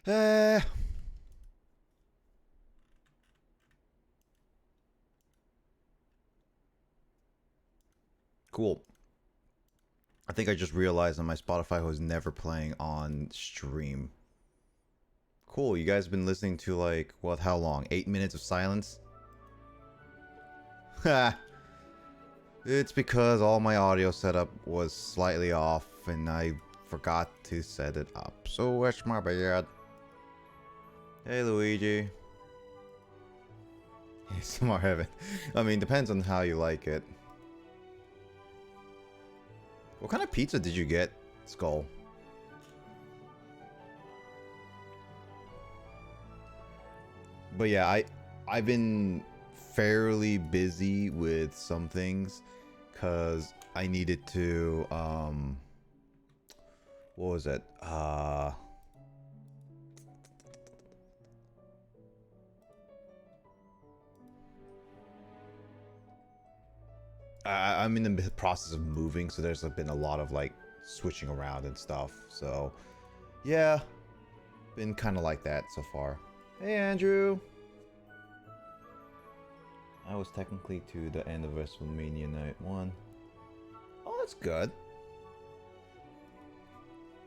Eh. Cool. I think I just realized that my Spotify was never playing on stream. Cool. You guys been listening to like what? How long? 8 minutes of silence? Ha. It's because all my audio setup was slightly off and I forgot to set it up. So that's my bad. Hey Luigi. Smart heaven. I mean, depends on how you like it. What kind of pizza did you get, Skull? But yeah, I've been fairly busy with some things because I needed to what was it? I'm in the process of moving, so there's been a lot of like switching around and stuff. So yeah, been kind of like that so far. Hey Andrew. I was technically to the end of WrestleMania Night 1. Oh, that's good.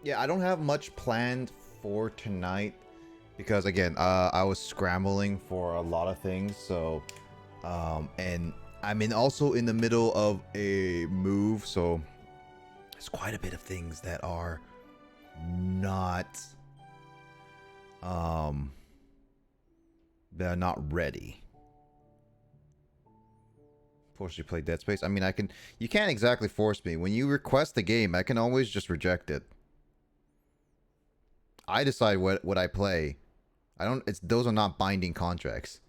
Yeah, I don't have much planned for tonight because again, I was scrambling for a lot of things. So, and I'm also in the middle of a move, so there's quite a bit of things that are not, that are not ready. Force you to play Dead Space. I mean, you can't exactly force me. When you request the game, I can always just reject it. I decide what I play. Those are not binding contracts.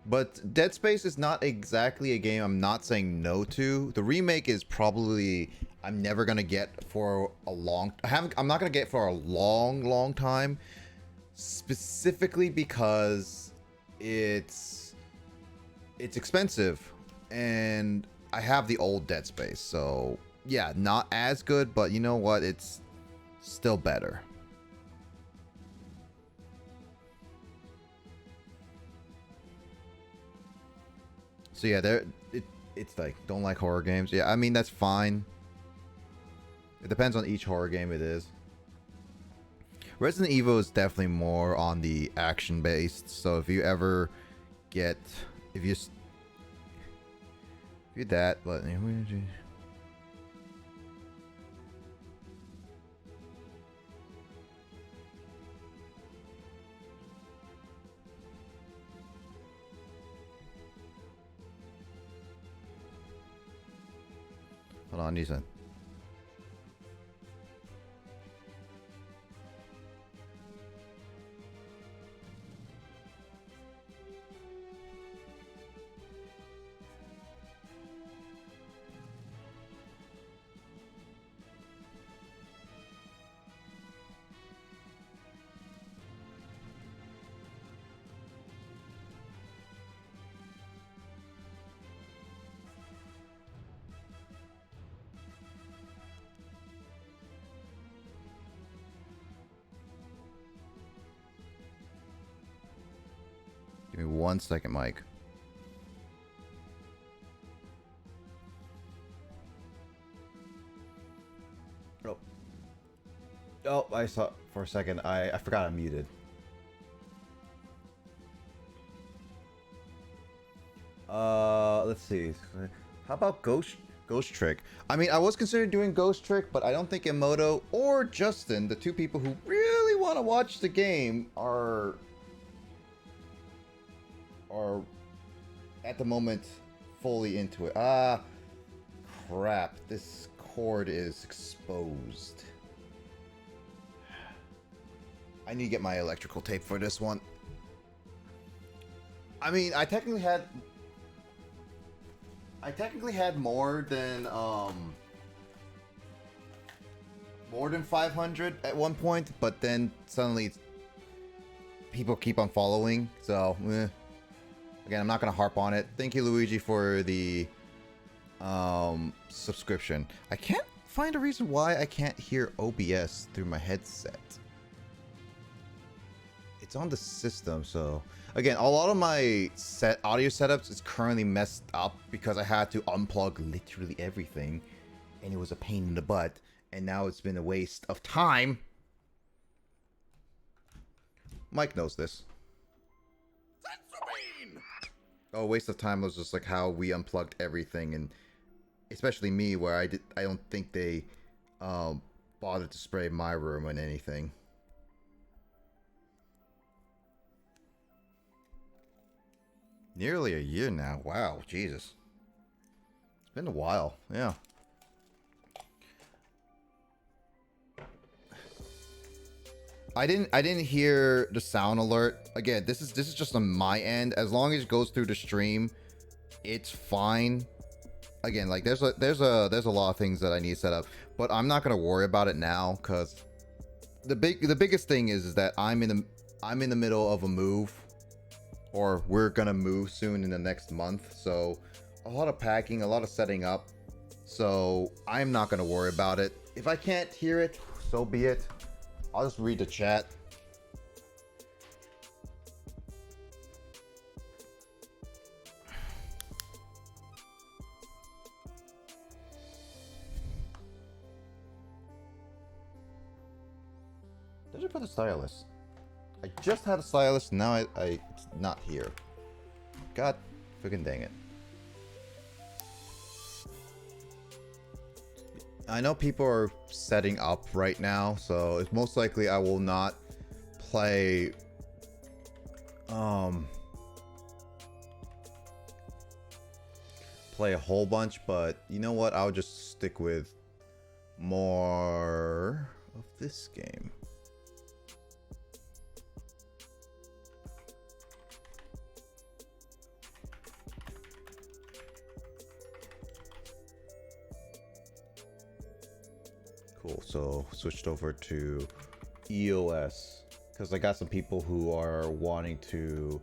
But Dead Space is not exactly a game I'm not saying no to. The remake is probably I'm never gonna get for a long. I'm not gonna get for a long time, specifically because it's expensive, and I have the old Dead Space. So yeah, not as good, but you know what? It's still better. So yeah, it's like don't like horror games. Yeah, I mean that's fine. It depends on each horror game it is. Resident Evil is definitely more on the action based. So if you ever get if you that, but hold on, Nissan. Give me 1 second, Mike. Oh. Oh, I saw for a second. I forgot I'm muted. Let's see. How about Ghost Trick? I mean, I was considering doing Ghost Trick, but I don't think Emoto or Justin, the two people who really want to watch the game, are at the moment fully into it. Ah, crap. This cord is exposed. I need to get my electrical tape for this one. I mean, I technically had more than 500 at one point, but then suddenly people keep on following, so again, I'm not gonna harp on it. Thank you, Luigi, for the subscription. I can't find a reason why I can't hear OBS through my headset. it's on the system. So again, a lot of my audio setups is currently messed up because I had to unplug literally everything, and it was a pain in the butt. And now it's been a waste of time. Mike knows this. Oh, waste of time was just like how we unplugged everything, and especially me, where I don't think they bothered to spray my room and anything. Nearly a year now. Wow, Jesus. It's been a while. Yeah. I didn't hear the sound alert. Again, this is just on my end. As long as it goes through the stream, it's fine. Again, like there's a lot of things that I need set up, but I'm not gonna worry about it now because the biggest thing is that I'm in the middle of a move, or we're gonna move soon in the next month. So a lot of packing, a lot of setting up. So I'm not gonna worry about it. If I can't hear it, so be it. I'll just read the chat. Did I put a stylus? I just had a stylus, now it's not here. God freaking dang it. I know people are setting up right now, so it's most likely I will not play play a whole bunch, but you know what, I'll just stick with more of this game. Cool, so switched over to EOS because I got some people who are wanting to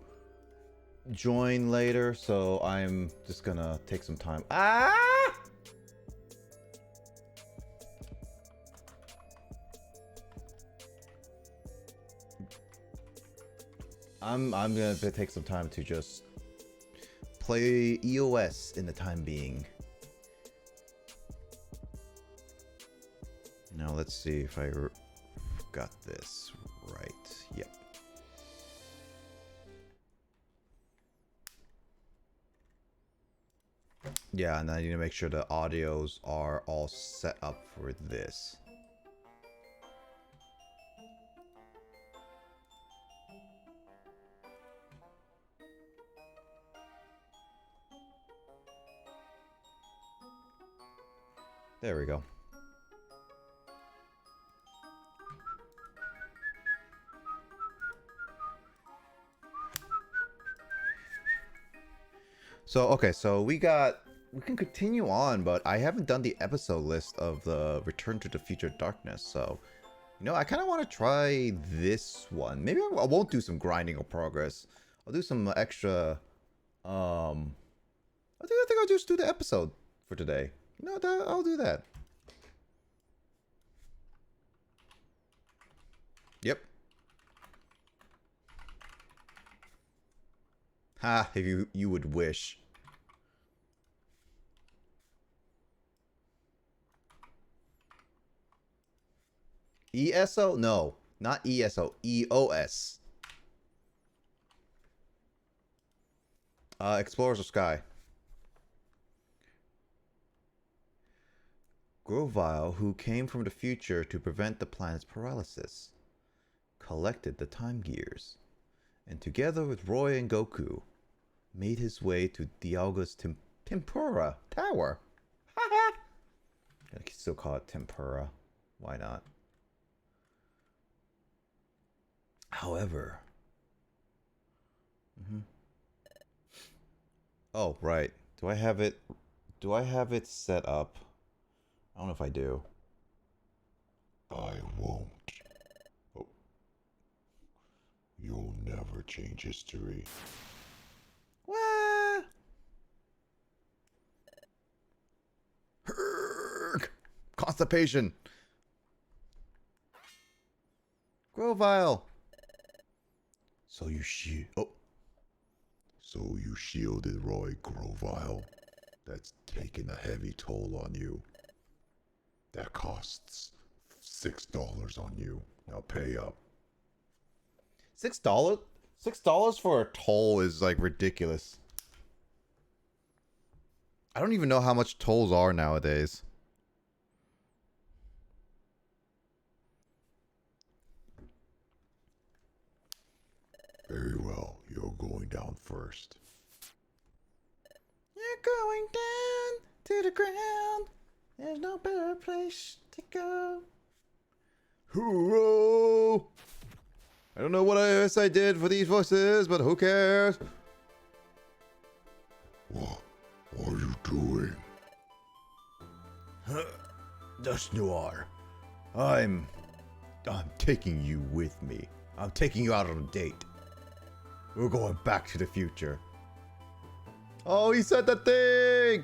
join later, so I'm just gonna take some time. I'm gonna take some time to just play EOS in the time being. Now let's see if I got this right. Yep. Yeah, and I need to make sure the audios are all set up for this. There we go. So, okay, so we can continue on, but I haven't done the episode list of the Return to the Future Darkness, so, you know, I kind of want to try this one. Maybe I won't do some grinding or progress. I'll do some extra, I think I'll just do the episode for today. You know, I'll do that. Yep. Ha, if you would wish. ESO? No, not ESO. EOS. Explorers of Sky. Grovile, who came from the future to prevent the planet's paralysis, collected the time gears, and together with Roy and Goku, made his way to Dialga's Tempura Tower. I can still call it Tempura. Why not? However... Oh, right. Do I have it set up? I don't know if I do. I won't. Oh. You'll never change history. What? Herg! Constipation. Grovile. So you Oh. So you shielded Roy Grovile? That's taken a heavy toll on you. That costs $6 on you. Now pay up. $6? $6 for a toll is like ridiculous. I don't even know how much tolls are nowadays. Very well, you're going down first. You're going down to the ground. There's no better place to go. Hooroo! I don't know what I did for these voices, but who cares? What are you doing? Dust Noir. I'm taking you with me. I'm taking you out on a date. We're going back to the future. Oh, he said that thing!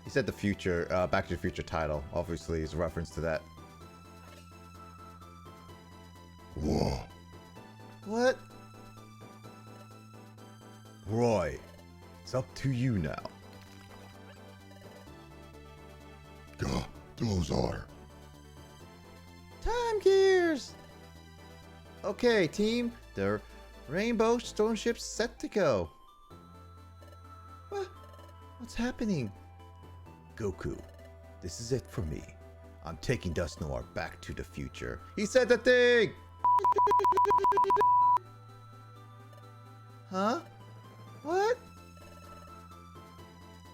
He said the future, Back to the Future title. Obviously, is a reference to that. Whoa. What? Roy, it's up to you now. Those are. Time gears! Okay, team, the Rainbow Stone Ship's set to go. What's happening? Goku, this is it for me. I'm taking Dust Noir back to the future. He said the thing! Huh? What?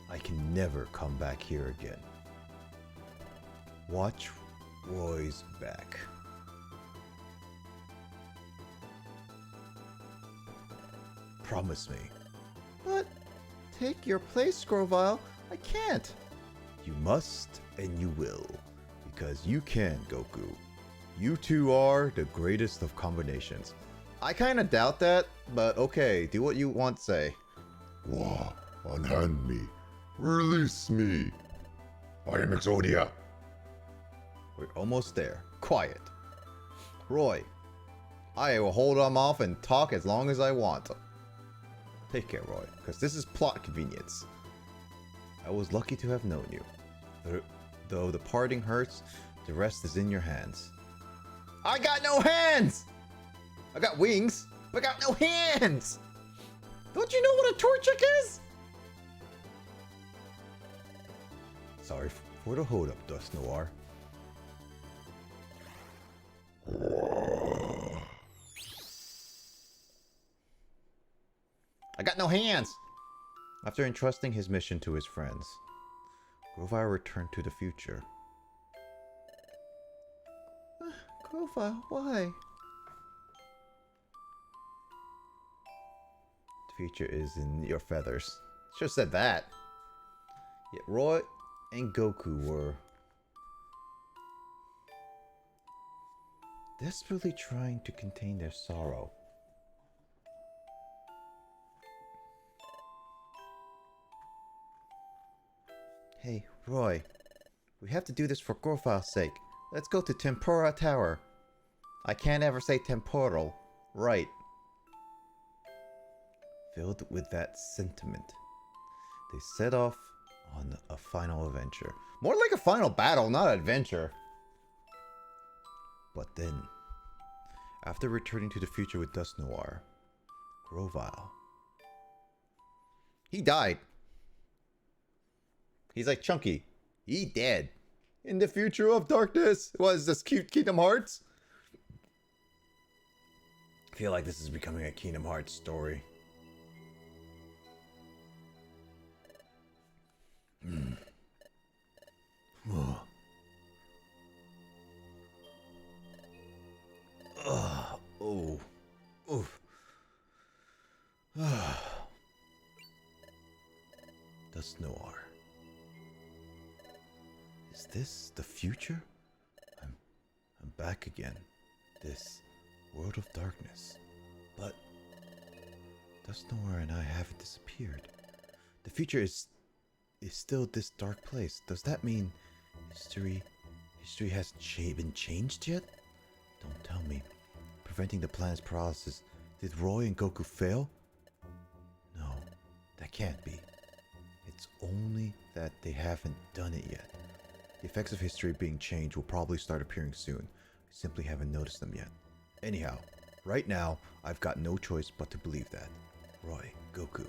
I can never come back here again. Watch Roy's back. Promise me. But take your place, Grovile. I can't. You must and you will. Because you can, Goku. You two are the greatest of combinations. I kinda doubt that, but okay, do what you want to say. Whoa, unhand me. Release me. I am Exodia. We're almost there. Quiet. Roy, I will hold him off and talk as long as I want. Take care, Roy, because this is plot convenience. I was lucky to have known you. Though the parting hurts, the rest is in your hands. I got no hands! I got wings, but I got no hands! Don't you know what a Torchic is? Sorry for the hold up, Dust Noir. I got no hands! After entrusting his mission to his friends, Grovile returned to the future. Grovile, why? The future is in your feathers. Should have said that. Yet Roy and Goku were desperately trying to contain their sorrow. Hey, Roy. We have to do this for Grovile's sake. Let's go to Tempura Tower. I can't ever say temporal. Right. Filled with that sentiment, they set off on a final adventure. More like a final battle, not adventure. But then, after returning to the future with Dust Noir, Grovile, he died. He's like Chunky. He dead. In the future of darkness. Was this cute Kingdom Hearts? I feel like this is becoming a Kingdom Hearts story. Oh. Oof. Dust Noir. Is this the future? I'm back again. This world of darkness. But Dust Noir and I haven't disappeared. The future is still this dark place. Does that mean history History hasn't been changed yet? Don't tell me. Preventing the planet's paralysis. Did Roy and Goku fail? No, that can't be. It's only that they haven't done it yet. The effects of history being changed will probably start appearing soon. I simply haven't noticed them yet. Anyhow, right now, I've got no choice but to believe that. Roy, Goku,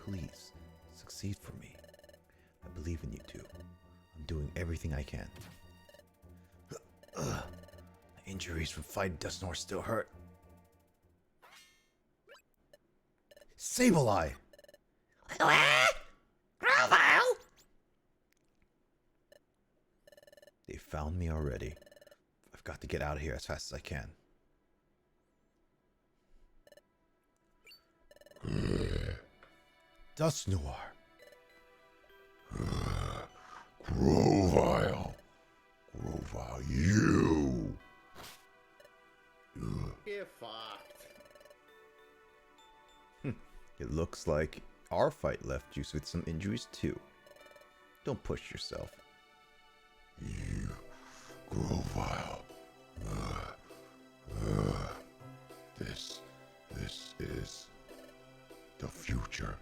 please, succeed for me. I believe in you two. I'm doing everything I can. My injuries from fighting Dusknoir still hurt. SSBlazer! They found me already. I've got to get out of here as fast as I can. Dusknoir. Grovyle. Grovyle, you! Get fucked. It looks like our fight left you with some injuries too. Don't push yourself. You, Grovyle. This is the future.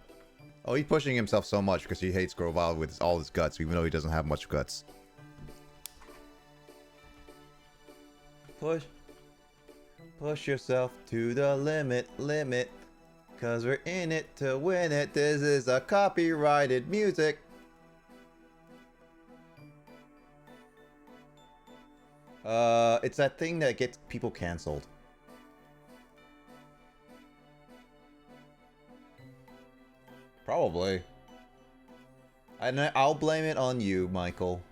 Oh, he's pushing himself so much because he hates Grovyle with all his guts, even though he doesn't have much guts. Push yourself to the limit. Cause we're in it to win it. This is a copyrighted music. It's that thing that gets people canceled. Probably. And I'll blame it on you, Michael.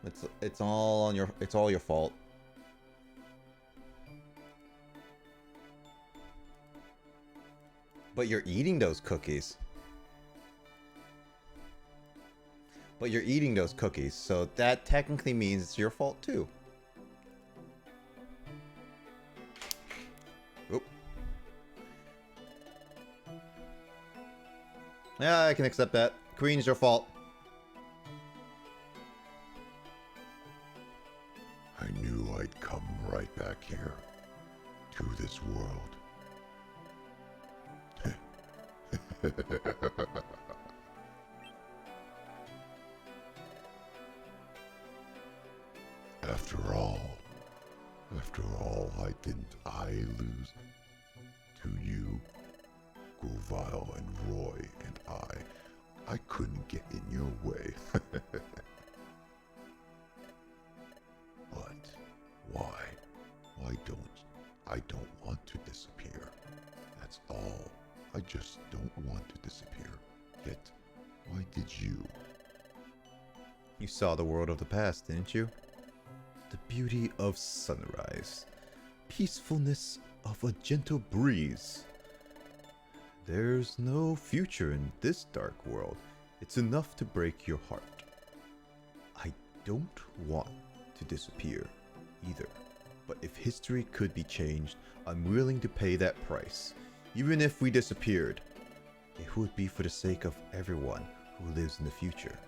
It's all your fault. But you're eating those cookies. So that technically means it's your fault too. Oop. Yeah, I can accept that. Queen is your fault. I knew I'd come right back here to this world. After all, why didn't I lose to you, Grovyle and Roy and I couldn't get in your way. But why? I don't want to disappear. That's all. I just don't want to disappear. Yet, why did you? You saw the world of the past, didn't you? The beauty of sunrise. Peacefulness of a gentle breeze. There's no future in this dark world. It's enough to break your heart. I don't want to disappear either. But if history could be changed, I'm willing to pay that price. Even if we disappeared, it would be for the sake of everyone who lives in the future.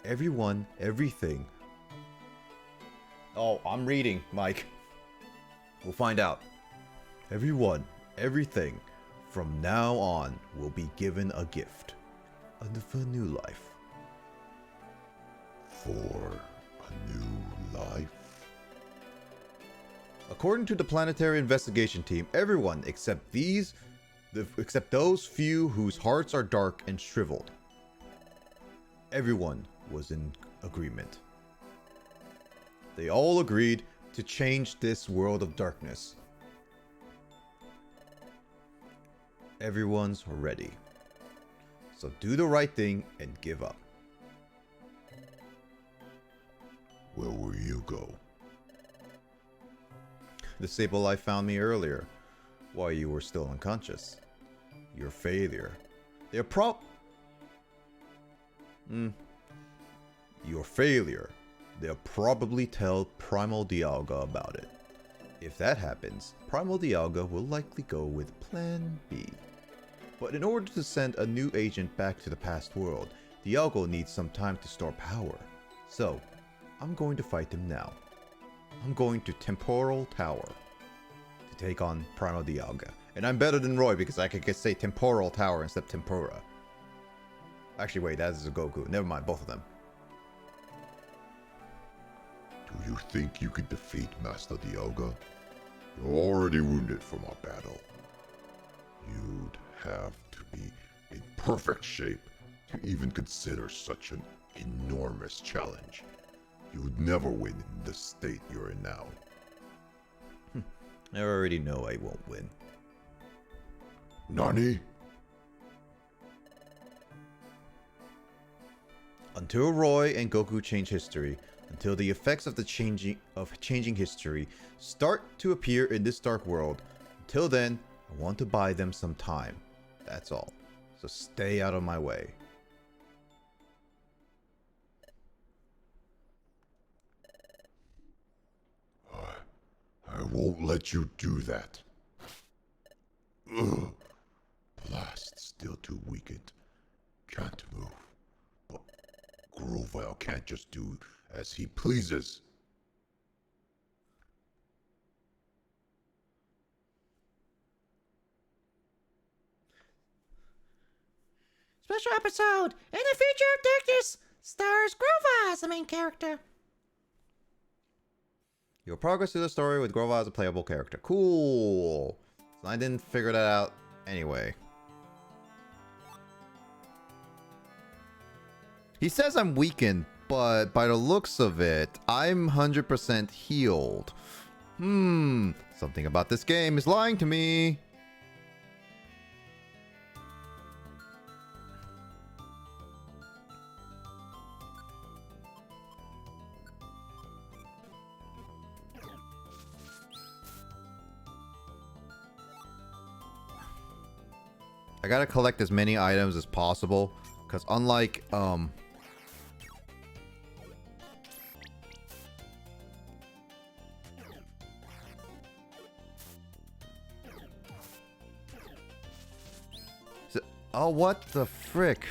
Everyone, everything. Oh, I'm reading, Mike. We'll find out. Everyone, everything, from now on will be given a gift. Of a new life. For a new life? According to the Planetary Investigation Team, everyone except those few whose hearts are dark and shriveled. Everyone was in agreement. They all agreed to change this world of darkness. Everyone's ready. So do the right thing and give up. Where will you go? The SSBlazer found me earlier, while you were still unconscious. Your failure. Your failure. They'll probably tell Primal Dialga about it. If that happens, Primal Dialga will likely go with Plan B. But in order to send a new agent back to the past world, Dialga needs some time to store power. So, I'm going to fight him now. I'm going to Temporal Tower to take on Primal Dialga. And I'm better than Roy because I could say Temporal Tower instead of Tempura. Actually, wait, that is a Goku. Never mind, both of them. Do you think you could defeat Master Dialga? You're already wounded from our battle. You'd have to be in perfect shape to even consider such an enormous challenge. You would never win in the state you're in now. I already know I won't win. Nani? Until Roy and Goku change history, until the effects of the changing history start to appear in this dark world, until then, I want to buy them some time. That's all. So stay out of my way. I won't let you do that. Ugh. Blast still too weakened. Can't move. But Grovyle can't just do as he pleases. Special episode! In the future of darkness, stars Grova as the main character. You'll progress through the story with Grova as a playable character. Cool. So I didn't figure that out anyway. He says I'm weakened, but by the looks of it, I'm 100% healed. Something about this game is lying to me. I gotta collect as many items as possible, because unlike, oh, what the frick?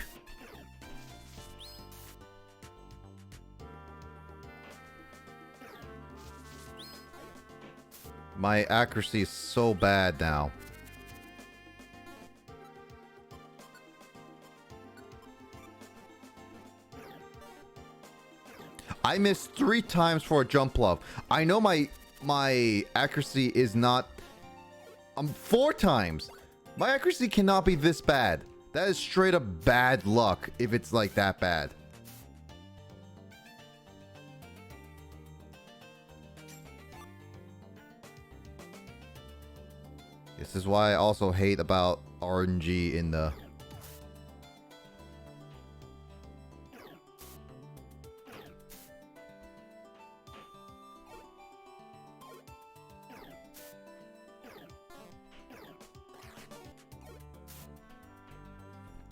My accuracy is so bad now. I missed 3 times for a jump love. I know my accuracy is not... 4 times. My accuracy cannot be this bad. That is straight up bad luck if it's like that bad. This is why I also hate about RNG in the...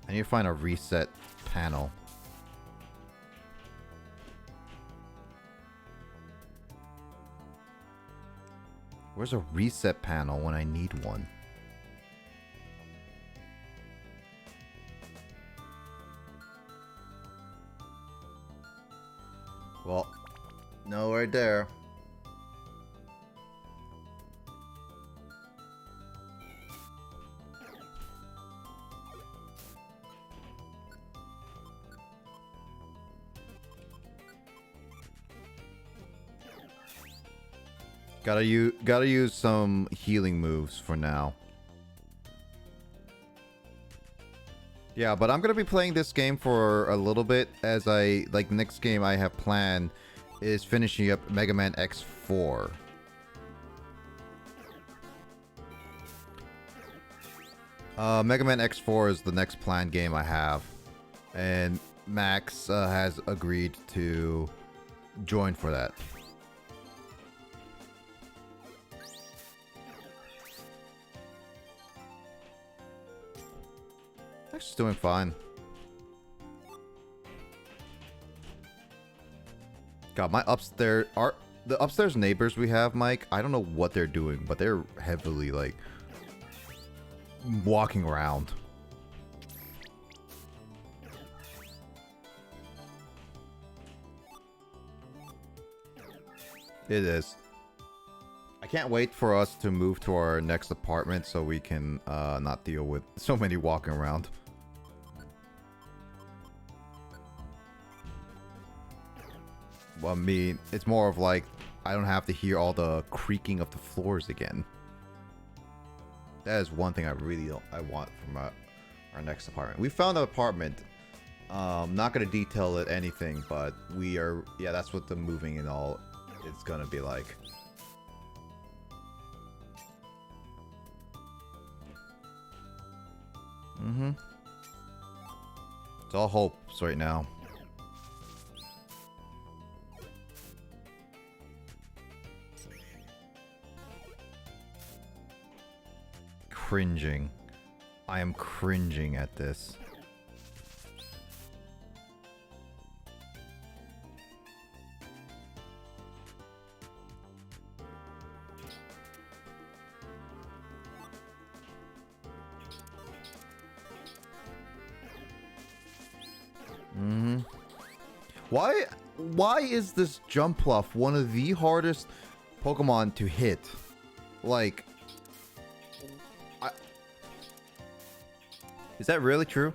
I need to find a reset panel. Where's a reset panel when I need one? Well, no, right there. Gotta use some healing moves for now. Yeah, but I'm gonna be playing this game for a little bit, as the next game I have planned is finishing up Mega Man X4. Mega Man X4 is the next planned game I have, and Max has agreed to join for that. She's doing fine. God, the upstairs neighbors we have, Mike, I don't know what they're doing, but they're heavily like walking around. It is. can't wait for us to move to our next apartment so we can not deal with so many walking around. Well, I mean, it's more of like I don't have to hear all the creaking of the floors again. That is one thing I want from our next apartment. We found an apartment. Not gonna detail it anything, but we are. Yeah, that's what the moving and all is gonna be like. It's all hopes right now. Cringing. I am cringing at this. Why is this Jumpluff one of the hardest Pokemon to hit? Like, is that really true?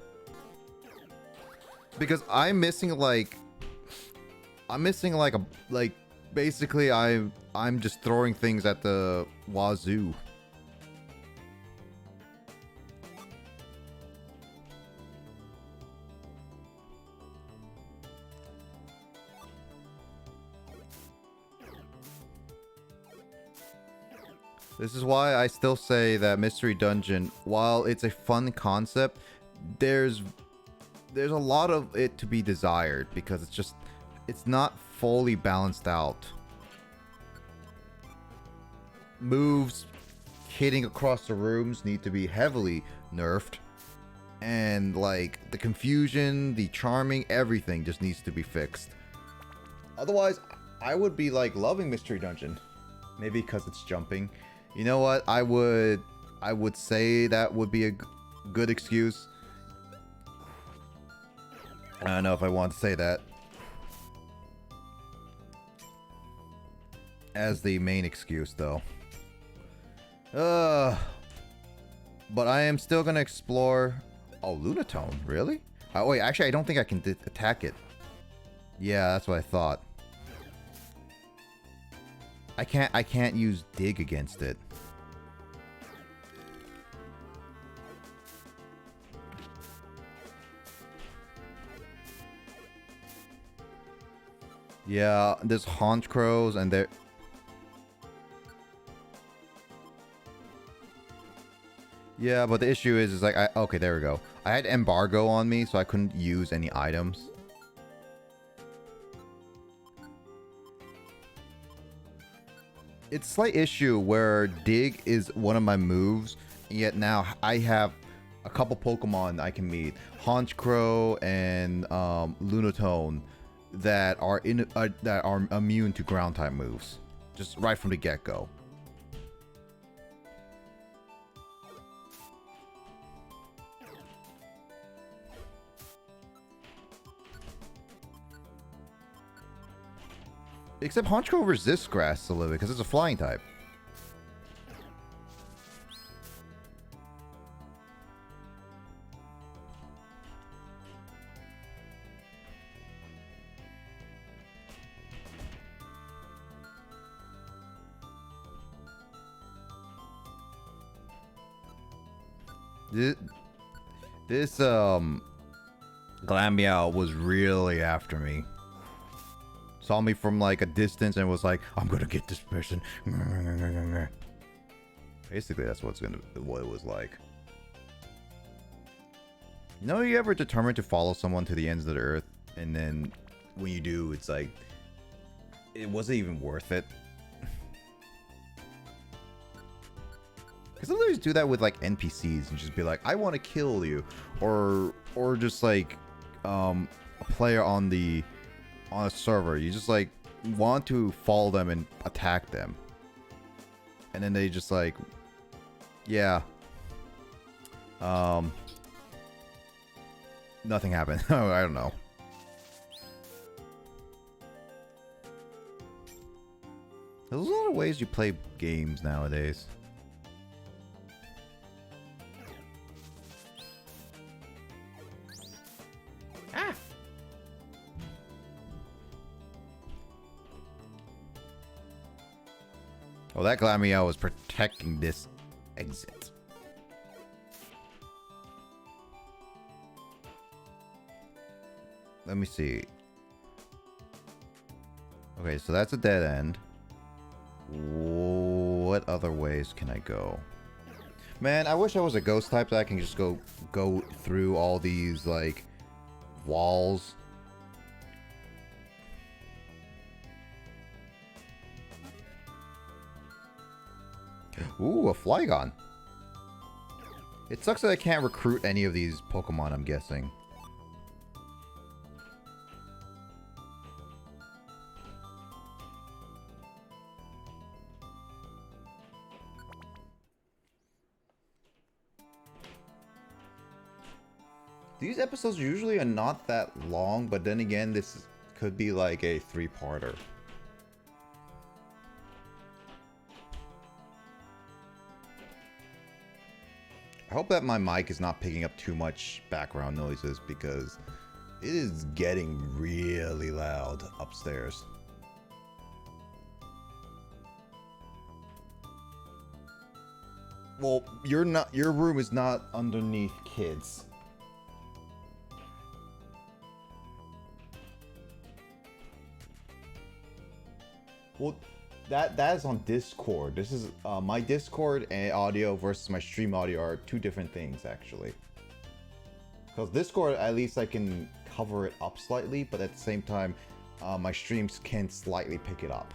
Because I'm missing basically I'm just throwing things at the wazoo. This is why I still say that Mystery Dungeon, while it's a fun concept, there's a lot of it to be desired because it's not fully balanced out. Moves hitting across the rooms need to be heavily nerfed, and like the confusion, the charming, everything just needs to be fixed. Otherwise, I would be like loving Mystery Dungeon. Maybe because it's jumping. You know what? I would say that would be a good excuse. I don't know if I want to say that as the main excuse, though. But I am still gonna explore. Oh, Lunatone, really? Oh wait, actually, I don't think I can attack it. Yeah, that's what I thought. I can't use dig against it. Yeah, there's Haunch Crows and there. Yeah, but the issue is like okay, there we go. I had embargo on me, so I couldn't use any items. It's a slight issue where dig is one of my moves, yet now I have a couple Pokemon I can meet, Honchcrow and Lunatone, that are immune to ground type moves, just right from the get go. Except Honchcrow resists grass a little bit because it's a flying type. This Glammeow was really after me. Saw me from like a distance and was like, I'm gonna get this person. Basically, that's what it was like. You know, you ever determined to follow someone to the ends of the earth, and then when you do, it's like it wasn't even worth it. Because sometimes do that with like NPCs and just be like, I want to kill you, or just like a player on a server, you just like want to follow them and attack them, and then they just like, yeah, nothing happened. I don't know. There's a lot of ways you play games nowadays. Ah! Oh, that Glameow was protecting this exit. Let me see. Okay, so that's a dead end. What other ways can I go? Man, I wish I was a ghost type that I can just go through all these, like, walls. Ooh, a Flygon. It sucks that I can't recruit any of these Pokemon, I'm guessing. These episodes usually are not that long, but then again, could be like a 3-parter. I hope that my mic is not picking up too much background noises because it is getting really loud upstairs. Well, your room is not underneath kids. Well, that is on Discord. This is my Discord and audio versus my stream audio are two different things, actually. Because Discord, at least I can cover it up slightly, but at the same time, my streams can slightly pick it up.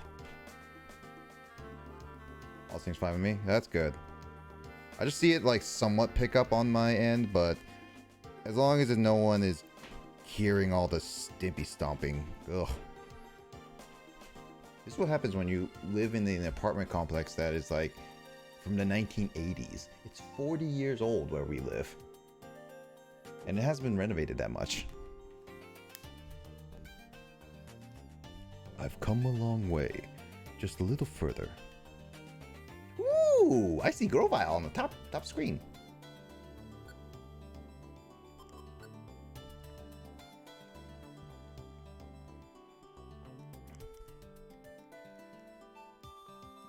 All things fine with me. That's good. I just see it like somewhat pick up on my end, but as long as no one is hearing all the stimpy stomping, ugh. This is what happens when you live in an apartment complex that is like from the 1980s. It's 40 years old where we live. And it hasn't been renovated that much. I've come a long way. Just a little further. Ooh, I see Grovyle on the top screen.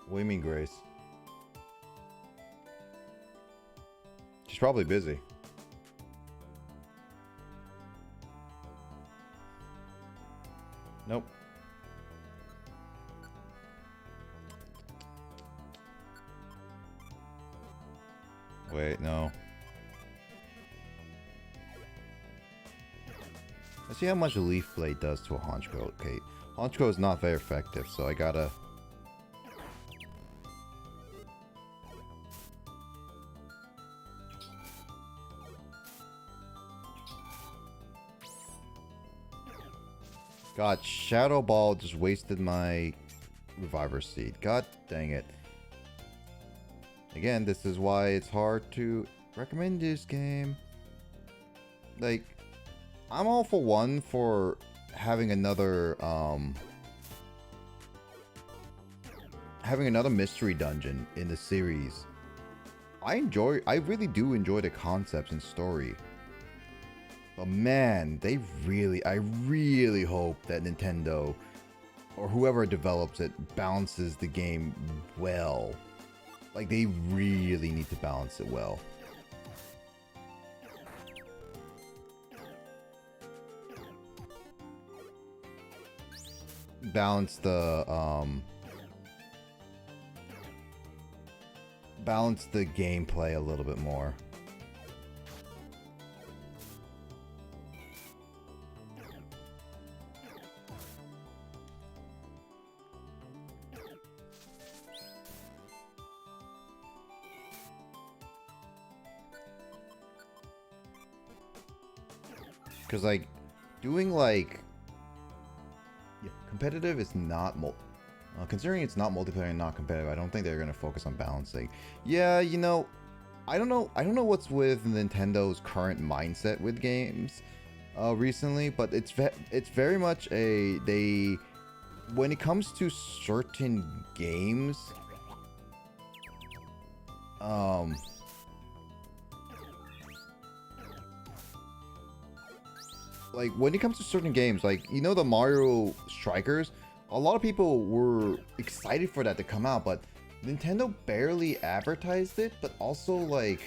What do you mean, Grace? She's probably busy. Nope. Wait, no. Let's see how much a Leaf Blade does to a Honchkrow. Okay, Honchkrow is not very effective, so I gotta... God, Shadow Ball just wasted my Reviver Seed. God dang it. Again, this is why it's hard to recommend this game. Like, I'm all for one for having another mystery dungeon in the series. I really do enjoy the concepts and story. But man, I really hope that Nintendo, or whoever develops it, balances the game well. Like, they really need to balance it well. Balance the gameplay a little bit more. Because, like, doing, like... Yeah, competitive is not... considering it's not multiplayer and not competitive, I don't think they're going to focus on balancing. Yeah, you know... I don't know what's with Nintendo's current mindset with games recently, but it's very much a... They when it comes to certain games, like when it comes to certain games, like you know the Mario Strikers, a lot of people were excited for that to come out, but Nintendo barely advertised it, but also like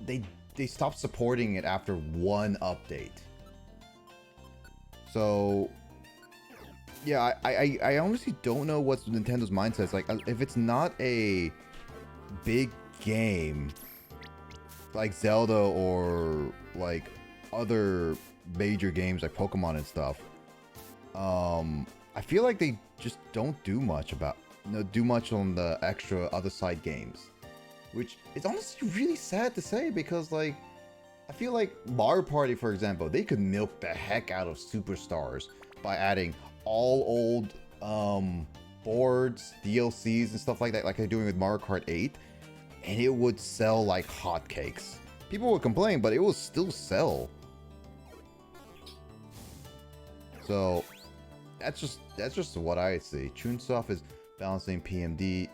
they stopped supporting it after one update. So yeah, I honestly don't know what's Nintendo's mindset. It's like if it's not a big game like Zelda or like other major games like Pokemon and stuff, I feel like they just don't do much on the extra other side games, which is honestly really sad to say because like I feel like Mario Party, for example, they could milk the heck out of Superstars by adding all old boards, DLCs and stuff like that, like they're doing with Mario Kart 8, and it would sell like hotcakes. People would complain, but it will still sell. So that's just what I see. Chunsoft is balancing PMD.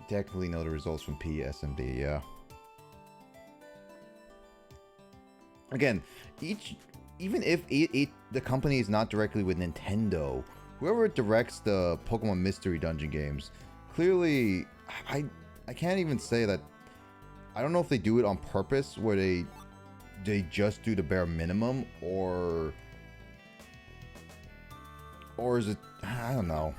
Technically know the results from PSMD, yeah. Again, even if the company is not directly with Nintendo, whoever directs the Pokemon Mystery Dungeon games, clearly, I can't even say that. I don't know if they do it on purpose, where they just do the bare minimum, or is it? I don't know.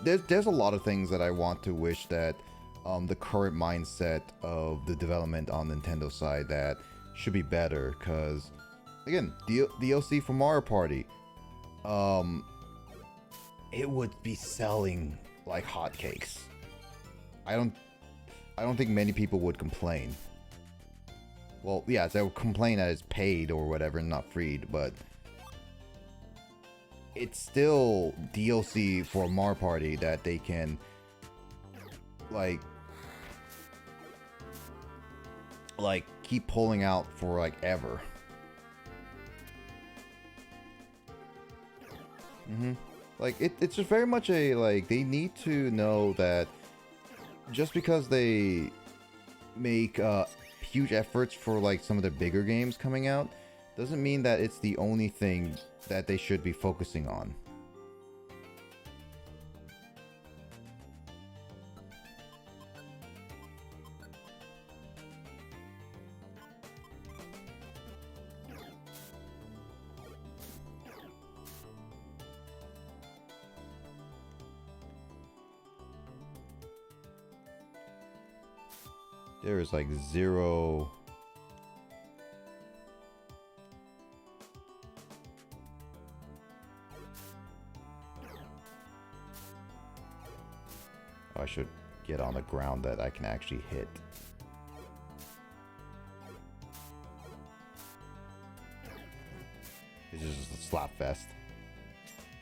There's a lot of things that I want to wish that the current mindset of the development on Nintendo side that should be better, because again, DLC for Mario Party, it would be selling like hotcakes. I don't think many people would complain. Well, yeah, they would complain that it's paid or whatever and not freed, but it's still DLC for Mario Party that they can like keep pulling out for like ever. Like it's just very much a like they need to know that just because they make huge efforts for like some of the bigger games coming out doesn't mean that it's the only thing that they should be focusing on. There is like zero. I should get on the ground that I can actually hit. This is just a slap fest.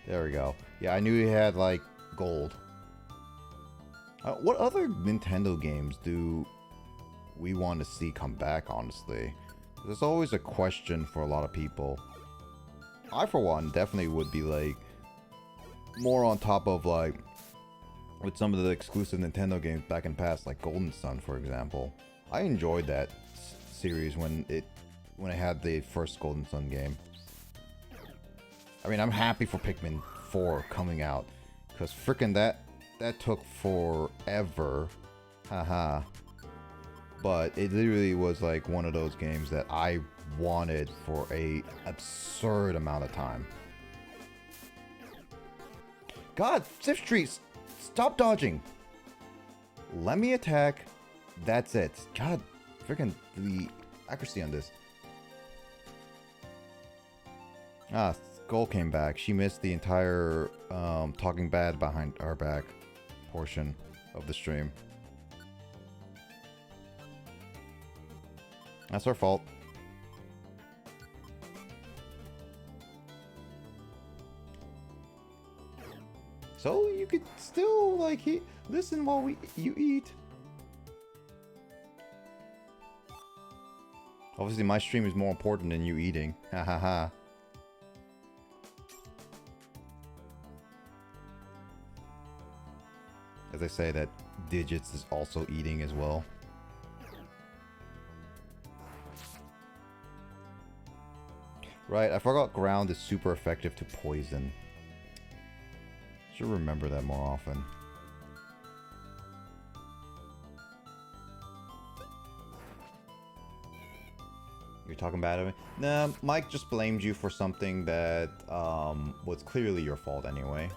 There we go. Yeah, I knew he had like gold. What other Nintendo games do we want to see come back, honestly? There's always a question for a lot of people. I, for one, definitely would be like more on top of like with some of the exclusive Nintendo games back in past, like Golden Sun, for example. I enjoyed that series when it had the first Golden Sun game. I mean, I'm happy for Pikmin 4 coming out, because frickin' that took forever. Haha. But it literally was like one of those games that I wanted for a absurd amount of time. God, Sif Streets, stop dodging. Let me attack. That's it. God, freaking the accuracy on this. Ah, Skull came back. She missed the entire talking bad behind our back portion of the stream. That's our fault. So you could still like listen while you eat. Obviously, my stream is more important than you eating. Ha ha ha. As I say, that Digits is also eating as well. Right, I forgot Ground is super effective to poison. Should remember that more often. You're talking bad at me? Nah, Mike just blamed you for something that was clearly your fault anyway.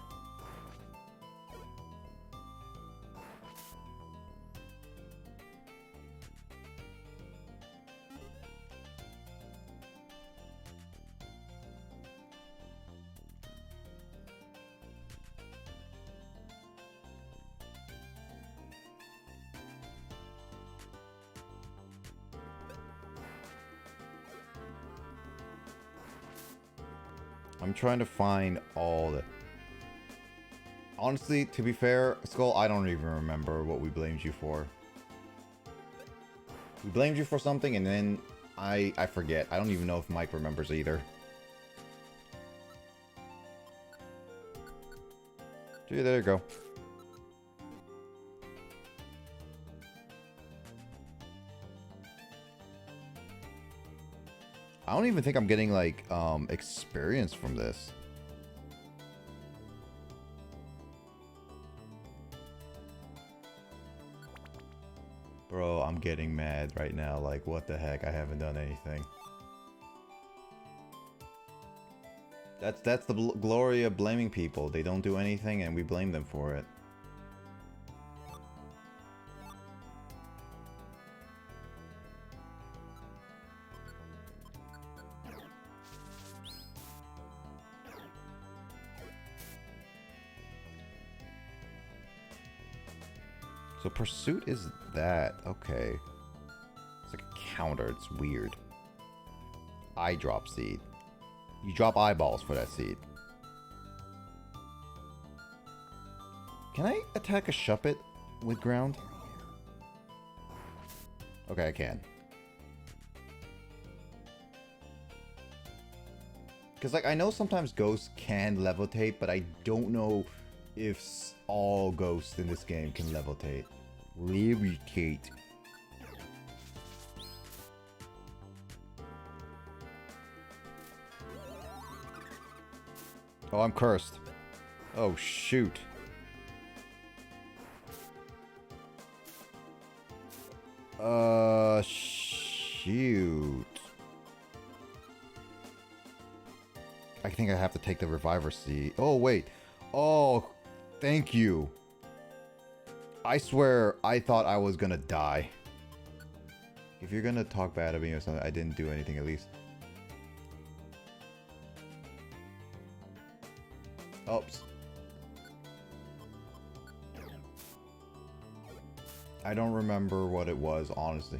I'm trying to find all the... Honestly, to be fair, Skull, I don't even remember what we blamed you for. We blamed you for something and then I forget. I don't even know if Mike remembers either. Gee, there you go. I don't even think I'm getting, like, experience from this. Bro, I'm getting mad right now. Like, what the heck? I haven't done anything. That's the glory of blaming people. They don't do anything and we blame them for it. So pursuit is that. Okay. It's like a counter. It's weird. Eye drop seed. You drop eyeballs for that seed. Can I attack a Shuppet with ground? Okay, I can. Because, like, I know sometimes ghosts can levitate, but I don't know if all ghosts in this game can levitate. Levitate. Oh, I'm cursed. Oh, shoot. Shoot. I think I have to take the Reviver Seed. Oh, wait. Oh, thank you. I swear, I thought I was gonna die. If you're gonna talk bad at me or something, I didn't do anything at least. Oops. I don't remember what it was, honestly.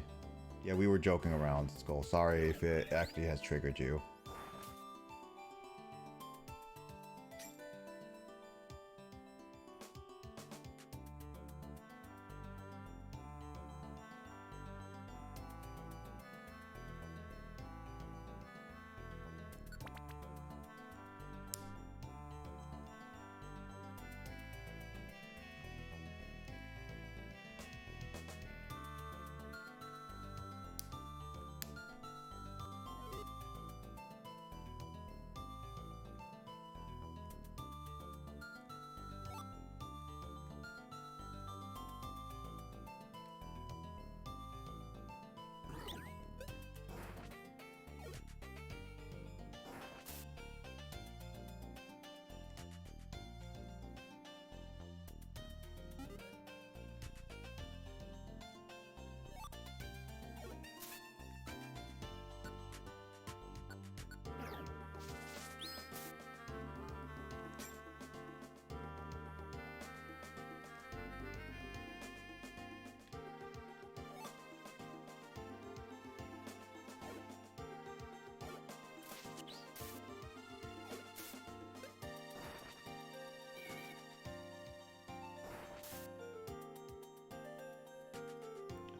Yeah, we were joking around, Skull. Sorry if it actually has triggered you.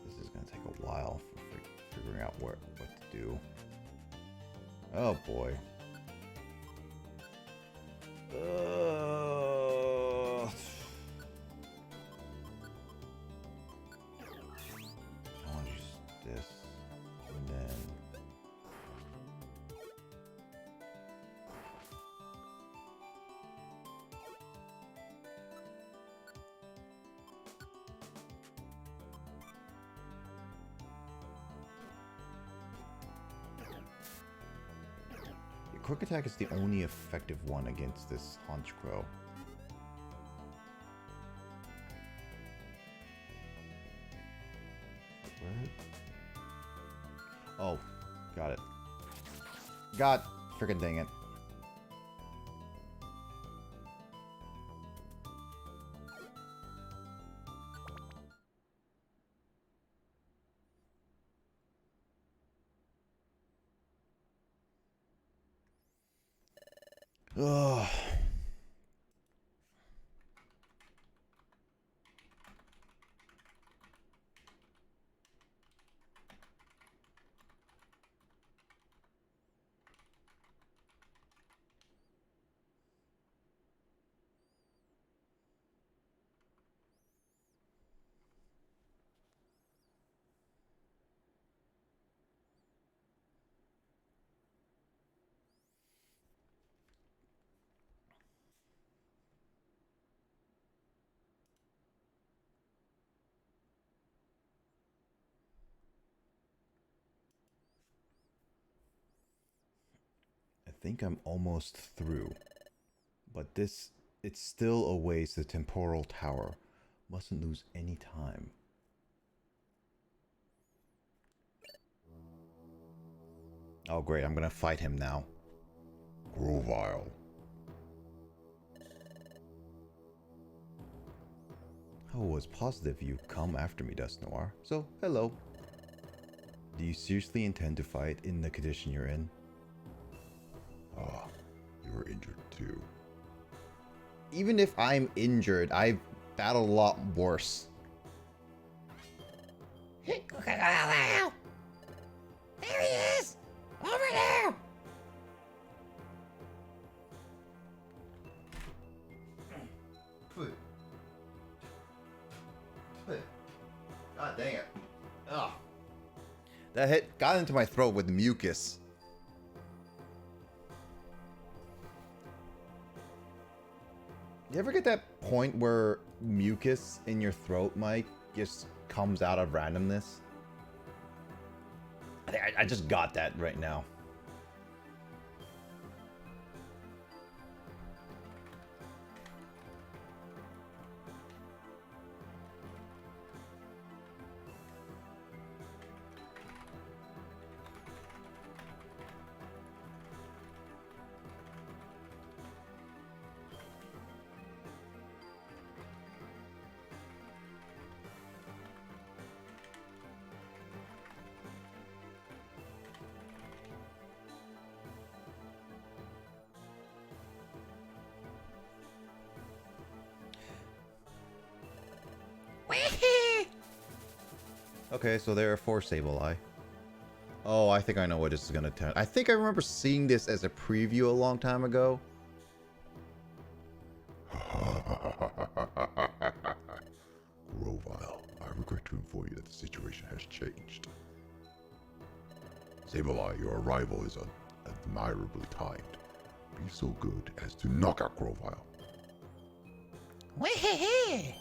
This is gonna take a while for figuring out what to do. Oh boy. Quick Attack is the only effective one against this Honchkrow. What? Oh, got it. God freaking dang it. Ugh. I think I'm almost through. But it's still a ways to the temporal tower. Mustn't lose any time. Oh great, I'm gonna fight him now. Grovile. I was positive you'd come after me, Dust Noir. So, hello. Do you seriously intend to fight in the condition you're in? Ah, you were injured too. Even if I'm injured, I've battled a lot worse. There he is! Over there! God dang it. Ugh. That hit got into my throat with mucus. You ever get that point where mucus in your throat, Mike, just comes out of randomness? I just got that right now. Okay, so there are 4 Sableye. Oh, I think I know what this is gonna turn. I think I remember seeing this as a preview a long time ago. Grovile, I regret to inform you that the situation has changed. Sableye, your arrival is admirably timed. Be so good as to knock out Grovile. Wee-hee-hee!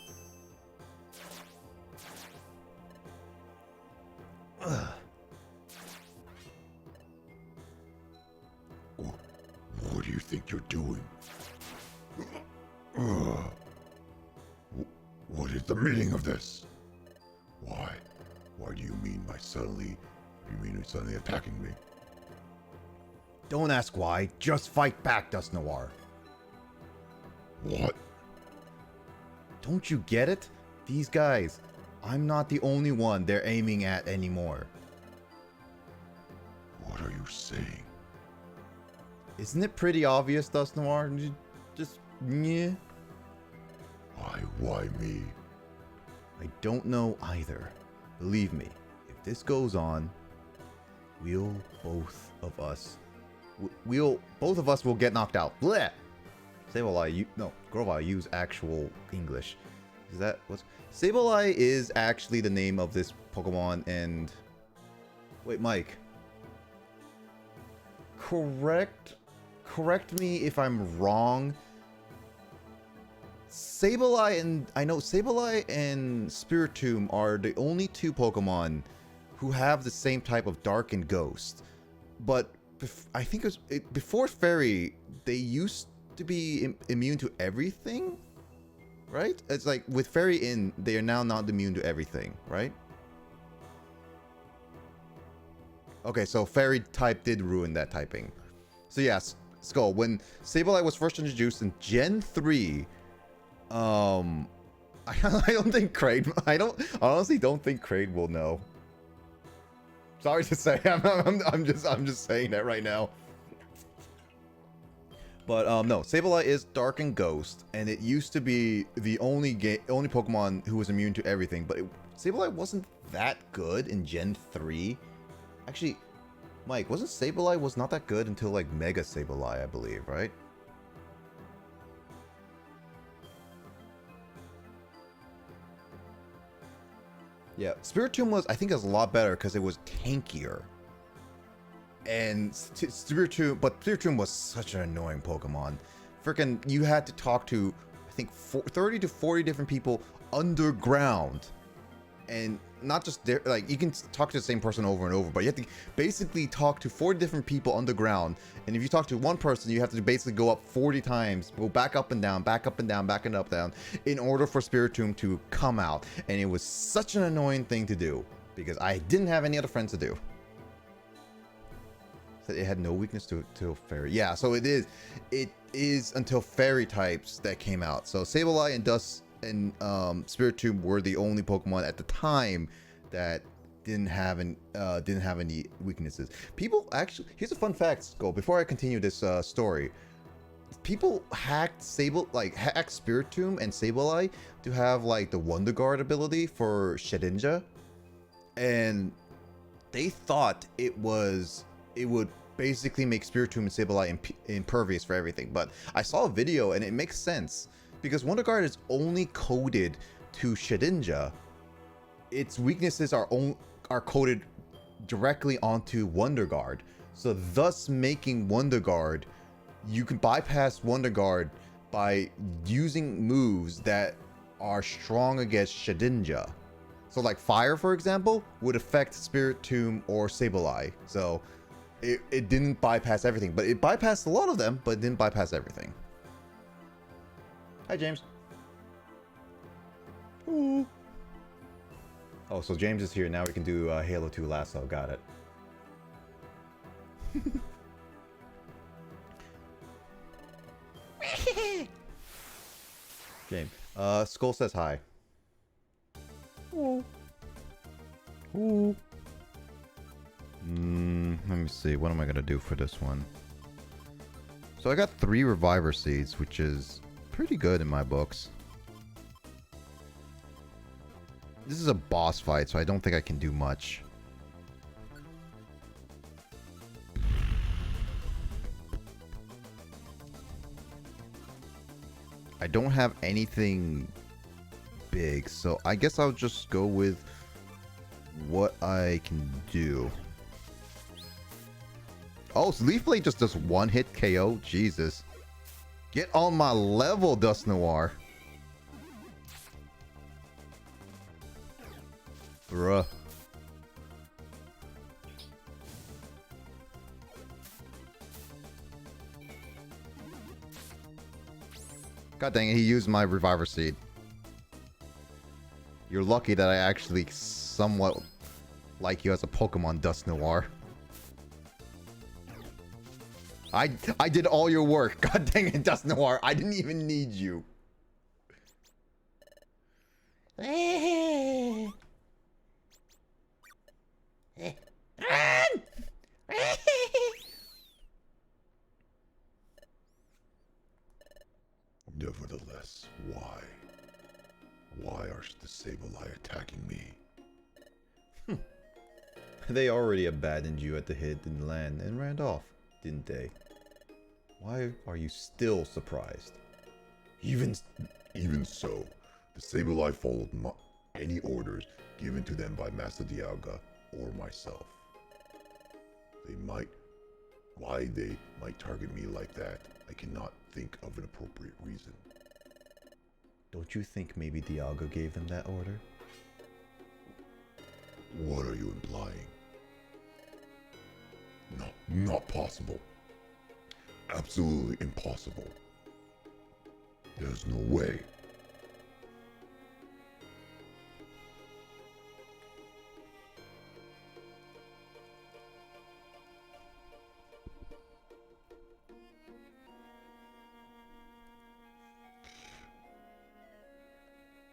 What do you think you're doing? What is the meaning of this? Why? Why do you mean by suddenly? Do you mean suddenly attacking me? Don't ask why, just fight back, Dust Noir. What? Don't you get it? These guys, I'm not the only one they're aiming at anymore. What are you saying? Isn't it pretty obvious, Dust Noir? Just, yeah. Why me? I don't know either. Believe me, if this goes on, both of us will get knocked out. Bleh! Sableye, Grovile, use actual English. Is that what's... Sableye is actually the name of this Pokemon and... Wait, Mike. Correct me if I'm wrong. Sableye and Spiritomb are the only 2 Pokemon who have the same type of Dark and Ghost. But I think before Fairy, they used to be immune to everything, right? It's like with Fairy in, they are now not immune to everything, right? Okay, so Fairy type did ruin that typing. So yes, Skull, when Sableye was first introduced in Gen 3, I don't think Kraid, I honestly don't think Kraid will know. Sorry to say, I'm just saying that right now. But no, Sableye is Dark and Ghost, and it used to be the only Pokemon who was immune to everything. But Sableye wasn't that good in Gen 3. Actually, Mike, wasn't Sableye was not that good until like Mega Sableye, I believe, right? Yeah, Spiritomb was, I think, it was a lot better because it was tankier. And Spiritomb was such an annoying Pokemon. Freaking, you had to talk to, I think, 30 to 40 different people underground. And not just there, like, you can talk to the same person over and over, but you have to basically talk to 40 different people underground. And if you talk to one person, you have to basically go up 40 times, go back up and down, back up and down, back and up, down, in order for Spiritomb to come out. And it was such an annoying thing to do because I didn't have any other friends to do. So it had no weakness to Fairy. Yeah, so it is until Fairy types that came out. So Sableye and Dust and Spiritomb were the only Pokemon at the time that didn't have any weaknesses. People actually, here's a fun fact, Skull, before I continue this story. People hacked Spiritomb and Sableye to have like the Wonder Guard ability for Shedinja, and they thought it would basically make Spiritomb and Sableye impervious for everything. But I saw a video and it makes sense. Because Wonder Guard is only coded to Shedinja, its weaknesses are coded directly onto Wonder Guard. So thus making Wonder Guard, you can bypass Wonder Guard by using moves that are strong against Shedinja. So like Fire, for example, would affect Spiritomb or Sableye. So it didn't bypass everything, but it bypassed a lot of them, but it didn't bypass everything. Hi, James. Ooh. Oh, so James is here. Now we can do Halo 2 Lasso. Got it. James. Skull says hi. Ooh. Ooh. Let me see. What am I going to do for this one? So I got 3 Reviver Seeds, which is pretty good in my books. This is a boss fight, so I don't think I can do much. I don't have anything big, so I guess I'll just go with what I can do. Oh, so Leaf Blade just does 1-hit KO? Jesus. Get on my level, Dust Noir. Bruh. God dang it, he used my Reviver Seed. You're lucky that I actually somewhat like you as a Pokemon, Dust Noir. I did all your work. God dang it, Dust Noir. I didn't even need you. Nevertheless, why? Why are the Sableye attacking me? They already abandoned you at the hidden land and ran off, didn't they? Why are you still surprised? Even so, the Sableye followed any orders given to them by Master Dialga or myself. Why they might target me like that, I cannot think of an appropriate reason. Don't you think maybe Dialga gave them that order? What are you implying? No, not possible. Absolutely impossible. There's no way.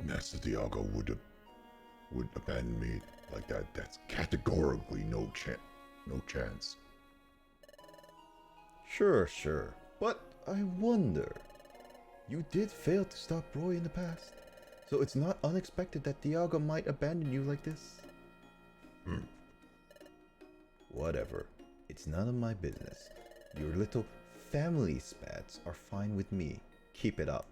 Master Diago would abandon me like that. That's categorically no chance. Sure. But I wonder. You did fail to stop Roy in the past. So it's not unexpected that Diago might abandon you like this. Whatever. It's none of my business. Your little family spats are fine with me. Keep it up.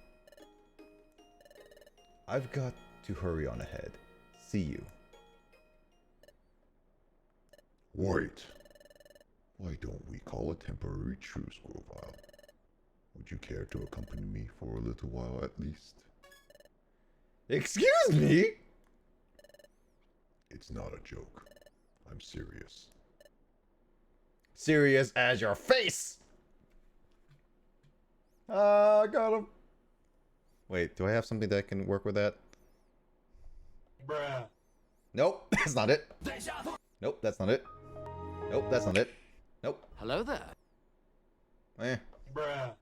I've got to hurry on ahead. See you. Wait. Why don't we call a temporary truce, Grovile? Would you care to accompany me for a little while at least? Excuse me? It's not a joke. I'm serious. Serious as your face! I got him. Wait, do I have something that can work with that? Bruh. Nope, that's not it. Nope, that's not it. Nope, that's not it. Nope. Hello there. Eh. Bruh.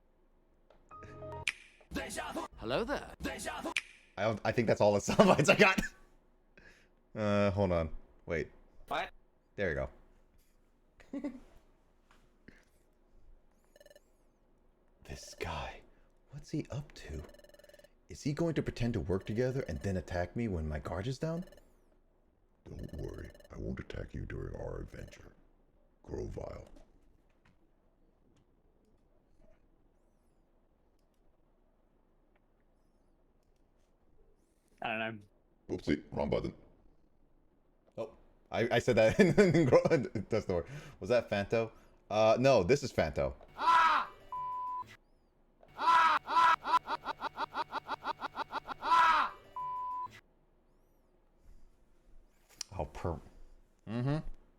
Hello there. I think that's all the sound bites I got. Hold on. Wait. What? There you go. This guy, what's he up to? Is he going to pretend to work together and then attack me when my guard is down? Don't worry, I won't attack you during our adventure. Grovile. I don't know. Whoopsie, wrong button. Oh, I said that in that's the word. Was that Fanto? No, this is Fanto. Oh,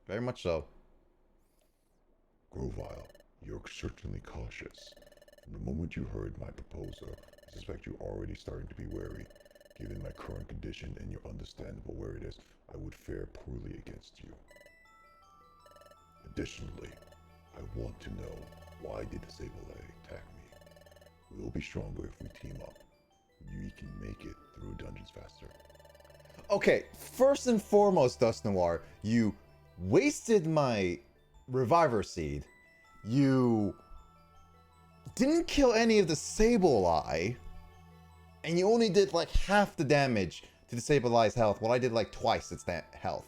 very much so. Grovile, you're certainly cautious. From the moment you heard my proposal, I suspect you're already starting to be wary. Given my current condition and your understandable wariness, I would fare poorly against you. Additionally, I want to know, why did the SSBlazer attack me? We'll be stronger if we team up. We can make it through dungeons faster. Okay, first and foremost, Dust Noir, you wasted my Reviver Seed. You didn't kill any of the SSBlazer. And you only did like half the damage to the SSBlaze's health, while I did like twice its health.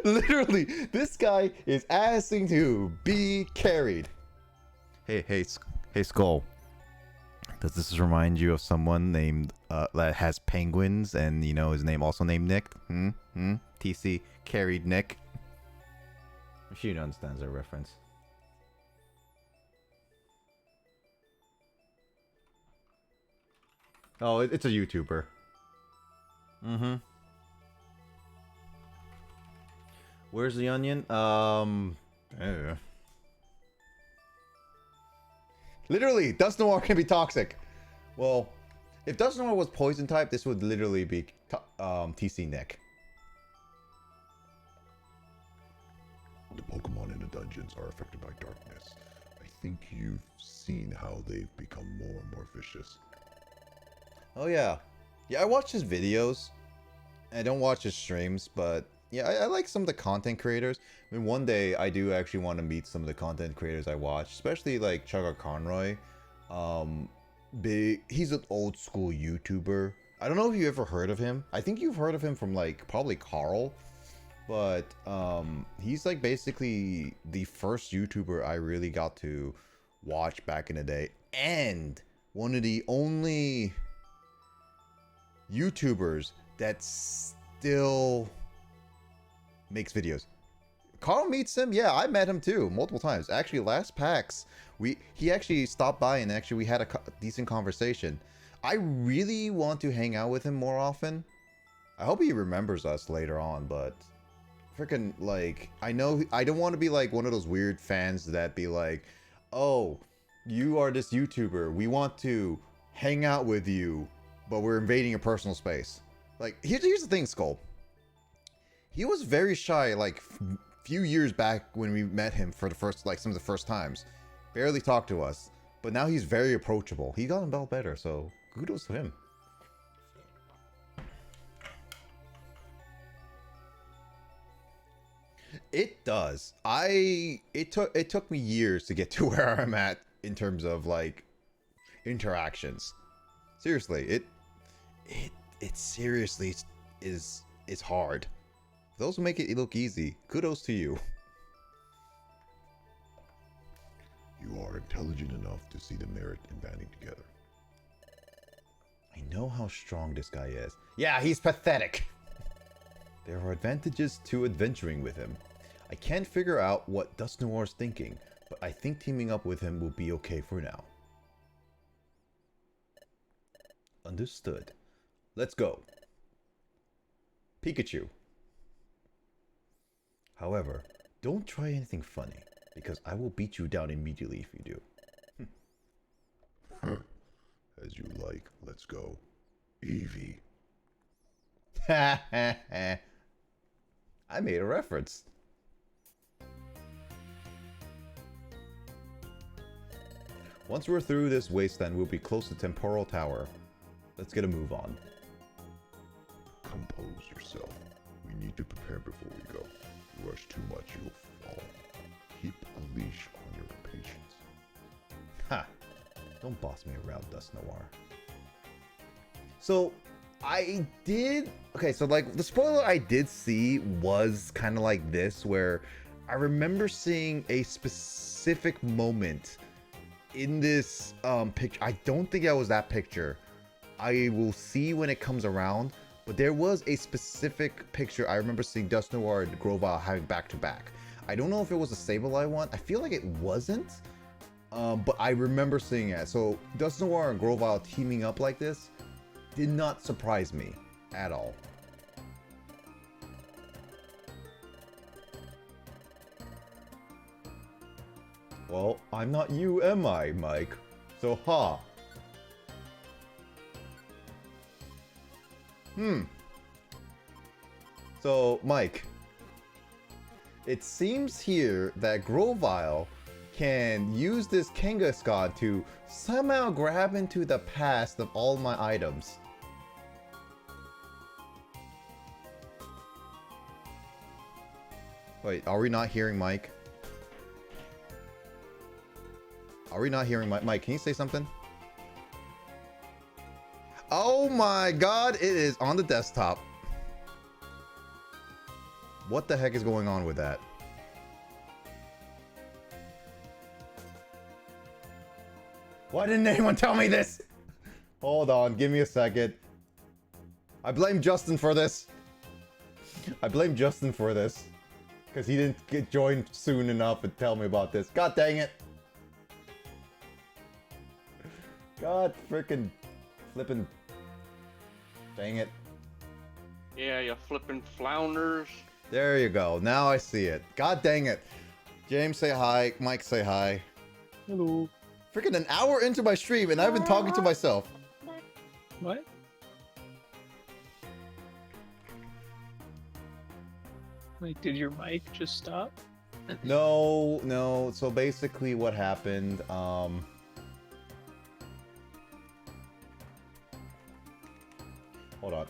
Literally, this guy is asking to be carried. Hey, Skull. Does this remind you of someone named that has penguins and you know his name also named Nick? TC carried Nick. I'm sure you understands that reference. Oh, it's a YouTuber. Where's the onion? Literally, Dust Noir can be toxic. Well, if Dust Noir was poison type, this would literally be TC Nick. The Pokemon in the dungeons are affected by darkness. I think you've seen how they've become more and more vicious. Oh yeah. Yeah, I watch his videos. I don't watch his streams, but yeah, I like some of the content creators. I mean, one day I do actually want to meet some of the content creators I watch, especially like Chugga Conroy. He's an old school YouTuber. I don't know if you ever heard of him. I think you've heard of him from like probably Carl, but he's like basically the first YouTuber I really got to watch back in the day, and one of the only YouTubers that still makes videos. Carl meets him. Yeah, I met him too multiple times. Actually, last PAX, he actually stopped by and actually we had a decent conversation. I really want to hang out with him more often. I hope he remembers us later on, but freaking like I know I don't want to be like one of those weird fans that be like, "Oh, you are this YouTuber. We want to hang out with you, but we're invading your personal space." Like here's the thing, Skull. He was very shy like few years back when we met him for the first like some of the first times. Barely talked to us, but now he's very approachable. He got him better, so kudos to him. It does. It took me years to get to where I'm at in terms of like interactions. Seriously, it seriously is hard. Those who make it look easy, kudos to you. You are intelligent enough to see the merit in banding together. I know how strong this guy is. Yeah, he's pathetic. There are advantages to adventuring with him. I can't figure out what Dust Noir's thinking, but I think teaming up with him will be okay for now. Understood. Let's go. Pikachu. However, don't try anything funny, because I will beat you down immediately if you do. As you like, let's go. Eevee. I made a reference. Once we're through this wasteland, we'll be close to Temporal Tower. Let's get a move on. Compose yourself. We need to prepare before we go. If you rush too much, you'll fall. Keep a leash on your impatience. Ha! Don't boss me around, Dust Noir. So, I did... Okay, so like, the spoiler I did see was kind of like this, where I remember seeing a specific moment in this picture. I don't think that was that picture. I will see when it comes around, but there was a specific picture I remember seeing Dust Noir and Grovyle having back-to-back. I don't know if it was a Sableye one. I feel like it wasn't, but I remember seeing it. So Dust Noir and Grovyle teaming up like this did not surprise me at all. Well, I'm not you, am I, Mike? So, ha. So, Mike, it seems here that Grovyle can use this Kangaskhan to somehow grab into the past of all my items. Wait, are we not hearing Mike? Are we not hearing Mike? Mike, can you say something? Oh my god, it is on the desktop. What the heck is going on with that? Why didn't anyone tell me this? Hold on, give me a second. I blame Justin for this. I blame Justin for this. Because he didn't get joined soon enough and tell me about this. God dang it. God frickin' flippin'. Dang it. Yeah, you flipping flounders. There you go. Now I see it. God dang it. James, say hi. Mike, say hi. Hello. Freaking an hour into my stream and I've been talking to myself. What? Wait, did your mic just stop? No, no. So basically what happened, hold on.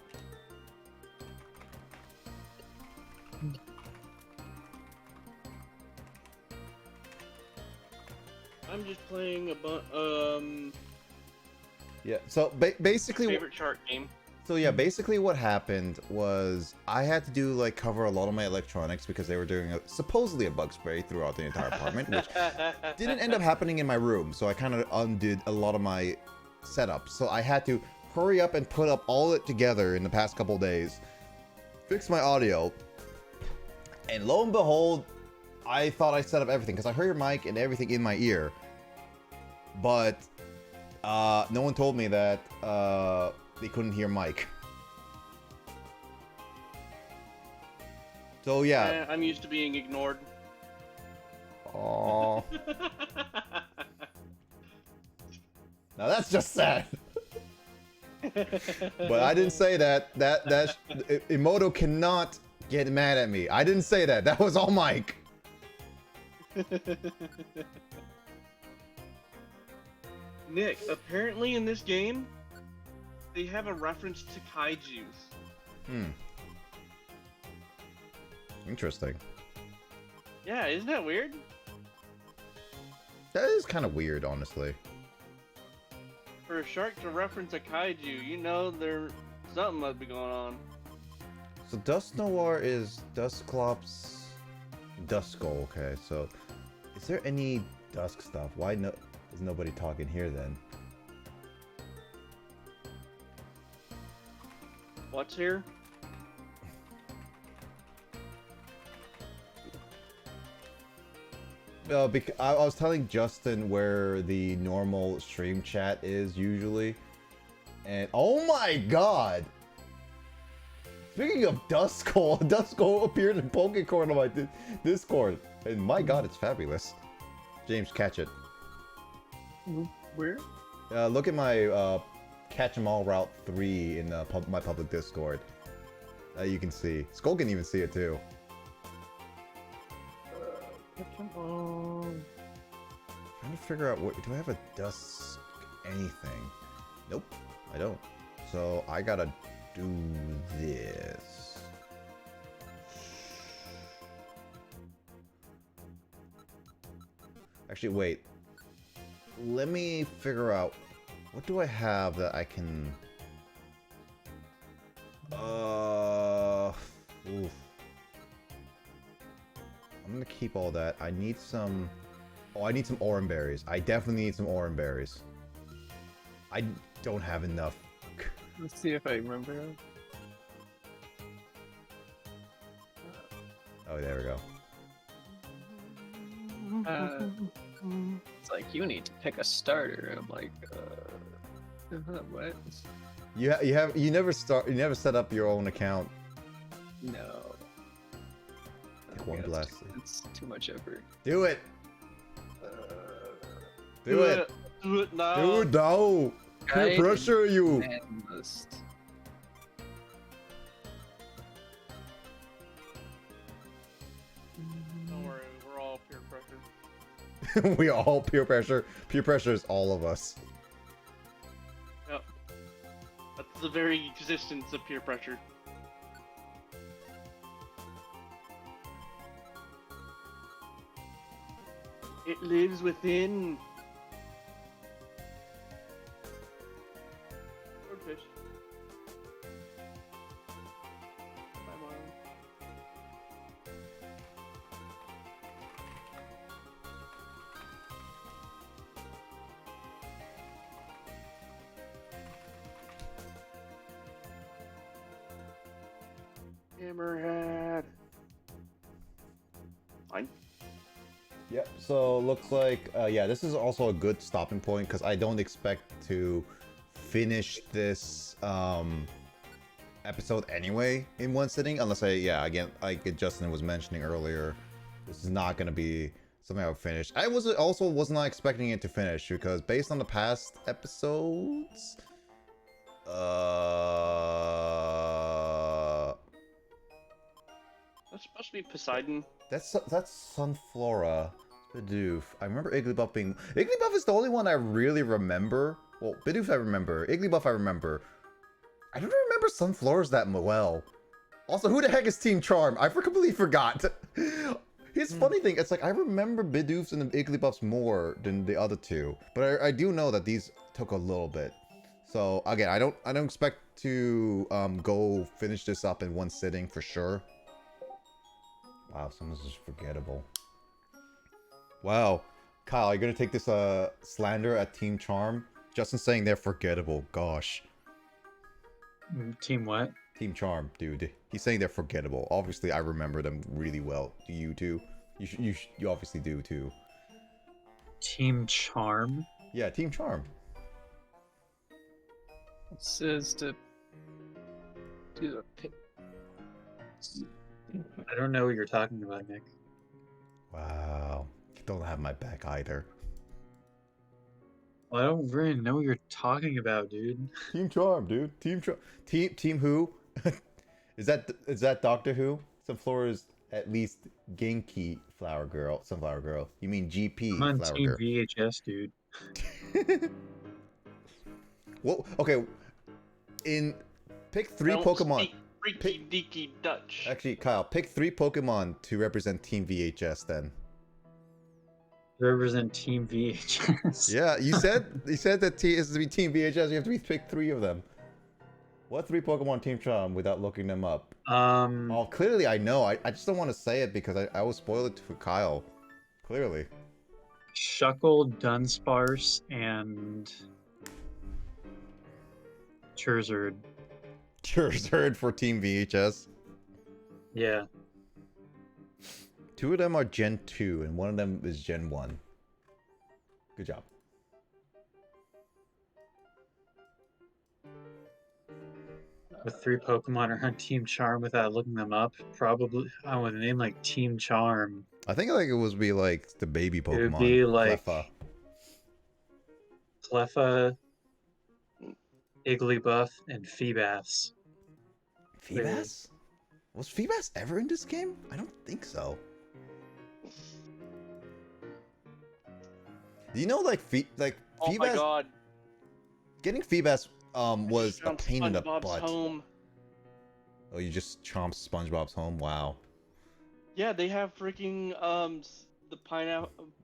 I'm just playing Yeah, so basically favorite chart game. So yeah, basically what happened was I had to do like cover a lot of my electronics because they were doing supposedly a bug spray throughout the entire apartment, which didn't end up happening in my room. So I kind of undid a lot of my setup. So I had to hurry up and put up all it together in the past couple days, fix my audio, and lo and behold, I thought I set up everything because I heard your mic and everything in my ear, but no one told me that they couldn't hear Mike. So yeah. I'm used to being ignored. Oh. Now that's just sad. But I didn't say that. Emoto cannot get mad at me. I didn't say that. That was all Mike. Nick, apparently in this game, they have a reference to kaijus. Interesting. Yeah, isn't that weird? That is kind of weird, honestly. For a shark to reference a kaiju, you know there's something must be going on. So Dust Noir is Dusclops Duskull. Okay, so is there any Dusk stuff? Why no? Is nobody talking here then? What's here? Because I was telling Justin where the normal stream chat is usually, and oh my god! Speaking of Duskull, Duskull appeared in Pokémon on my Discord, and my god, it's fabulous. James, catch it. Where? Look at my Catch 'em All Route 3 in my public Discord. You can see. Skull can even see it too. Come on. Trying to figure out what do I have a Dusk anything? Nope, I don't. So I gotta do this. Actually, wait. Let me figure out what do I have that I can. Oof. I'm gonna keep all that. I need some. Oh, I need some oran berries. I definitely need some oran berries. I don't have enough. Let's see if I remember. Oh, there we go. It's like you need to pick a starter. I'm like, what? You never set up your own account. No. Take one Yeah, blast. It's too much effort. Do it. Do it. Do it now. Dude, no. Peer Guide pressure you. and list. Don't worry, we're all peer pressure. We are all peer pressure. Peer pressure is all of us. Yep. That's the very existence of peer pressure. It lives within. Swordfish. My mind. Hammerhead. Fine. Yep. So looks like yeah, this is also a good stopping point because I don't expect to finish this episode anyway in one sitting unless again like Justin was mentioning earlier, this is not gonna be something I would finish. I was not expecting it to finish because based on the past episodes, That's supposed to be Poseidon. that's Sunflora. Bidoof. I remember Igglybuff being... Igglybuff is the only one I really remember. Well, Bidoof I remember. Igglybuff I remember. I don't remember Sunflora's that well. Also, who the heck is Team Charm? I completely forgot. Here's the funny thing. It's like I remember Bidoofs and the Igglybuffs more than the other two. But I do know that these took a little bit. So, again, I don't expect to go finish this up in one sitting for sure. Wow, some of this is forgettable. Wow. Kyle, are you gonna take this slander at Team Charm? Justin's saying they're forgettable. Gosh. Team what? Team Charm, dude. He's saying they're forgettable. Obviously, I remember them really well. Do you too? You obviously do too. Team Charm? Yeah, Team Charm. It says to do the I don't know what you're talking about, Nick. Wow. You don't have my back either. Well, I don't really know what you're talking about, dude. Team Charm, dude. Team who? is that Doctor Who? Sunflora's at least Genki Sunflower Girl. You mean I'm GP on Flower Team Girl? VHS, dude. Well, okay. Pick 3 Don't Pokemon. speak freaky deaky Dutch. Actually, Kyle, pick 3 Pokemon to represent Team VHS then. Represent Team VHS. Yeah, you said that it has to be Team VHS. You have to pick 3 of them. What 3 Pokemon Team Charm without looking them up? Oh, clearly I know. I just don't want to say it because I will spoil it for Kyle. Clearly. Shuckle, Dunsparce, and Charizard. Charizard for Team VHS. Yeah. 2 of them are Gen 2 and 1 of them is Gen 1. Good job. With 3 Pokemon are on Team Charm without looking them up. Probably, with a name like Team Charm. I think like it would be like the baby Pokemon. It would be like Cleffa. Cleffa, Igglybuff, and Feebas. Feebas? Was Feebas ever in this game? I don't think so. Do you know like Oh Feebas? my god. Getting Feebas was a Chomped pain in the SpongeBob's butt. home. Oh, you just chomped SpongeBob's home? Wow. Yeah, they have freaking the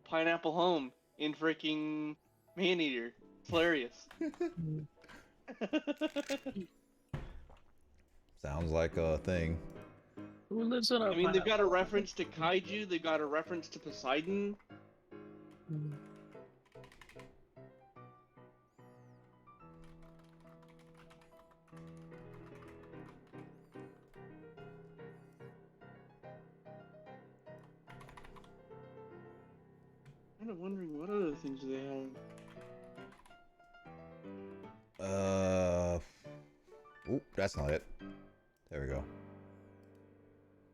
pineapple home in freaking Maneater. It's hilarious. Sounds like a thing. Who lives in a I mean, they've got a reference to Kaiju. They've got a reference to Poseidon. I'm kind of wondering what other things do they have. Oop, that's not it. There we go.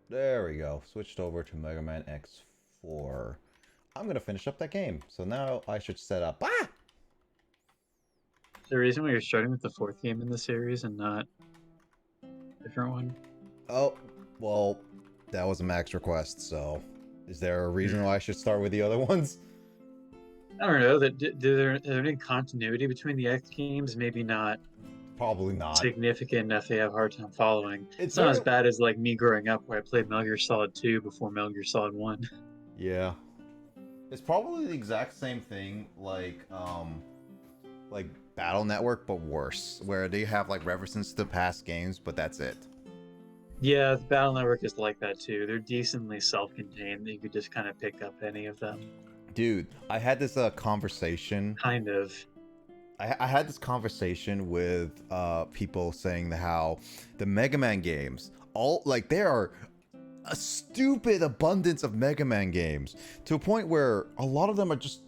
There we go. Switched over to Mega Man X4. I'm gonna finish up that game. So now I should set up. Ah! The reason why you're starting with the 4th game in the series and not a different one? Oh, well, that was a max request. So, is there a reason why I should start with the other ones? I don't know. Is there any continuity between the X games? Maybe not Probably not. significant enough they have a hard time following. It's It's not as very- bad as like me growing up where I played Metal Gear Solid 2 before Metal Gear Solid 1. Yeah. It's probably the exact same thing like Battle Network but worse, where they have like references to past games, but that's it. Yeah, the Battle Network is like that too. They're decently self-contained. You could just kind of pick up any of them. Dude, I had this conversation. Kind of. I had this conversation with people saying how the Mega Man games, there are a stupid abundance of Mega Man games to a point where a lot of them are just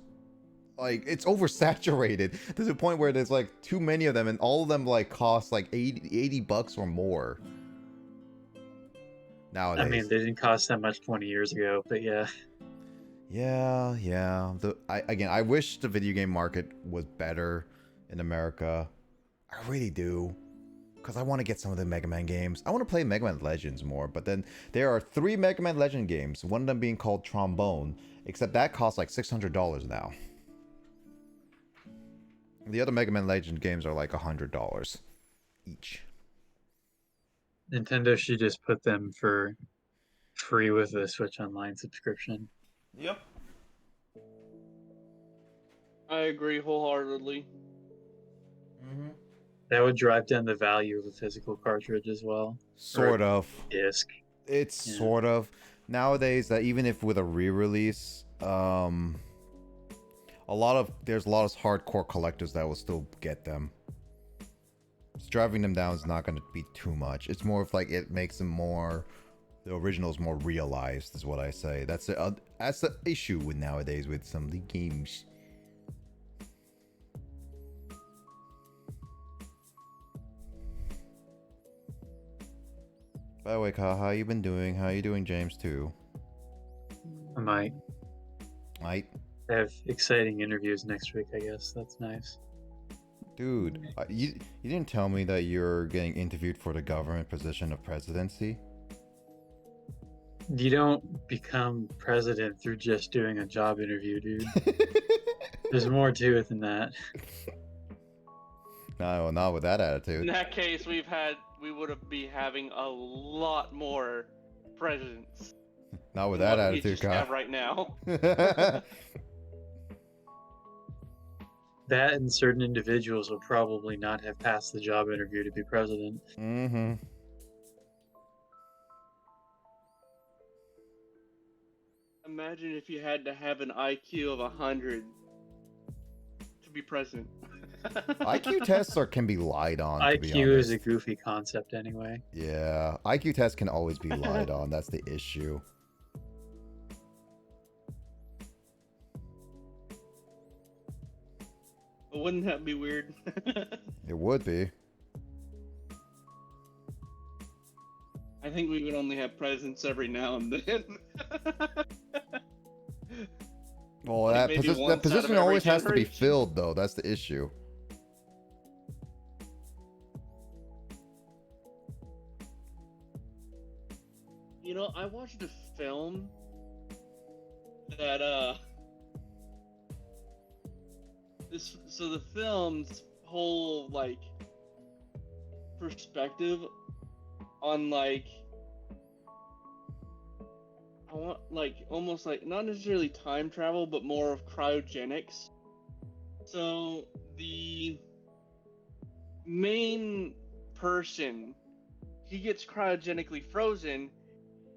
like, it's oversaturated to the point where there's like too many of them and all of them like cost like $80 or more nowadays. I mean, they didn't cost that much 20 years ago, but yeah. Yeah. I wish the video game market was better in America. I really do. Because I want to get some of the Mega Man games. I want to play Mega Man Legends more, but then there are 3 Mega Man Legend games, one of them being called Trombone, except that costs like $600 now. The other Mega Man Legend games are like $100 each. Nintendo should just put them for free with the Switch Online subscription. Yep. I agree wholeheartedly. That would drive down the value of a physical cartridge as well. Sort of. Disc. It's Yeah. sort of. Nowadays, that even if with a re-release, there's a lot of hardcore collectors that will still get them. Just driving them down is not going to be too much. It's more of like it makes them more, the originals more realized, is what I say. That's the issue with nowadays with some of the games. By the way, Kyle, how you been doing? How you doing, James, too? I might Right? have exciting interviews next week, I guess. That's nice. Dude, you didn't tell me that you're getting interviewed for the government position of presidency? You don't become president through just doing a job interview, dude. There's more to it than that. No, not with that In attitude. that case, we would be having a lot more presidents Not with than that what we attitude, just have Kyle. right now. That and certain individuals will probably not have passed the job interview to be president. Mm-hmm. Imagine if you had to have an IQ of 100 to be president. IQ tests can be lied on, to be IQ is a honest. goofy concept anyway. Yeah, IQ tests can always be lied on. That's the issue. But wouldn't that be weird? It would be. I think we would only have presidents every now and then. Well, Like that, maybe that once out of position every always has to be generation. filled, though. That's the issue. You know, I watched a film that so the film's whole like perspective on like I want like almost like not necessarily time travel but more of cryogenics. So the main person, he gets cryogenically frozen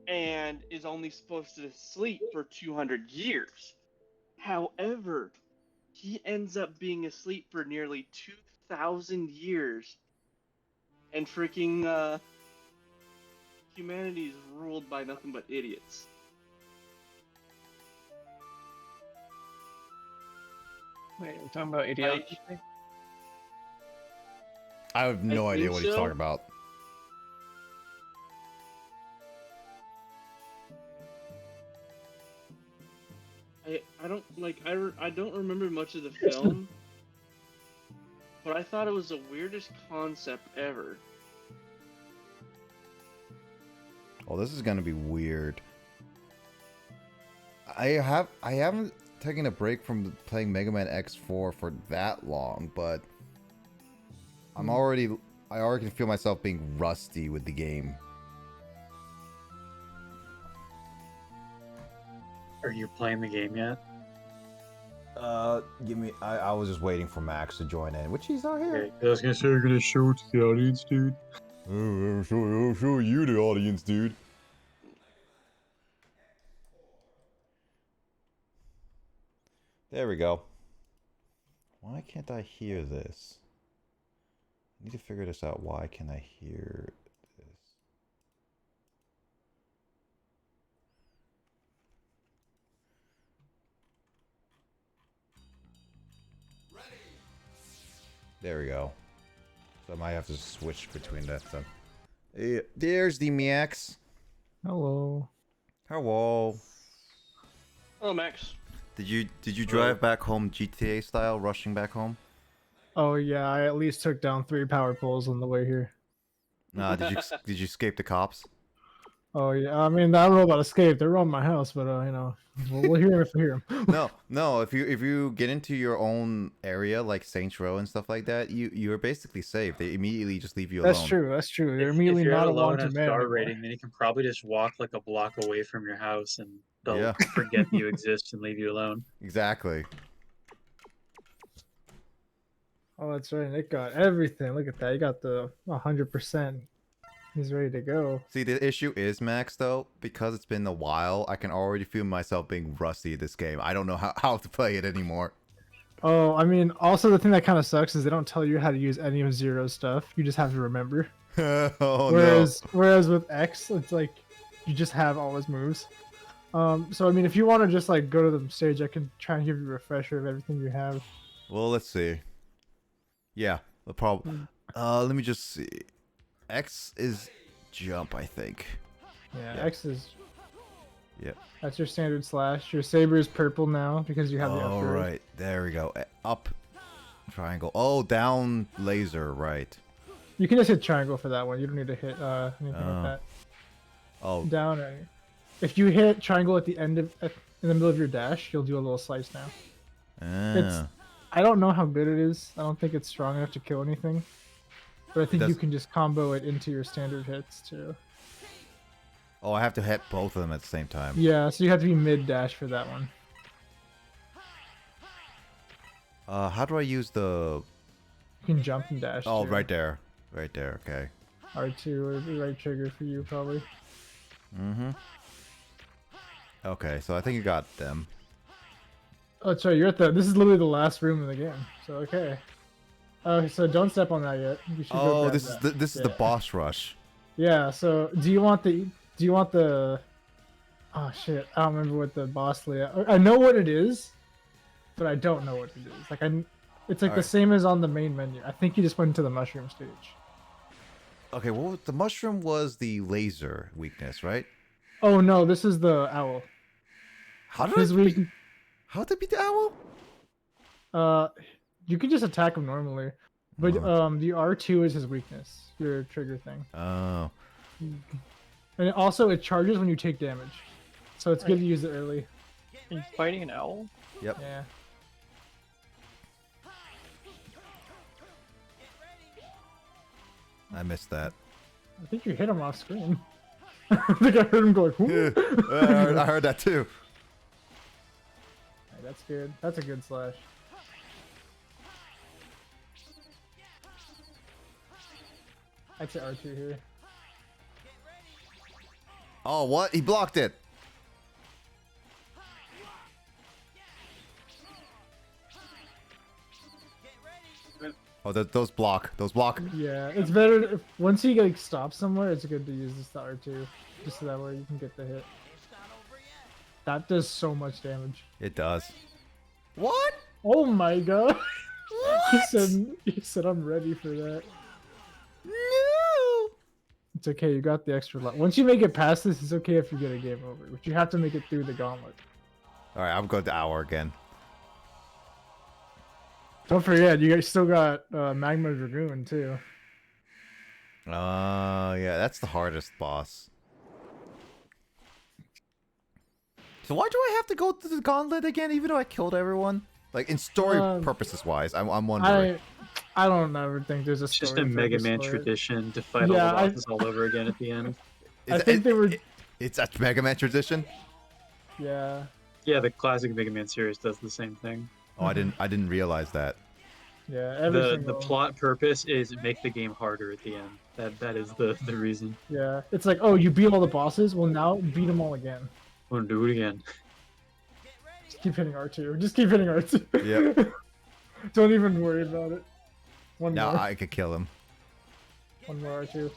and is only supposed to sleep for 200 years. However, he ends up being asleep for nearly 2,000 years. And freaking humanity's ruled by nothing but idiots. Wait, we're talking about ideology? I have no idea think what he's so. talking about. I don't like I don't remember much of the film, but I thought it was the weirdest concept ever. Oh, this is gonna be weird. I haven't taken a break from playing Mega Man X4 for that long, but I already can feel myself being rusty with the game. Are you playing the game yet? Give me. I was just waiting for Max to join in, which he's not here. Okay, I was gonna say you're gonna show it to the audience, dude. I'll show you the audience, dude. There we go. Why can't I hear this? I need to figure this out. Why can I hear this? There we go. So I might have to switch between that stuff. There's the Max. Hello. Hello. Oh, Max. Did you drive back home GTA style, rushing back home? Oh yeah, I at least took down 3 power poles on the way here. Nah, did you escape the cops? Oh yeah, I mean I don't know about escape. They're on my house, but you know, we'll hear 'em if we hear 'em. No. If you get into your own area like Saints Row and stuff like that, you're basically safe. They immediately just leave you alone. That's true. That's true. They're If immediately you're not at a a low wanted enough man. star anymore. rating, then you can probably just walk like a block away from your house and they'll Yeah. forget you exist and leave you alone. Exactly. Oh, that's right. Nick got everything. Look at that. He got the 100%. He's ready to go. See, the issue is, Max, though, because it's been a while, I can already feel myself being rusty at this game. I don't know how to play it anymore. Oh, I mean, also the thing that kind of sucks is they don't tell you how to use any of Zero's stuff. You just have to remember. Oh Whereas with X, it's like you just have all his moves. So I mean, if you want to just like go to the stage, I can try and give you a refresher of everything you have. no. Well, let's see. Yeah, the problem. Let me just see. X is jump, I think. Yeah, Yeah. X is. Yep. That's your standard slash. Your saber is purple now because you have the All upgrade. right, there we go. Up, triangle. Oh, down, laser. Right. You can just hit triangle for that one. You don't need to hit anything Oh. like that. Oh, Down. If you hit triangle at the end of in the middle of your dash, you'll do a little slice now. ah. I don't know how good it is. I don't think it's strong enough to kill anything. But I think you does- can just combo it into your standard hits too. Oh, I have to hit both of them at the same time. Yeah, so you have to be mid dash for that one. How do I use the? You can jump and dash. Oh, too. right there. Right there. Okay. R2 is the right trigger for you probably. Mm-hmm. Okay, so I think you got them. Oh, sorry, you're at the. This is literally the last room in the game. So okay. Oh, so don't step on that yet. You should go Oh, grab this is that. this is the boss rush. Yeah. So do you want the? Do you want the? Oh shit! I don't remember what the boss layout. I know what it is, but I don't know what it is. Like it's like the Alright. same as on the main menu. I think you just went to the mushroom stage. Okay, well, the mushroom was the laser weakness, right? Oh no, this is the owl. How did Because I we, beat, how did I beat the owl? you can just attack him normally, but Oh. the R2 is his weakness, your trigger thing, Oh. and also it charges when you take damage, so it's good to use it early. Are you fighting an owl? Yep. Yeah. I missed that. I think you hit him off screen. I think I heard him go like, "Whoo!" I heard that too. Alright, that's good. That's a good slash. I'd say R2 here. Oh, what? He blocked it. Oh, those block. Those block. Yeah, it's better if, once you like stop somewhere. It's good to use this to R2, just so that way you can get the hit. That does so much damage. It does. What? Oh my god! he What? said I'm ready for that. No. It's okay, you got the extra life. Once you make it past this, it's okay if you get a game over, but you have to make it through the gauntlet. All right, I'm going to hour again. Don't forget, you guys still got Magma Dragoon too. Yeah, that's the hardest boss. So why do I have to go to the gauntlet again, even though I killed everyone? Like in story purposes wise, I'm wondering. I don't ever think there's a It's story. just a Mega purpose Man for it. tradition to fight Yeah, all the bosses all over again at the end. I think they were. It's a Mega Man tradition. Yeah. Yeah, the classic Mega Man series does the same thing. Oh, I didn't realize that. Yeah. Every The single. plot purpose is make the game harder at the end. That is the reason. Yeah. It's like, oh, you beat all the bosses. Well, now beat them all again. Want to do it again? Just keep hitting R2. Just keep hitting R2. Yep. Don't even worry about it. One Now more. I could kill him. One more R2.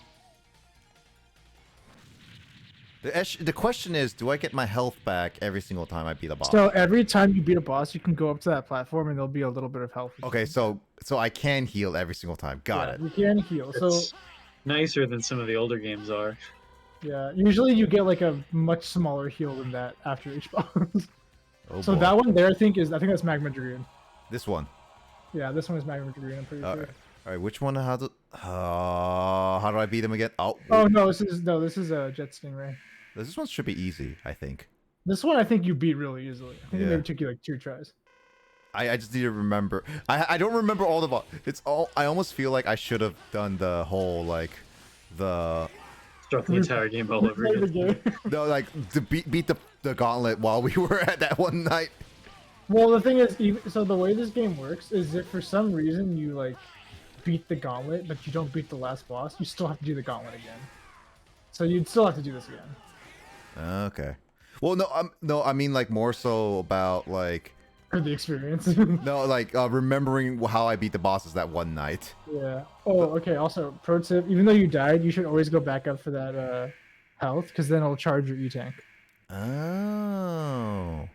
The question is, do I get my health back every single time I beat a boss? So every time you beat a boss, you can go up to that platform and there'll be a little bit of health. Okay, so I can heal every single time. Got it. You can heal. So It's nicer than some of the older games are. yeah, usually you get like a much smaller heal than that after each boss. Oh So boy. that one there, I think that's Magma Dragoon. This one. Yeah, this one is Magma Dragoon. I'm pretty All sure. right. All right. Which one? How do I beat him again? Oh. Oh no, this is a Jet Stingray. This one should be easy, I think. This one I think you beat really easily. I think it Yeah. maybe took you like 2 tries. I just need to remember. I don't remember all the. It's all. I almost feel like I should have done the whole like the Start the entire game all over Play the again. game. no like to beat the gauntlet while we were at that one night. Well, the thing is, so the way this game works is if for some reason you like beat the gauntlet, but you don't beat the last boss, you still have to do the gauntlet again. So you'd still have to do this again. Okay. Well, no, I mean like more so about like For the experience. no, like remembering how I beat the bosses that one night. Yeah. Oh, okay. Also, pro tip: even though you died, you should always go back up for that health, because then it'll charge your E tank. Oh.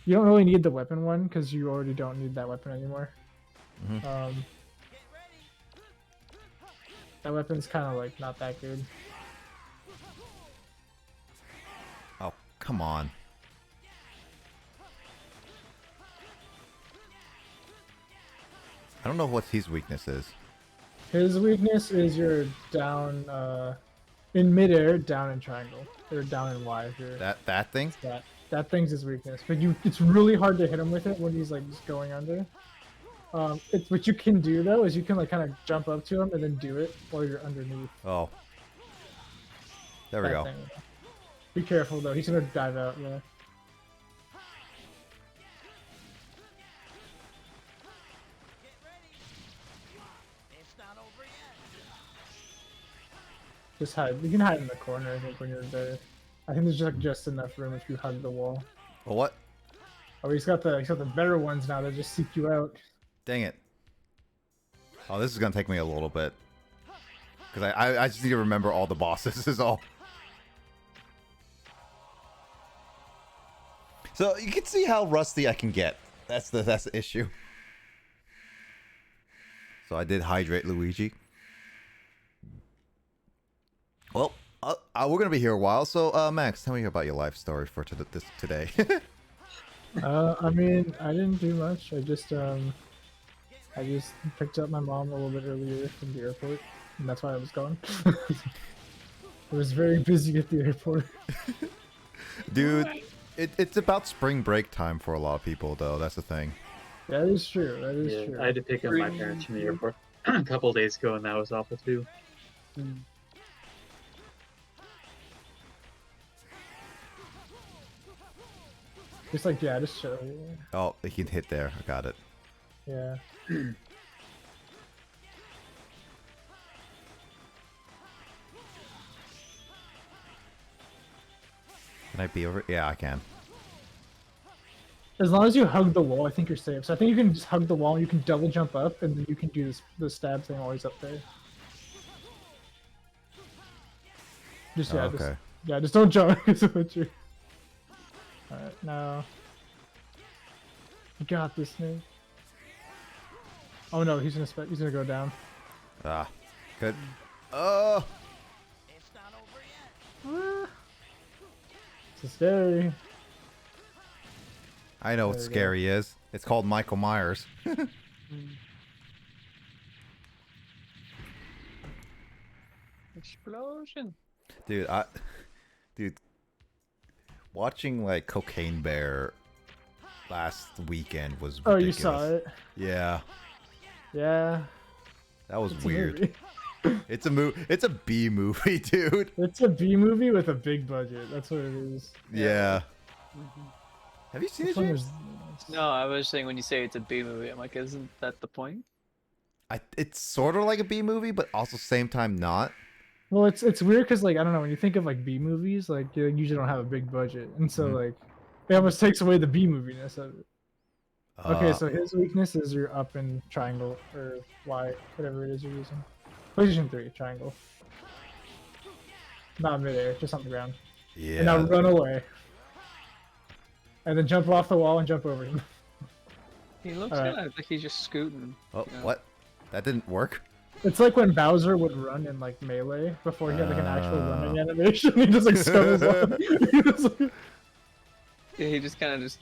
You don't really need the weapon one because you already don't need that weapon anymore. Mhm. That weapon's kind of like not that good. Oh, come on. I don't know what his weakness is. His weakness is you're down in midair, down in triangle, or down in Y. If you're That thing? that thing's his weakness. But it's really hard to hit him with it when he's like just going under. It's what you can do though is you can like kind of jump up to him and then do it while you're underneath. Oh. There we that go. thing. Be careful though. He's gonna dive out. Yeah. Just hide. You can hide in the corner, I think, when you're there. I think there's just enough room if you hug the wall. Well, what? Oh, he's got the better ones now that just seek you out. Dang it. Oh, this is gonna take me a little bit. Because I just need to remember all the bosses is all. So you can see how rusty I can get. That's the issue. So I did hydrate Luigi. Well, we're gonna be here a while. So Max, tell me about your life story for today. I mean, I didn't do much. I just picked up my mom a little bit earlier from the airport, and that's why I was gone. I was very busy at the airport. Dude, it's about spring break time for a lot of people, though. That's the thing. That is true. That is true. I had to pick up my parents from the airport a couple days ago, and that was awful too. Just like, yeah, just show. Oh, he can hit there. I got it. Yeah. Can I be over? Yeah, I can. As long as you hug the wall, I think you're safe. So I think you can just hug the wall, you can double jump up, and then you can do the stab thing while he's up there. Just, yeah, Oh, okay. just don't jump. Alright, now. You got this, Snake. Oh no, he's gonna go down. Ah, good. Oh, This is scary. I know what There we go. scary is. It's called Michael Myers. Explosion. Dude, watching like Cocaine Bear last weekend was ridiculous. Oh, you saw it? Yeah, Yeah. that was It's a weird. movie. It's a B movie, dude. It's a B movie with a big budget. That's what it is. Yeah. Have you seen it, This one James? is- No, I was saying when you say it's a B movie, I'm like, isn't that the point? It's sort of like a B movie, but also same time not. Well, it's weird because like I don't know when you think of like B movies, like you usually don't have a big budget, and so Mhm. like it almost takes away the B moviness of it. Okay, Uh, so his weakness is your up and triangle or Y, whatever it is you're using. PlayStation 3 triangle. Not midair, just on the ground. And now yeah. run away. And then jump off the wall and jump over him. He looks Alright. kind of like he's just scooting. Oh, Yeah. what? That didn't work. It's like when Bowser would run in like Melee before he had like an actual Ah. running animation. He just like scuttles off. He was like- Yeah, he just kind of just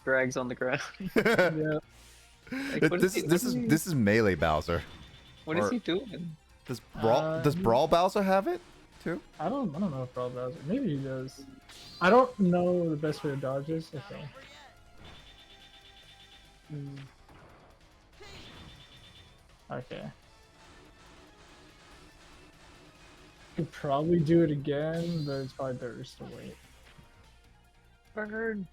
drags on the ground. yeah. Like, what is this he- is Melee Bowser. What is or- he doing? Does he- Brawl Bowser have it too? I don't know if Brawl Bowser. Maybe he does. I don't know the best way to dodge is. Okay. Okay. Could probably do it again, but it's probably better just to wait. Bird.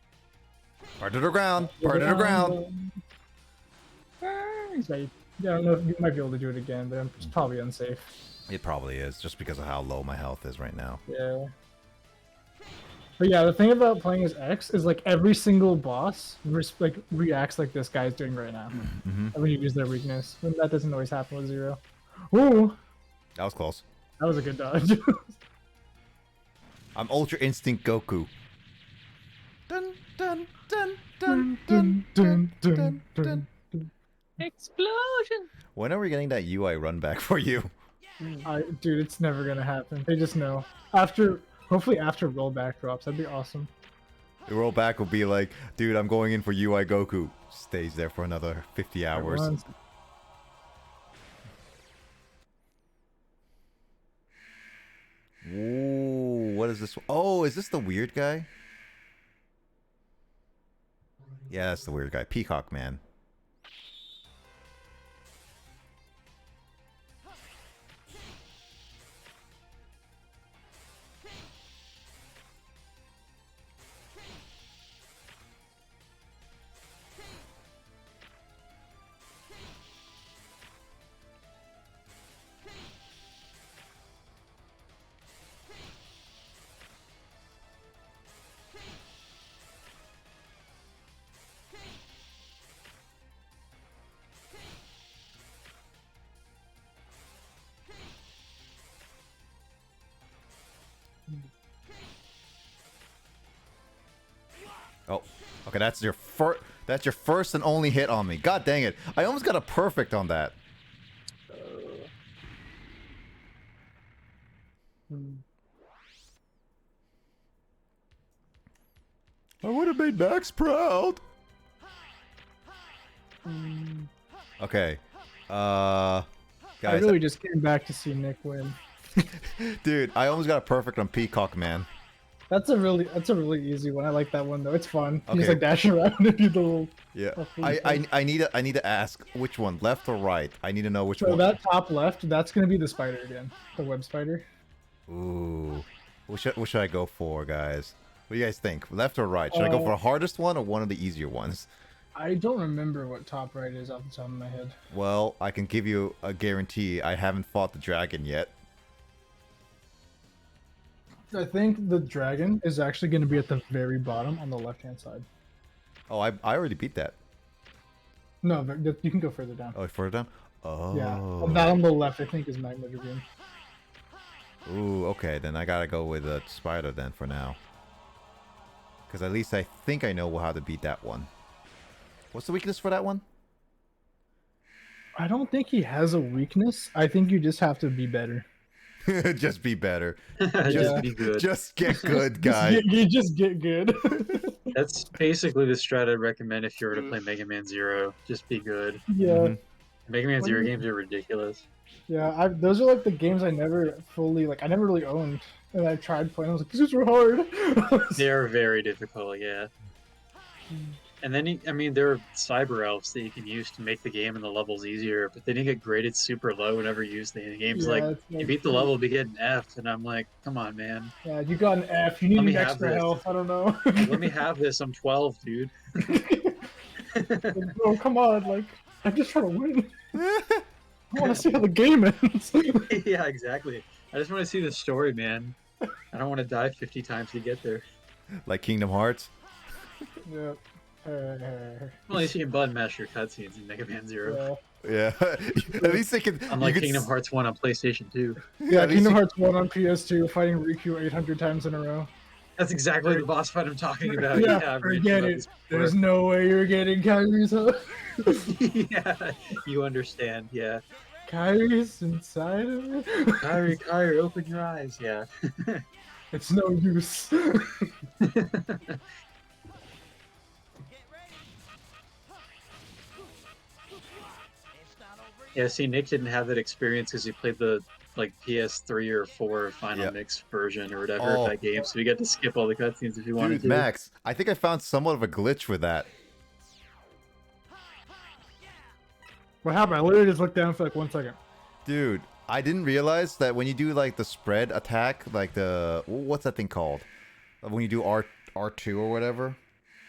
Part to the ground. Part to the ground. Bird. So I don't know if you might be able to do it again, but it's probably unsafe. It probably is, just because of how low my health is right now. Yeah. But yeah, the thing about playing as X is like every single boss reacts like this guy's doing right now. Mm-hmm. When you use their weakness. And that doesn't always happen with Zero. Ooh! That was close. That was a good dodge. I'm Ultra Instinct Goku. Dun dun dun dun dun dun dun dun. Explosion! When are we getting that UI run back for you? Dude, it's never gonna happen. They just know. Hopefully after rollback drops, that'd be awesome. The rollback will be like, dude, I'm going in for UI Goku. Stays there for another 50 hours. Everyone's- Ooh, what is this? Oh, is this the weird guy? Yeah, that's the weird guy. Peacock Man. Oh, okay, that's your first and only hit on me. God dang it. I almost got a perfect on that. I would have made Max proud. Okay. I Guys, really just came back to see Nick win. dude, I almost got a perfect on Peacock Man. That's a really easy one. I like that one though. It's fun. You just Okay. like dash around and do the little. Yeah. That's really I need to ask which one, left or right. I need to know which So one. that top left, that's gonna be the spider again, the web spider. Ooh. What should I go for, guys? What do you guys think? Left or right? Should I go for the hardest one or one of the easier ones? I don't remember what top right is off the top of my head. Well, I can give you a guarantee. I haven't fought the dragon yet. I think the dragon is actually going to be at the very bottom on the left-hand side. Oh, I already beat that. No, you can go further down. Oh, further down? Oh. Yeah, that on the left, I think, is Magma Dragoon. Ooh, okay. Then I gotta go with the spider then for now. Because at least I think I know how to beat that one. What's the weakness for that one? I don't think he has a weakness. I think you just have to be better. Just be better. Just be good. Just get good, guy. You just get good. That's basically the strat I'd recommend if you were to play Mega Man Zero. Just be good. Yeah, Mhm. Mega Man What Zero do you- games are ridiculous. yeah. Those are like the games I never fully I never really owned, and I tried playing. I was like, these are hard. They are very difficult, yeah. And then, I mean, there are cyber elves that you can use to make the game and the levels easier, but they didn't get graded super low whenever you use the game's Yeah, like, it's you beat the level, but get an F, and I'm like, come on, man. Yeah, you got an F. You need Let me an have extra this. health. I don't know. Let me have this, I'm 12, dude. Oh, come on! Like, I'm just trying to win. I want to see how the game ends. Yeah, exactly. I just want to see the story, man. I don't want to die 50 times to get there. Like Kingdom Hearts. Yeah. Well, at least you can button mash your cutscenes in Mega Man Zero. Yeah. At least they can. Unlike you can Kingdom Hearts 1 on PlayStation 2. Yeah, At least Kingdom you- Hearts 1 on PS2, fighting Riku 800 times in a row. That's exactly the boss fight I'm talking about. Yeah, I've written forget about it. this There's before. no way you're getting Kyrie's up. Yeah, you understand, yeah. Kyrie's inside of me. Kyrie, open your eyes, yeah. It's no use. Yeah, see, Nick didn't have that experience because he played the like PS3 or 4 Final Yep. Mix version or whatever Oh. of that game, so he got to skip all the cutscenes if he wanted Dude, to. Max, I think I found somewhat of a glitch with that. What happened? I literally just looked down for like 1 second. Dude, I didn't realize that when you do like the spread attack, like the what's that thing called? When you do R2 or whatever.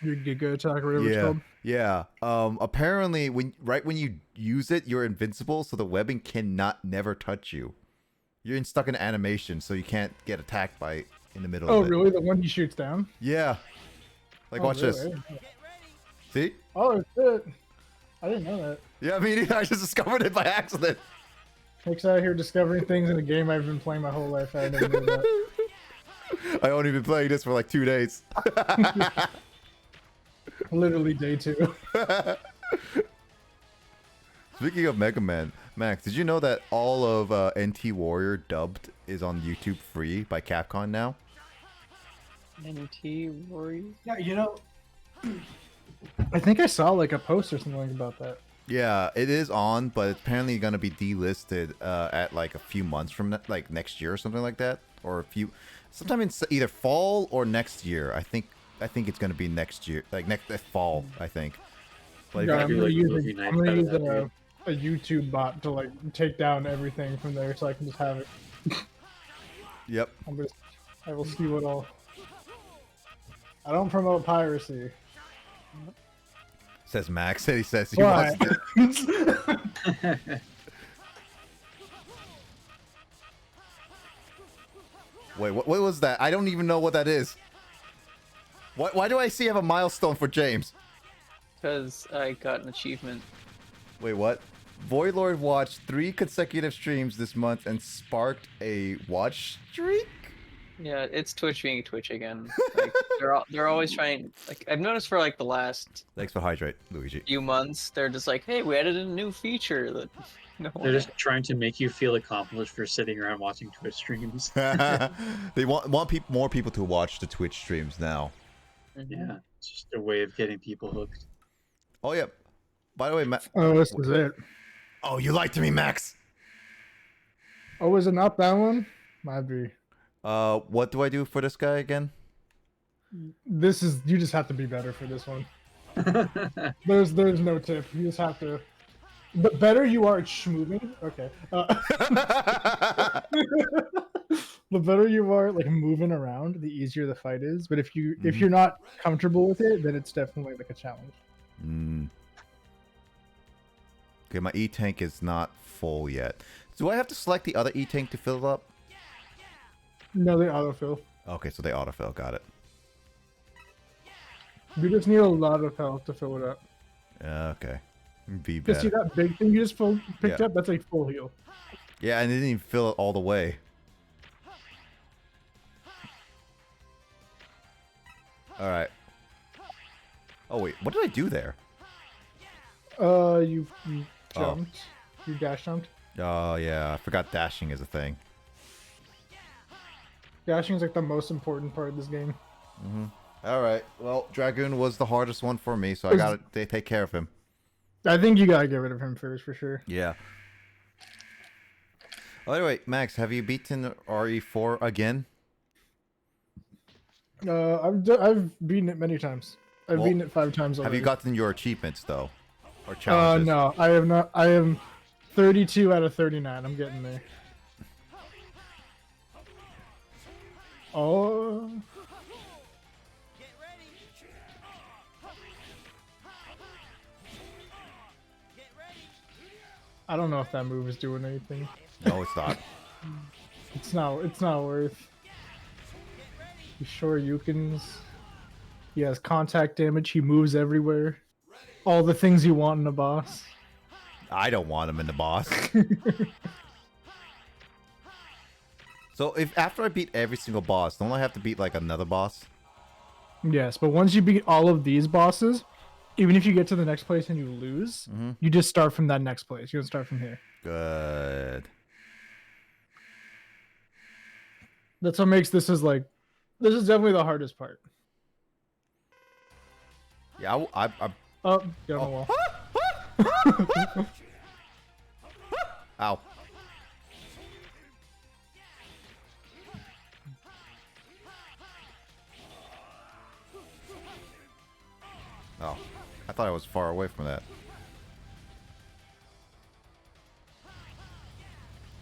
Your Giga attack or whatever it's called. Yeah. Apparently when you use it, you're invincible, so the webbing cannot never touch you. You're stuck in animation, so you can't get attacked by in the middle Oh, of it. really? The one he shoots down? Yeah. Like Oh, watch really? this. See? Oh, shit. I didn't know that. Yeah, I mean, I just discovered it by accident. Nick's out here discovering things in a game I've been playing my whole life. I never knew that. I only been playing this for like 2 days. Literally day 2. Speaking of Mega Man, Max, did you know that all of NT Warrior dubbed is on YouTube free by Capcom now? NT Warrior? Yeah, you know, I think I saw like a post or something about that. Yeah, it is on, but it's apparently gonna be delisted at like a few months from like next year or something like that, or sometime in either fall or next year. I think it's gonna be next year, like next fall, I think. But Yeah, if I'm you, gonna like use, movie a, nights I'm gonna out of use that, dude. a YouTube bot to like take down everything from there, so I can just have it. yep. I will see what all. I don't promote piracy. Says Max. He says he wants to. Wait, what was that? I don't even know what that is. Why do I see I have a milestone for James? Because I got an achievement. Wait, what? Voidlord watched 3 consecutive streams this month and sparked a watch streak? Yeah, it's Twitch being Twitch again. Like, they're always trying. Like, I've noticed for like the last Thanks for hydrate, Luigi. few months, they're just like, "Hey, we added a new feature that no one." They're just trying to make you feel accomplished for sitting around watching Twitch streams. They want more people to watch the Twitch streams now. Yeah, it's just a way of getting people hooked. Oh, yeah. By the way, Oh, this is it. Oh, you lied to me, Max. Oh, is it not that one? Might be. What do I do for this guy again? This is, you just have to be better for this one. There's no tip. You just have to. The better you are at schmooving, okay. The better you are like moving around, the easier the fight is. But if you're not comfortable with it, then it's definitely like a challenge. Mm. Okay, my E-tank is not full yet. Do I have to select the other E-tank to fill it up? No, they autofill. Okay, so they autofill. Got it. You just need a lot of health to fill it up. Okay. Be Just see better. that big thing you just picked Yeah. up? That's a full heal. Yeah, and it didn't even fill it all the way. Alright. Oh, wait. What did I do there? You jumped. You dash jumped. Oh, yeah. I forgot dashing is a thing. Dashing is like the most important part of this game. Alright. Well, Dragoon was the hardest one for me, so I gotta take care of him. I think you gotta get rid of him first for sure. Yeah. By the way, Max, have you beaten RE4 again? I've beaten it many times. I've Well, beaten it 5 times already. Have you gotten your achievements, though? Or challenges? No, I have not. I am 32 out of 39. I'm getting there. Oh. I don't know if that move is doing anything. No, it's not. It's not worth. You sure Yukin's. He has contact damage. He moves everywhere. All the things you want in a boss. I don't want him in the boss. So if after I beat every single boss, don't I have to beat like another boss? Yes, but once you beat all of these bosses, even if you get to the next place and you lose, you just start from that next place. You don't start from here. Good. That's what makes this is like. This is definitely the hardest part. Yeah, I Oh, get on the wall. ow. Oh, I thought I was far away from that.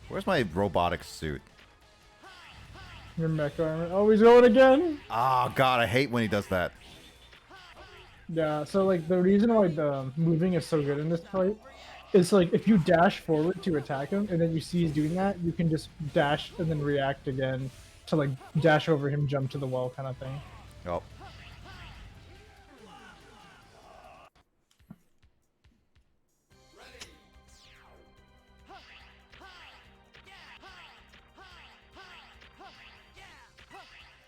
Where's my robotic suit? Your mech armor. Oh, he's going again. Oh god, I hate when he does that. Yeah. So like the reason why the moving is so good in this fight is like if you dash forward to attack him and then you see he's doing that, you can just dash and then react again to like dash over him, jump to the wall kind of thing. Oh.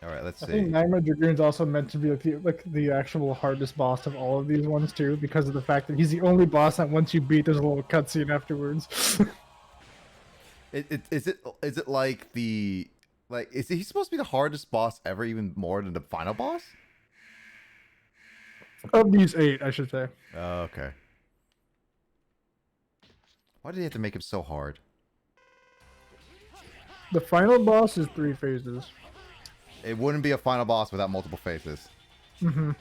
Alright, let's I see. think Nightmare Dragoon's also meant to be like the actual hardest boss of all of these ones too, because of the fact that he's the only boss that once you beat, there's a little cutscene afterwards. Is it like the is he supposed to be the hardest boss ever, even more than the final boss? Of these 8, I should say. Oh, okay. Why did they have to make him so hard? The final boss is 3 phases. It wouldn't be a final boss without multiple phases. Mm-hmm.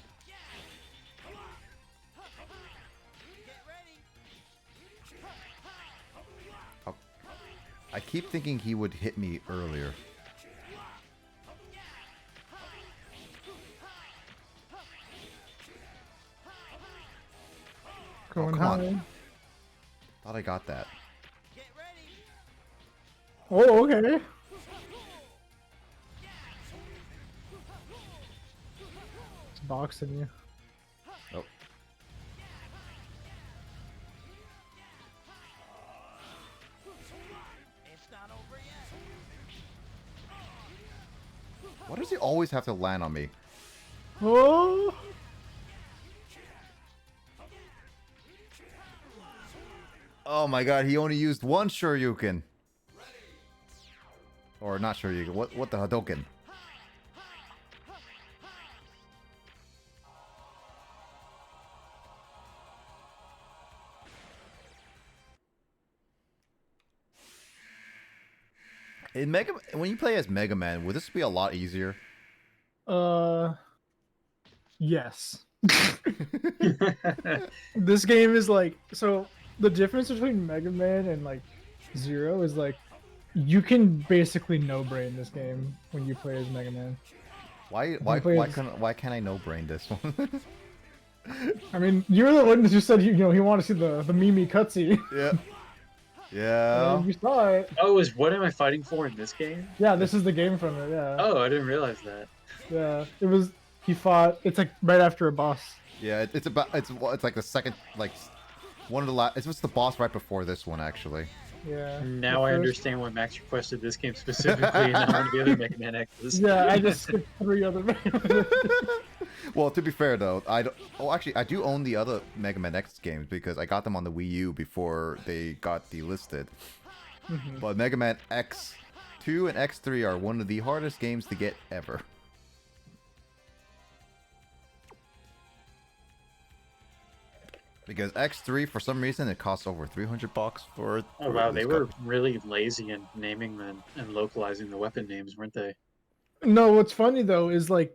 Oh, I keep thinking he would hit me earlier. Going come on. high. Thought I got that. Oh, okay. It's boxing you. Oh. Why does he always have to land on me? Oh. Oh my god, he only used one Shoryuken. Or not Shoryuken, what the Hadoken? In when you play as Mega Man, would this be a lot easier? Yes. This game is like, so the difference between Mega Man and like Zero is like you can basically no brain this game when you play as Mega Man. Why can't I no brain this one? I mean, you're the one who said you know he wanted to see the Mimi cutscene. Yeah. Yeah. You saw it. Oh, is what am I fighting for in this game? Yeah, this is the game from it. Yeah. Oh, I didn't realize that. Yeah, it was. He fought. It's like right after a boss. Yeah, it's like the second, like one of the last. It's just the boss right before this one, actually. Yeah. Now the I first- understand why Max requested this game specifically and not one of the other Mega Man X's. Yeah, I just skipped 3 other Mega Man. Well, to be fair though, I don't. Oh, actually, I do own the other Mega Man X games because I got them on the Wii U before they got delisted. But Mega Man X2 and X3 are one of the hardest games to get ever. Because X3, for some reason, it costs over $300 for. Oh wow, they were really lazy in naming them and localizing the weapon names, weren't they? No, what's funny though is like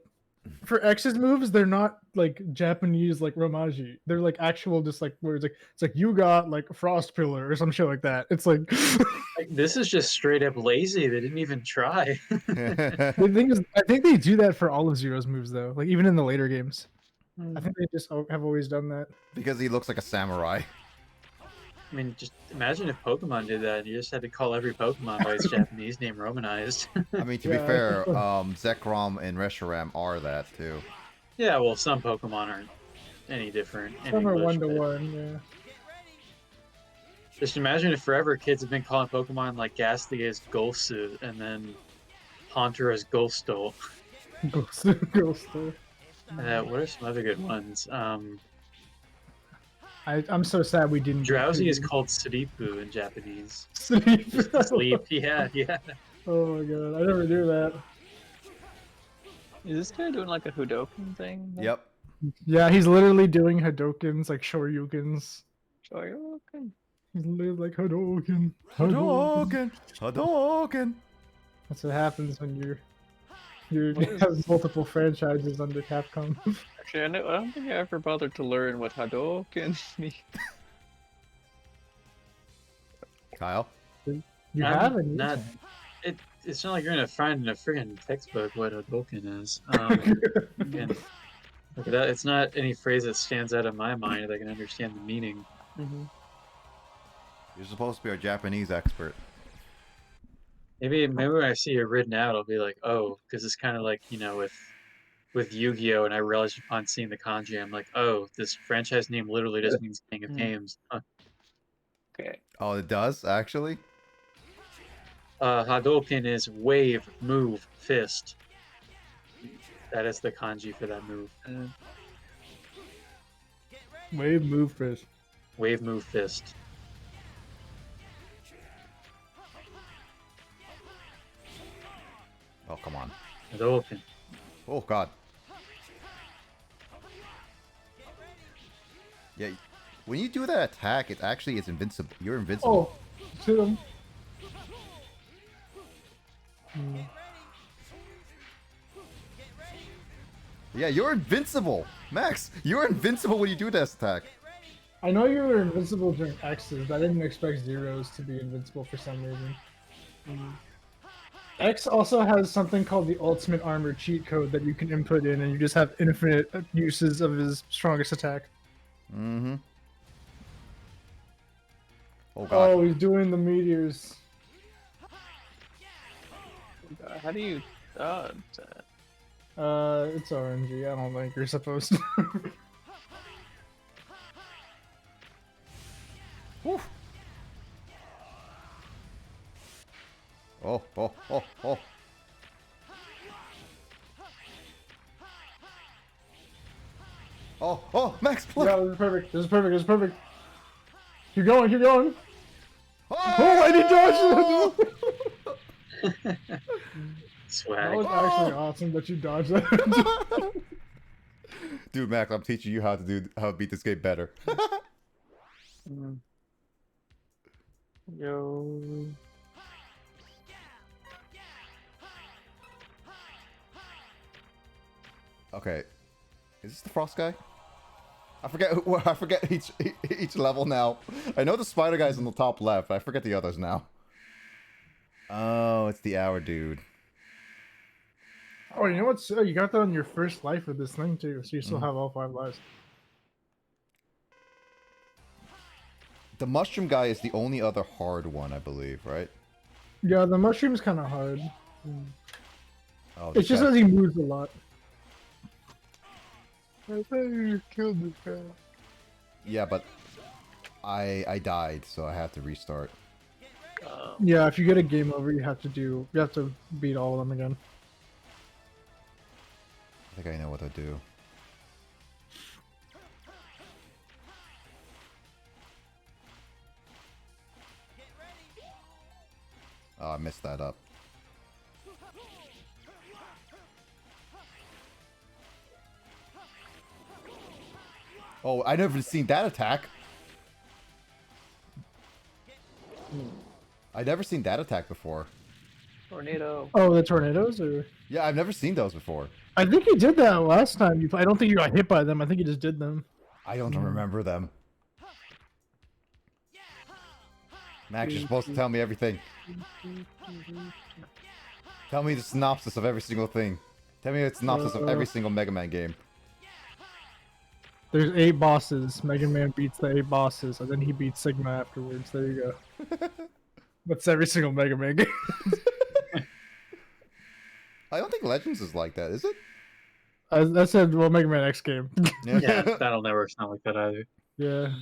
for X's moves, they're not like Japanese like Romaji. They're like actual just like words. Like it's like you got like Frost Pillar or some shit like that. It's like Like, this is just straight up lazy. They didn't even try. the thing is, I think they do that for all of Zero's moves though. Like even in the later games, I think they just have always done that. Because he looks like a samurai. I mean, just imagine if Pokemon did that. You just had to call every Pokemon by its Japanese name romanized. I mean, to be Yeah. fair, Zekrom and Reshiram are that too. Yeah, well, some Pokemon aren't any different. in Some are English, 1 to but 1. Yeah. Just imagine if forever kids have been calling Pokemon like Ghastly as Golsu and then Haunter as Golstol. Ghost. What are some other good ones? I'm so sad we didn't. get Drowsy is to- called Siripu in Japanese. Sleep. Sleep, yeah. Oh my god, I never knew that. Is this guy doing like a Hudoken thing? Yep. Yeah, he's literally doing Hadokens, like Shoryukens. Shoryuken. He's literally like Hadoken. Hadouken! Hadouken! That's what happens when you have multiple franchises under Capcom. Actually, I don't think I ever bothered to learn what Hadoken means. Kyle? You I'm haven't? not. It's not like you're gonna find in a friggin' textbook what a Hadouken is. Again, look at that. It's not any phrase that stands out in my mind that I can understand the meaning. You're supposed to be our Japanese expert. Maybe when I see it written out, I'll be like, oh, because it's kind of like with Yu-Gi-Oh, and I realized upon seeing the kanji, I'm like, oh, this franchise name literally just means King of Games. Okay. Oh, it does, actually? Hadouken is wave, move, fist. That is the kanji for that move. Wave move fist. Wave move fist. Oh, come on. Hadouken. Oh, God. Yeah, when you do that attack, it actually is invincible. You're invincible. Oh, hit him. Yeah, you're invincible. Max, you're invincible when you do this attack. I know you were invincible during X's, but I didn't expect zeros to be invincible for some reason. X also has something called the Ultimate Armor cheat code that you can input in, and you just have infinite uses of his strongest attack. Mm-hmm. Oh, God. Oh, he's doing the meteors. How do you dodge that? It's RNG. I don't think you're supposed to. Woo. Oh, oh, oh, oh. Oh, oh, Max, look! Yeah, this is perfect. This is perfect. This is perfect. Keep going. Keep going. Oh, Oh, and he dodged it! That Swag. was actually awesome that you dodged that. Dude, Max, I'm teaching you how to beat this game better. Yo. Okay, is this the frost guy? I forget each level now. I know the spider guy's on the top left, but I forget the others now. Oh, it's the hour dude. Oh, you know what? You got that on your first life with this thing too, so you still have all 5 lives. The mushroom guy is the only other hard one, I believe, right? Yeah, the mushroom's kind of hard. Oh, It's just as he moves a lot. I thought you killed this guy. Yeah, but I died, so I have to restart. Yeah, if you get a game over, you have to beat all of them again. I think I know what to do. Oh, I messed that up. Oh, I never seen that attack. I've never seen that attack before. Tornado. Oh, the tornadoes, or Yeah, I've never seen those before. I think you did that last time. I don't think you got hit by them. I think you just did them. I don't remember them. Max, you're supposed to tell me everything. Tell me the synopsis of every single thing. Tell me the synopsis of every single Mega Man game. There's 8 bosses. Mega Man beats the 8 bosses, and then he beats Sigma afterwards. There you go. That's every single Mega Man game. I don't think Legends is like that, is it? I said, well, Mega Man X game. Yeah, Battle Network's not like that either. Yeah.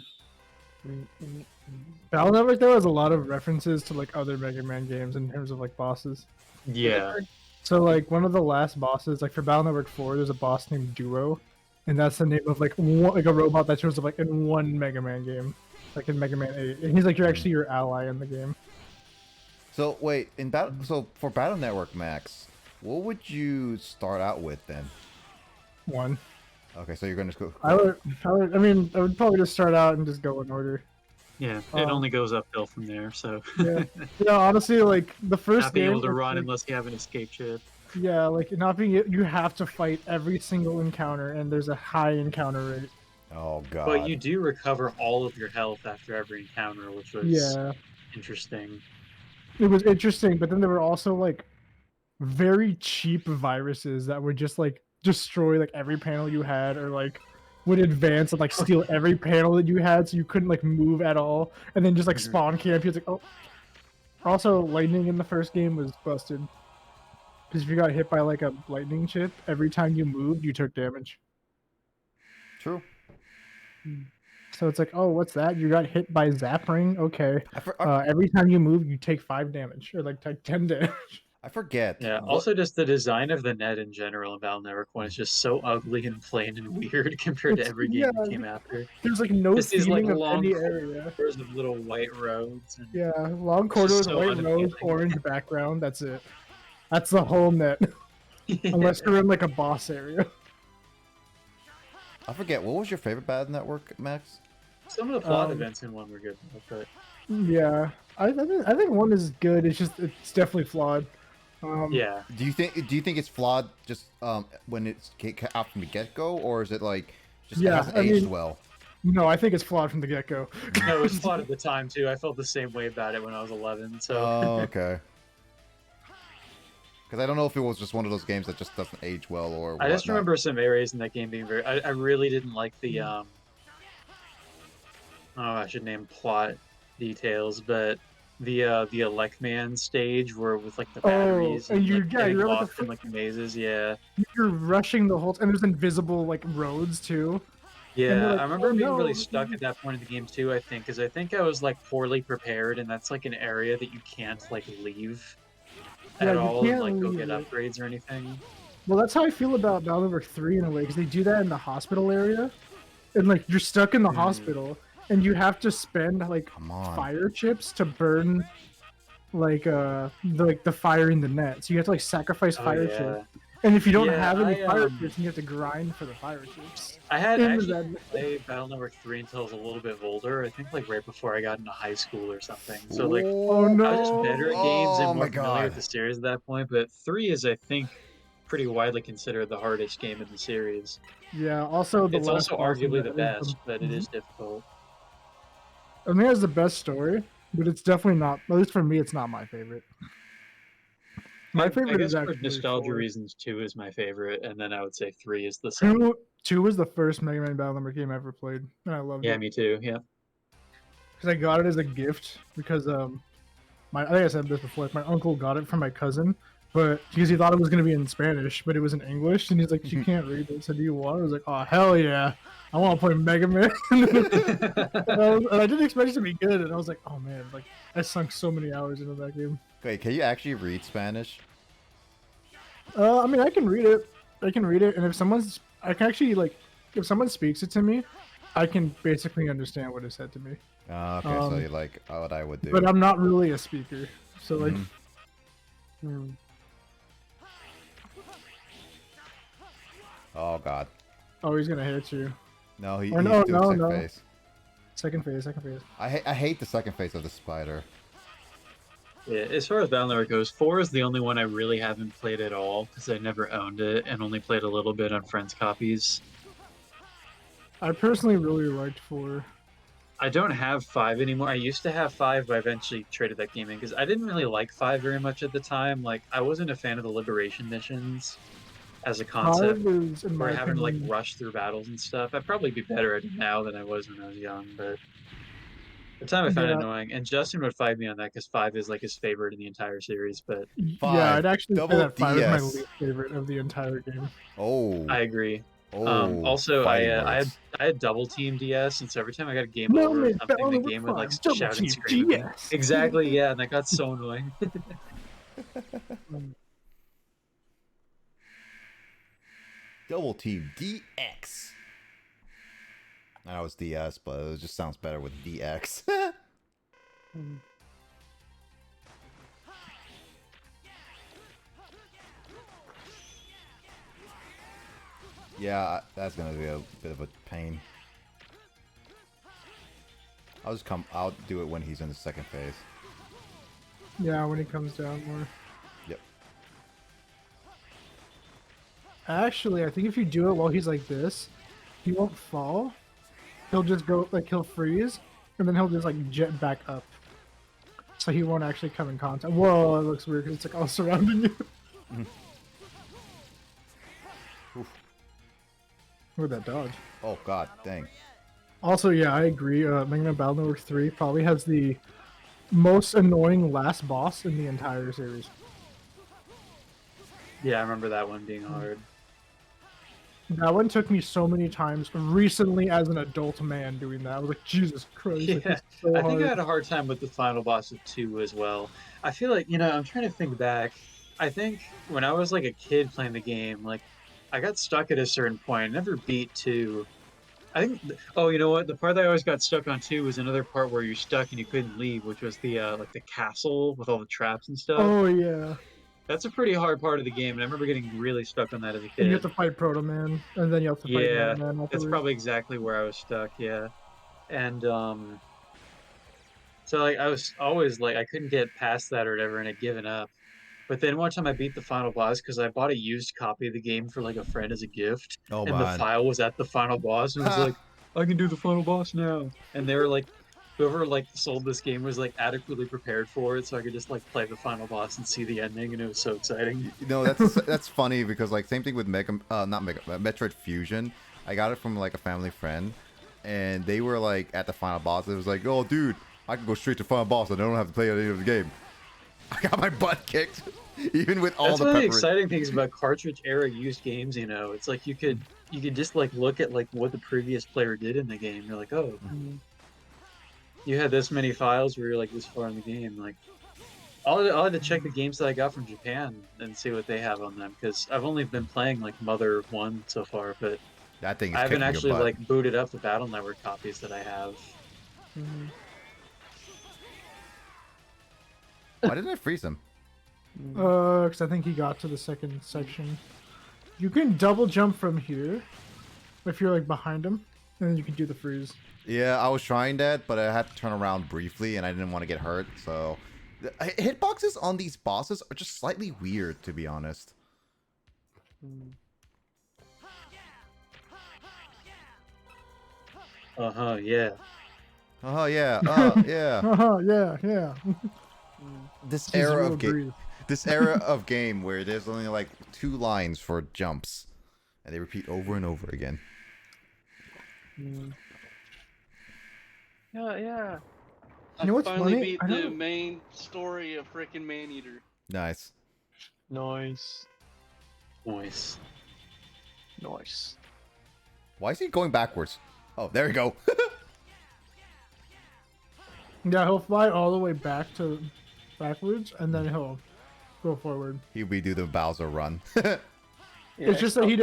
Battle Network, though, has a lot of references to, like, other Mega Man games in terms of, like, bosses. Yeah. So, like, one of the last bosses, like, for Battle Network 4, there's a boss named Duo. And that's the name of, like, a robot that shows up, like, in one Mega Man game. Like, in Mega Man 8. And he's, like, you're actually your ally in the game. So wait, so for Battle Network, Max, what would you start out with then? 1. Okay, so you're gonna just go. I would probably just start out and just go in order. Yeah, it only goes uphill from there, so Yeah. Yeah, honestly, like, the first not being game... able to run like, unless you have an escape chip. yeah, like, not being... You have to fight every single encounter, and there's a high encounter rate. Oh god. But you do recover all of your health after every encounter, which was Yeah. interesting. It was interesting, but then there were also, like, very cheap viruses that would just, like, destroy, like, every panel you had, or, like, would advance and, like, steal every panel that you had, so you couldn't, like, move at all, and then just, like, spawn camp you. It's like, oh. Also, lightning in the first game was busted. Because if you got hit by, like, a lightning chip, every time you moved, you took damage. True. So it's like, oh, what's that? You got hit by Zap Ring? Okay. Every time you move, you take 5 damage, or, like, take 10 damage. I forget. Yeah. What- Also, just the design of the net in general in Battle Network 1 is just so ugly and plain and weird compared to It's- every game yeah, that came after. There's like no Just these like theming of long any area. corridors of little white roads. And Yeah, long It's just corridors, so white roads, unappealing. orange background. That's it. That's the whole net. Unless you're in like a boss area. I forget. What was your favorite Battle Network, Max? Some of the plot Um, events in one were good, but Yeah, I think one is good. It's definitely flawed. yeah. Do you think it's flawed just when it's out from the get go, or is it like just Yeah, hasn't I aged mean- well? No, I think it's flawed from the get go. No, it was flawed at the time too. I felt the same way about it when I was 11. So Oh, okay. Because I don't know if it was just one of those games that just doesn't age well or. I just whatnot. remember some areas in that game being very. I really didn't like the Oh, I should name plot details, but the Electman stage where with like the batteries and you- like, yeah, getting you're like lost in like the mazes. Yeah, You're rushing the whole, and there's invisible like roads too. yeah. you're like, I remember "Oh, being no." really stuck at that point in the game too. I think because I think I was like poorly prepared, and that's like an area that you can't like leave Yeah, at you all and can't like go leave get it. upgrades or anything. Well, that's how I feel about Battle Network 3 in a way, because they do that in the hospital area, and like you're stuck in the hospital, and you have to spend like Come on. fire chips to burn like the fire in the net. So you have to like sacrifice Oh, fire yeah. chips. And if you don't Yeah, have any I, fire um, chips, you have to grind for the fire chips. I had In actually that- played Battle Network 3 until I was a little bit older. I think like right before I got into high school or something. So like Oh, no. I was just better at games Oh and my more familiar with God. the series at that point. But 3 is, I think, pretty widely considered the hardest game in the series. Yeah. Also, the It's last also boss in arguably the that is best, but it is difficult. I think it has the best story, but it's definitely not. At least for me, it's not my favorite. My I favorite guess is for actually nostalgia 4. reasons, 2 is my favorite, and then I would say 3 is the second. Two was the first Mega Man Battle Network game I ever played, and I loved Yeah, it me too. Yeah. because I got it as a gift because I think I said this before. Like, my uncle got it from my cousin, but because he thought it was gonna be in Spanish, but it was in English, and he's like, "You can't read it." So do you want it? I was like, "Oh hell yeah, I want to play Mega Man." And I didn't expect it to be good, and I was like, "Oh man, like I sunk so many hours into that game." Wait, can you actually read Spanish? I mean, I can read it. And if I can actually like, if someone speaks it to me, I can basically understand what is said to me. Okay, so Um, you like what I would do. But I'm not really a speaker, so like. Mhm. Oh God. Oh, he's gonna hit you. No, he's Or no, doing no, second no. phase. Second phase. I hate the second phase of the spider. Yeah, as far as Battle Network goes, 4 is the only one I really haven't played at all because I never owned it and only played a little bit on friends' copies. I personally really liked 4. I don't have 5 anymore. I used to have 5, but I eventually traded that game in because I didn't really like 5 very much at the time. Like, I wasn't a fan of the Liberation missions as a concept. 5 is, in Or my having to like opinion, rush through battles and stuff. I'd probably be better at it now than I was when I was young, but at the time I found it Yeah. annoying. And Justin would fight me on that because 5 is like his favorite in the entire series. But yeah, 5, I'd actually say double that 5 is my DS. least favorite of the entire game. Oh. I agree. Oh. Also, fighting I words. had double team DS, and so every time I got a game No, over or man, something, Battle the Network game would like 5, double shout and team scream at me. DS. Exactly, yeah, and that got so annoying. Double Team DX. I know it's DS, but it just sounds better with DX. Yeah, that's gonna be a bit of a pain. I'll do it when he's in the second phase. Yeah, when he comes down more. Yep. Actually, I think if you do it while he's like this, he won't fall. He'll just go, like, he'll freeze, and then he'll just, like, jet back up. So he won't actually come in contact. Whoa, that looks weird, because it's, like, all surrounding you. Oof. Look at that dodge. Oh God, dang. Also, yeah, I agree. Mega Man Battle Network 3 probably has the most annoying last boss in the entire series. Yeah, I remember that one being hard. That one took me so many times recently as an adult man doing that. I was like, Jesus Christ. like, Yeah, it's so I think I hard. had a hard time with the final boss of 2 as well. I feel like, I'm trying to think back. I think when I was like a kid playing the game, like I got stuck at a certain point. I never beat 2. I think. Oh, you know what? The part that I always got stuck on 2 was another part where you're stuck and you couldn't leave, which was the like the castle with all the traps and stuff. Oh yeah, That's a pretty hard part of the game, and I remember getting really stuck on that as a and you have kid. to fight Proto Man, and then you have to fight Yeah, Man Man that's afterwards. probably exactly where I was stuck. Yeah, and so like I was always like I couldn't get past that or whatever, and I'd given up. But then one time I beat the final boss because I bought a used copy of the game for like a friend as a gift, Oh and the man. file was at the final boss, and it was like, I can do the final boss now. And they were like, whoever like sold this game was like adequately prepared for it, so I could just like play the final boss and see the ending, and it was so exciting. You know, that's funny because like same thing with Metroid Fusion. I got it from like a family friend, and they were like at the final boss. It was like, oh dude, I can go straight to final boss and I don't have to play any of the game. I got my butt kicked, even with all That's the one of the preparation. exciting things about cartridge era used games. You know, it's like you could just like look at like what the previous player did in the game. You're like, oh, you had this many files where you're like this far in the game. Like, I'll have to check the games that I got from Japan and see what they have on them because I've only been playing like Mother 1 so far, but That thing is I haven't kicking your actually butt. like booted up the Battle Network copies that I have. Why didn't I freeze him? Because I think he got to the second section. You can double jump from here if you're like behind him, and then you can do the freeze. Yeah, I was trying that, but I had to turn around briefly, and I didn't want to get hurt. So, hitboxes on these bosses are just slightly weird, to be honest. Yeah. Oh yeah, yeah. Yeah, yeah. This He's era real of game, brief. this era of game where there's only like 2 lines for jumps, and they repeat over and over again. Yeah. You know what's finally funny? beat I the don't- main story of frickin' Maneater. Nice. Nice. Nice. Nice. Why is he going backwards? Oh, there we go. Yeah, he'll fly all the way backwards, and then he'll go forward. He redo the Bowser run. Yeah, It's just that he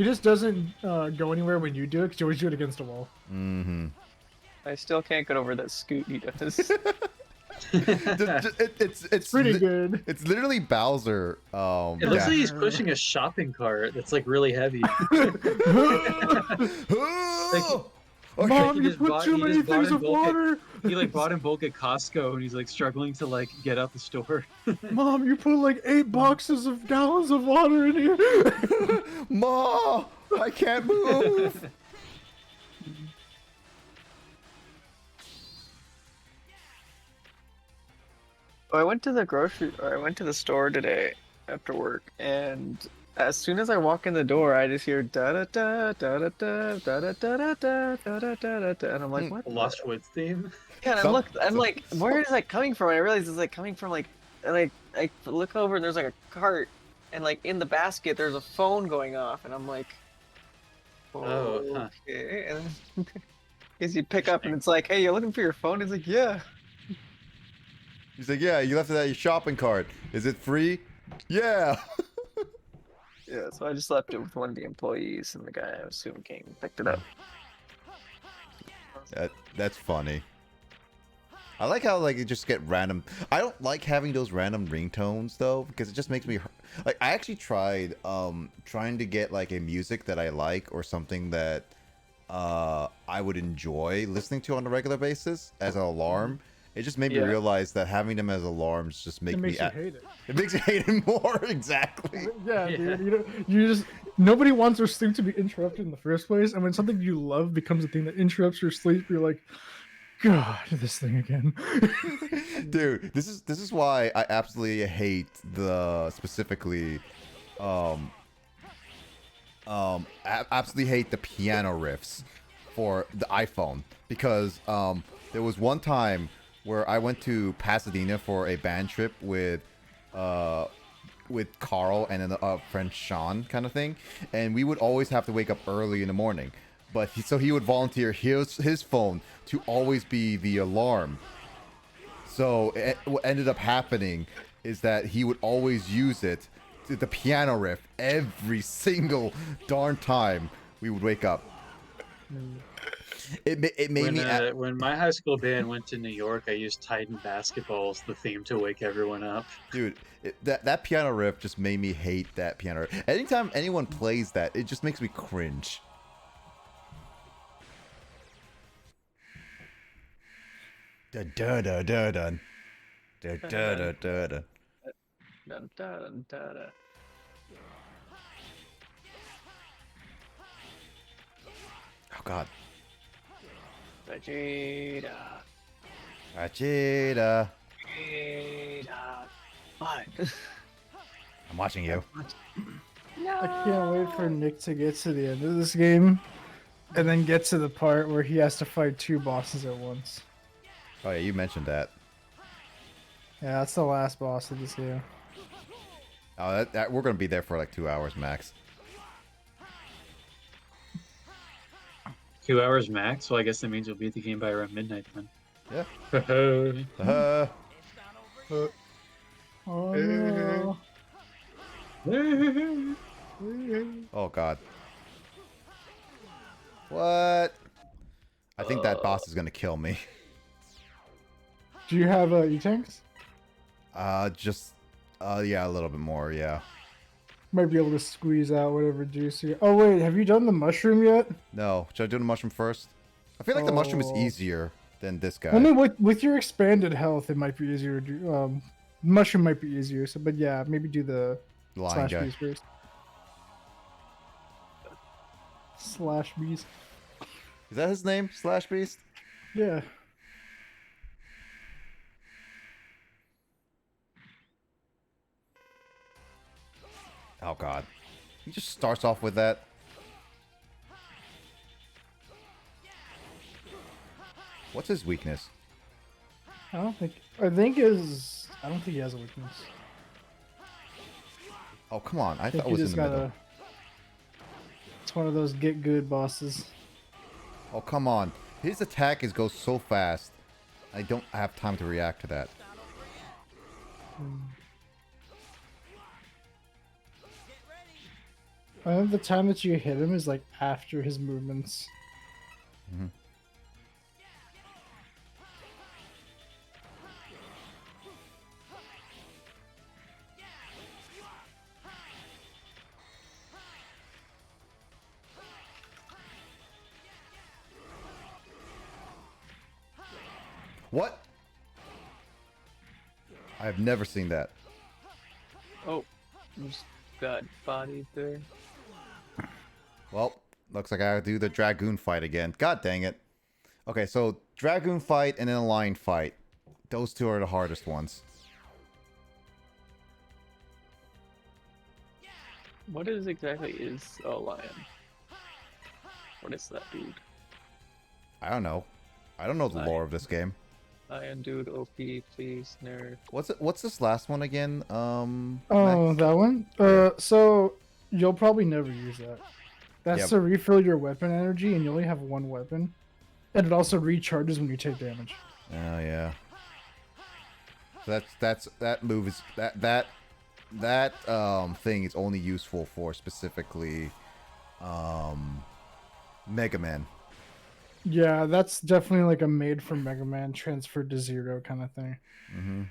just doesn't go anywhere when you do it, because you always do it against a wall. Mm-hmm. I still can't get over that scoot he does. It's Pretty good. It's literally Bowser. It looks like he's pushing a shopping cart that's like really heavy. Mom, he you just put bought- too he many just bought things in of bulk. water. He like bought in bulk at Costco and he's like struggling to like get out the store. Mom, you put like 8 boxes of gallons of water in here. Ma, I can't move. I went to the store today after work, and as soon as I walk in the door, I just hear da da da da da da da da da da da da da da, and I'm like, what? The Lost Woods theme. Yeah, and I'm like, where is that coming from? And I realize it's like coming from like, and I look over and there's like a cart, and like in the basket there's a phone going off, and I'm like, Oh, huh. okay. And then, as you pick up and it's like, hey, you're looking for your phone? He's like, yeah. He's like, yeah, you left it at your shopping cart. Is it free? Yeah. Yeah, so I just left it with one of the employees, and the guy I assume came and picked it up. That's funny. I like how like you just get random. I don't like having those random ringtones though, because it just makes me like. I actually tried trying to get like a music that I like or something that I would enjoy listening to on a regular basis as an alarm. It just made me Yeah. realize that having them as alarms just make It me makes you hate it. it makes you hate it more. Exactly. Yeah, Yeah. dude. You just nobody wants their sleep to be interrupted in the first place, and when something you love becomes a thing that interrupts your sleep, you're like, God, this thing again. Dude, this is why I absolutely hate the specifically absolutely hate the piano riffs for the iPhone, because there was one time where I went to Pasadena for a band trip with Carl and a friend Sean kind of thing, and we would always have to wake up early in the morning, but he would volunteer his phone to always be the alarm. So what ended up happening is that he would always use it, the piano riff, every single darn time we would wake up. It made When me. when my high school band went to New York, I used Titan Basketball as the theme to wake everyone up. Dude, that piano riff just made me hate that piano riff. Anytime anyone plays that, it just makes me cringe. Da da da da da. Da da da da da. Dun, dun, dun, dun. Oh god. Vegeta. Vegeta. Vegeta. What? I'm watching you. I can't wait for Nick to get to the end of this game, and then get to the part where he has to fight 2 bosses at once. Oh yeah, you mentioned that. Yeah, that's the last boss of this game. Oh, that we're gonna be there for like 2 hours max. 2 hours max. Well, I guess that means you'll beat the game by around midnight then. Yeah. Uh-huh. Oh no. Oh god. What? I think that boss is gonna kill me. Do you have E-tanks? Yeah, a little bit more, yeah. Might be able to squeeze out whatever juice you... Oh wait, have you done the mushroom yet? No, should I do the mushroom first? I feel like the mushroom is Oh. easier than this guy. I mean, with your expanded health, it might be easier to do... mushroom might be easier, so but yeah, maybe do the Lion slash guy. beast first. Slash beast. Is that his name? Slash Beast? Yeah. Oh god. He just starts off with that. What's his weakness? I don't think I think he has a weakness. Oh come on, I I think thought it he was in just the middle. gotta... It's one of those get good bosses. Oh come on. His attack goes so fast. I don't have time to react to that. I think the time that you hit him is like after his movements. Mhm. What? I have never seen that. Oh, just got bodied there. Well, looks like I gotta do the Dragoon fight again. God dang it. Okay, so Dragoon fight and then a Lion fight. Those two are the hardest ones. What is exactly is a lion? What is that dude? I don't know. I don't know the lore of this game. Lion dude, OP, please, nerd. What's this last one again? Oh, Max? that one? So you'll probably never use that. That's Yep. to refill your weapon energy, and you only have one weapon. And it also recharges when you take damage. Oh yeah. That move is that thing is only useful for specifically Mega Man. Yeah, that's definitely like a made for Mega Man transferred to Zero kind of thing. Mm-hmm.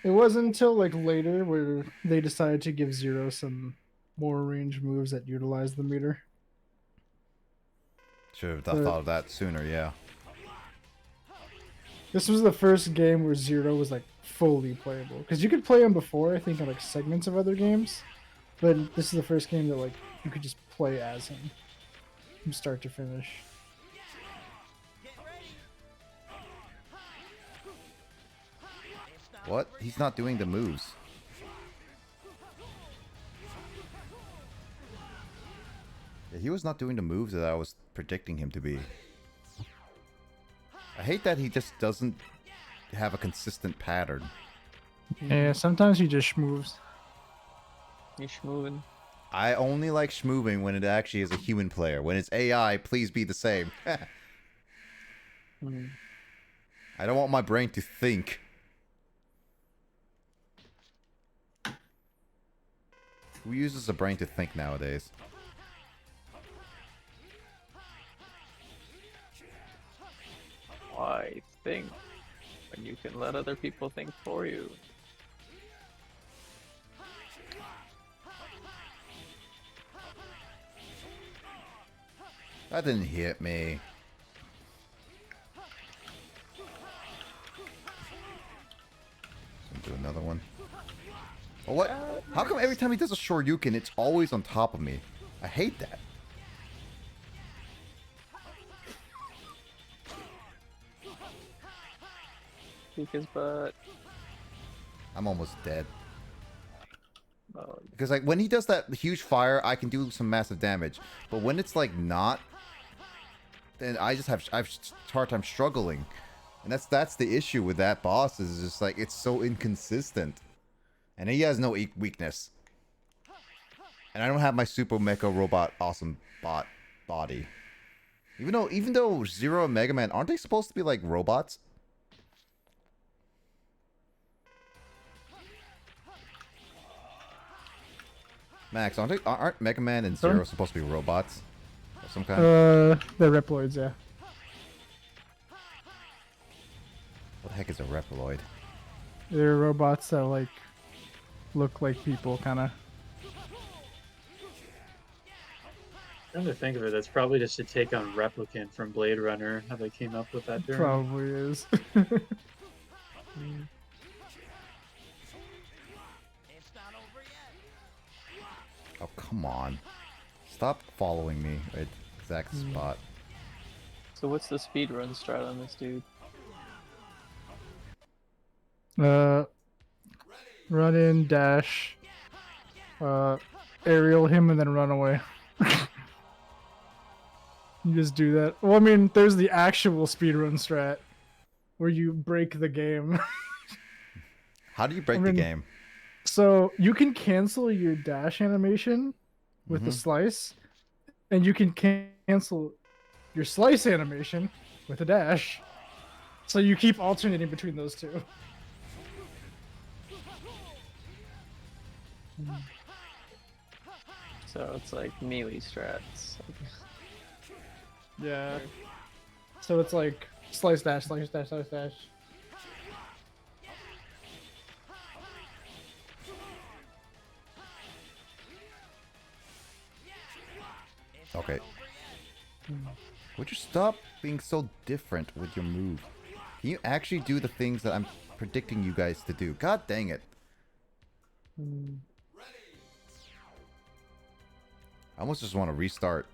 It wasn't until like later where they decided to give Zero some more range moves that utilize the meter. Should have But- thought of that sooner, yeah. This was the first game where Zero was like fully playable, because you could play him before, I think, in like segments of other games, but this is the first game that like you could just play as him from start to finish. What? He's not doing the moves. Yeah, he was not doing the moves that I was predicting him to be. I hate that he just doesn't have a consistent pattern. Yeah, sometimes he just moves. You schmovin'. I only like schmoving when it actually is a human player. When it's AI, please be the same. I don't want my brain to think. Who uses a brain to think nowadays? Why think when you can let other people think for you? That didn't hit me. Do another one. Oh, what? How come every time he does a Shoryuken, it's always on top of me? I hate that. Kick his butt. I'm almost dead. Oh, Because like when he does that huge fire, I can do some massive damage. But when it's like not, then I have a hard time struggling. And that's the issue with that boss, is just like it's so inconsistent. And he has no weakness. And I don't have my super mecha robot awesome body. Even though Zero and Mega Man, aren't they supposed to be like robots? Max, aren't Mega Man and Zero supposed to be robots of some kind? They're Reploids, yeah. What the heck is a Reploid? They're robots that like look like people, kind of. Come to think of it, that's probably just a take on Replicant from Blade Runner, how they came up with that term. Probably is. Oh, come on. Stop following me at exact spot. so what's the speedrun strat on this dude? Run in, dash, aerial him, and then run away. You just do that. Well, I mean, there's the actual speedrun strat, where you break the game. How do you break the game? So you can cancel your dash animation with the slice, and you can cancel your slice animation with a dash. So you keep alternating between those two. So it's like melee strats. Yeah. So it's like slice dash, slice dash, slice dash. Okay. Would you stop being so different with your move? Can you actually do the things that I'm predicting you guys to do? God dang it. I almost just want to restart.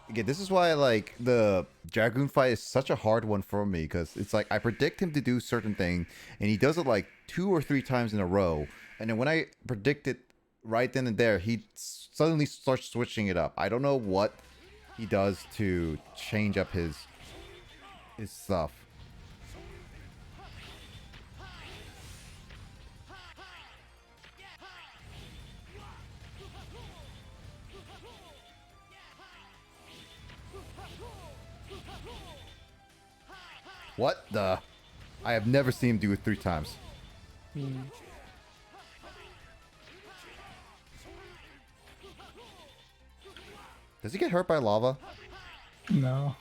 Again, this is why like the Dragoon fight is such a hard one for me, because it's like I predict him to do certain thing and he does it like 2 or 3 times in a row, and then when I predict it right then and there, he suddenly starts switching it up. I don't know what he does to change up his stuff. What the? I have never seen him do it 3 times. Does he get hurt by lava? No.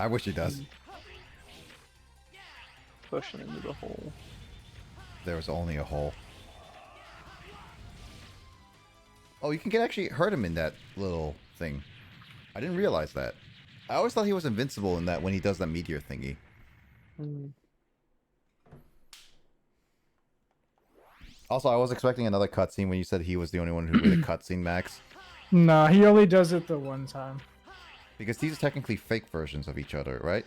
I wish he does. Pushing into the hole. There was only a hole. Oh, you can actually hurt him in that little thing. I didn't realize that. I always thought he was invincible in that when he does that meteor thingy. Also, I was expecting another cutscene when you said he was the only one who did a cutscene, Max. Nah, he only does it the one time. Because these are technically fake versions of each other, right?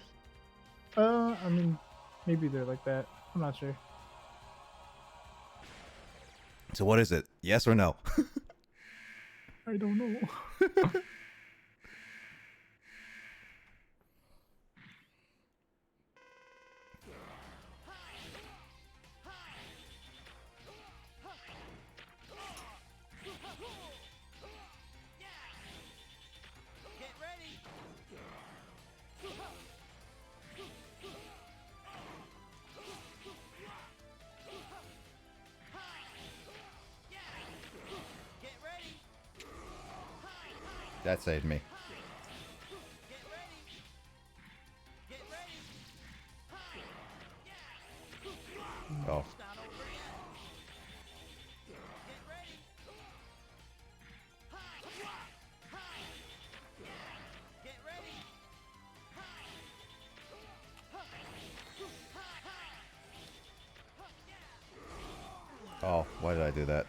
I mean, maybe they're like that. I'm not sure. So what is it? Yes or no? I don't know. That saved me. Oh. Oh, why did I do that?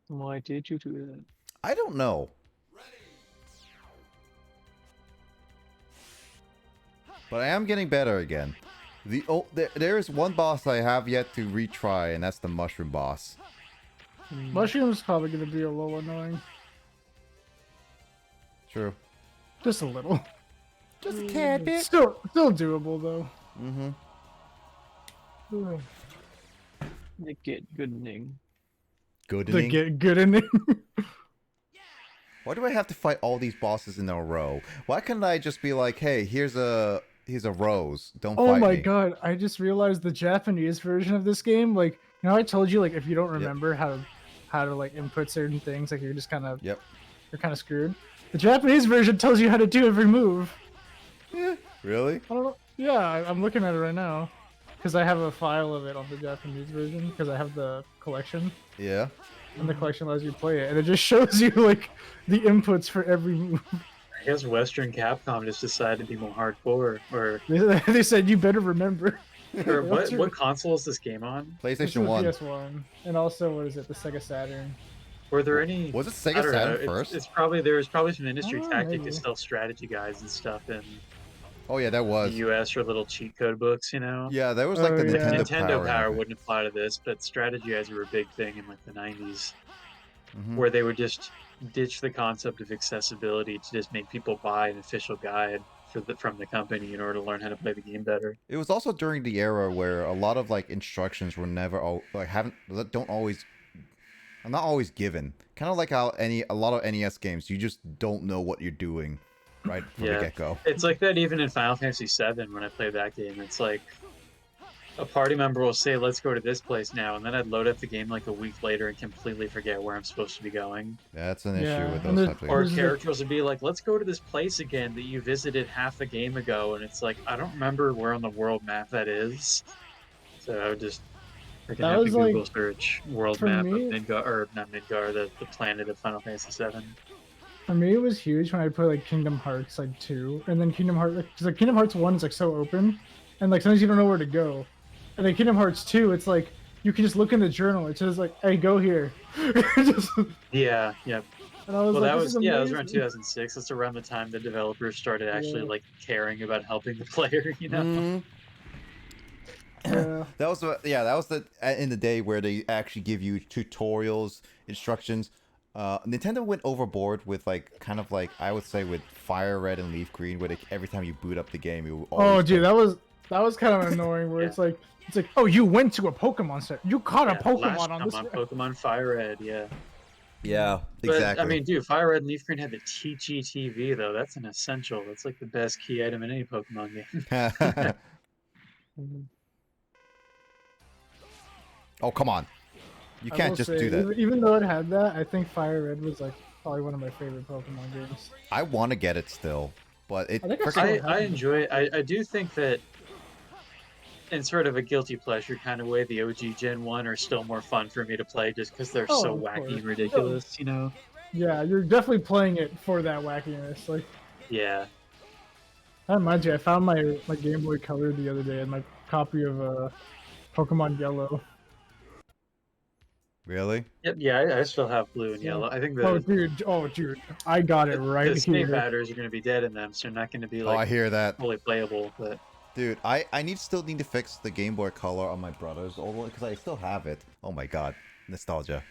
Why did you do that? I don't know. But I am getting better again. There is one boss I have yet to retry, and that's the mushroom boss. Mushroom's probably gonna be a little annoying. True. Just a little. Just a tad bit. Still doable though. Mm-hmm. They get goodening. Good. They get good in it. Why do I have to fight all these bosses in a row? Why can't I just be like, hey, here's a rose. Don't fight me. Oh my god, I just realized the Japanese version of this game, like, you know, I told you, like, if you don't remember how to like input certain things, like you're just kind of Yep. you're kind of screwed. The Japanese version tells you how to do every move. Really? I don't know. Yeah, I'm looking at it right now because I have a file of it on the Japanese version because I have the collection. Yeah. And the collection allows you to play it, and it just shows you like the inputs for every move. I guess Western Capcom just decided to be more hardcore, or They said you better remember. or what console is this game on? This is PlayStation 1. PS1, and also what is it? The Sega Saturn. Were there any? Was it I Sega don't know, Saturn first? It's probably there was probably some industry Oh, tactic maybe. to stealth strategy guides and stuff in Oh yeah, that the was. US or little cheat code books, you know. Yeah, there was like the Oh, yeah. Nintendo, Power power. wouldn't apply to this, but strategy guides were a big thing in like the 90s, Mhm. where they would just ditch the concept of accessibility to just make people buy an official guide from the company in order to learn how to play the game better. It was also during the era where a lot of like instructions were never not always given. Kind of like how a lot of NES games, you just don't know what you're doing right from the Yeah. get-go. It's like that even in Final Fantasy VII when I play that game. It's like a party member will say, "Let's go to this place now," and then I'd load up the game like a week later and completely forget where I'm supposed to be going. That's an Yeah, issue with and those there's- types of Or games. characters would be like, "Let's go to this place again that you visited half a game ago," and it's like, I don't remember where on the world map that is. So I would just freaking That have to was, like, Google search world for map me- of Midgar, or not Midgar, the planet of Final Fantasy VII. For me, it was huge when I played like Kingdom Hearts like 2, and then Kingdom Hearts, because like Kingdom Hearts 1 is like so open, and like sometimes you don't know where to go, and then Kingdom Hearts 2, it's like you can just look in the journal. It says like, "Hey, go here." Just- Yeah, yeah. and I was Well, like, that "This was is yeah, that was around amazing." 2006. That's around the time the developers started actually Yeah. like caring about helping the player. You know. Mhm. Yeah. That was the in the day where they actually give you tutorials, instructions. Nintendo went overboard with like kind of like I would say with Fire Red and Leaf Green, where every time you boot up the game, you Oh, dude, that was kind of annoying. Where Yeah. it's like, oh, you went to a Pokemon Center. You caught a Yeah, Pokemon last on time this. on Pokemon Fire Red, yeah. yeah, But exactly. I mean, dude, Fire Red and Leaf Green had the TGTV though. That's an essential. That's like the best key item in any Pokemon game. Oh come on, you I can't will just say, do that. Even though it had that, I think Fire Red was like probably one of my favorite Pokemon games. I want to get it still, but it I think I frickin- saw it I happen. enjoy it. I do think that in sort of a guilty pleasure kind of way, the OG Gen 1 are still more fun for me to play just because they're Oh, so of wacky course. and ridiculous, you know? Yeah, you're definitely playing it for that wackiness. Like, Yeah. that reminds me, I found my Game Boy Color the other day and my copy of Pokemon Yellow. really. Yep, yeah, I still have blue and Yeah. yellow. I think Oh, the dude, I got it right the snake here. batters are going to be dead in them, so they're not going to be Oh, I like hear that, fully playable. But dude. I still need to fix the Game Boy Color on my brother's old one because I still have it. Oh my god, nostalgia.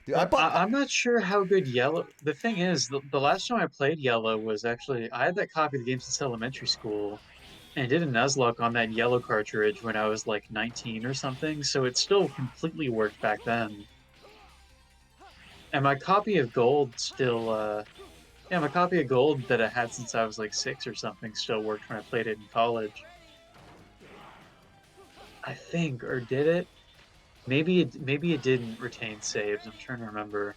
Dude, I'm not sure how good yellow. The thing is, the last time I played yellow was actually I had that copy of the game since elementary school, and did a Nuzlocke on that yellow cartridge when I was like 19 or something. So it still completely worked back then. And my copy of gold still, yeah, my copy of gold that I had since I was like 6 or something still worked when I played it in college. I think, or did it? Maybe it didn't retain saves. I'm trying to remember.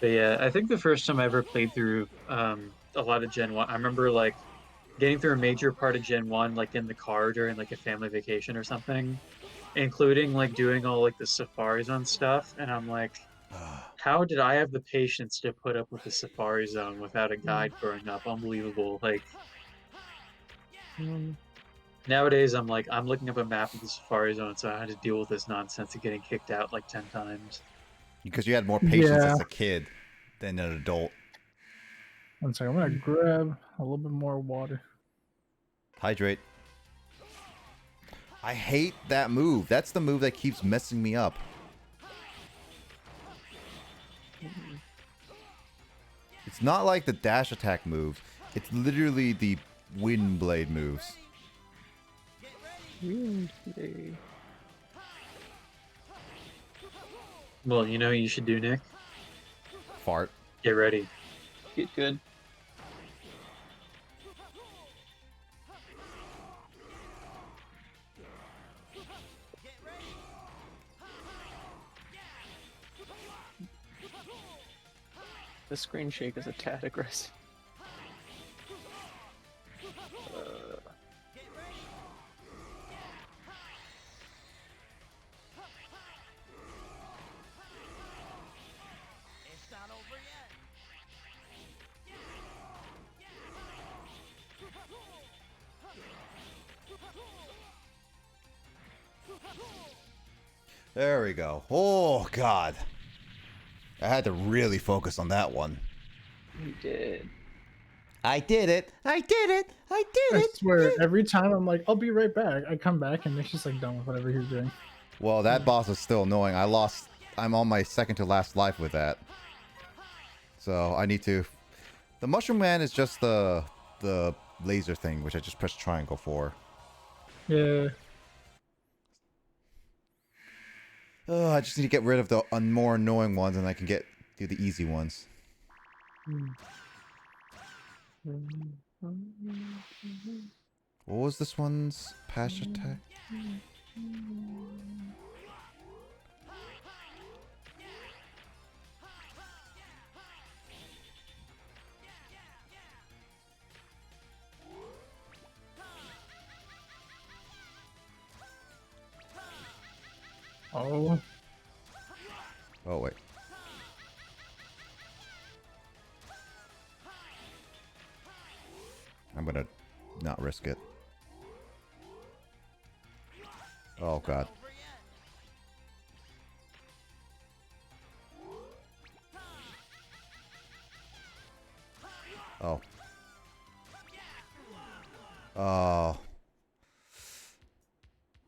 But yeah, I think the first time I ever played through a lot of Gen 1, I remember like getting through a major part of Gen 1 like in the car during like a family vacation or something, including like doing all like the Safari Zone stuff, and I'm like, how did I have the patience to put up with the Safari Zone without a guide growing up? Unbelievable. Like nowadays I'm like I'm looking up a map of the Safari Zone, so I had to deal with this nonsense of getting kicked out like 10 times. Because you had more patience Yeah. as a kid than an adult. One second, I'm gonna grab a little bit more water. Hydrate. I hate that move. That's the move that keeps messing me up. It's not like the dash attack moves. It's literally the wind blade moves. Well, you know what you should do, Nick? Fart. Get ready. Get good. The screen shake is a tad aggressive. There we go. Oh, God. I had to really focus on that one. You did. I did it. I did it. I did I it. swear, every time I'm like, I'll be right back. I come back and Nick's just like done with whatever he's doing. Well, that boss is still annoying. I'm on my second to last life with that. So I need to... The Mushroom Man is just the laser thing, which I just press triangle for. Yeah. Oh, I just need to get rid of the more annoying ones, and I can do the easy ones. What was this one's patch attack? Oh. Oh, wait. I'm gonna not risk it. Oh, God. Oh. Oh.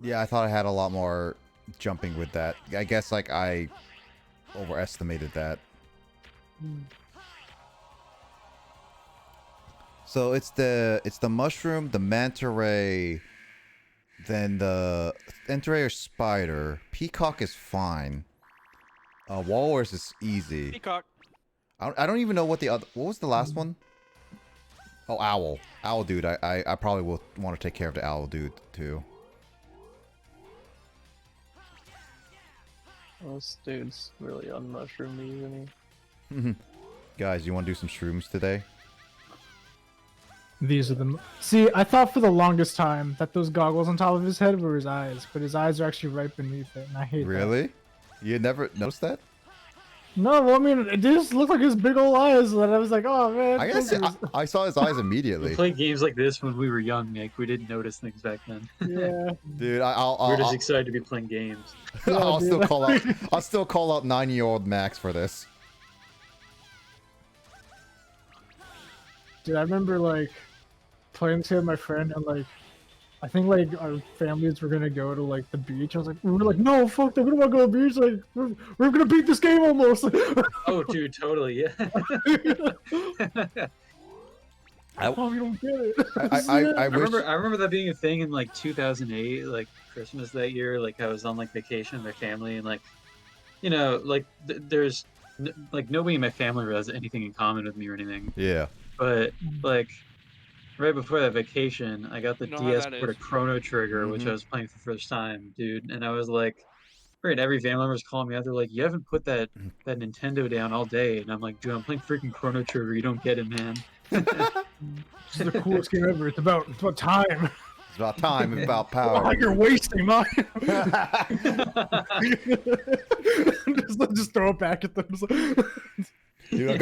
Yeah, I thought I had a lot more jumping with that. I guess, like, I overestimated that. So it's the mushroom, the manta ray, then the manta ray or spider. Peacock is fine. Walrus is easy. Peacock. I don't even know what what was the last one? Oh, owl. Owl dude. I probably will want to take care of the owl dude too. This dude's really on mushroomy, isn't he? Guys, you want to do some shrooms today? These are the... See, I thought for the longest time that those goggles on top of his head were his eyes, but his eyes are actually right beneath it, and I hate that. Really? You never noticed that? No, well, I mean, it just looked like his big old eyes, and I was like, oh, man. I guess I saw his eyes We immediately. played games like this when we were young, Nick. We didn't notice things back then. Yeah. Dude, We're just excited to be playing games. I'll dude. still call out 9-year-old Max for this. Dude, I remember, like, playing to my friend, and, like, I think, like, our families were gonna go to, like, the beach. I was like, we were like, no, fuck that, we don't wanna go to the beach. Like, we're gonna beat this game almost. Oh, dude, totally, yeah. Oh, you don't get it. I wish... I remember that being a thing in like 2008, like Christmas that year. Like I was on like vacation with my family, and like, you know, like there's like nobody in my family really has anything in common with me or anything. Yeah. But like, right before that vacation, I got the You know how DS that port is. of Chrono Trigger, which I was playing for the first time, dude. And I was like, right, every family member was calling me out. They're like, "You haven't put that Nintendo down all day," and I'm like, "Dude, I'm playing freaking Chrono Trigger. You don't get it, man." This is the coolest game ever. It's about time. It's about time. It's about Oh, power. you're wasting mine. just throw it back at them. Dude,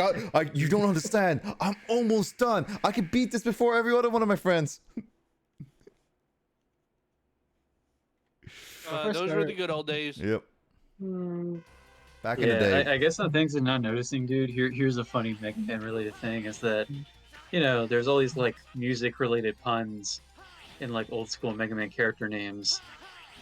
you don't understand. I'm almost done. I can beat this before every other one of my friends. Those were the good old days. Yep. Back in the Yeah, day. I guess some things I'm not noticing, dude. Here's a funny Mega Man related thing is that, there's all these like music related puns in like old school Mega Man character names.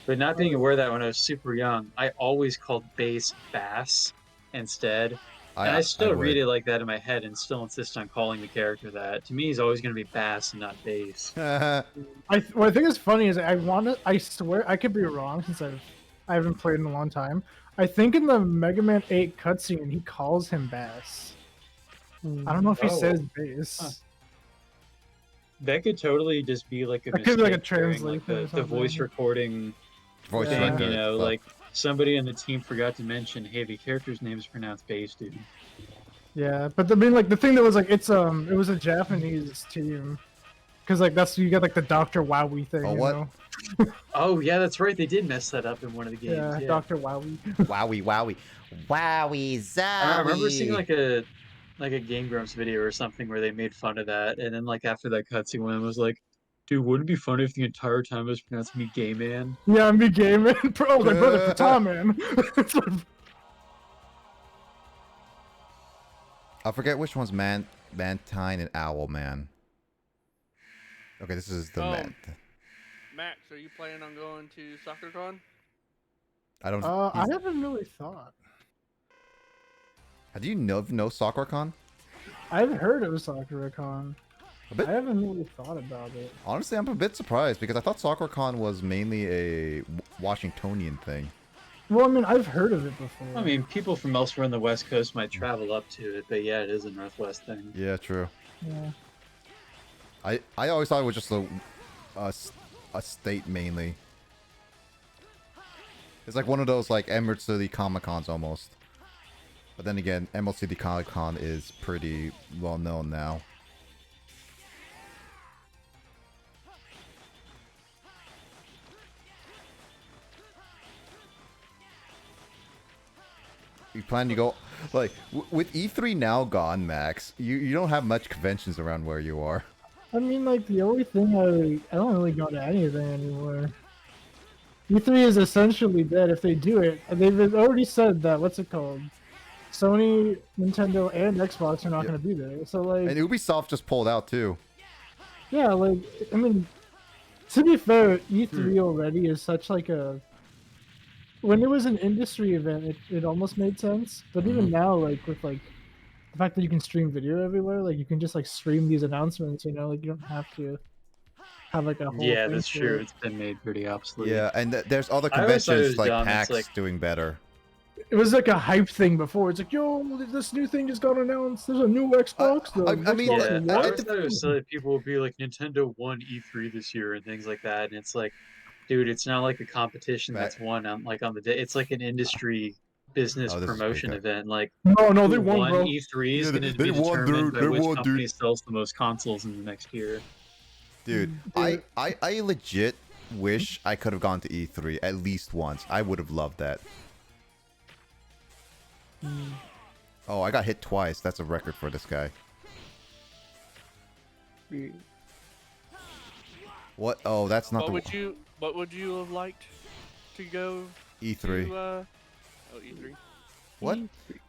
But not being aware of that when I was super young, I always called bass bass instead. And I still read it like that in my head and still insist on calling the character that. To me, he's always going to be bass and not bass. What I think is funny is I swear I could be wrong since I haven't played in a long time. I think in the Mega Man 8 cutscene he calls him Bass. I don't know if he says bass. Huh. That could totally just be like a It could be like a mistake during, translation or the voice something. recording Voice Yeah. thing, record stuff. like somebody on the team forgot to mention, hey, the character's name is pronounced bass, dude. Yeah, but the thing that was like it was a Japanese team, because like you got like the Dr. Wowie thing. Oh, you what? know? Oh yeah, that's right. They did mess that up in one of the games. Yeah, Yeah. Dr. Wowie. Wowie, wowie. Wowie, zowie. I remember seeing like a Game Grumps video or something where they made fun of that, and then like after that cutscene, one was like, "Dude, wouldn't it be funny if the entire time it was pronounced me gay man?" Yeah, I'm big game man. Oh, my brother Pata man. I forget which one's Mantine and Owl Man. Okay, this is the man. Max, are you planning on going to SoccerCon? I don't. I haven't really thought. Do you know SoccerCon? I've heard of SakuraCon. A bit. I haven't really thought about it. Honestly, I'm a bit surprised because I thought SoccerCon was mainly a Washingtonian thing. Well, I mean, I've heard of it before. I mean, people from elsewhere on the West Coast might travel up to it, but yeah, it is a Northwest thing. Yeah, true. Yeah. I always thought it was just a state mainly. It's like one of those like Emerald City Comic Cons almost. But then again, Emerald City Comic Con is pretty well known now. You plan to go like with E3 now gone, Max? You don't have much conventions around where you are. I mean, like, the only thing I don't really go to anything anymore. E3 is essentially dead if they do it. They've already said that, what's it called? Sony, Nintendo, and Xbox are not going to be there. So, like... And Ubisoft just pulled out, too. Yeah, like, I mean, to be fair, E3 already is such, like, a... When it was an industry event, it almost made sense. But even now, like, with, like, the fact that you can stream video everywhere, like, you can just, like, stream these announcements, you know? Like, you don't have to have, like, a whole Yeah, thing that's for true. it. It's been made pretty obsolete. Yeah, and there's other I always thought it conventions was like dumb. It's PAX like- doing better. It was like a hype thing before. It's like, yo, this new thing just got announced. There's a new Xbox. I mean, Xbox Yeah, One. I I- always thought it was silly that people would be like, Nintendo won E3 this year and things like that, and it's like, dude, it's not like a competition that's won on the day. It's like an industry business Oh, this is promotion big. event. Like, No, they who won, bro. E3 is Yeah, going to they be won, determined dude. by They which won, company dude. sells the most consoles in the next year. Dude, I legit wish I could have gone to E3 at least once. I would have loved that. Oh, I got hit twice. That's a record for this guy. What? Oh, that's not What the would you have liked to go E3. to? E3. What?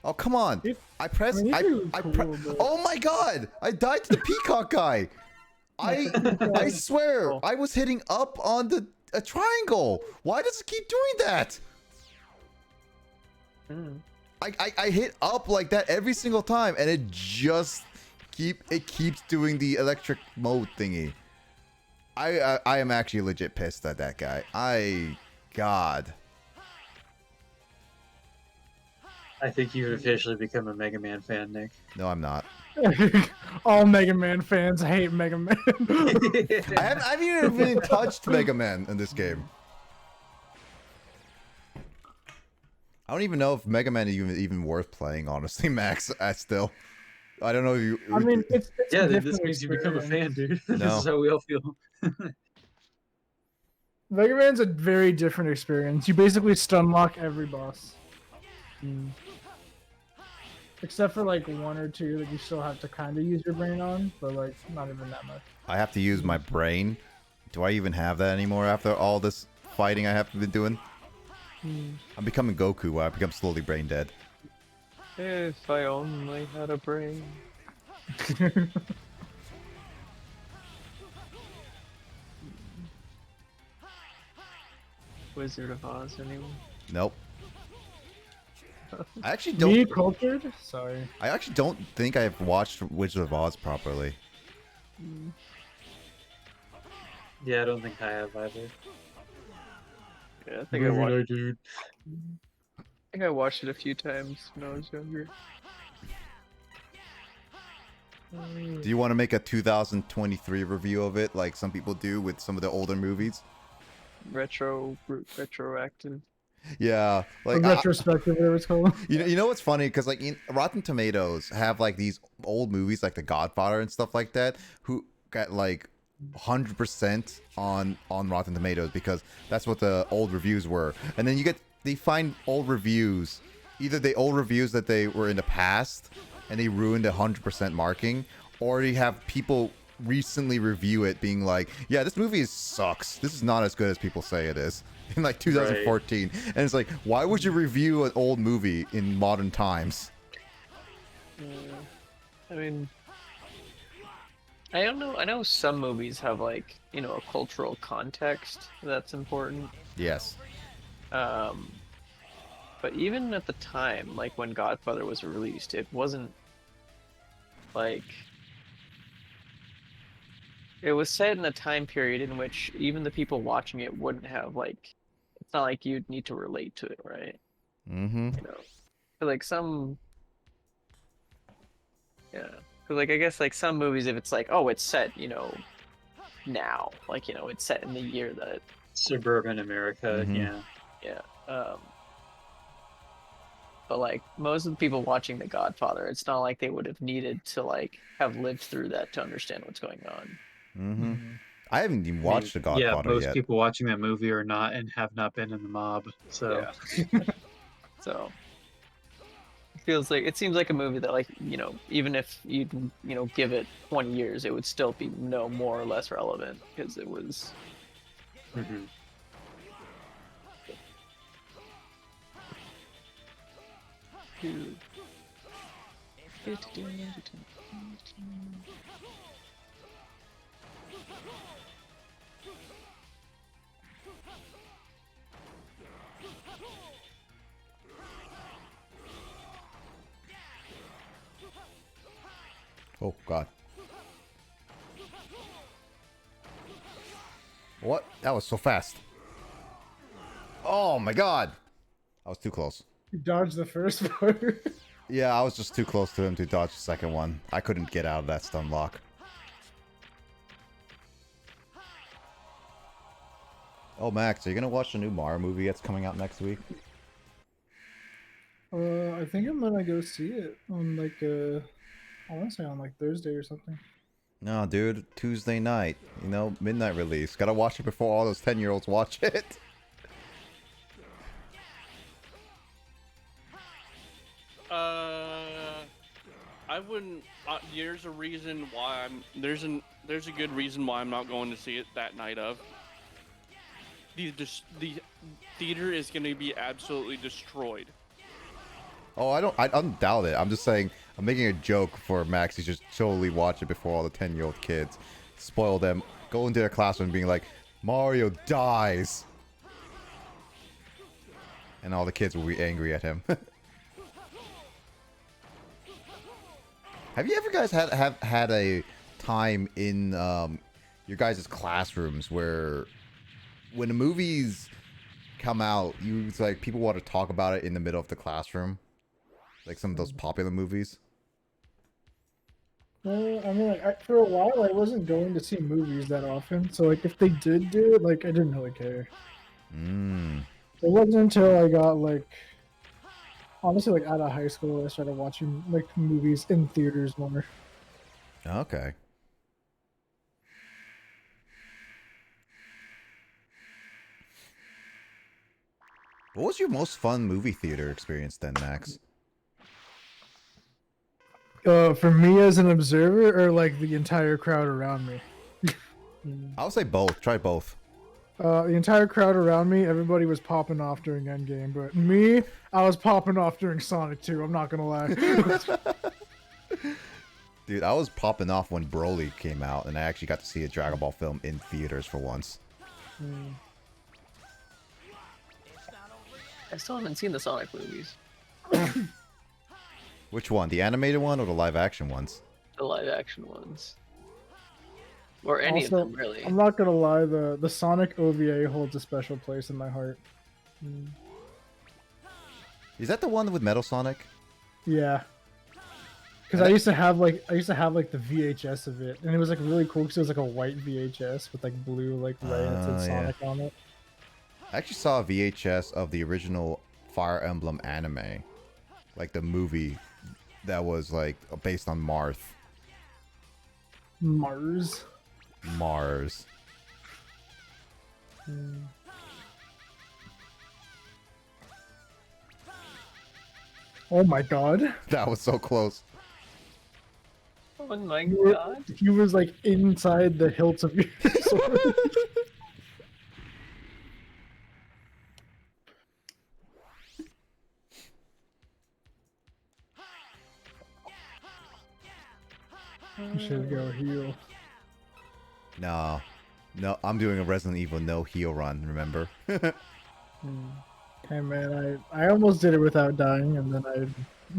Oh, come on. I pressed. I mean, I, E3 was I cool, pre- but- Oh my god! I died to the peacock guy. I swear I was hitting up on a triangle. Why does it keep doing that? I hit up like that every single time, and it just keeps doing the electric mode thingy. I am actually legit pissed at that guy. God. I think you've officially become a Mega Man fan, Nick. No, I'm not. All Mega Man fans hate Mega Man. I haven't even touched Mega Man in this game. I don't even know if Mega Man is even worth playing, honestly, Max. Still, I don't know if you. I mean, it's Yeah, a this different makes you become a fan, experience. dude. This No. is how we all feel. Mega Man's a very different experience. You basically stun lock every boss. Except for like one or two that you still have to kind of use your brain on, but like not even that much. I have to use my brain. Do I even have that anymore after all this fighting I have been doing? I'm becoming Goku while I become slowly brain dead. If I only had a brain. Wizard of Oz, anyone? Nope. I actually Me don't. cultured? Sorry. I actually don't think I've watched Wizard of Oz properly. Yeah, I don't think I have either. Yeah, I think I watched it a few times when I was younger. Do you want to make a 2023 review of it, like some people do with some of the older movies? Retroactive. Yeah, Or like retrospective, whatever it's called. you know what's funny? Because like Rotten Tomatoes have like these old movies like The Godfather and stuff like that, who got like 100% on Rotten Tomatoes because that's what the old reviews were. And then they find old reviews, either the old reviews that they were in the past and they ruined 100% marking, or you have people recently review it being like, yeah, this movie sucks. This is not as good as people say it is. In like 2014. Right. And it's like, why would you review an old movie in modern times? I mean, I don't know. I know some movies have like, you know, a cultural context that's important. Yes. But even at the time, like when Godfather was released, it wasn't like, it was set in a time period in which even the people watching it wouldn't have like, it's not like you'd need to relate to it, right? Mm-hmm. You know, but like some, yeah, because like I guess like some movies, if it's like, oh, it's set, you know, now, like, you know, it's set in the year that suburban America, yeah. But like most of the people watching The Godfather, it's not like they would have needed to like have lived through that to understand what's going on. Mm-hmm. I haven't even watched The Godfather most yet. people watching that movie are not and have not been in the mob, so So it seems like a movie that, like, you know, even if you know, give it 20 years, it would still be more or less relevant because it was. Oh God. What? That was so fast. Oh my God. I was too close. You dodged the first part. Yeah, I was just too close to him to dodge the second one. I couldn't get out of that stun lock. Oh, Max, are you gonna watch the new Mario movie that's coming out next week? I think I'm gonna go see it on like I want to say on like Thursday or something. No, dude, Tuesday night. You know, midnight release. Gotta watch it before all those 10-year-olds watch it. I wouldn't. There's a reason why there's a good reason why I'm not going to see it that night of. The theater is going to be absolutely destroyed. Oh, I don't doubt it. I'm just saying, I'm making a joke for Max. He should totally watch it before all the 10-year-old kids. Spoil them. Go into their classroom being like, Mario dies. And all the kids will be angry at him. Have you ever guys had a time in your guys' classrooms where when the movies come out, it's like people want to talk about it in the middle of the classroom? Like some of those popular movies. I mean, like, for a while, I wasn't going to see movies that often. So, like, if they did do it, like, I didn't really care. Mm. It wasn't until I got, like, honestly, like, out of high school, I started watching, like, movies in theaters more. Okay. What was your most fun movie theater experience then, Max? For me as an observer, or, like, the entire crowd around me? I would say both. Try both. The entire crowd around me, everybody was popping off during Endgame, but me, I was popping off during Sonic 2, I'm not gonna lie. Dude, I was popping off when Broly came out, and I actually got to see a Dragon Ball film in theaters for once. I still haven't seen the Sonic movies. Which one? The animated one or the live action ones? The live action ones. Or any Also, of them, really. I'm not gonna lie, the Sonic OVA holds a special place in my heart. Is that the one with Metal Sonic? Yeah. Because I used to have like the VHS of it, and it was like really cool because it was like a white VHS with like blue like ray and it said Sonic on it. I actually saw a VHS of the original Fire Emblem anime. Like the movie that was like based on Marth. Mars. Mars. Oh my god. That was so close. Oh my god. He was like inside the hilt of your sword. You should go heal. No. No, I'm doing a Resident Evil no heal run, remember? Hey man, I almost did it without dying, and then I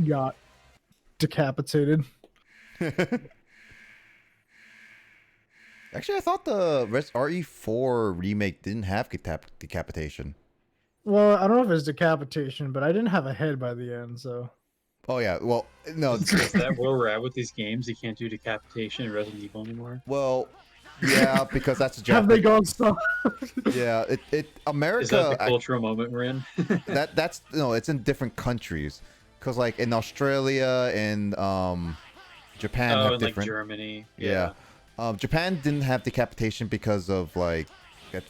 got decapitated. Actually, I thought the RE4 remake didn't have decapitation. Well, I don't know if it's decapitation, but I didn't have a head by the end, so. Oh yeah, well, no. Is that where we're at with these games? You can't do decapitation in Resident Evil anymore? Well, yeah, because that's a Have they Japanese. gone stuff? Yeah, America. Is that the cultural moment we're in? That's no, it's in different countries. Cause like in Australia and Japan have and like different. Germany. Yeah. Japan didn't have decapitation because of like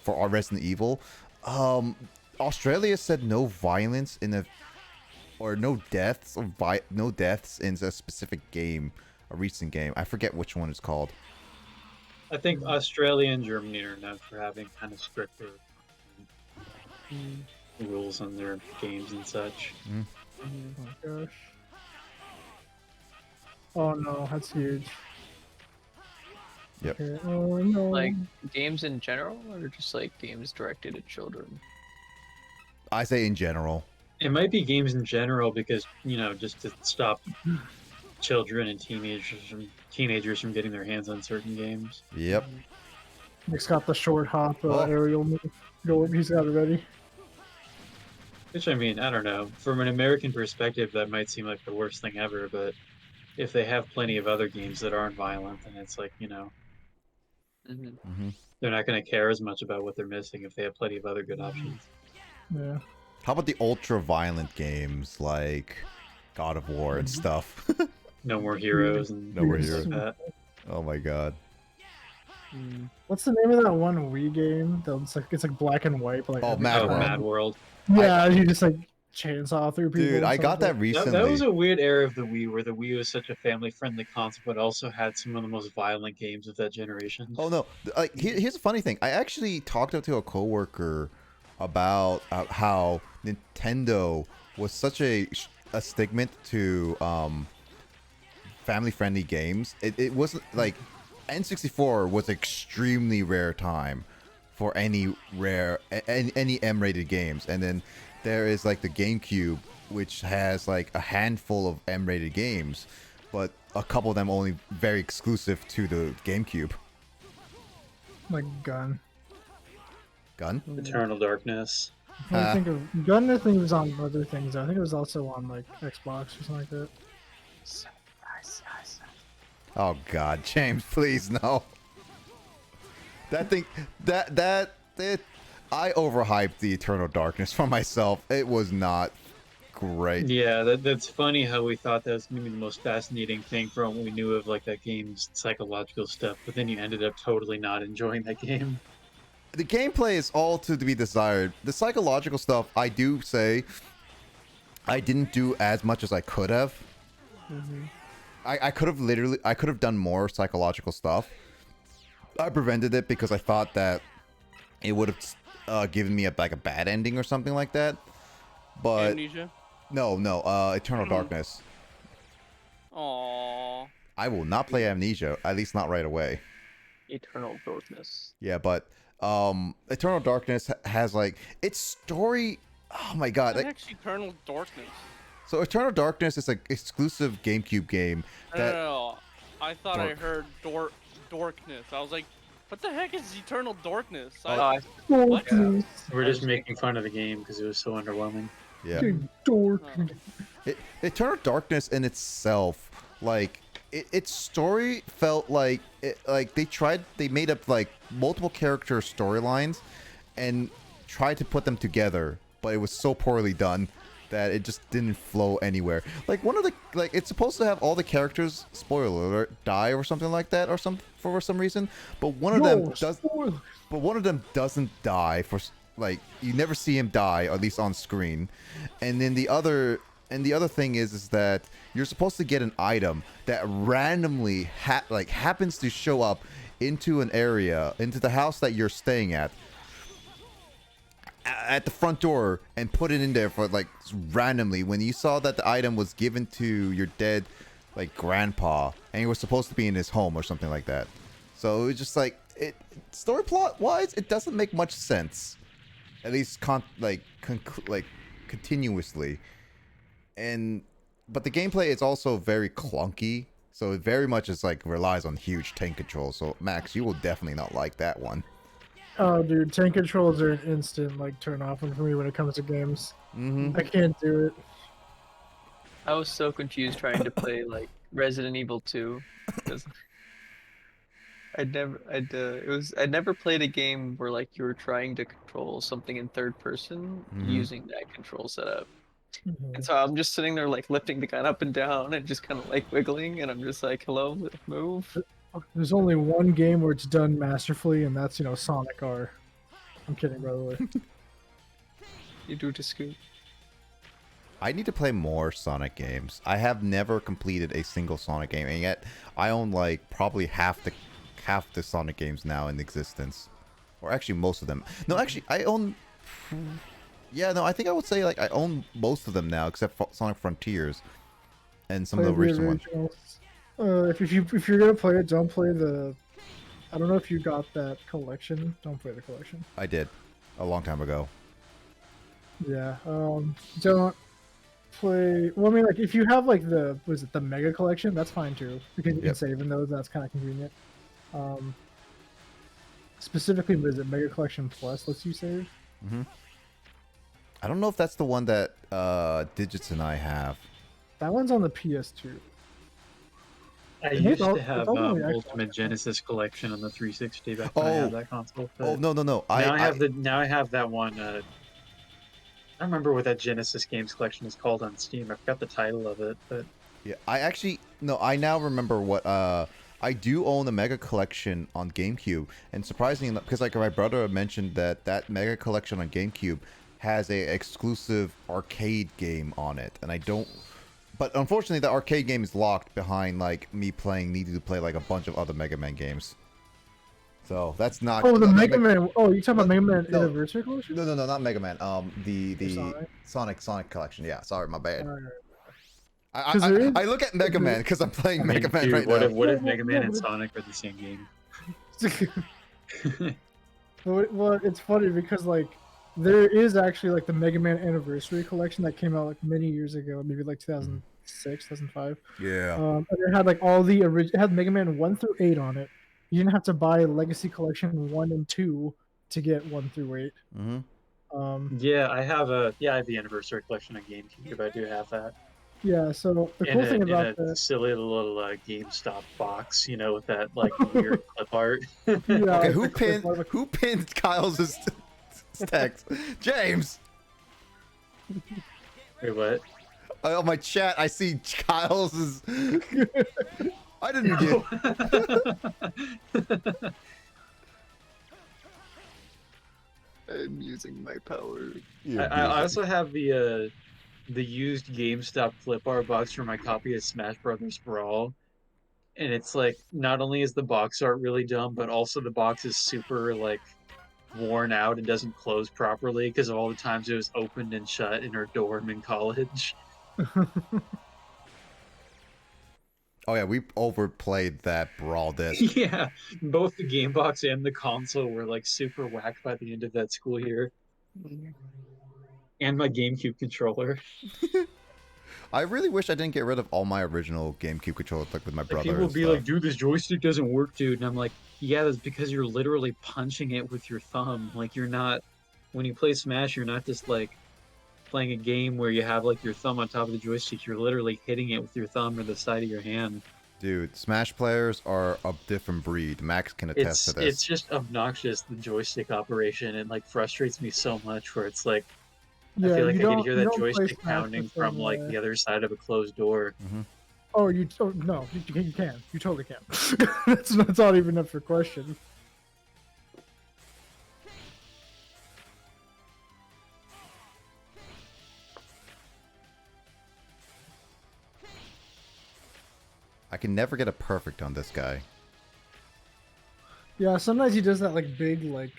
for our Resident Evil. Australia said no violence in a or no deaths or no deaths in a specific game, a recent game. I forget which one it's called. I think Australia and Germany are known for having kind of stricter rules on their games and such. Oh my gosh. Oh no, that's huge. Yep. Okay. Oh no. Like, games in general, or just like games directed at children? I say in general. It might be games in general because, you know, just to stop children and teenagers from getting their hands on certain games. Yep. Nick's got the short hop Oh. aerial move. Go, he's got it ready. Which, I mean, I don't know. From an American perspective, that might seem like the worst thing ever, but if they have plenty of other games that aren't violent, then it's like, you know, they're not going to care as much about what they're missing if they have plenty of other good options. Yeah. How about the ultra violent games like God of War and stuff? No More Heroes and No More things Heroes. like that. Oh my god. What's the name of that one Wii game? It's like black and white. But like, Oh, Mad Oh, World. Mad World. Yeah, you just like chainsaw through people. Dude, and I stuff got like that recently. That was a weird era of the Wii where the Wii was such a family-friendly console, but also had some of the most violent games of that generation. Oh no! Like here's a funny thing. I actually talked to a coworker about how Nintendo was such a stigma to family-friendly games. It wasn't like N64 was extremely rare time for any M-rated games, and then there is like the GameCube, which has like a handful of M-rated games, but a couple of them only very exclusive to the GameCube. Like gun. Gun? Eternal Darkness. I think of Gun. I think it was on other things. I think it was also on like Xbox or something like that. Oh God, James, please no. That thing, I overhyped the Eternal Darkness for myself. It was not great. Yeah, that's funny how we thought that was gonna be the most fascinating thing from what we knew of like that game's psychological stuff, but then you ended up totally not enjoying that game. The gameplay is all to be desired. The psychological stuff, I do say, I didn't do as much as I could have. I could have done more psychological stuff. I prevented it because I thought that it would have given me a bad ending or something like that. But Amnesia? no, Eternal Darkness. Aww. I will not play Amnesia, at least not right away. Eternal Darkness. Yeah, but Eternal Darkness has like its story. Oh my God! What the heck's Eternal Darkness? So Eternal Darkness is an exclusive GameCube game. That No. I thought I heard Dorkness. I was like, what the heck is Eternal Darkness? What? We're just making fun of the game because it was so underwhelming. Yeah. Dork. Eternal Darkness in itself, like its story felt like they made up like multiple character storylines and tried to put them together, but it was so poorly done that it just didn't flow anywhere. Like one of the it's supposed to have all the characters, spoiler alert, die or something like that or for some reason, but one of them does. But one of them doesn't die for like you never see him die, at least on screen. And then the other thing is that you're supposed to get an item that randomly happens to show up into an area, into the house that you're staying at the front door, and put it in there for like randomly when you saw that the item was given to your dead like grandpa and he was supposed to be in his home or something like that. So it was just like story plot wise, it doesn't make much sense, at least continuously. But the gameplay is also very clunky, so it very much is like relies on huge tank control. So Max, you will definitely not like that one. Oh, dude, tank controls are an instant like turn off for me when it comes to games. I can't do it. I was so confused trying to play like Resident Evil 2 because I'd never played a game where like you were trying to control something in third person using that control setup. And so I'm just sitting there like lifting the gun up and down and just kind of like wiggling, and I'm just like, hello, move. There's only one game where it's done masterfully, and that's Sonic R. I'm kidding, by the way. You do to scoot. I need to play more Sonic games. I have never completed a single Sonic game, and yet I own like probably half the Sonic games now in existence, or actually most of them. No, actually I own. Yeah, no, I think I would say like I own most of them now, except for Sonic Frontiers and some of the recent ones. If you're gonna play it, don't play the. I don't know if you got that collection. Don't play the collection. I did, a long time ago. Yeah. Don't play. Well, I mean, like if you have like the Mega Collection, that's fine too, because you can save in those. That's kind of convenient. Specifically, what is it? Mega Collection Plus lets you save. I don't know if that's the one that Digits and I have. That one's on the PS2. I used to have Ultimate Genesis Collection on the 360 back when I had that console. Oh no! Now I have that one. I don't remember what that Genesis games collection is called on Steam. I forgot the title of it, but yeah, I now remember what I do own a Mega Collection on GameCube, and surprisingly, because like my brother mentioned that Mega Collection on GameCube has a exclusive arcade game on it, and I don't. But unfortunately, the arcade game is locked behind like me needing to play like a bunch of other Mega Man games. So that's not. Oh, the Mega Man. Oh, you talking about Mega Man Anniversary Collection? No, not Mega Man. The Sonic Collection. Yeah, sorry, my bad. I look at Mega Man because I'm playing Mega Man right now. What if Mega Man and Sonic are the same game? Well, it's funny because like there is actually like the Mega Man Anniversary Collection that came out like many years ago, maybe like 2006, 2005. Yeah. And it had like all the it had Mega Man 1 through 8 on it. You didn't have to buy Legacy Collection 1 and 2 to get 1 through 8. Yeah, I have the anniversary collection on GameCube. I do have that. Yeah, so the In cool a thing in about a the silly little GameStop box, you know, with that like weird clip art. yeah, Okay, like the clip art, like- who pinned Kyle's text? James. Wait, what? On my chat, I see Kyle's. I didn't get. I'm using my power. I also have the used GameStop clip art box for my copy of Smash Brothers Brawl, and it's like not only is the box art really dumb, but also the box is super like worn out and doesn't close properly because of all the times it was opened and shut in her dorm in college. Oh yeah, we overplayed that Brawl disc. Yeah, both the game box and the console were like super whacked by the end of that school year. And my GameCube controller. I really wish I didn't get rid of all my original GameCube controllers, like with my Like, brother. people and would be stuff. like, dude, this joystick doesn't work, dude. And I'm like, yeah, that's because you're literally punching it with your thumb. Like, you're not, when you play Smash, you're not just like playing a game where you have like your thumb on top of the joystick. You're literally hitting it with your thumb or the side of your hand. Dude, Smash players are a different breed. Max can attest to this. It's just obnoxious, the joystick operation. It like frustrates me so much where it's like, I yeah, feel like you I don't could hear you that don't play joystick Smash pounding the from same like way. the other side of a closed door. Oh, no, you can. You totally can. That's not even up for question. I can never get a perfect on this guy. Yeah, sometimes he does that like big like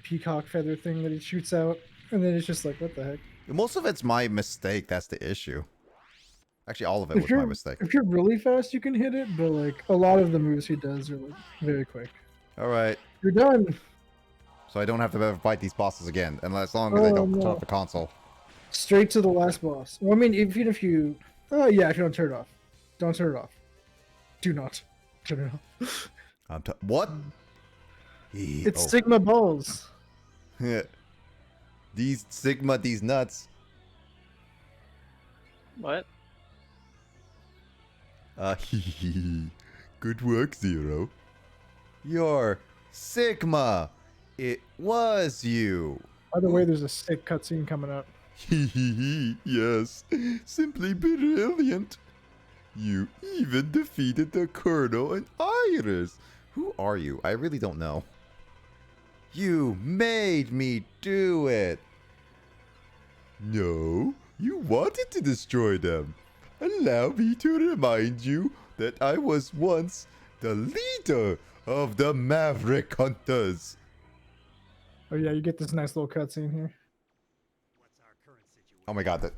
peacock feather thing that he shoots out, and then it's just like, what the heck? Most of it's my mistake. That's the issue. Actually, all of it If was my you're mistake. if you're really fast, you can hit it, but like a lot of the moves he does are like very quick. All right, You're done. so I don't have to ever fight these bosses again, and as long as I Oh, don't turn no. off the console. Straight to the last boss. Well, I mean, even if you, oh yeah, if you don't turn it off, don't turn it off. Do not turn it off. What? It's Sigma balls. These Sigma, these nuts. What? Good work, Zero. You're Sigma. It was you. By the way, there's a sick cutscene coming up. Yes, simply brilliant. You even defeated the Colonel and Iris. Who are you? I really don't know. You made me do it. No, you wanted to destroy them. Allow me to remind you that I was once the leader of the Maverick Hunters. Oh yeah, you get this nice little cutscene here. Oh my god, that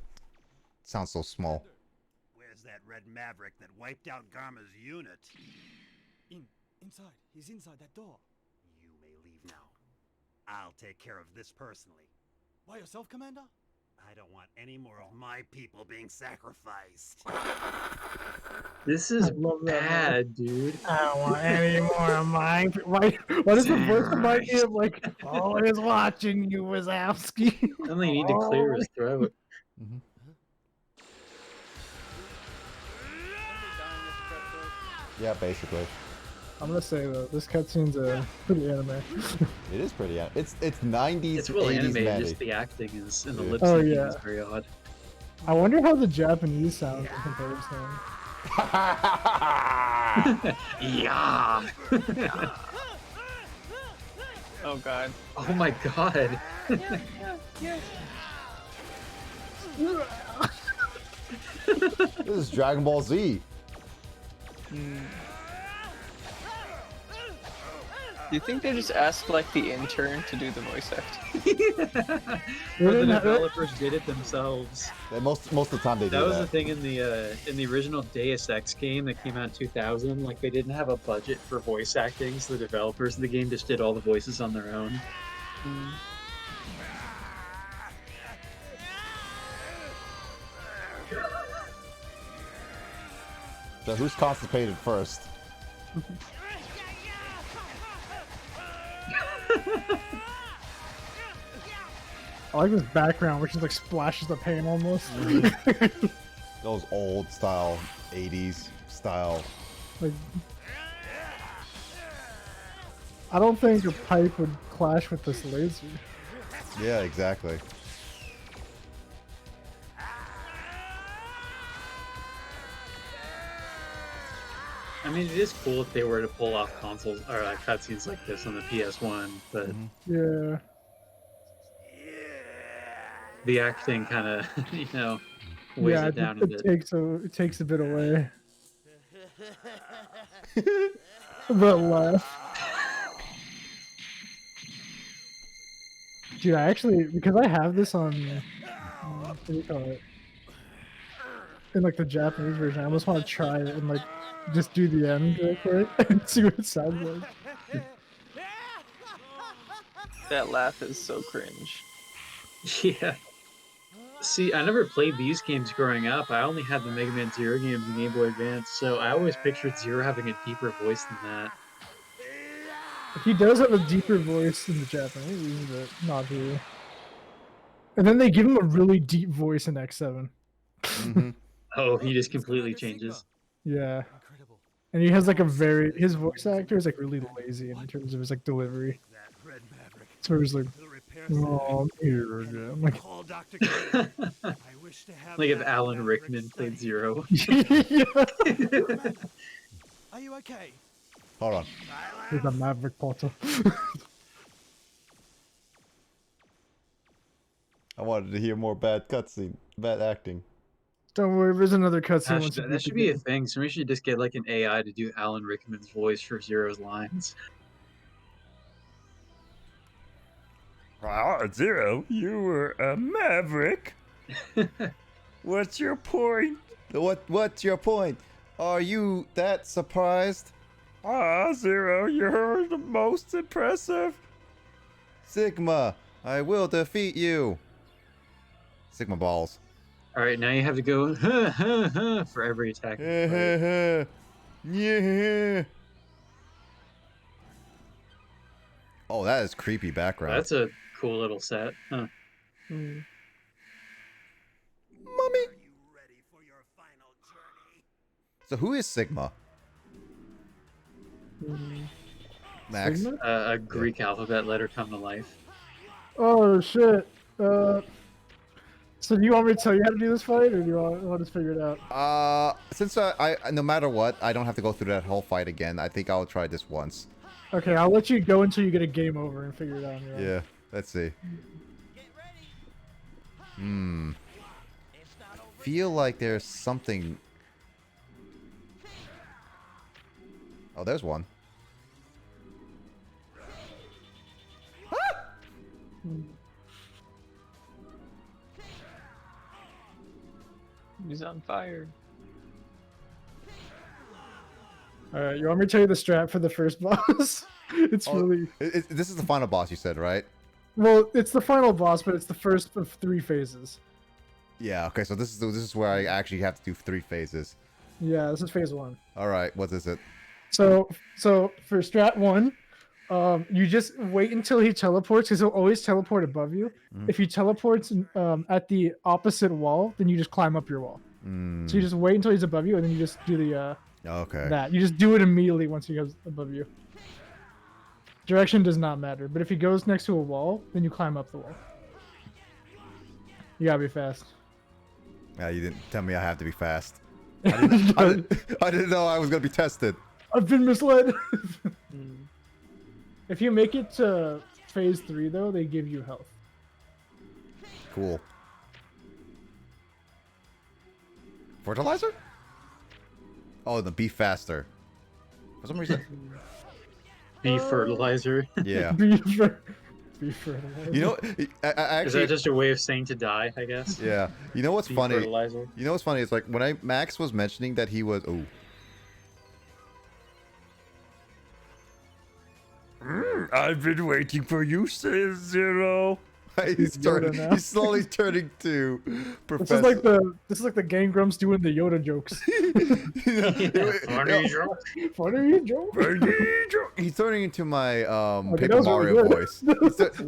sounds so small. Where's that red maverick that wiped out Garma's unit? Inside. He's inside that door. You may leave now. I'll take care of this personally. By yourself, Commander? I don't want any more of my people being sacrificed. This is love that bad, dude. I don't want any more of mine. Why does the voice remind me of like always watching you, Wazowski? Only need to clear his throat. Yeah, basically. I'm gonna say though, this cutscene's pretty anime. It is pretty. It's 90s, It's well 80s animated, Maddie. just the acting is and the lip Oh, syncing yeah. is very odd. I wonder how the Japanese sounds in comparison. Yeah. Oh god. Oh my god. This is Dragon Ball Z. Do you think they just asked like the intern to do the voice acting? Or the didn't have it. developers did it themselves. Most of the time they do That was that. the thing in the original Deus Ex game that came out in 2000. Like they didn't have a budget for voice acting, so the developers of the game just did all the voices on their own. So who's constipated first? I like this background, which is like splashes of paint almost. Those old style, 80s style. Like, I don't think a pipe would clash with this laser. Yeah, exactly. I mean, it is cool if they were to pull off consoles or cutscenes like this on the PS1, but Yeah. the acting kind of, weighs Yeah, it down a it bit. takes a bit away. The laugh. Dude, I actually, because I have this on, what do you call it? In like the Japanese version, I almost want to try it and like just do the end real quick and see what it sounds like. That laugh is so cringe. Yeah. See, I never played these games growing up. I only had the Mega Man Zero games and Game Boy Advance, so I always pictured Zero having a deeper voice than that. He does have a deeper voice in the Japanese, but not here. And then they give him a really deep voice in X7. Mm-hmm. Oh, he just completely changes. Yeah. Incredible. And he has like his voice actor is like really lazy in terms of his like delivery. That red maverick. So he's like, The repair oh, I'm here again. I'm like, Call Dr. Kane. I wish to have Like if that Alan maverick Rickman played study. Zero. yeah. Are you okay? Hold on. He's a Maverick Potter. I wanted to hear more bad cutscene, bad acting. Don't worry, there's another cutscene. Gosh, once you that beat should the be a game. thing. Somebody should just get like an AI to do Alan Rickman's voice for Zero's lines. Zero, you were a maverick. What's your point? What's your point? Are you that surprised? Zero, you're the most impressive. Sigma, I will defeat you. Sigma balls. All right, now you have to go for every attack. Yeah. Oh, that is creepy background. That's a cool little set. Huh. Mm. Mommy. Are you ready for your final journey? So who is Sigma? Max. Sigma? A Greek alphabet letter come to life. Oh shit. So do you want me to tell you how to do this fight, or do you want to figure it out? Since I no matter what, I don't have to go through that whole fight again. I think I'll try this once. Okay, I'll let you go until you get a game over and figure it out on your own. Yeah, let's see. Feel like there's something. Oh, there's one. He's on fire. Alright, you want me to tell you the strat for the first boss? It's Oh, really... this is the final boss, you said, right? Well, it's the final boss, but it's the first of 3 phases. Yeah. Okay. So this is where I actually have to do 3 phases. Yeah, this is phase 1. All right. What is it? So for strat 1, you just wait until he teleports, because he'll always teleport above you. If he teleports at the opposite wall, then you just climb up your wall. So you just wait until he's above you, and then you just do the Okay. that. You just do it immediately once he goes above you. Direction does not matter, but if he goes next to a wall, then you climb up the wall. You gotta be fast. Yeah, you didn't tell me I have to be fast. I didn't know I was gonna be tested. I've been misled. If you make it to phase 3, though, they give you health. Cool. Fertilizer? Oh, the be faster. For some reason. Bee fertilizer. Yeah. Be fertilizer. You know, I Is actually. that just a way of saying to die, I guess? Yeah. You know what's Bee funny? fertilizer. You know what's funny? It's like when Max was mentioning that he was. Oh. I've been waiting for you, says Zero. He's Yoda now. He's slowly turning to This Professor. is like the Game Grumps doing the Yoda jokes. Funny joke. He's turning into my Okay, Paper that was really Mario good. voice. He's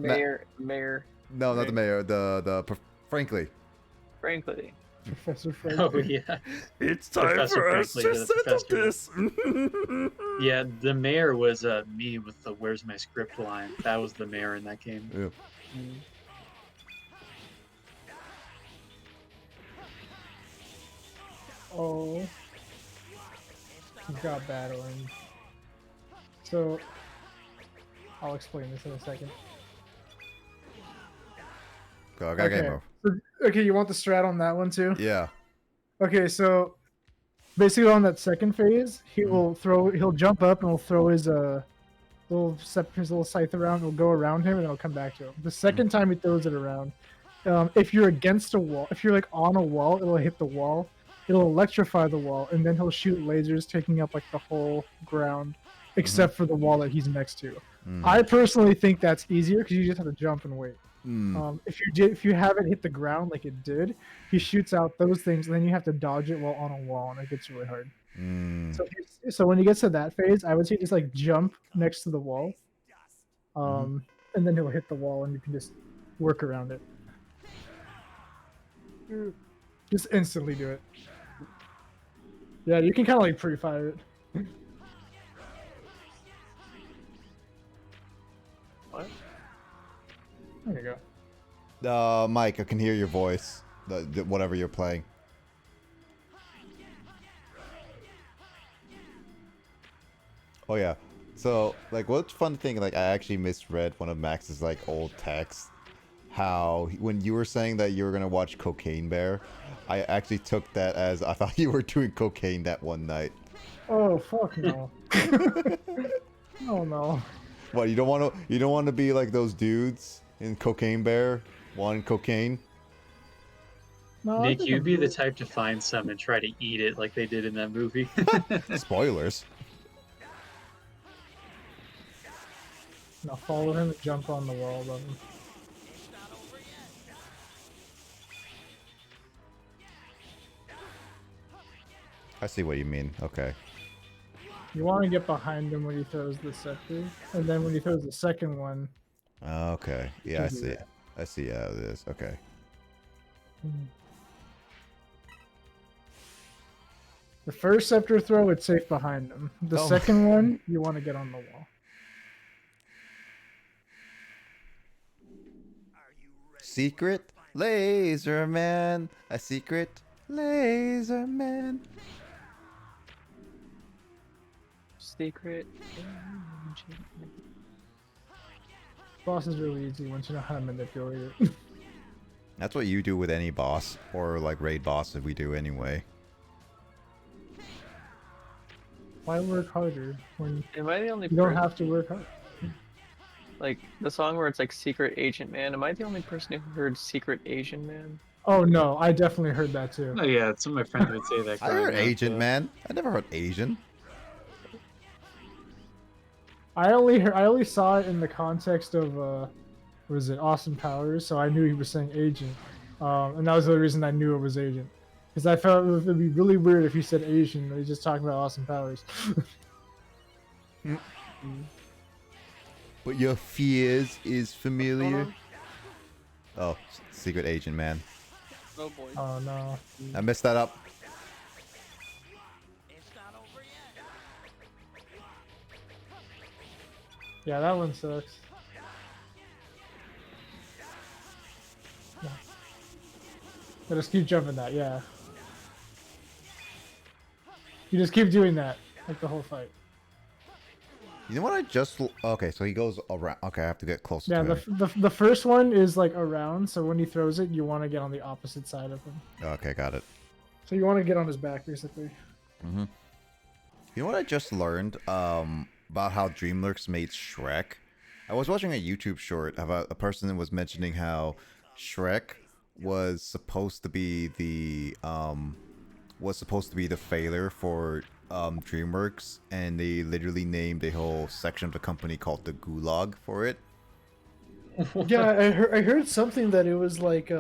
Mayor. No, not the mayor. Frankly. Frankly. Professor Frank. Oh yeah, It's time Professor for us Franklin, to the settle professor. this. yeah. The mayor was me with the "Where's my script" line. That was the mayor in that game. Yeah. Oh. He's got bad orange. So, I'll explain this in a second. Go, I got game over. Okay, you want the strat on that one too? Yeah. Okay, so basically on that second phase, he'll jump up and he'll throw his little scythe around, it'll go around him and then it'll come back to him. The second time he throws it around, if you're against a wall, if you're like on a wall, it'll hit the wall, it'll electrify the wall, and then he'll shoot lasers taking up like the whole ground, except for the wall that he's next to. I personally think that's easier because you just have to jump and wait. If you have it hit the ground like it did, he shoots out those things, and then you have to dodge it while on a wall, and it gets really hard. So when he gets to that phase, I would say just like jump next to the wall, and then he'll hit the wall, and you can just work around it. Just instantly do it. Yeah, you can kind of like pre-fire it. What? There you go. Mike, I can hear your voice. Whatever you're playing. Oh yeah. So like, what's fun thing? Like, I actually misread one of Max's like old texts. How when you were saying that you were gonna watch Cocaine Bear, I actually took that as I thought you were doing cocaine that one night. Oh fuck no. Oh no. What, you don't want to be like those dudes in Cocaine Bear wanting cocaine? No, Nick, you'd be the type to find some and try to eat it like they did in that movie. Spoilers. Now follow him and jump on the wall above him. I see what you mean. Okay. You want to get behind him when he throws the scepter, and then when he throws the second one. Okay. Yeah, I see it. I see how it is. Okay. The first scepter throw, it's safe behind him. The second one, you want to get on the wall. Secret laser man. A secret laser man. Secret. Boss is really easy once you know how to manipulate it. That's what you do with any boss, or like raid boss that we do anyway. Why work harder when Am I the only you don't person? have to work hard? Like the song where it's like Secret Agent Man. Am I the only person who heard Secret Asian Man? Oh no, I definitely heard that too. Oh yeah, some of my friends would say that. I heard growing up, Agent but- man. I never heard Asian. I only saw it in the context of what was it, Austin Powers, so I knew he was saying agent. And that was the reason I knew it was agent. Because I felt it would be really weird if he said Asian and he's just talking about Austin Powers. But your fears is familiar. Oh, secret agent man. Oh boy. Oh no. I messed that up. Yeah, that one sucks. Yeah. But just keep jumping that, yeah. You just keep doing that, like the whole fight. You know what I just... Okay, so he goes around. Okay, I have to get closer Yeah, to him. the first one is like around, so when he throws it, you want to get on the opposite side of him. Okay, got it. So you want to get on his back, basically. You know what I just learned about how DreamWorks made Shrek? I was watching a YouTube short about a person that was mentioning how Shrek was supposed to be the failure for DreamWorks, and they literally named a whole section of the company called the Gulag for it. Yeah, I heard something that it was like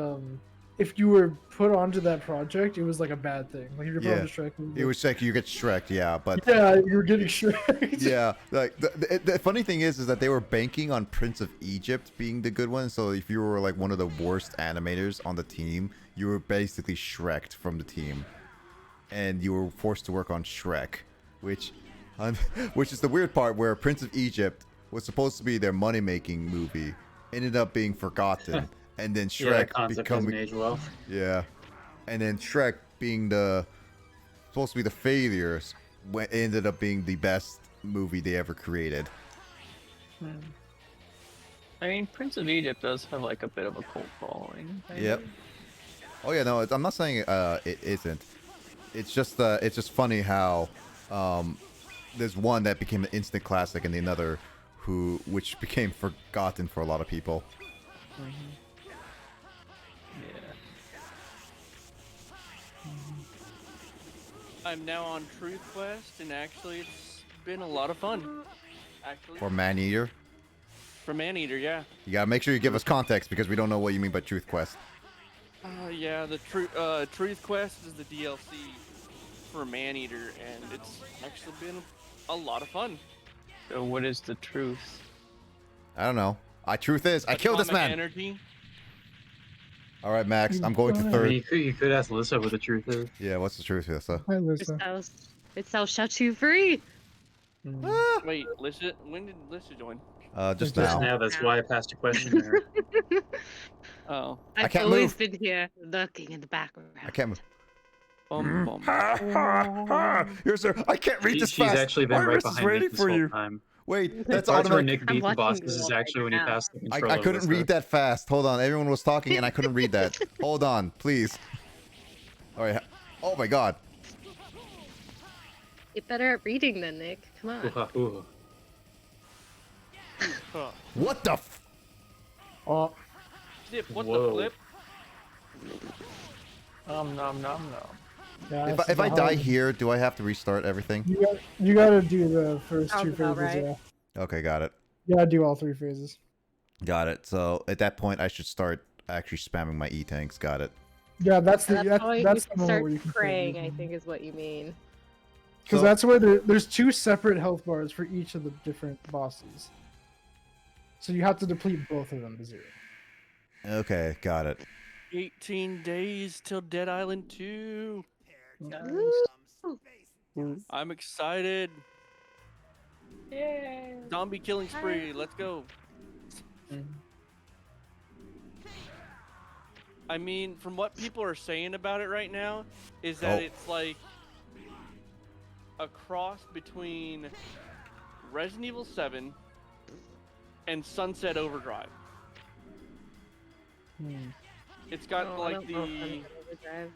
if you were put onto that project, it was like a bad thing. Like if you're put Yeah. onto Shrek, It was like you get Shrek, yeah, but yeah, you're getting Shrek. yeah, like the funny thing is that they were banking on Prince of Egypt being the good one. So if you were like one of the worst animators on the team, you were basically Shrek'd from the team, and you were forced to work on Shrek, which is the weird part where Prince of Egypt was supposed to be their money-making movie, ended up being forgotten, and then Yeah, that Shrek concept doesn't becoming age well. yeah, and then Shrek being the supposed to be the failures, ended up being the best movie they ever created. I mean, Prince of Egypt does have like a bit of a cult following. Yep. Oh yeah, no, I'm not saying it isn't. It's just funny how there's one that became an instant classic and the another which became forgotten for a lot of people. Yeah. I'm now on Truth Quest, and actually, it's been a lot of fun. Actually, For Maneater, for Maneater, yeah. you gotta make sure you give us context because we don't know what you mean by Truth Quest. Yeah, the Truth Quest is the DLC for Maneater, and it's actually been a lot of fun. So what is the truth? I don't know. Truth is, I killed this Atomic man. Energy. All right, Max, I'm going to I mean, third. you could ask Alyssa what the truth is. Yeah, what's the truth, Alyssa? Hi, Lisa. It shall set you free. Wait, Lissa, when did Lissa join? Just Just now. now, that's why I passed a question there. Oh. I've can't always move. been here, lurking in the background. I can't move. Bum, bum. Ha ha ha! You're so I can't read this She's fast. actually been right Iris is behind waiting Nick this for whole you. time. Wait, The that's parts where automatic. Nick beat the watching bosses you is all actually when he right now. passed the controller. I couldn't read that fast. Hold on, everyone was talking and I couldn't read that. Hold on, please. All right. Oh my God. Get better at reading then, Nick. Come on. Ooh. What the? Oh, Zip, what Whoa. the flip? Nom nom nom. yeah, If this I, is if I a die hard- here, do I have to restart everything? you gotta do the first Sounds two about phases. right. Yeah, Okay, got it. you gotta do all three phases. Got it. So at that point, I should start actually spamming my E-tanks. Got it. Yeah, that's the That's how you that's the can moment start where you can praying, I think is what you mean. Because So- that's where there's two separate health bars for each of the different bosses. So you have to deplete both of them to 0. Okay, got it. 18 days till Dead Island 2. I'm excited. Yay. Zombie killing spree. Let's go. I mean, from what people are saying about it right now, is that Oh. it's like a cross between Resident Evil 7 and Sunset Overdrive. It's got Oh, I like don't know if the I'm Overdrive.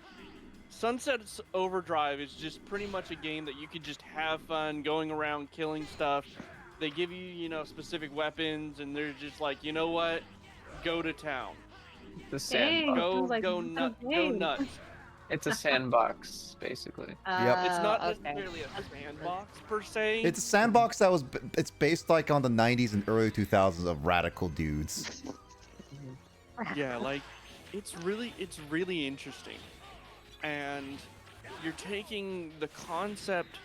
Sunset Overdrive is just pretty much a game that you could just have fun going around killing stuff. They give you, specific weapons, and they're just like, you know what? Go to town. The Dang, sandbox. Go, sounds like go, fun nut, go game. nuts. It's a sandbox, basically. It's not Okay. necessarily a sandbox per se. It's a sandbox that was. It's based like on the 90s and early 2000s of radical dudes. Yeah, like it's really interesting, and you're taking the concept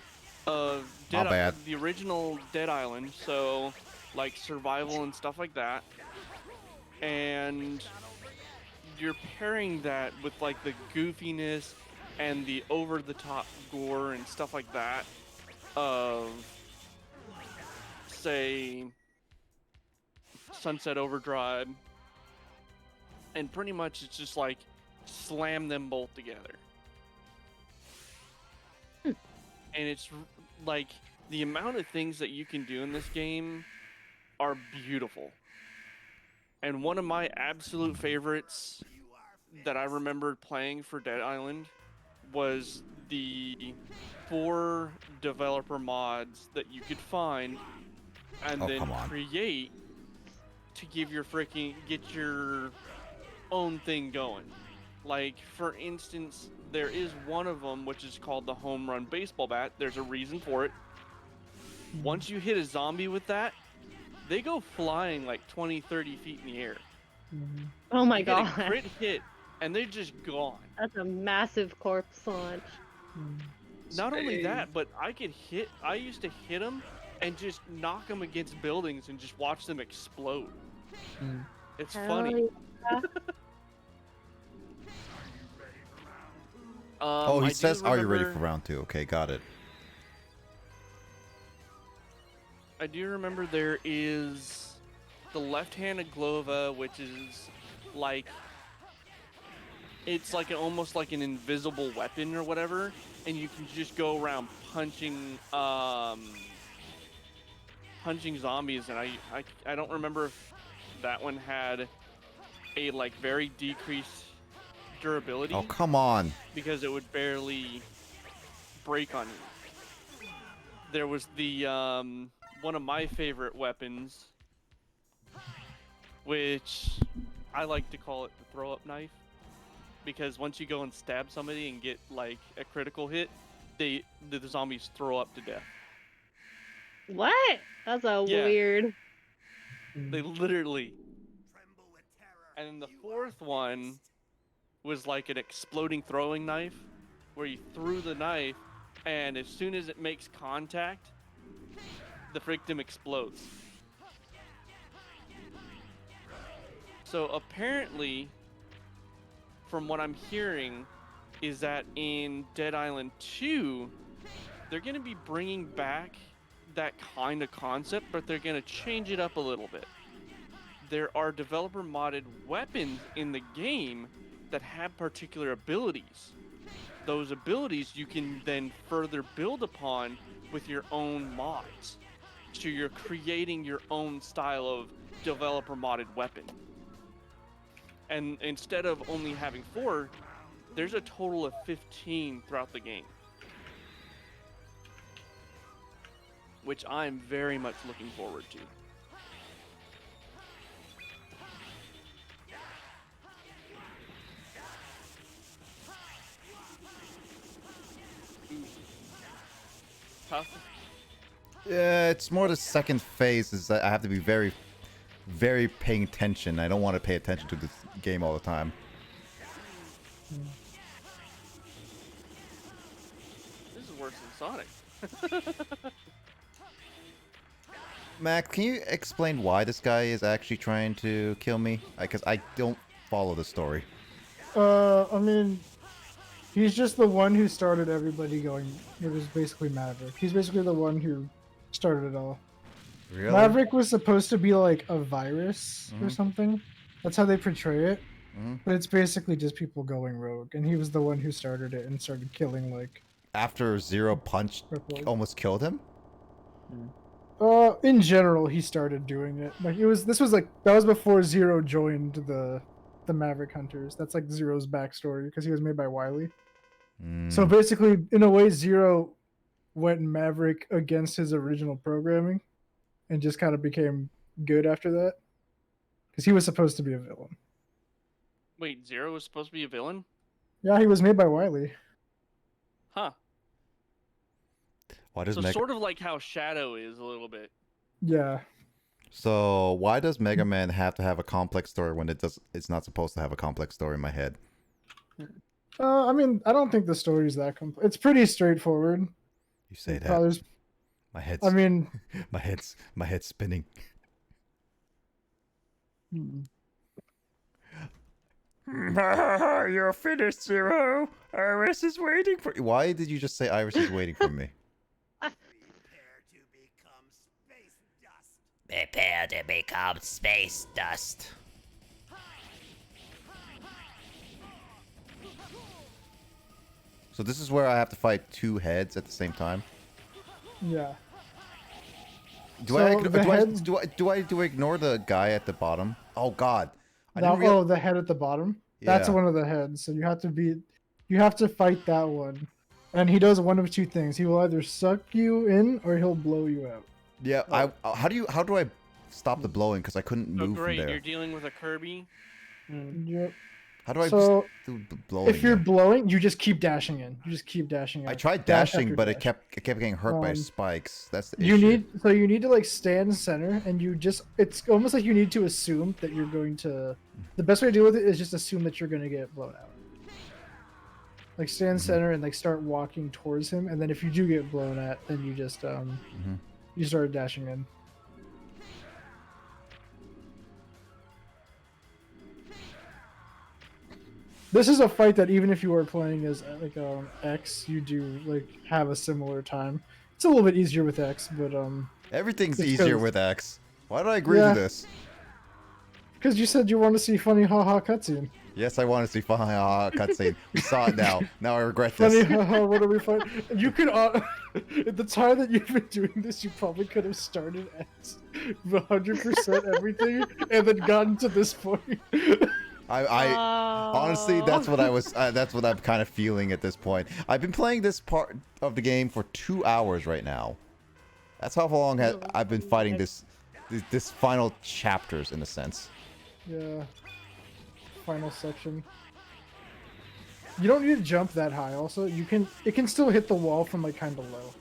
of My bad. the original Dead Island, so like survival and stuff like that, and you're pairing that with like the goofiness and the over-the-top gore and stuff like that of, say, Sunset Overdrive. And pretty much it's just like slam them both together. And it's like the amount of things that you can do in this game are beautiful. And one of my absolute favorites that I remember playing for Dead Island was the 4 developer mods that you could find and Oh, then come on. create to get your own thing going. Like, for instance, there is one of them which is called the home run baseball bat. There's a reason for it. Once you hit a zombie with that, they go flying like 20, 30 feet in the air. Oh my You get god. a crit hit and they're just gone. That's a massive corpse launch. Not only that, but I used to hit them and just knock them against buildings and just watch them explode. It's Hell funny. yeah. Oh, he I do says, "Are you ready for remember- round 2?" Okay, got it. I do remember there is the left-handed Glova, which is like it's like almost like an invisible weapon or whatever, and you can just go around punching punching zombies. And I don't remember if that one had a like very decreased durability. Oh, come on. Because it would barely break on you. There was the one of my favorite weapons, which I like to call it the throw-up knife, because once you go and stab somebody and get like a critical hit, the zombies throw up to death. What? That's a weird. They literally. And then the fourth one was like an exploding throwing knife, where you threw the knife, and as soon as it makes contact, the victim explodes. So apparently, from what I'm hearing, is that in Dead Island 2, they're going to be bringing back that kind of concept, but they're going to change it up a little bit. There are developer modded weapons in the game that have particular abilities. Those abilities you can then further build upon with your own mods. So you're creating your own style of developer modded weapon. And instead of only having 4, there's a total of 15 throughout the game. Which I'm very much looking forward to. Tough. Yeah, it's more the second phase is that I have to be very, very paying attention. I don't want to pay attention to this game all the time. This is worse than Sonic. Mac, can you explain why this guy is actually trying to kill me? Because I don't follow the story. I mean, he's just the one who started everybody going. It was basically Maverick. He's basically the one who started it all. Really? Maverick was supposed to be like a virus or something. That's how they portray it. But it's basically just people going rogue, and he was the one who started it and started killing like. After Zero Punch almost killed him? In general, he started doing it. Like that was before Zero joined the Maverick Hunters. That's like Zero's backstory because he was made by Wily. So basically, in a way, Zero went Maverick against his original programming, and just kind of became good after that. Because he was supposed to be a villain. Wait, Zero was supposed to be a villain? Yeah, he was made by Wily. Huh. Why does so sort of like how Shadow is a little bit. Yeah. So why does Mega Man have to have a complex story when it's not supposed to have a complex story in my head? I mean, I don't think the story's that complex. It's pretty straightforward. You say that. My head's. I mean, my head's spinning. You're finished, Zero. Iris is waiting for you. Why did you just say Iris is waiting for me? Prepare to become space dust. So this is where I have to fight 2 heads at the same time? yeah. Do I ignore the guy at the bottom? Oh God! The head at the bottom. That's Yeah. one of the heads. So you have to fight that one, and he does one of 2 things. He will either suck you in or he'll blow you out. Yeah. How do I stop the blowing? Because I couldn't Oh move great, from there. you're dealing with a Kirby. Yep. How do I So, do blowing? if you're here? blowing, you just keep dashing in. You just keep dashing in. I tried Dash dashing, after but dash. it kept getting hurt by Um, spikes. That's the You issue. need to like stand center, and it's almost like you need to assume that you're going to. The best way to deal with it is just assume that you're going to get blown out. Like stand center and like start walking towards him, and then if you do get blown at, then you just you start dashing in. This is a fight that even if you are playing as like X, you do like have a similar time. It's a little bit easier with X, but Everything's it's easier 'cause- with X. Why do I agree Yeah. to this? Because you said you want to see funny haha cutscene. Yes, I want to see fun cutscene. We saw it now. Now I regret Funny this. haha, what are we fighting? You could at the time that you've been doing this, you probably could have started at 100% everything and then gotten to this point. I honestly, that's what I was. That's what I'm kind of feeling at this point. I've been playing this part of the game for 2 hours right now. That's how long I've been fighting this final chapters in a sense. Yeah. Final section. You don't need to jump that high. Also, it can still hit the wall from like kind of low.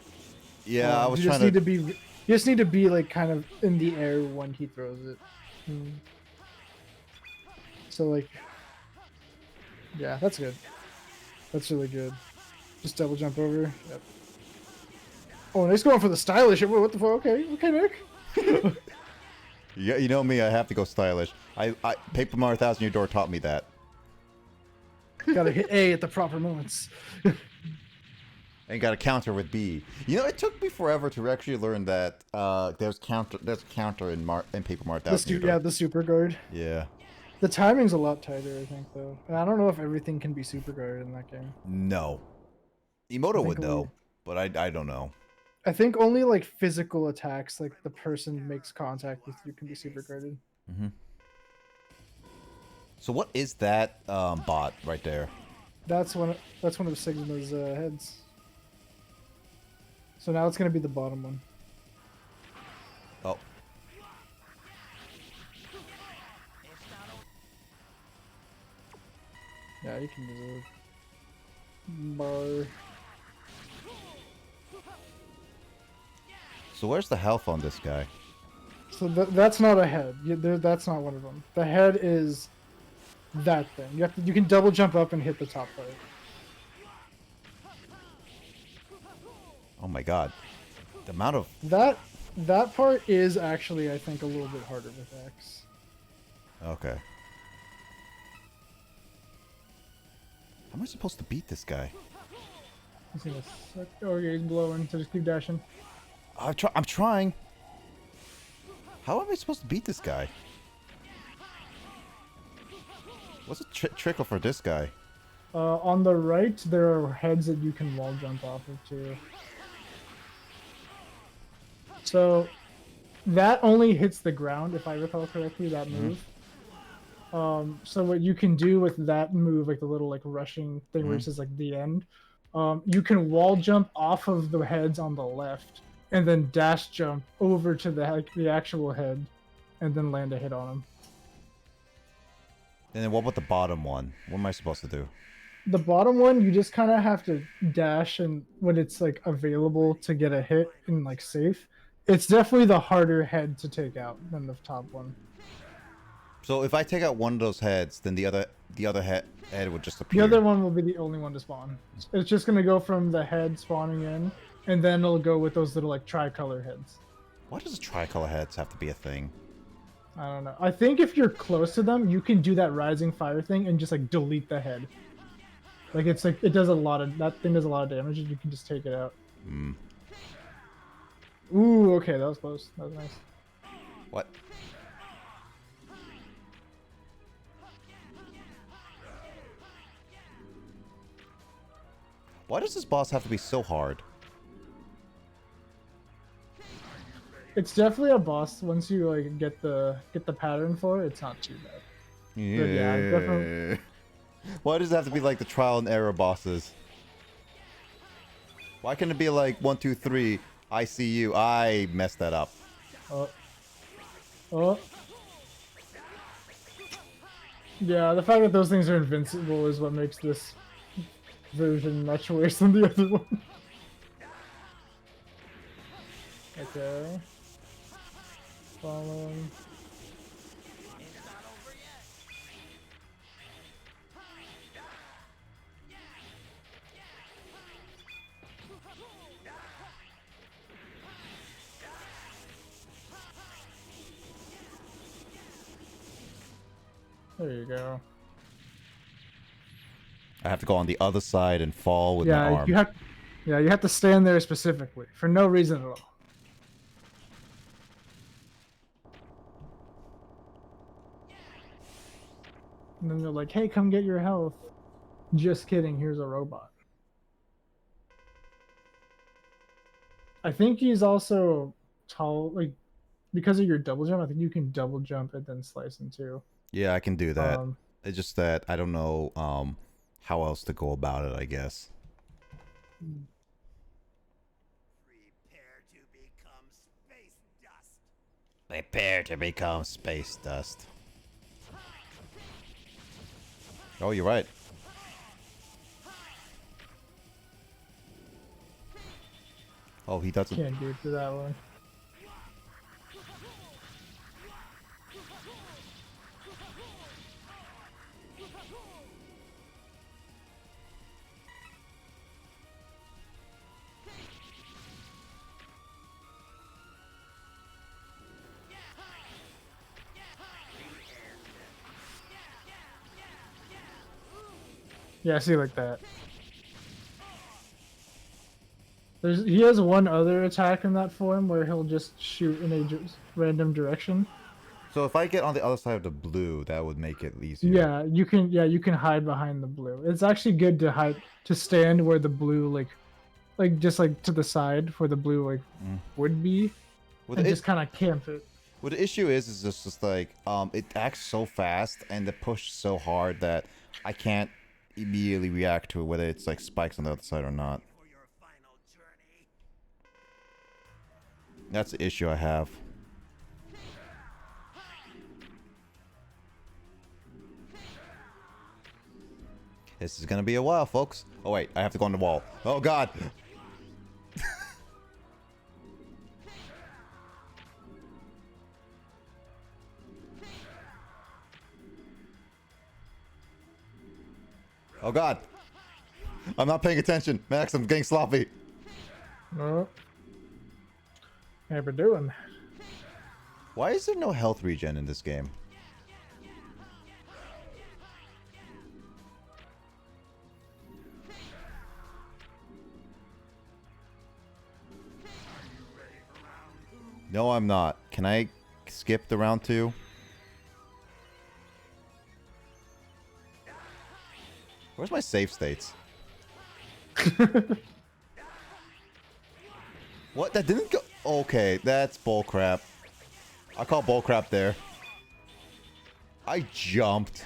Yeah, I was you trying just to. need to be. You just need to be like kind of in the air when he throws it. So like, yeah, that's good. That's really good. Just double jump over. Yep. Oh, nice going for the stylish. What the fuck? Okay, Nick. Yeah, you know me. I have to go stylish. Paper Mario Thousand Year Door taught me that. Gotta hit A at the proper moments. And got to counter with B. You know, it took me forever to actually learn that there's a counter in Paper Mario Thousand Year Door. Yeah, the super guard. Yeah. The timing's a lot tighter, I think, though. And I don't know if everything can be super guarded in that game. No. Emoto would though, but I don't know. I think only like physical attacks, like the person makes contact with you, can be super guarded. So what is that bot right there? That's one of Sigma's heads. So now it's gonna be the bottom one. Oh. Yeah, you can do the bar. So where's the health on this guy? So that's not a head. That's not one of them. The head is that thing. You can double jump up and hit the top part. Oh my god. The amount of... That part is actually, I think, a little bit harder with X. Okay. How am I supposed to beat this guy? He's gonna suck. Oh, yeah, he's blowing, so just keep dashing. I'm trying. How am I supposed to beat this guy? What's a trickle for this guy? On the right, there are heads that you can wall jump off of, too. So, that only hits the ground, if I recall correctly, that move. So what you can do with that move, like the little like rushing thing where it says like the end, you can wall jump off of the heads on the left, and then dash jump over to the actual head, and then land a hit on him. And then what about the bottom one? What am I supposed to do? The bottom one, you just kind of have to dash, and when it's like available to get a hit and like safe, it's definitely the harder head to take out than the top one. So if I take out one of those heads, then the other head would just appear. The other one will be the only one to spawn. It's just gonna go from the head spawning in, and then it'll go with those little like tricolor heads. Why does tricolor heads have to be a thing? I don't know. I think if you're close to them, you can do that rising fire thing and just like delete the head. Like it's like it does a lot of that thing does a lot of damage, and you can just take it out. Ooh, okay, that was close. That was nice. What? Why does this boss have to be so hard? It's definitely a boss. Once you like get the pattern for it, it's not too bad. Yeah. But yeah, definitely. Why does it have to be like the trial and error bosses? Why can't it be like 1, 2, 3? I see you. I messed that up. Oh. Yeah, the fact that those things are invincible is what makes this version much worse than the other one. Okay. Follow him. There you go. I have to go on the other side and fall with my Yeah, arm. you have to stand there specifically for no reason at all. And then they're like, "Hey, come get your health." Just kidding. Here's a robot. I think he's also tall, like because of your double jump. I think you can double jump and then slice him too. Yeah, I can do that. Um, It's just that I don't know how else to go about it, I guess. Prepare to become space dust. Prepare to become space dust. Oh, you're right. Oh, he doesn't. can't do it to that one. Yeah, I see like that. He has one other attack in that form where he'll just shoot in a random direction. So if I get on the other side of the blue, that would make it easier. Yeah, you can. Yeah, you can hide behind the blue. It's actually good to stand where the blue like just like to the side where the blue would be, Well, and it- just kind of camp it. What the issue is just like it acts so fast and the push so hard that I can't immediately react to it, whether it's like spikes on the other side or not. That's the issue I have. This is gonna be a while, folks. Oh wait, I have to go on the wall. Oh god! Oh god! I'm not paying attention. Max, I'm getting sloppy. Oh, never doing. Why is there no health regen in this game? No, I'm not. Can I skip the round 2? Where's my save states? What? That didn't go... Okay, that's bullcrap. I call bullcrap there. I jumped.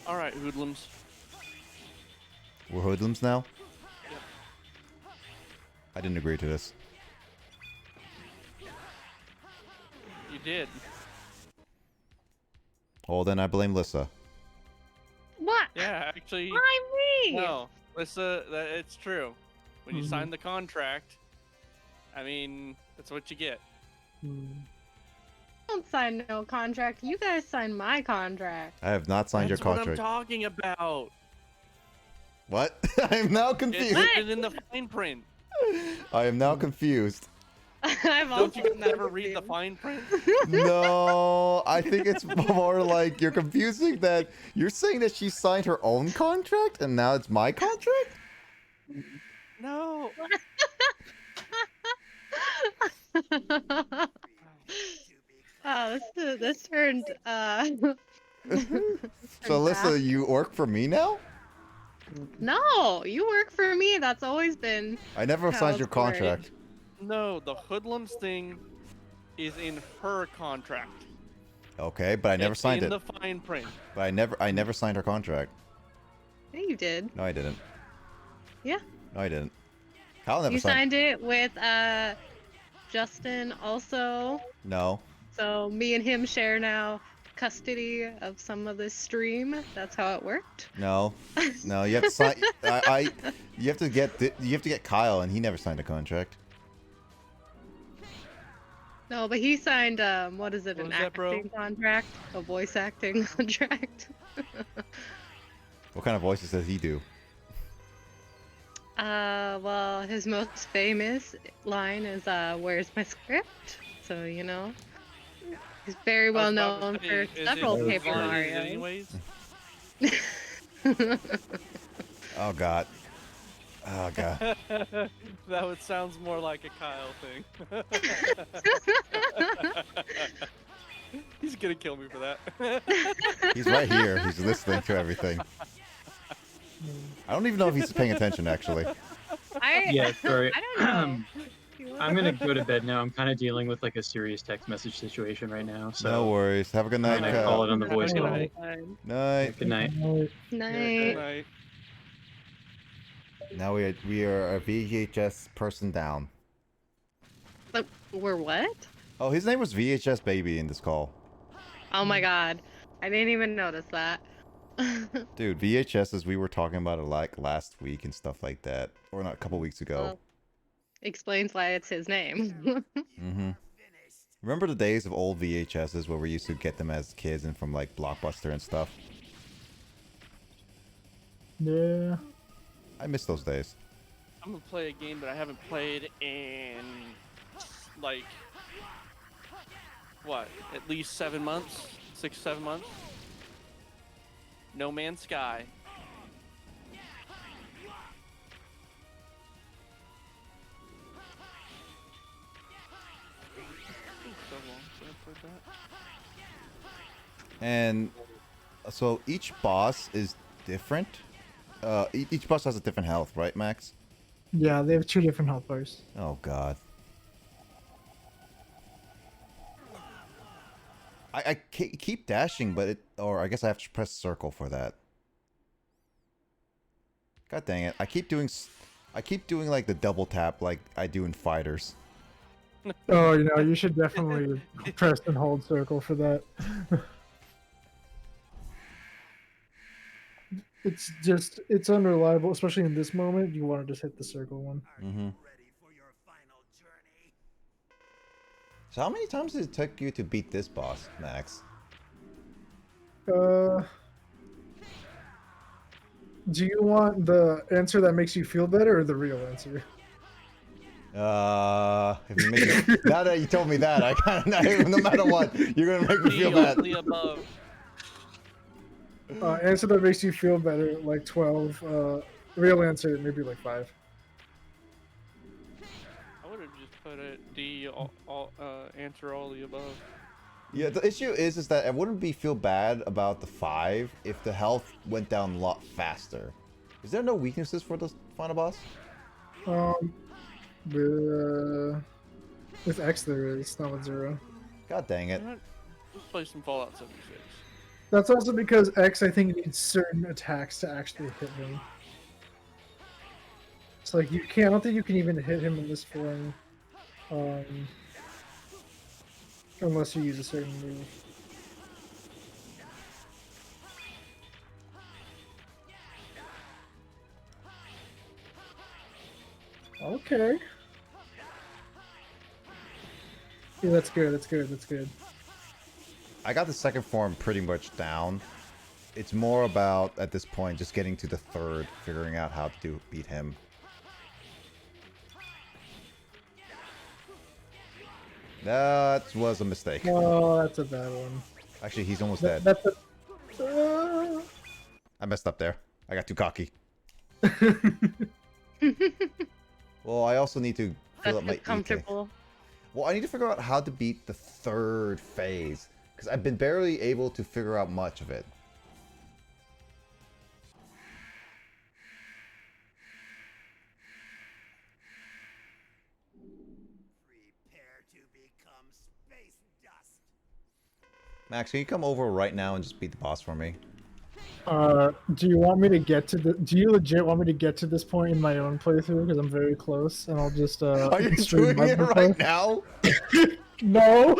All right, hoodlums. We're hoodlums now? I didn't agree to this. You did. Well, then I blame Lissa. What? Yeah, actually. Why me? No, Lissa, it's true. When you sign the contract, I mean, that's what you get. Don't sign no contract. You guys sign my contract. I have not signed That's your what contract. I'm talking about. What? I am now confused. It's written in the fine print. I am now confused. I've Don't also you never read the fine print? No, I think it's more like you're confusing that you're saying that she signed her own contract and now it's my contract? No. Oh, this turned So Alyssa, you work for me now? No, you work for me. That's always been. I never how signed your it's worked. contract. No, the hoodlums thing is in her contract. Okay, but I never It's signed in it. the fine print. But I never signed her contract. Yeah, you did. No, I didn't. Yeah. No, I didn't. Kyle never You signed. signed it with Justin also. No. So me and him share now custody of some of this stream. That's how it worked. No. No, you have to sign. You have to get Kyle, and he never signed a contract. No, but he signed what is it, What an was that, bro? acting contract? A voice acting contract. What kind of voices does he do? Well, his most famous line is "Where's my script?" So you know, he's very I was well about to known say, for is it several Paper Varney Marios. anyways? Oh God. Oh God. That sounds more like a Kyle thing. He's gonna kill me for that. He's right here. He's listening to everything. I don't even know if he's paying attention, actually. Yeah, sorry. I don't know. I'm gonna go to bed now. I'm kind of dealing with like a serious text message situation right now. So No worries. Have a good night, I'm gonna Kyle. call it on the voice call. night. Night. Good night. Night. Night. Now we are a VHS person down. But we're what? Oh, his name was VHS Baby in this call. Oh my god. I didn't even notice that. Dude, VHSs, we were talking about it like last week and stuff like that. Or not, a couple weeks ago. Well, explains why it's his name. Remember the days of old VHSs where we used to get them as kids and from like Blockbuster and stuff? Yeah. I miss those days. I'm gonna play a game that I haven't played in like what? At least 7 months? 6, 7 months? No Man's Sky. So long since I played that. And so each boss is different. Each boss has a different health, right, Max? Yeah, they have 2 different health bars. Oh God. I keep dashing, but or I guess I have to press circle for that. God dang it! I keep doing like the double tap like I do in fighters. Oh, you know, you should definitely press and hold circle for that. It's unreliable, especially in this moment. You want to just hit the circle one. So how many times did it take you to beat this boss, Max? Do you want the answer that makes you feel better or the real answer? If you make it, now that you told me that, I kind of no matter what, you're gonna make me feel bad. The above. Answer that makes you feel better, like 12. Real answer, maybe like 5. I would have just put it D, answer all the above. Yeah, the issue is that I wouldn't feel bad about the 5 if the health went down a lot faster. Is there no weaknesses for the final boss? With X there is, not with 0. God dang it. Just play some Fallout 76. That's also because X, I think, needs certain attacks to actually hit him. It's like you can't. I don't think you can even hit him in this form, unless you use a certain move. Okay. Yeah, that's good. That's good. That's good. I got the second form pretty much down. It's more about, at this point, just getting to the third, figuring out how to beat him. That was a mistake. Oh, that's a bad one. Actually, he's almost dead. That's a... I messed up there. I got too cocky. Well, I also need to fill up my comfortable. Well, I need to figure out how to beat the third phase, because I've been barely able to figure out much of it. Prepare to become space dust. Max, can you come over right now and just beat the boss for me? Do you want me to get to the? Do you legit want me to get to this point in my own playthrough? Because I'm very close, and I'll just Are you stream doing my it playthrough. right now? No.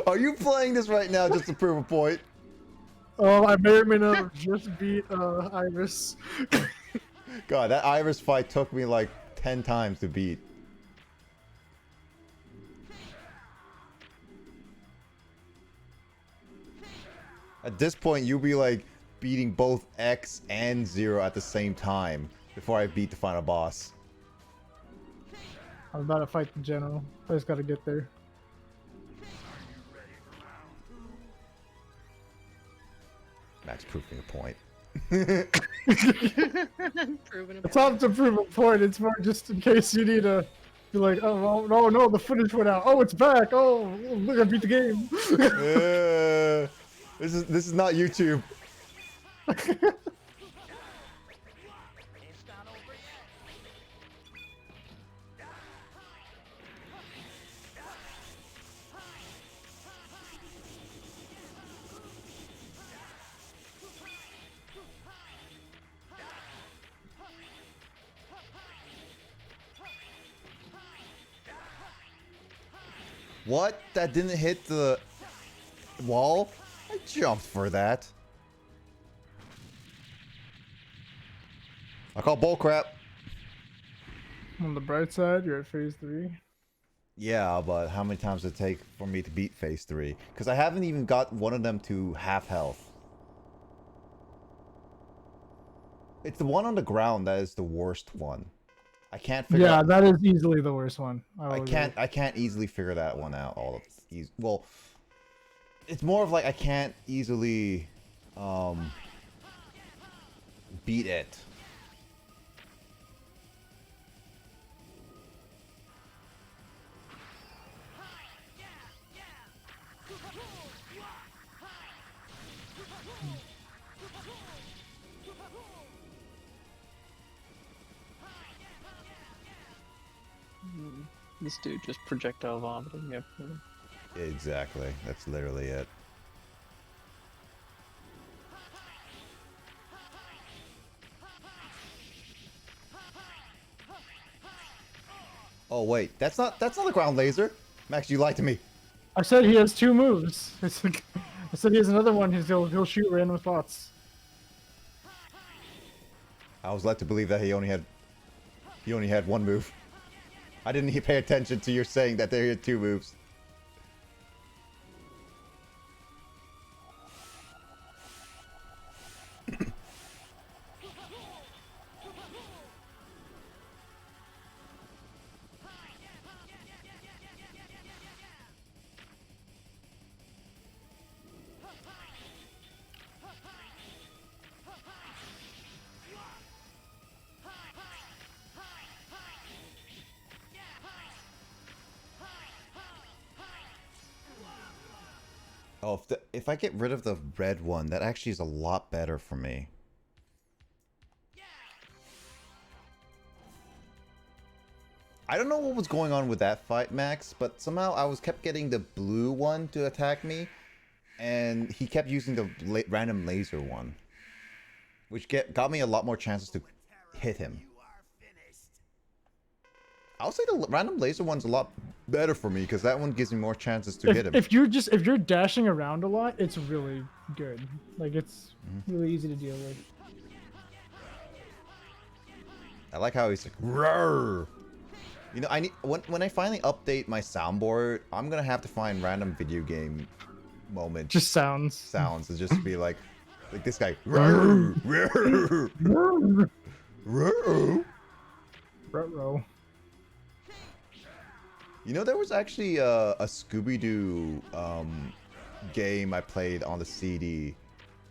Are you playing this right now just to prove a point? I may or may not have just beat Iris. God, that Iris fight took me like 10 times to beat. At this point, you'll be like beating both X and Zero at the same time before I beat the final boss. I'm about to fight the general. I just gotta get there. Max proving a point. Proving a It's not to prove a point. It's more just in case you need to be like, oh no, the footage went out. Oh, it's back. Oh, look, I beat the game. This is not YouTube. What? That didn't hit the wall? I jumped for that. I call bullcrap. On the bright side, you're at phase 3. Yeah, but how many times does it take for me to beat phase 3? Because I haven't even got one of them to half health. It's the one on the ground that is the worst one. I can't figure out. Yeah, that is easily the worst one. I can't easily figure that one out all of well, it's more of like I can't easily beat it. This dude just projectile vomiting everything. Exactly. That's literally it. Oh wait, that's not the ground laser. Max, you lied to me. I said he has 2 moves. I said he has another one. He'll shoot random spots. I was led to believe that he only had one move. I didn't pay attention to your saying that there are 2 moves. Oh, if I get rid of the red one, that actually is a lot better for me. I don't know what was going on with that fight, Max, but somehow I kept getting the blue one to attack me, and he kept using the random laser one, which got me a lot more chances to hit him. I'll say the random laser one's a lot better for me because that one gives me more chances to hit him. If you're dashing around a lot, it's really good. Like it's really easy to deal with. I like how he's like, roar. You know, I need when I finally update my soundboard, I'm gonna have to find random video game moments. Just sounds and just be like this guy. Roar, roar, roar, roar. You know, there was actually a Scooby-Doo game I played on the CD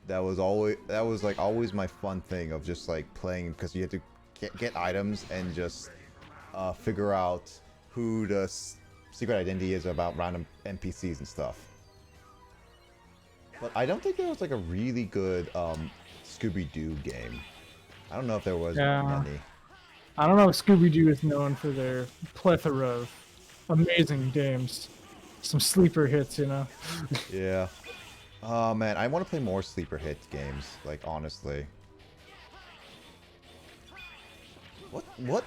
that was always my fun thing of just like playing because you had to get items and just figure out who the secret identity is about random NPCs and stuff. But I don't think there was like a really good Scooby-Doo game. I don't know if there was many. I don't know if Scooby-Doo is known for their plethora of amazing games. Some sleeper hits, you know. Yeah. Oh man, I want to play more sleeper hit games. Like honestly. What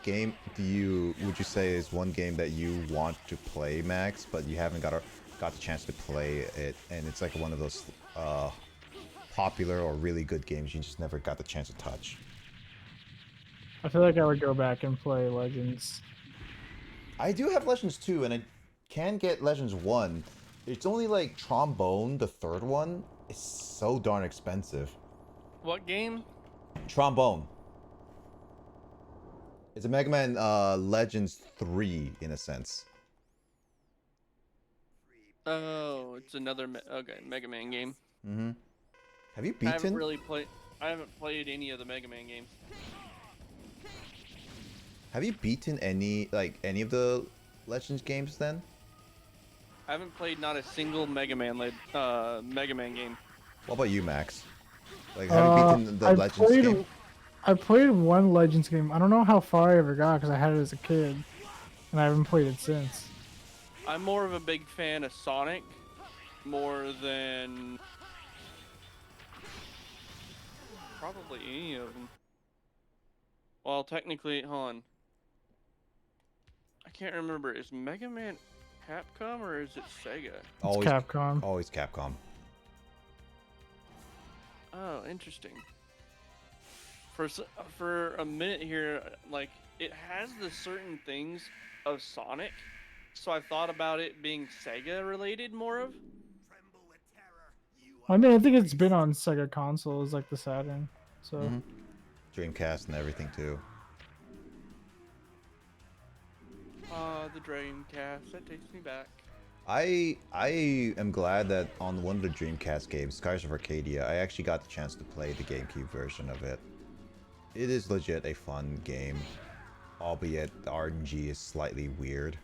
game would you say is one game that you want to play, Max, but you haven't got the chance to play it, and it's like one of those popular or really good games you just never got the chance to touch? I feel like I would go back and play Legends. I do have Legends 2, and I can get Legends 1. It's only like Trombone, the third one, is so darn expensive. What game? Trombone. It's a Mega Man Legends 3 in a sense. Oh, it's another Mega Man game. Mm-hmm. Have you I haven't beaten? really played. I haven't played any of the Mega Man games. Have you beaten any of the Legends games then? I haven't played not a single Mega Man game. What about you, Max? Like, have you beaten the Legends game? I played one Legends game. I don't know how far I ever got because I had it as a kid, and I haven't played it since. I'm more of a big fan of Sonic, more than probably any of them. Well, technically, hold on. I can't remember. Is Mega Man Capcom or is it Sega? Always Capcom. Always Capcom. Oh, interesting. For a minute here, like, it has the certain things of Sonic, so I thought about it being Sega related more of. I mean, I think it's been on Sega consoles like the Saturn. So. Dreamcast and everything too. The Dreamcast, that takes me back. I am glad that on one of the Dreamcast games, Skies of Arcadia, I actually got the chance to play the GameCube version of it. It is legit a fun game, albeit the RNG is slightly weird.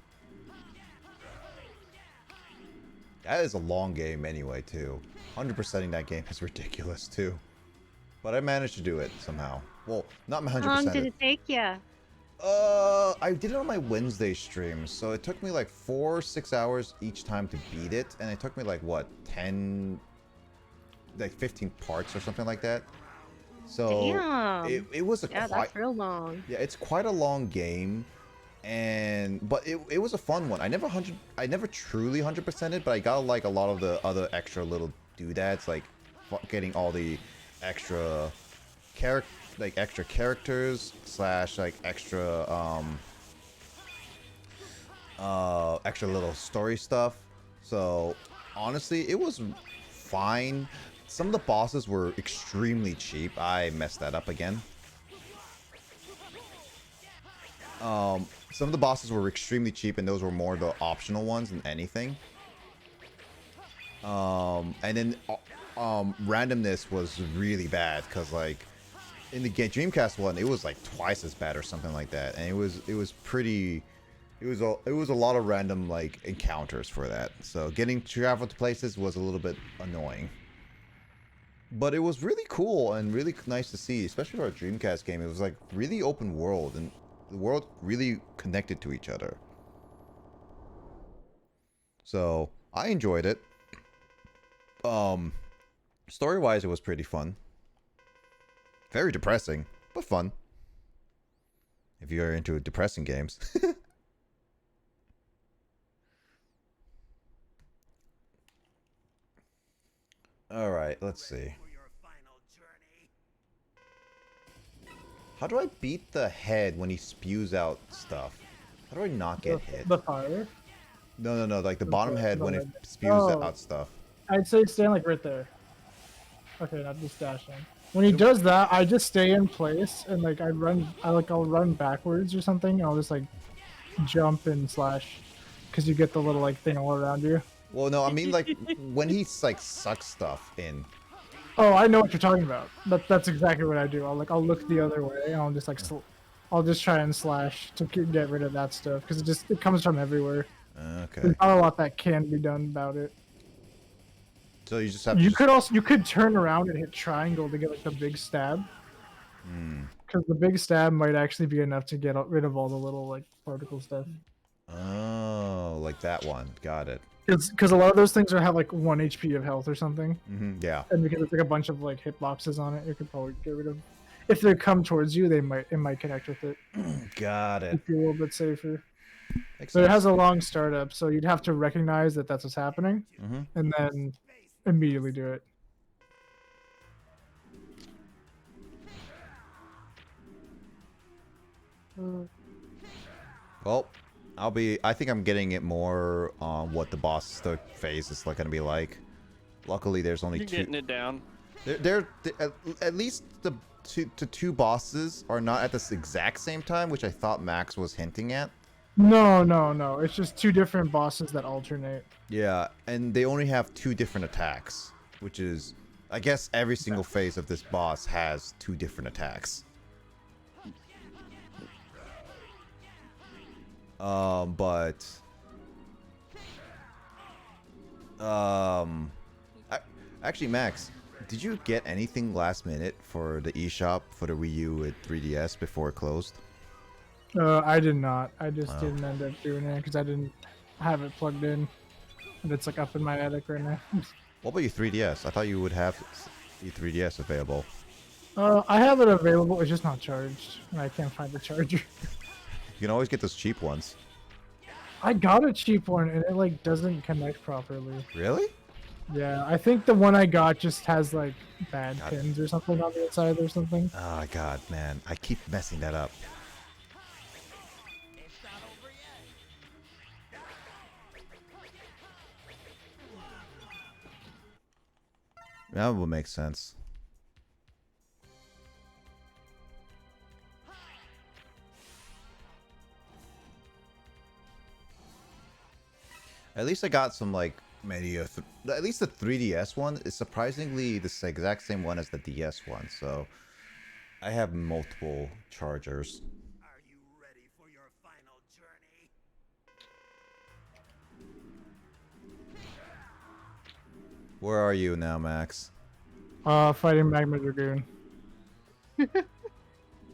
That is a long game anyway, too. 100%ing that game is ridiculous, too. But I managed to do it somehow. Well, not 100%. How long did it take you? I did it on my Wednesday stream, so it took me like 4 or 6 hours each time to beat it, and it took me like, what, 15 parts or something like that. So Damn. it was that's real long. Yeah, it's quite a long game, but it was a fun one. I never truly 100%ed, but I got like a lot of the other extra little doodads, like getting all the extra characters / like extra extra little story stuff. So honestly, it was fine. Some of the bosses were extremely cheap. I messed that up again. Some of the bosses were extremely cheap, and those were more the optional ones than anything. And then randomness was really bad, because like in the Dreamcast one, it was like twice as bad or something like that, and it was a lot of random like encounters for that. So getting travel to places was a little bit annoying. But it was really cool and really nice to see, especially for a Dreamcast game. It was like really open world, and the world really connected to each other. So I enjoyed it. Story-wise, it was pretty fun. Very depressing, but fun. If you're into depressing games. Alright, let's see. How do I beat the head when he spews out stuff? How do I not get hit? The fire? No, like the bottom head when it spews out stuff. I'd say stand like right there. Okay, not just dashing. When he does that, I just stay in place and like I'll run backwards or something, and I'll just like jump and slash, because you get the little like thing all around you. Well, no, I mean like when he like sucks stuff in. Oh, I know what you're talking about. That's exactly what I do. I'll look the other way, and I'll just like I'll just try and slash to get rid of that stuff, because it comes from everywhere. Okay. There's not a lot that can be done about it. So you just have. You could turn around and hit triangle to get like the big stab. Because the big stab might actually be enough to get rid of all the little like particle stuff. Oh, like that one. Got it. Because a lot of those things are have like 1 HP of health or something, Yeah. and because it's like a bunch of like hitboxes on it, you could probably get rid of. If they come towards you, it might connect with it. Got it. If you're a little bit safer. Makes But it has sense. a long startup, so you'd have to recognize that that's what's happening, and then immediately do it. Well, I think I'm getting it more on what the boss phase is like gonna be like. Luckily, there's only You're two. getting it down. At least the two bosses are not at this exact same time, which I thought Max was hinting at. No. It's just 2 different bosses that alternate. Yeah, and they only have 2 different attacks, which is, I guess, every single phase of this boss has 2 different attacks. But actually, Max, did you get anything last minute for the eShop for the Wii U with 3DS before it closed? I did not. I just didn't end up doing it because I didn't have it plugged in, and it's like up in my attic right now. What about your 3DS? I thought you would have the 3DS available. I have it available. It's just not charged, and I can't find the charger. You can always get those cheap ones. I got a cheap one, and it like doesn't connect properly. Really? Yeah, I think the one I got just has like bad pins or something on the inside or something. Oh god, man, I keep messing that up. That would make sense. At least I got some like many at least the 3DS one is surprisingly the exact same one as the DS one, so I have multiple chargers. Are you ready for your final journey? Where are you now, Max? Fighting Magma Dragoon.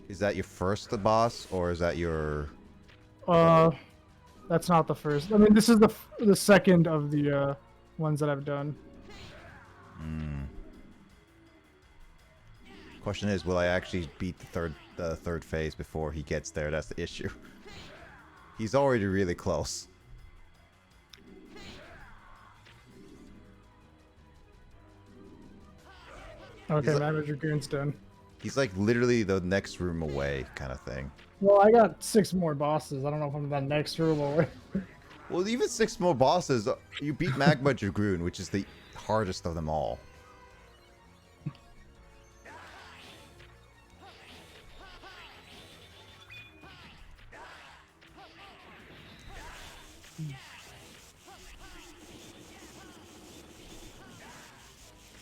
Is that your first boss, or is that your... That's not the first. I mean, this is the second of the ones that I've done. Question is, will I actually beat the third phase before he gets there? That's the issue. He's already really close. Okay, Magma Dragoon's done. He's like literally the next room away, kind of thing. Well, I got 6 more bosses. I don't know if I'm that next room away. Well, even 6 more bosses, you beat Magma Dragoon, which is the hardest of them all.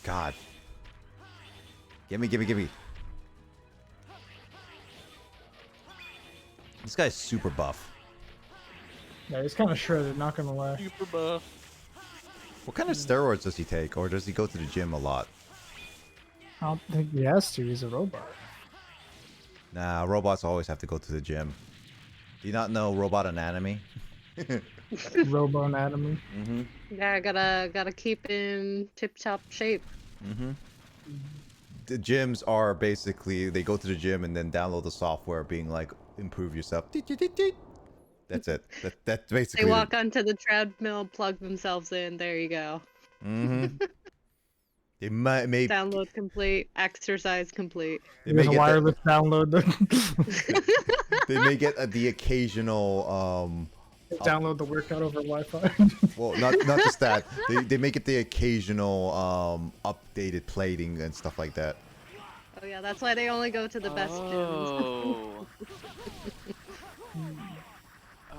God. Gimme. This guy's super buff. Yeah, he's kind of shredded, not gonna lie. Super buff. What kind of steroids does he take, or does he go to the gym a lot? I don't think he has to. He's a robot. Nah, robots always have to go to the gym. Do you not know robot anatomy? Robo anatomy. Yeah, gotta keep in tip-top shape. The gyms are basically, they go to the gym and then download the software being like, improve yourself. That's it. That's basically They walk onto the treadmill, plug themselves in. There you go. They may Download complete. Exercise complete. they may There's a get wireless download. they may get the occasional Download the workout over Wi-Fi. well, not just that. They make it the occasional updated plating and stuff like that. Oh yeah, that's why they only go to the best gyms.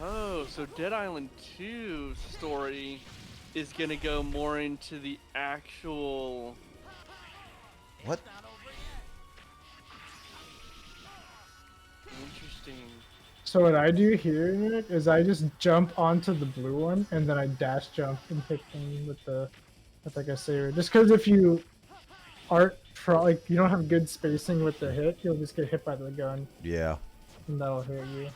Oh, so Dead Island 2 story is gonna go more into the actual... What? Interesting. So what I do here, Nick, is I just jump onto the blue one and then I dash jump and hit them with like a saber. Just because if you aren't you don't have good spacing with the hit, you'll just get hit by the gun Yeah. and that'll hurt you.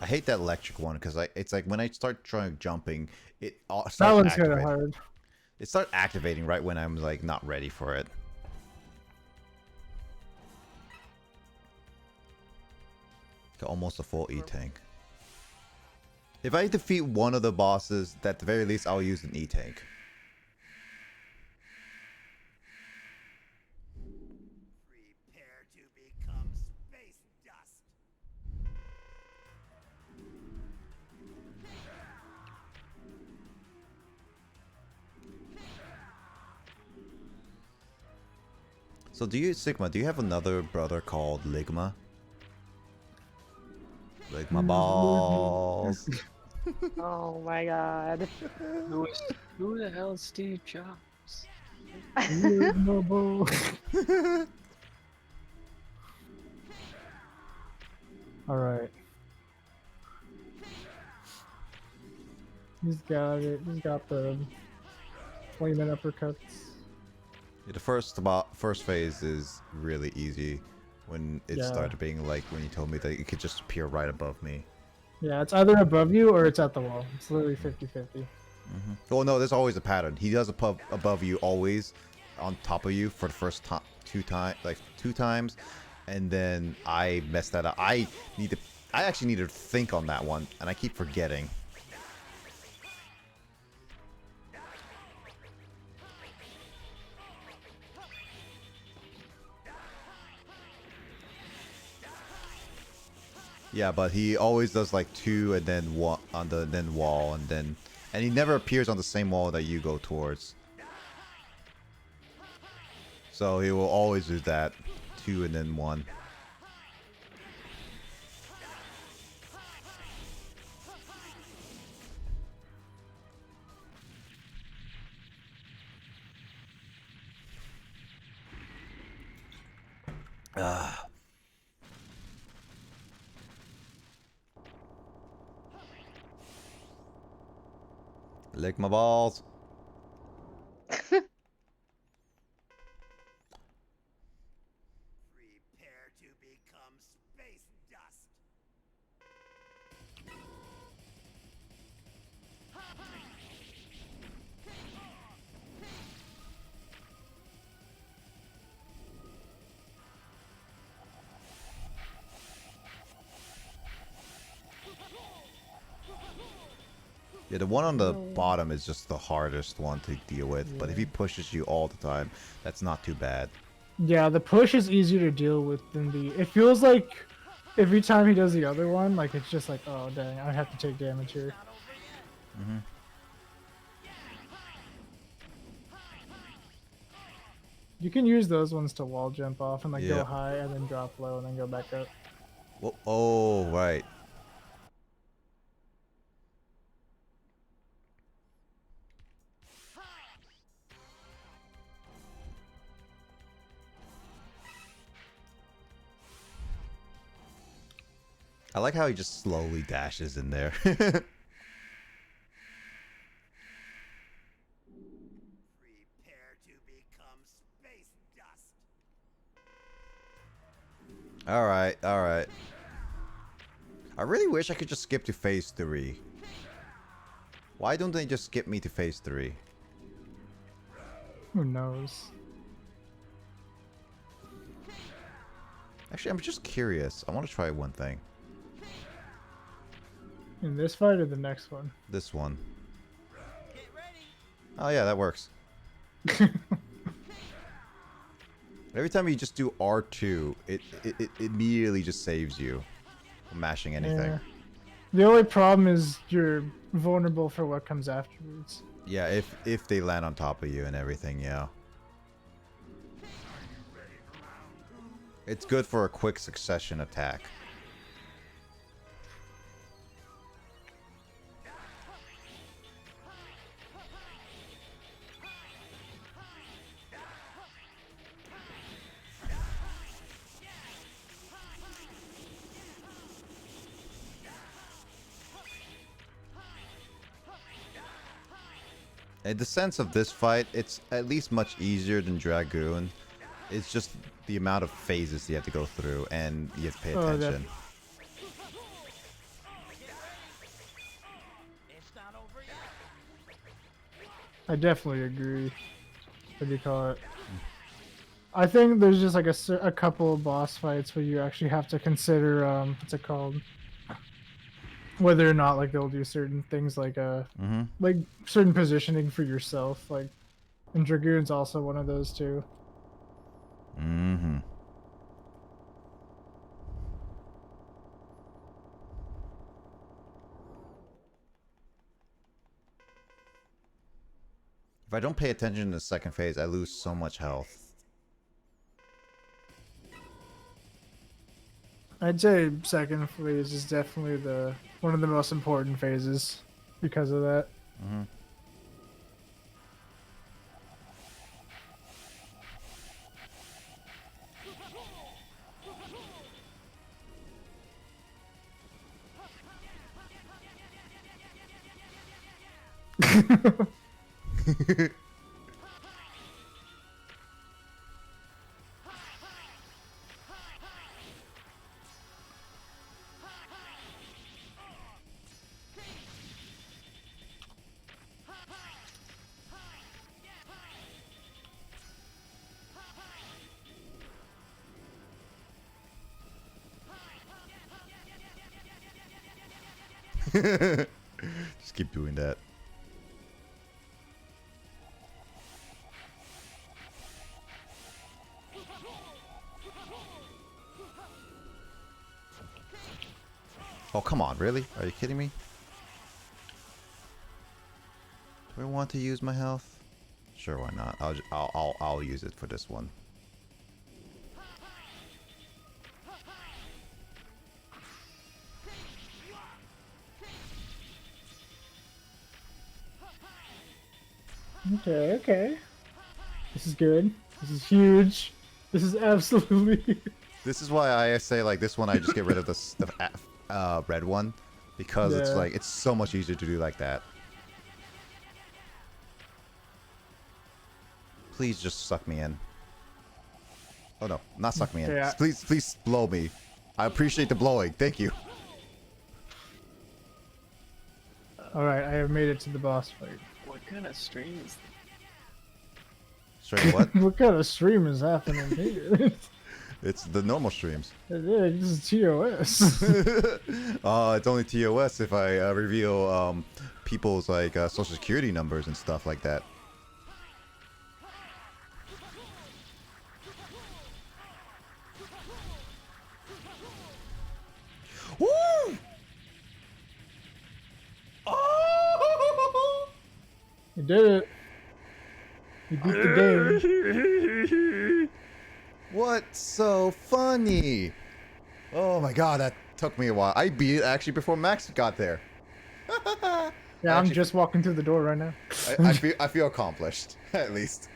I hate that electric one because it's like when I start trying jumping, it starts That one's kind of activating. hard. It starts activating right when I'm like not ready for it. Got almost a full E-tank. If I defeat one of the bosses, at the very least, I'll use an E-tank. Prepare to become space dust. So do you, Sigma, do you have another brother called Ligma? Ligma balls. Oh my god. Who the hell is Steve Jobs? Alright. He's got it. He's got the flaming uppercuts. Yeah, the first phase is really easy when it Yeah. started being like when you told me that it could just appear right above me. Yeah, it's either above you or it's at the wall. It's literally 50-50. Well, no, there's always a pattern. He does above you always, on top of you for the first two times, and then I messed that up. I actually need to think on that one, and I keep forgetting. Yeah, but he always does like two and then one on the wall and he never appears on the same wall that you go towards. So he will always do that, two and then one. Ah. Lick my balls. Prepare to become space dust. Yeah, the one on the bottom is just the hardest one to deal with, but if he pushes you all the time, that's not too bad. Yeah, the push is easier to deal with than the... It feels like every time he does the other one, like it's just like, oh dang, I have to take damage here. You can use those ones to wall jump off and like Yeah. go high and then drop low and then go back up. Whoa, oh, right. I like how he just slowly dashes in there. Prepare to become space dust. Alright, alright. I really wish I could just skip to phase 3. Why don't they just skip me to phase 3? Who knows? Actually, I'm just curious. I want to try one thing. In this fight or the next one? This one. Oh yeah, that works. Every time you just do R2, it immediately just saves you from mashing anything. Yeah. The only problem is you're vulnerable for what comes afterwards. Yeah, if they land on top of you and everything, yeah. It's good for a quick succession attack. In the sense of this fight, it's at least much easier than Dragoon. It's just the amount of phases you have to go through, and you have to pay Oh, attention. I definitely agree. What do you call it? I think there's just like a couple of boss fights where you actually have to consider what's it called, whether or not like they'll do certain things like certain positioning for yourself, like, and Dragoon's also one of those too. Mm-hmm. If I don't pay attention to the second phase, I lose so much health. I'd say second phase is definitely one of the most important phases because of that. Mm-hmm. Just keep doing that. Oh, come on, really? Are you kidding me? Do I want to use my health? Sure, why not? I'll use it for this one. Okay, okay. This is good. This is huge. This is absolutely. This is why I say like this one. I just get rid of the red one because it's Yeah. like it's so much easier to do like that. Please just suck me in. Oh no, not suck me in. Yeah. Please blow me. I appreciate the blowing. Thank you. All right, I have made it to the boss fight. What kind of stream is Straight what? What kind of stream is happening here? It's the normal streams. This is TOS. It's only TOS if I reveal people's like social security numbers and stuff like that. Woo! Oh! You did it. You beat the game. What's so funny? Oh my god, that took me a while. I beat it actually before Max got there. Yeah, I'm just walking through the door right now. I feel accomplished, at least.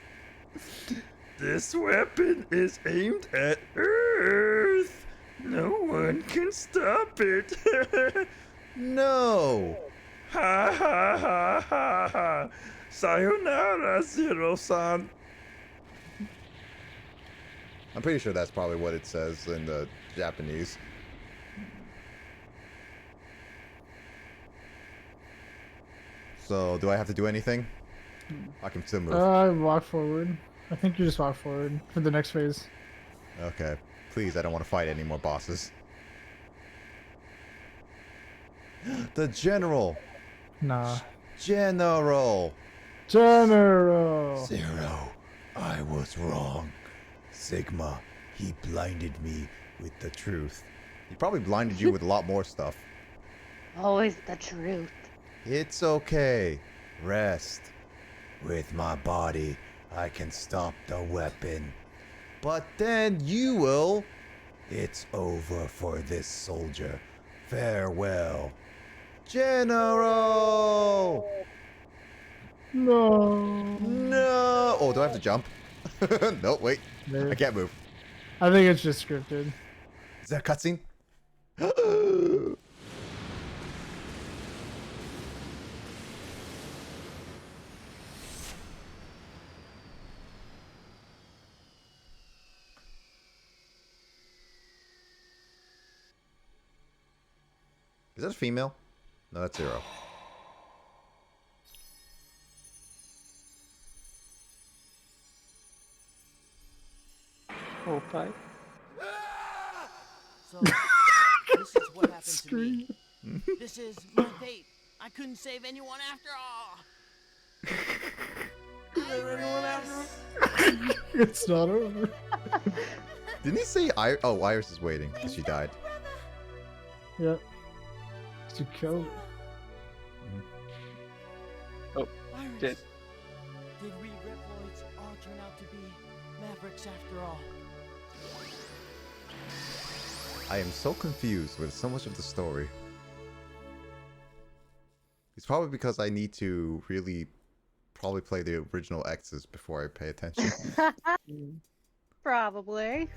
This weapon is aimed at Earth. No one can stop it. No. Ha ha ha ha ha. Sayonara, Zero-san. I'm pretty sure that's probably what it says in the Japanese. So, do I have to do anything? I can still move. Walk forward. I think you just walk forward for the next phase. Okay. Please, I don't want to fight any more bosses. The General! Nah. General! General! Zero, I was wrong. Sigma, he blinded me with the truth. He probably blinded you with a lot more stuff. Always the truth. It's okay. Rest. With my body, I can stop the weapon. But then you will. It's over for this soldier. Farewell. General! No. No! Oh, do I have to jump? No, wait. Maybe. I can't move. I think it's just scripted. Is that a cutscene? Is that a female? No, that's Zero. Oh, bye. So, this is what happened to me. This is my fate. I couldn't save anyone after all. It's not over. Didn't he say oh, Iris is waiting because she died. Yep. To kill. Oh, Iris, did. Did we Reploids all turn out to be Mavericks after all? I am so confused with so much of the story. It's probably because I need to really probably play the original X's before I pay attention. Probably.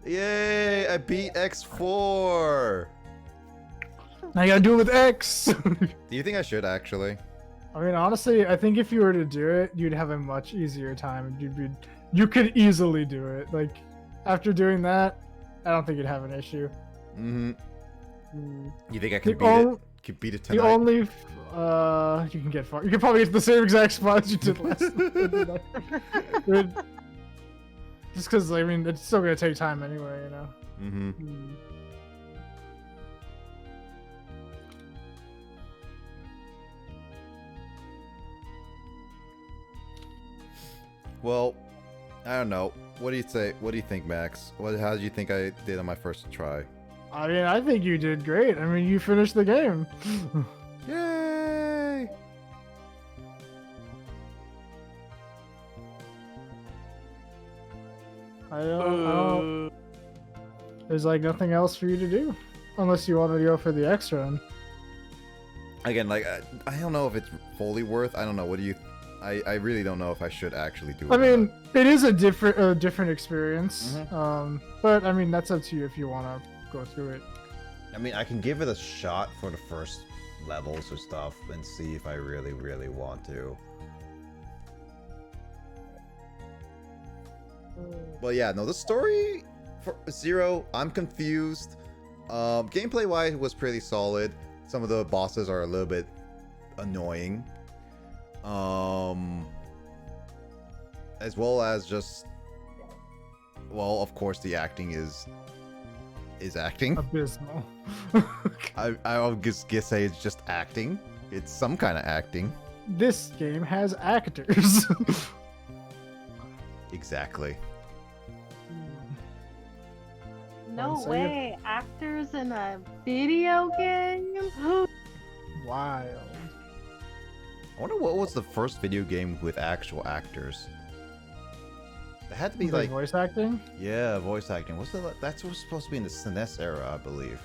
Yay! I beat X4! Now you gotta do it with X. Do you think I should actually? I mean, honestly, I think if you were to do it, you'd have a much easier time. You could easily do it. Like, after doing that, I don't think you'd have an issue. Mm-hmm. Mm. You think I can The beat it? Can beat it tonight? The only, you can get far. You can probably get to the same exact spot as you did last time. Just because, I mean, it's still gonna take time anyway, you know. Mm-hmm. Mm. Well, I don't know. What do you say? What do you think, Max? How did you think I did on my first try? I mean, I think you did great. I mean, you finished the game. Yay! I don't. There's like nothing else for you to do, unless you want to go for the X run. Again, like I don't know if it's fully worth. I don't know. What do you? I really don't know if I should actually do it. I mean, it is a different experience. Mm-hmm. But I mean, that's up to you if you want to go through it. I mean, I can give it a shot for the first levels or stuff and see if I really, really want to. But yeah, no, the story for Zero, I'm confused. Gameplay wise was pretty solid. Some of the bosses are a little bit annoying. As well as just, well, of course the acting is acting. Abysmal. I'll just say it's just acting. It's some kind of acting. This game has actors. Exactly. No Wanna say way. Actors in a video game? Wild. I wonder what was the first video game with actual actors. It had to be like voice acting. Yeah, voice acting. What's the? That's what's supposed to be in the SNES era, I believe.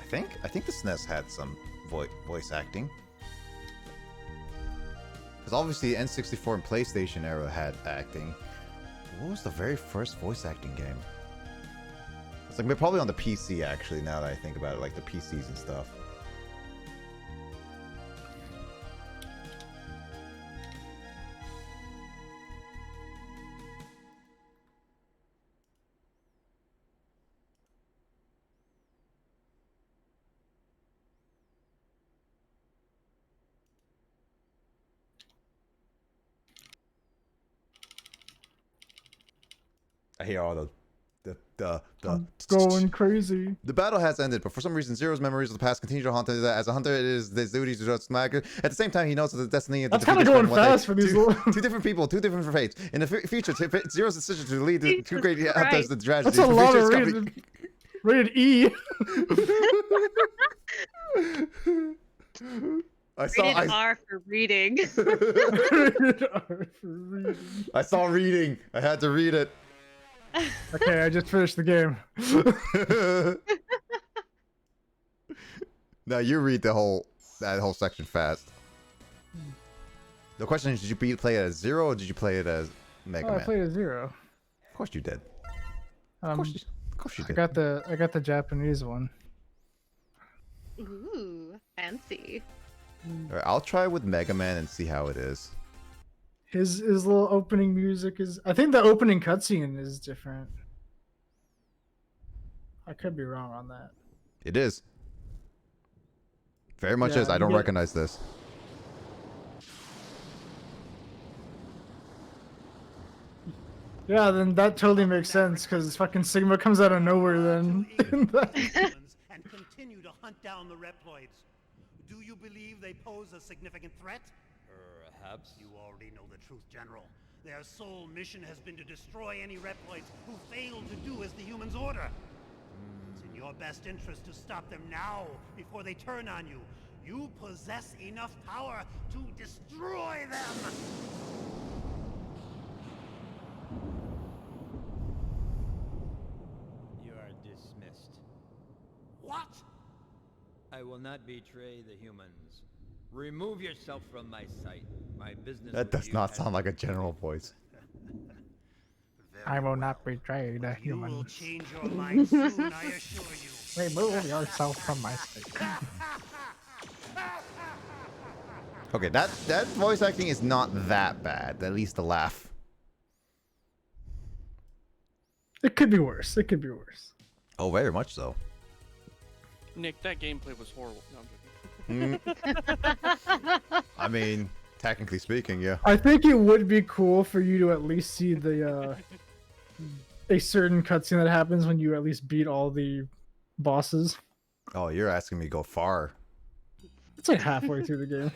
I think the SNES had some voice acting. Because obviously the N64 and PlayStation era had acting. What was the very first voice acting game? It's like probably on the PC actually. Now that I think about it, like the PCs and stuff. I hear all the going crazy. The battle has ended, but for some reason, Zero's memories of the past continue to haunt him. As a hunter, it is his duty to just smack. At the same time, he knows that the destiny of the That's kind of going fast for these. Two different people, two different fates. In the future, Zero's decision to lead the two great hunters, the tragedy. That's a lot of rated E. Rated R for reading. Rated R for reading. I saw reading. I had to read it. Okay, I just finished the game. Now you read that whole section fast. The question is, did you play it as Zero or did you play it as Mega Man? I played as Zero. Of course you did. Of course you did. I got the Japanese one. Ooh, fancy. Alright, I'll try with Mega Man and see how it is. His little opening music is. I think the opening cutscene is different. I could be wrong on that. It is. Very much is. I don't recognize this. Yeah, then that totally makes sense because fucking Sigma comes out of nowhere then. And continue to hunt down the Reploids. Do you believe they pose a significant threat? Perhaps. You already know the truth, General. Their sole mission has been to destroy any Reploids who fail to do as the humans order. It's in your best interest to stop them now, before they turn on you. You possess enough power to destroy them! You are dismissed. What? I will not betray the humans. Remove yourself from my sight. My business. That with does you not has sound like a general voice. I will not betray the You will humans. change your mind soon, I assure you. Remove yourself from my sight. Okay, that voice acting is not that bad. At least the laugh. It could be worse. It could be worse. Oh, very much so. Nick, that gameplay was horrible. No, I'm Mm. I mean, technically speaking, yeah. I think it would be cool for you to at least see the a certain cutscene that happens when you at least beat all the bosses. Oh, you're asking me to go far. It's like halfway through the game.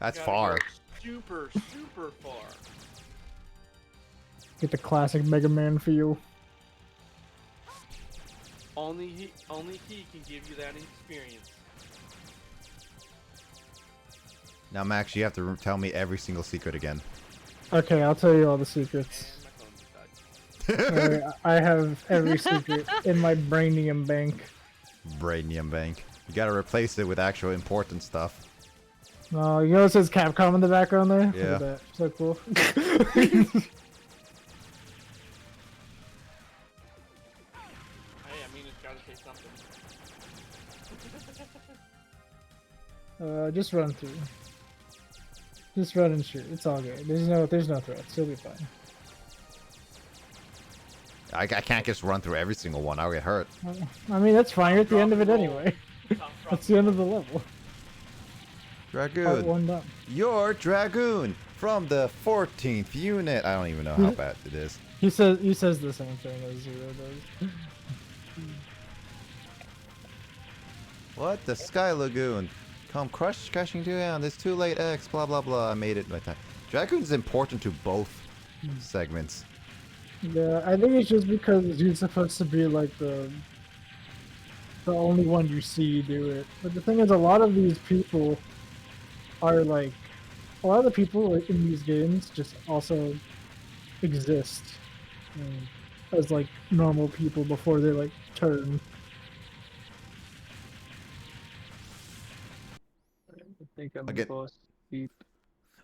That's Gotta far. go super, super far. Get the classic Mega Man feel. Only he can give you that experience. Now, Max, you have to tell me every single secret again. Okay, I'll tell you all the secrets. Alright, I have every secret in my brainium bank. Brainium Bank. You gotta replace it with actual important stuff. Oh, you know it says Capcom in the background there? Yeah. Look at that. So cool. Hey, I mean, it's gotta say something. Just run through. Just run and shoot. It's all good. There's no threats. You'll be fine. I can't just run through every single one. I'll get hurt. I mean, that's fine. You're at the end of it anyway. That's the end of the level. Part Dragoon. 1 done. You're Dragoon from the 14th unit. I don't even know how bad it is. He says the same thing as Zero does. What? The Sky Lagoon. Come crashing down. It's too late, X. Blah, blah, blah. I made it by time. Dragoon is important to both segments. Yeah, I think it's just because he's supposed to be like the only one you see do it. But the thing is, a lot of these people are like, a lot of the people like, in these games just also exist as like normal people before they like turn. I think I'm Again- boss deep.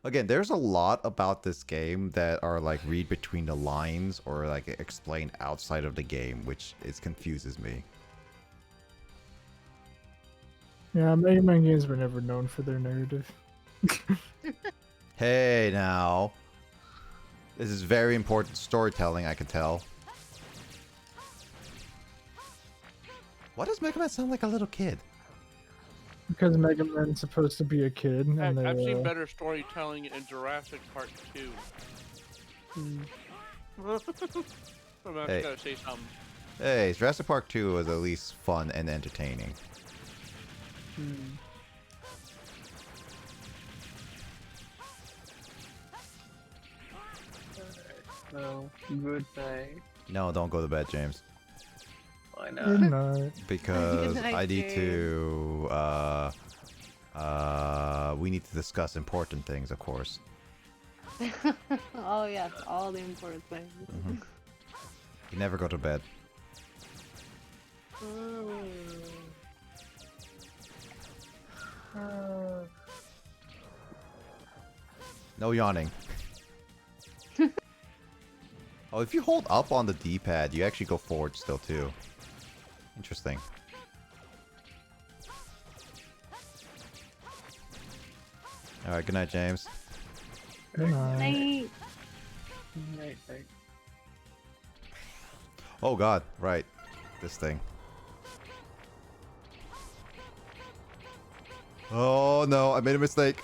Again, there's a lot about this game that are like read between the lines or like explained outside of the game, which confuses me. Yeah, Mega Man games were never known for their narrative. Hey, now. This is very important storytelling, I can tell. Why does Mega Man sound like a little kid? Because Mega Man's supposed to be a kid, and I've they, seen better storytelling in Jurassic Park 2. I'm Hey. gotta say something. Hey, Jurassic Park 2 was at least fun and entertaining. So, good night. No, don't go to bed, James. Why Good not? night. Because Good night, I need James. to, we need to discuss important things, of course. Oh yes, all the important things. You never go to bed. No yawning. Oh, if you hold up on the D-pad, you actually go forward still, too. Interesting. Alright, good night, James. Good night. Night. Night, night. Oh god, right. This thing. Oh no, I made a mistake.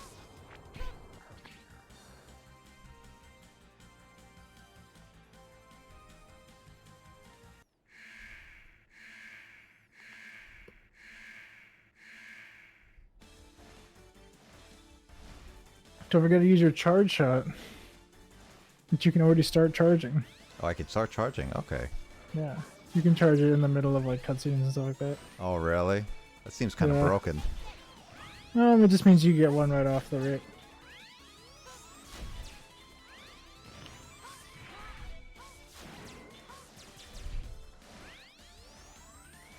Don't forget to use your charge shot. But you can already start charging. Oh, I can start charging. Okay. Yeah. You can charge it in the middle of like cutscenes and stuff like that. Oh, really? That seems kind of Yeah. broken. It just means you get one right off the rip.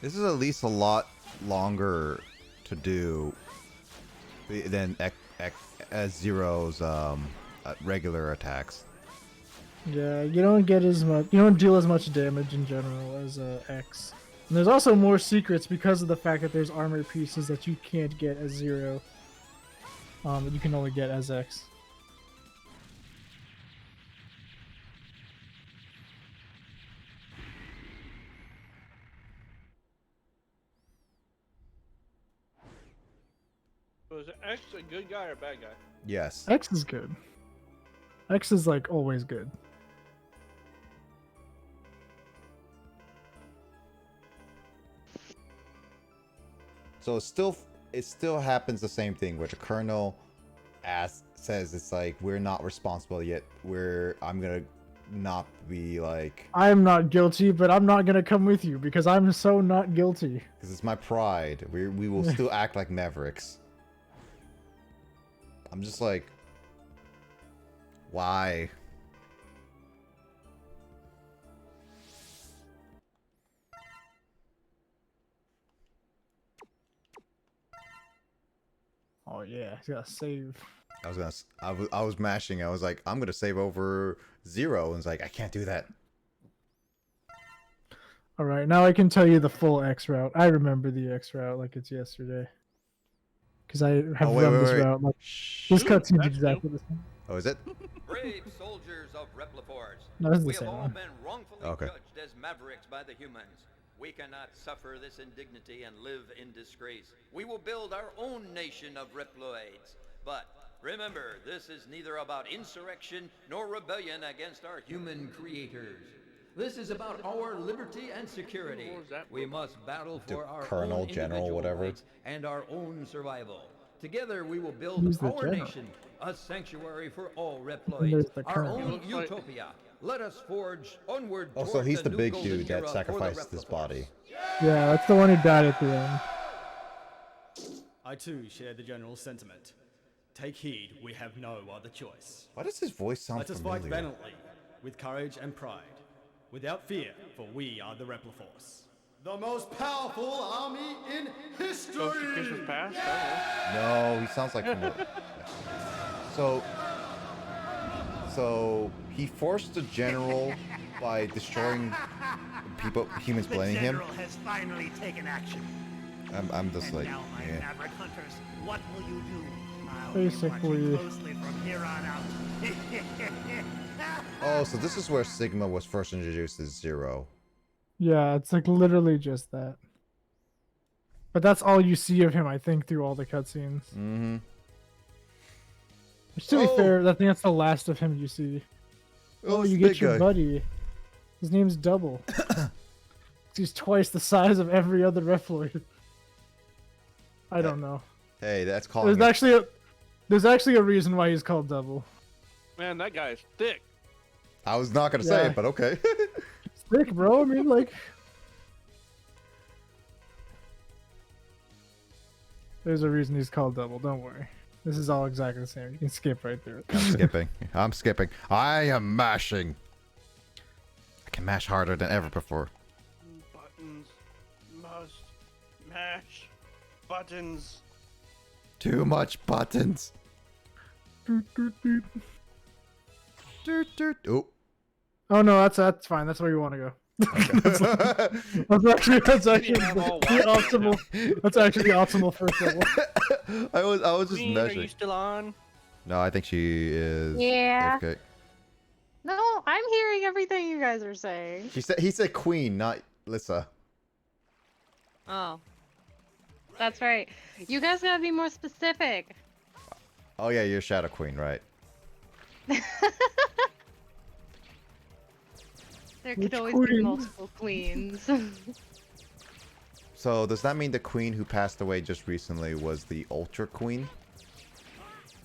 This is at least a lot longer to do than Zero's regular attacks. Yeah, you don't get as much. You don't deal as much damage in general as X. And there's also more secrets because of the fact that there's armor pieces that you can't get as Zero. That you can only get as X. So is X a good guy or a bad guy? Yes. X is good. X is like always good. So it still happens the same thing where the colonel says it's like we're not responsible yet. I'm gonna not be like. I'm not guilty, but I'm not gonna come with you because I'm so not guilty. Because it's my pride. We will still act like mavericks. I'm just like, why? Oh yeah, you gotta save. I was mashing. I was like, I'm gonna save over 0, and it's like I can't do that. All right, now I can tell you the full X route. I remember the X route like it's yesterday. Because I have run this route. Like, this cutscene's exactly the same. Oh, is it? Brave soldiers of Replifors, No, this is the we have same all one. been wrongfully Okay. judged as mavericks by the humans. We cannot suffer this indignity and live in disgrace. We will build our own nation of Reploids. But remember, this is neither about insurrection nor rebellion against our human creators. This is about our liberty and security. We must battle for our Colonel, own General, individual whatever. rights and our own survival. Together we will build Who's the our general? nation, a sanctuary for all And there's Reploids, the our colonel. own utopia. Let us forge onward Oh, so toward he's the new big golden dude that era for the sacrificed his Replifors. body. Yeah, that's the one who died at the end. I too share the general sentiment. Take heed, we have no other choice. Why does his voice sound Let us fight familiar? valiantly, with courage and pride, without fear, for we are the Repliforce. The most powerful army in history! Christmas past? No, he sounds like. So he forced the general by destroying humans The blaming him. general has finally taken action. I'm just And like, now, my yeah. maverick hunters, what will you do? I'll be watching Basically. closely from here on out. Oh, so this is where Sigma was first introduced as 0. Yeah, it's like literally just that. But that's all you see of him, I think, through all the cutscenes. Mm-hmm. Which, to be fair, I think that's the last of him you see. Oh, it's you the get big your guy. buddy. His name's Double. He's twice the size of every other Reploid. I don't know. Hey, that's calling. There's actually a reason why he's called Double. Man, that guy is thick. I was not gonna say Yeah. it, but okay. It's thick, bro. I mean, like. There's a reason he's called Double. Don't worry. This is all exactly the same. You can skip right through it. I'm skipping. I'm skipping. I am mashing. I can mash harder than ever before. Buttons must mash buttons. Too much buttons. Doot, doot, doot. Doot, doot. Oh. Oh no, that's fine. That's where you want to go. that's actually the optimal. That's actually the optimal first level. I was just Queen, are you meshing. still on? No, I think she is. Yeah. Okay. No, I'm hearing everything you guys are saying. He said Queen, not Lissa. Oh. That's right. You guys gotta be more specific. Oh yeah, you're Shadow Queen, right? There Which could always be queen? multiple queens. So does that mean the queen who passed away just recently was the Ultra Queen?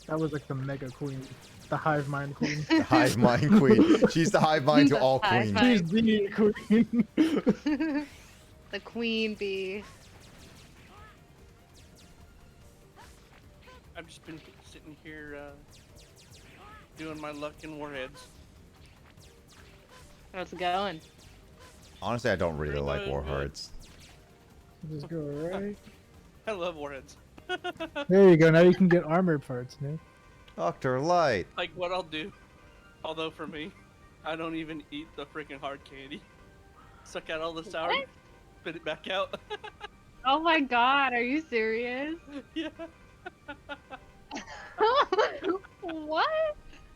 That was like the mega queen, the hive mind queen. The hive mind queen. She's the hive mind to all Hive queens. She's the queen. The queen bee. I've just been sitting here doing my luck in warheads. How's it going? Honestly, I don't really like warheads. Just go right. I love warheads. There you go. Now you can get armor parts, Nick. Dr. Light. Like what I'll do. Although for me, I don't even eat the freaking hard candy. Suck out all the sour, What? spit it back out. Oh my god, are you serious? Yeah. What?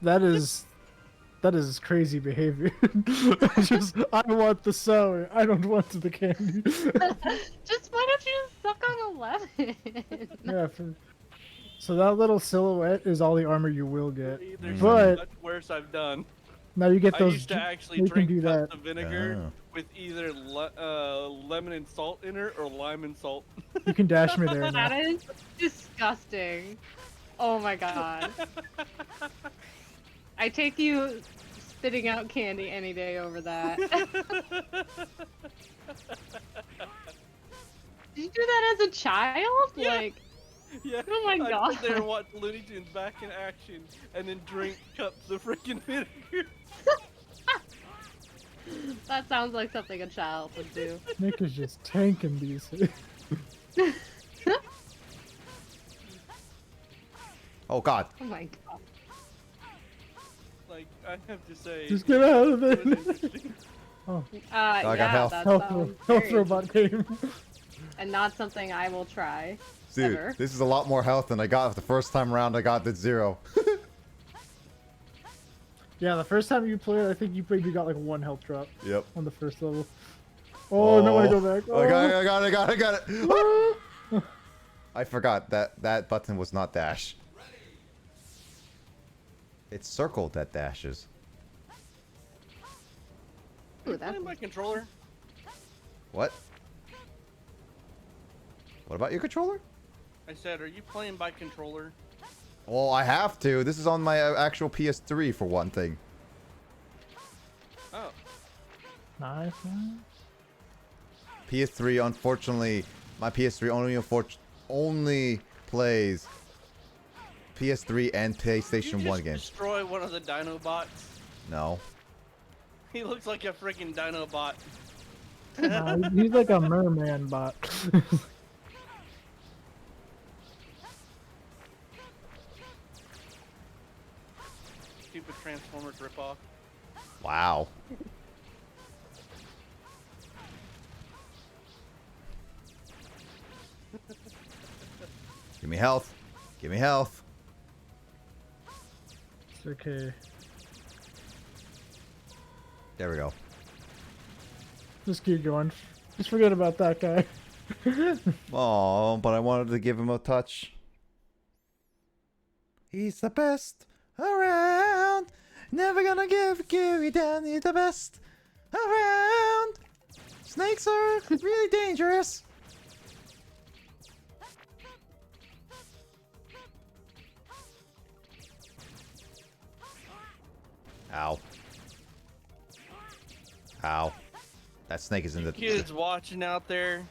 That is crazy behavior. I want the sour. I don't want the candy. Just why don't you suck on a lemon? Yeah. So that little silhouette is all the armor you will get. There's But much worse I've done. now you get those. I used to actually you can drink do cups that. of vinegar Oh. with either lemon and salt in it or lime and salt. You can dash me there That now. is disgusting. Oh my god. I take you spitting out candy any day over that. Did you do that as a child? Yeah. Like, Yeah. oh my I'd god. sit there and watch Looney Tunes back in action and then drink cups of freaking vinegar. That sounds like something a child would do. Nick is just tanking these. Oh god. Oh my god. Like, I have to say. Just get out of it was it. interesting. Oh, I got yeah, health. that health, sounds health very robot game. and not something I will try. Dude, Ever. this is a lot more health than I got the first time around. I got the 0. Yeah, the first time you played, I think you maybe got like 1 health drop Yep. on the first level. Oh, no, I go back. I got it. I forgot that button was not dash. It's circle that dashes. Ooh, Playing that's my controller. What? What about your controller? I said, are you playing by controller? Well, I have to. This is on my actual PS3 for one thing. Oh. Nice. PS3, unfortunately, my PS3 only plays PS3 and PlayStation Did you 1 just games. destroy one of the Dinobots? No. He looks like a freaking Dinobot. He's like a merman bot. Stupid Transformers ripoff. Wow. Give me health. Give me health. It's okay. There we go. Just keep going. Just forget about that guy. Oh, but I wanted to give him a touch. He's the best around. Never gonna give you down. He's the best around. Snakes are really dangerous. Ow. Ow. That snake is in the... Kids watching out there.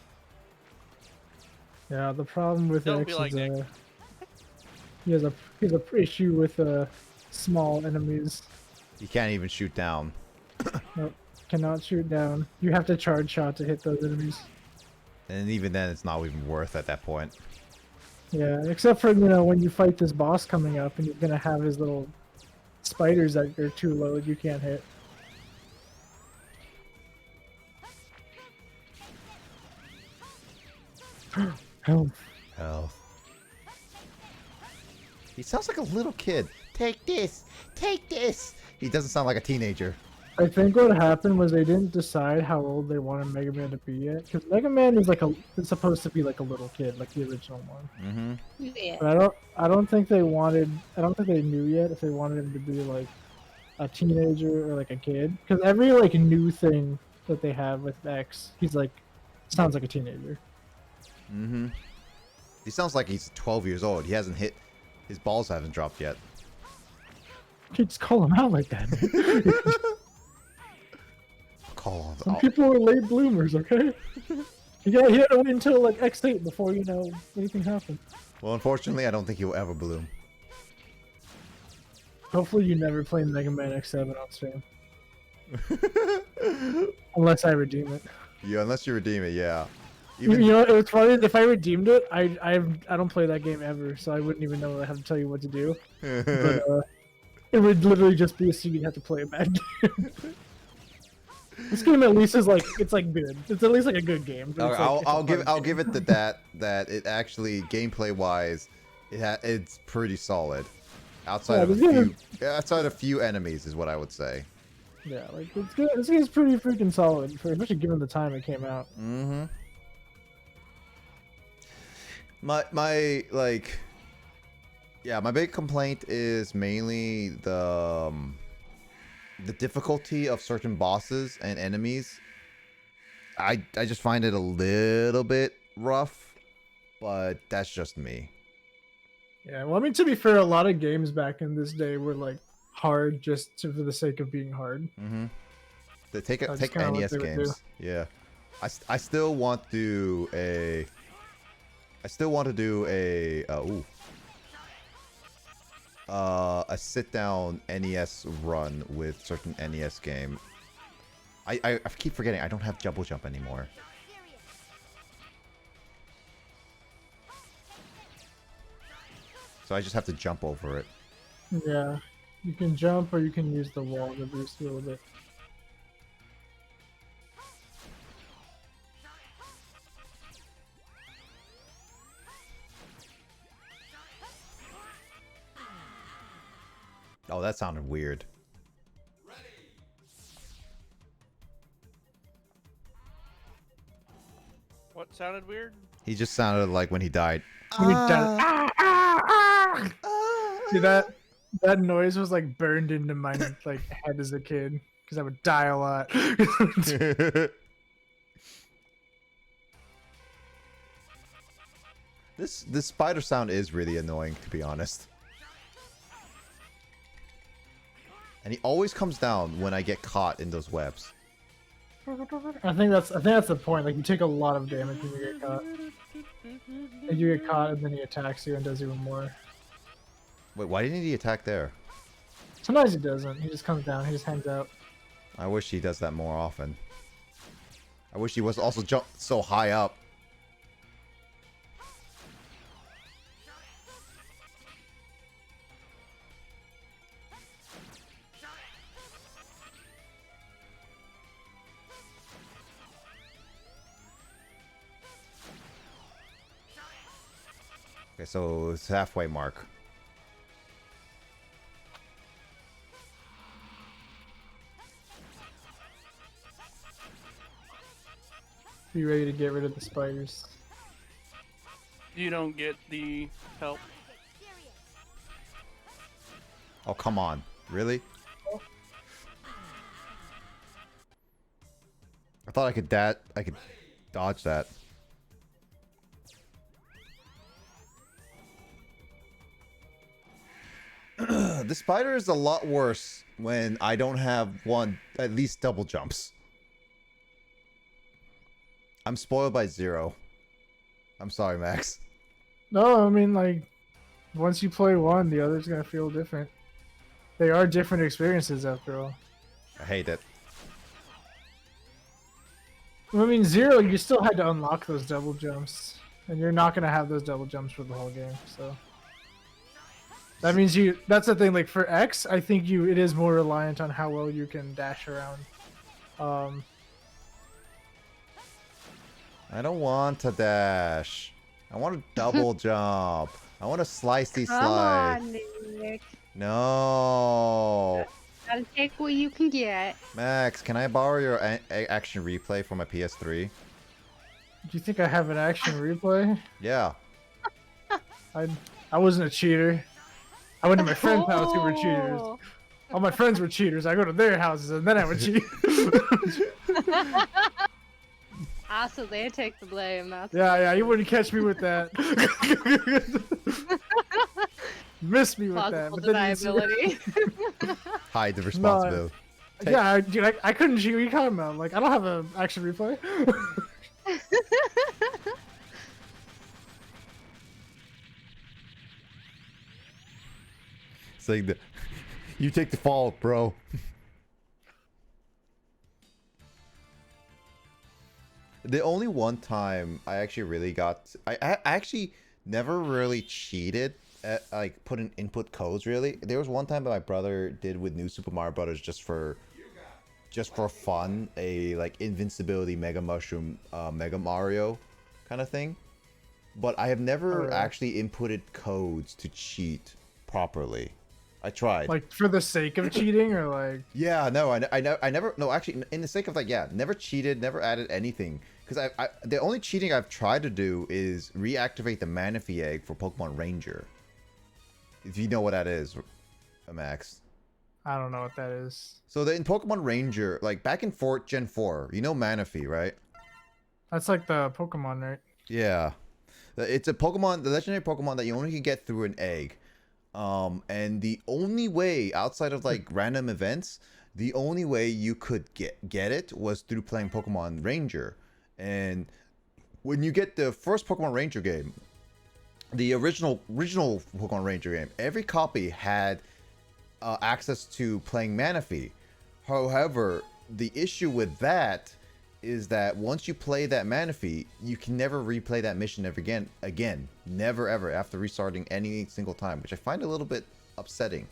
Yeah, the problem with Don't X be like is Nick. he has a issue with small enemies. You can't even shoot down. Nope, cannot shoot down. You have to charge shot to hit those enemies. And even then, it's not even worth at that point. Yeah, except for when you fight this boss coming up and you're gonna have his little spiders that are too low you can't hit. Health. Health. He sounds like a little kid. Take this. Take this. He doesn't sound like a teenager. I think what happened was they didn't decide how old they wanted Mega Man to be yet, because Mega Man is is supposed to be like a little kid, like the original one. Mm-hmm. Yeah. But I don't think they knew yet if they wanted him to be like a teenager or like a kid, because every like new thing that they have with X, he's like sounds like a teenager. Mm-hmm. He sounds like he's 12 years old. He hasn't hit His balls haven't dropped yet. You can't just call him out like that, man. Call Some out. people are late bloomers, okay? He had to wait until like X8 before, you know, anything happened. Well, unfortunately, I don't think he'll ever bloom. Hopefully you never play Mega Man X7 on stream. Unless I redeem it. Yeah, unless you redeem it, yeah. You know, it was funny, if I redeemed it, I don't play that game ever, so I wouldn't even know I have to tell you what to do. But it would literally just be a so you'd have to play a bad game. This game at least is like, it's like good. It's at least like a good game. But it's like, I'll give it that it actually gameplay wise, it's pretty solid. Outside of a few enemies is what I would say. Yeah, like it's good. This game's pretty freaking solid, especially given the time it came out. Mm-hmm. My big complaint is mainly the difficulty of certain bosses and enemies. I just find it a little bit rough, but that's just me. Yeah, well, I mean, to be fair, a lot of games back in this day were like hard just for the sake of being hard. Mm-hmm. Take That's NES what they would games. Yeah, I still want to do a. A sit-down NES run with certain NES game. I keep forgetting I don't have double jump anymore. So I just have to jump over it. Yeah, you can jump or you can use the wall to boost a little bit. Oh, that sounded weird. What sounded weird? He just sounded like when he died. When he died. See that noise was like burned into my like head as a kid because I would die a lot. This spider sound is really annoying, to be honest. And he always comes down when I get caught in those webs. I think that's the point. Like you take a lot of damage when you get caught. And you get caught, and then he attacks you and does even more. Wait, why didn't he attack there? Sometimes he doesn't. He just comes down. He just hangs out. I wish he does that more often. I wish he was also jump so high up. Okay, so it's halfway mark. Be ready to get rid of the spiders. You don't get the help. Oh, come on. Really? I thought I could dodge that. The spider is a lot worse when I don't have at least double jumps. I'm spoiled by zero. I'm sorry, Max. No, I mean like once you play one, the other's gonna feel different. They are different experiences after all. I hate it. I mean, zero, you still had to unlock those double jumps, and you're not gonna have those double jumps for the whole game. So that means that's the thing. Like for X, I think it is more reliant on how well you can dash around. I don't want to dash. I want to double jump. I want to slicey Come slide. on, Nick. No. Gotta take what you can get. Max, can I borrow your action replay for my PS3? Do you think I have an action replay? Yeah. I wasn't a cheater. I went to my friend's house who were cheaters. All my friends were cheaters. I go to their houses and then I would cheat. Also, they take the blame. That's Yeah, you wouldn't catch me with that. Missed me with that. Plausible But then you deniability. Hide the responsibility. Yeah, dude, I couldn't cheat. What are you talking about? Like, I don't have an action replay. It's like you take the fall, bro. The only one time I actually really got, I actually never really cheated at like putting input codes really. There was one time that my brother did with New Super Mario Brothers just for fun, a like invincibility Mega Mushroom Mega Mario kind of thing. But I have never actually inputted codes to cheat properly. I tried. Like for the sake of cheating, or like? Yeah, no, I never. No, actually, in the sake of like, yeah, never cheated, never added anything. Because the only cheating I've tried to do is reactivate the Manaphy egg for Pokemon Ranger. If you know what that is, Max. I don't know what that is. So in Pokemon Ranger, like back in Gen 4, you know Manaphy, right? That's like the Pokemon, right? Yeah. It's a Pokemon, the legendary Pokemon that you only can get through an egg. And the only way, outside of like random events, the only way you could get it was through playing Pokemon Ranger. And when you get the first Pokemon Ranger game, the original Pokemon Ranger game, every copy had access to playing Manaphy. However, the issue with that is that once you play that Manaphy, you can never replay that mission ever again. Never ever, after restarting any single time, which I find a little bit upsetting.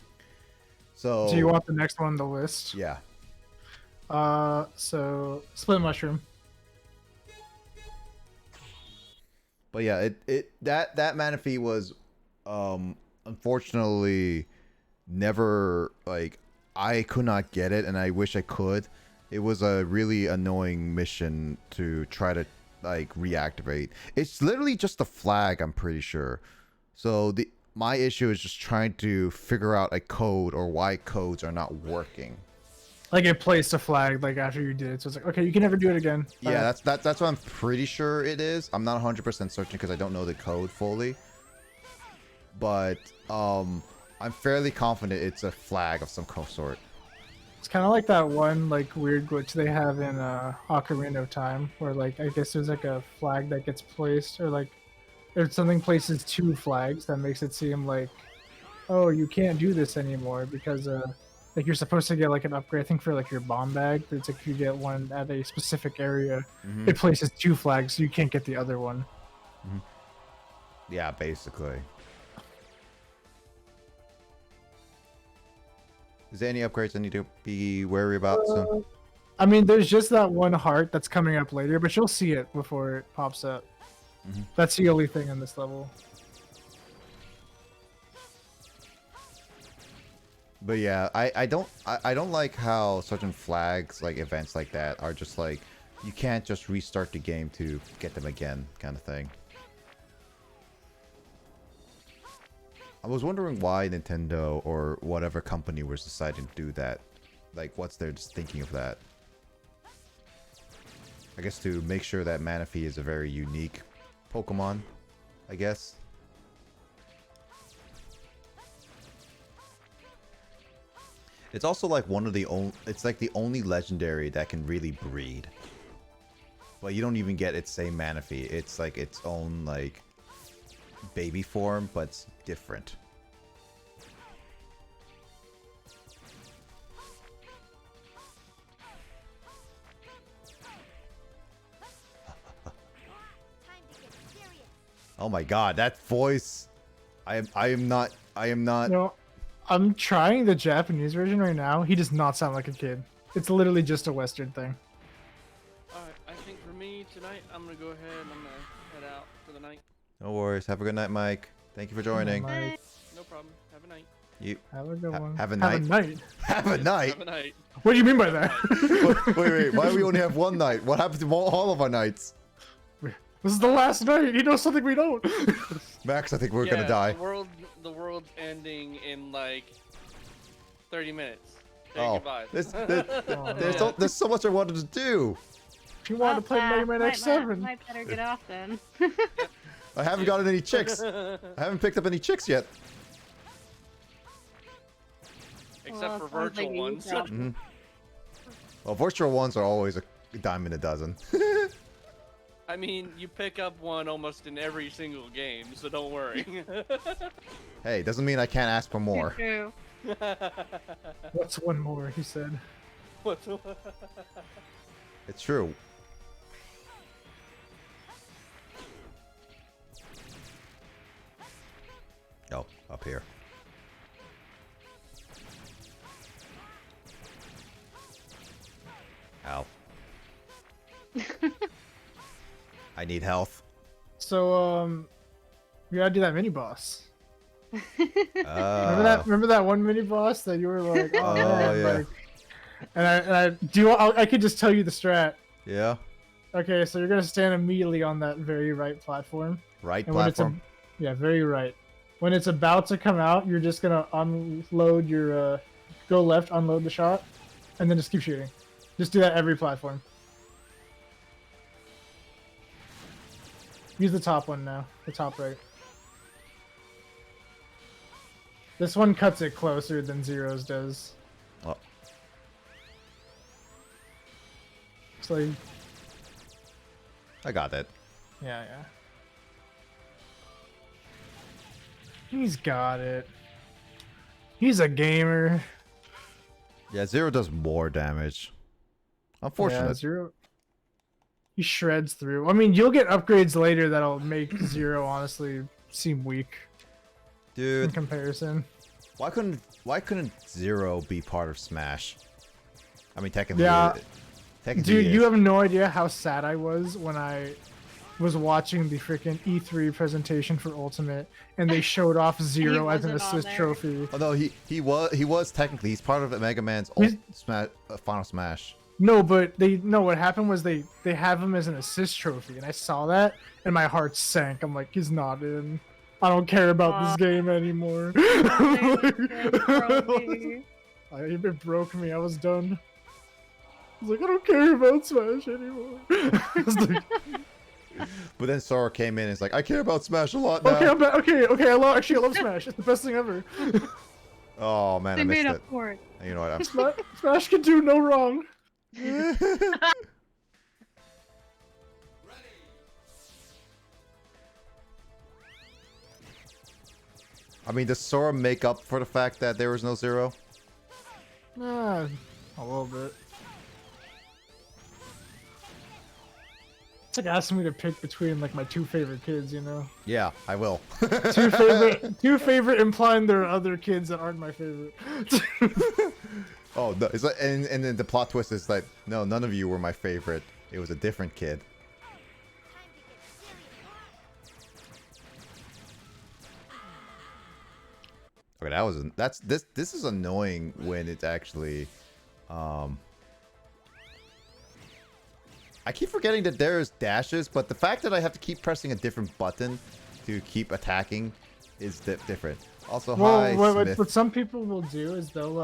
So you want the next one on the list? Yeah. So Split Mushroom. But yeah, that Manaphy was unfortunately never, like, I could not get it, and I wish I could. It was a really annoying mission to try to like reactivate. It's literally just a flag, I'm pretty sure. So my issue is just trying to figure out a code or why codes are not working. Like it placed a flag like after you did it, so it's like, okay, you can never do it again. Yeah, that's what I'm pretty sure it is. I'm not 100% certain because I don't know the code fully. But I'm fairly confident it's a flag of some sort. It's kind of like that one like weird glitch they have in Ocarina of Time, where like I guess there's like a flag that gets placed, or like if something places two flags, that makes it seem like, oh, you can't do this anymore because like you're supposed to get like an upgrade, I think, for like your bomb bag. But it's like if you get one at a specific area, it places two flags, so you can't get the other one. Yeah, basically. Is there any upgrades I need to be wary about soon? I mean, there's just that one heart that's coming up later, but you'll see it before it pops up. That's the only thing in this level. But yeah, I don't like how certain flags, like events like that, are just like, you can't just restart the game to get them again, kind of thing. I was wondering why Nintendo or whatever company was deciding to do that. Like, what's their just thinking of that? I guess to make sure that Manaphy is a very unique Pokemon, I guess. It's also like one of the only, it's like the only legendary that can really breed. But you don't even get its same Manaphy. It's like its own like baby form, but it's different. Oh my god, that voice. I am not No, I'm trying the Japanese version right now. He does not sound like a kid. It's literally just a Western thing. Alright, I think for me tonight, I'm gonna go ahead and I'm gonna head out for the night. No worries. Have a good night, Mike. Thank you for joining. No problem. Have a night. You have a good one. Have a night. Have a night. Have a night. What do you mean by that? wait. Why do we only have one night? What happened to all of our nights? This is the last night. He knows something we don't. Max, I think we're gonna die. The world's ending in like 30 minutes. Say goodbye. There's so much I wanted to do. If you want to play Mega Man X7, might better get off then. I haven't gotten any chicks. I haven't picked up any chicks yet. Except for sounds like virtual you ones. problem. Well, virtual ones are always a dime in a dozen. I mean, you pick up one almost in every single game, so don't worry. Hey, doesn't mean I can't ask for more. True. What's one more? He said. What's It's true. Oh, up here. Ow. I need health. So we gotta do that mini boss. Uh, Remember that one mini boss that you were like, oh, Oh, man, yeah. like, I could just tell you the strat. yeah. Okay, so you're gonna stand immediately on that very right platform. Right And when platform. yeah, very right. When it's about to come out, you're just gonna unload your go left, unload the shot, and then just keep shooting. Just do that every platform. Use the top one now, the top right. This one cuts it closer than Zero's does. Oh. It's like, I got that. yeah. He's got it. He's a gamer. Yeah, Zero does more damage. Unfortunate. Yeah, Zero. He shreds through. I mean, you'll get upgrades later that'll make Zero honestly seem weak in Dude, comparison. why couldn't Zero be part of Smash? I mean, technically, Yeah. technically Dude, it you is. have no idea how sad I was when I was watching the freaking E3 presentation for Ultimate, and they showed off Zero as an wasn't on assist there. trophy. Oh no, he was technically he's part of Mega Man's Final Smash. No, but what happened was they have him as an assist trophy, and I saw that, and my heart sank. I'm like, he's not in. I don't care about this game anymore. It broke me. I was done. I was like, I don't care about Smash anymore. I was like, But then Sora came in and is like, I care about Smash a lot now. okay, I'm back. Okay. I love Smash. It's the best thing ever. Oh man, They I missed made it. up for it. You know what? I'm Smash can do no wrong. I mean, does Sora make up for the fact that there was no Zero? A little bit. It's like asking me to pick between like my two favorite kids, you know. Yeah, I will. Two favorite implying there are other kids that aren't my favorite. Oh, no, it's like, and then the plot twist is like, no, none of you were my favorite. It was a different kid. Okay, this is annoying when it's actually, I keep forgetting that there's dashes, but the fact that I have to keep pressing a different button to keep attacking is different. Also, hi, Smith. what some people will do is they'll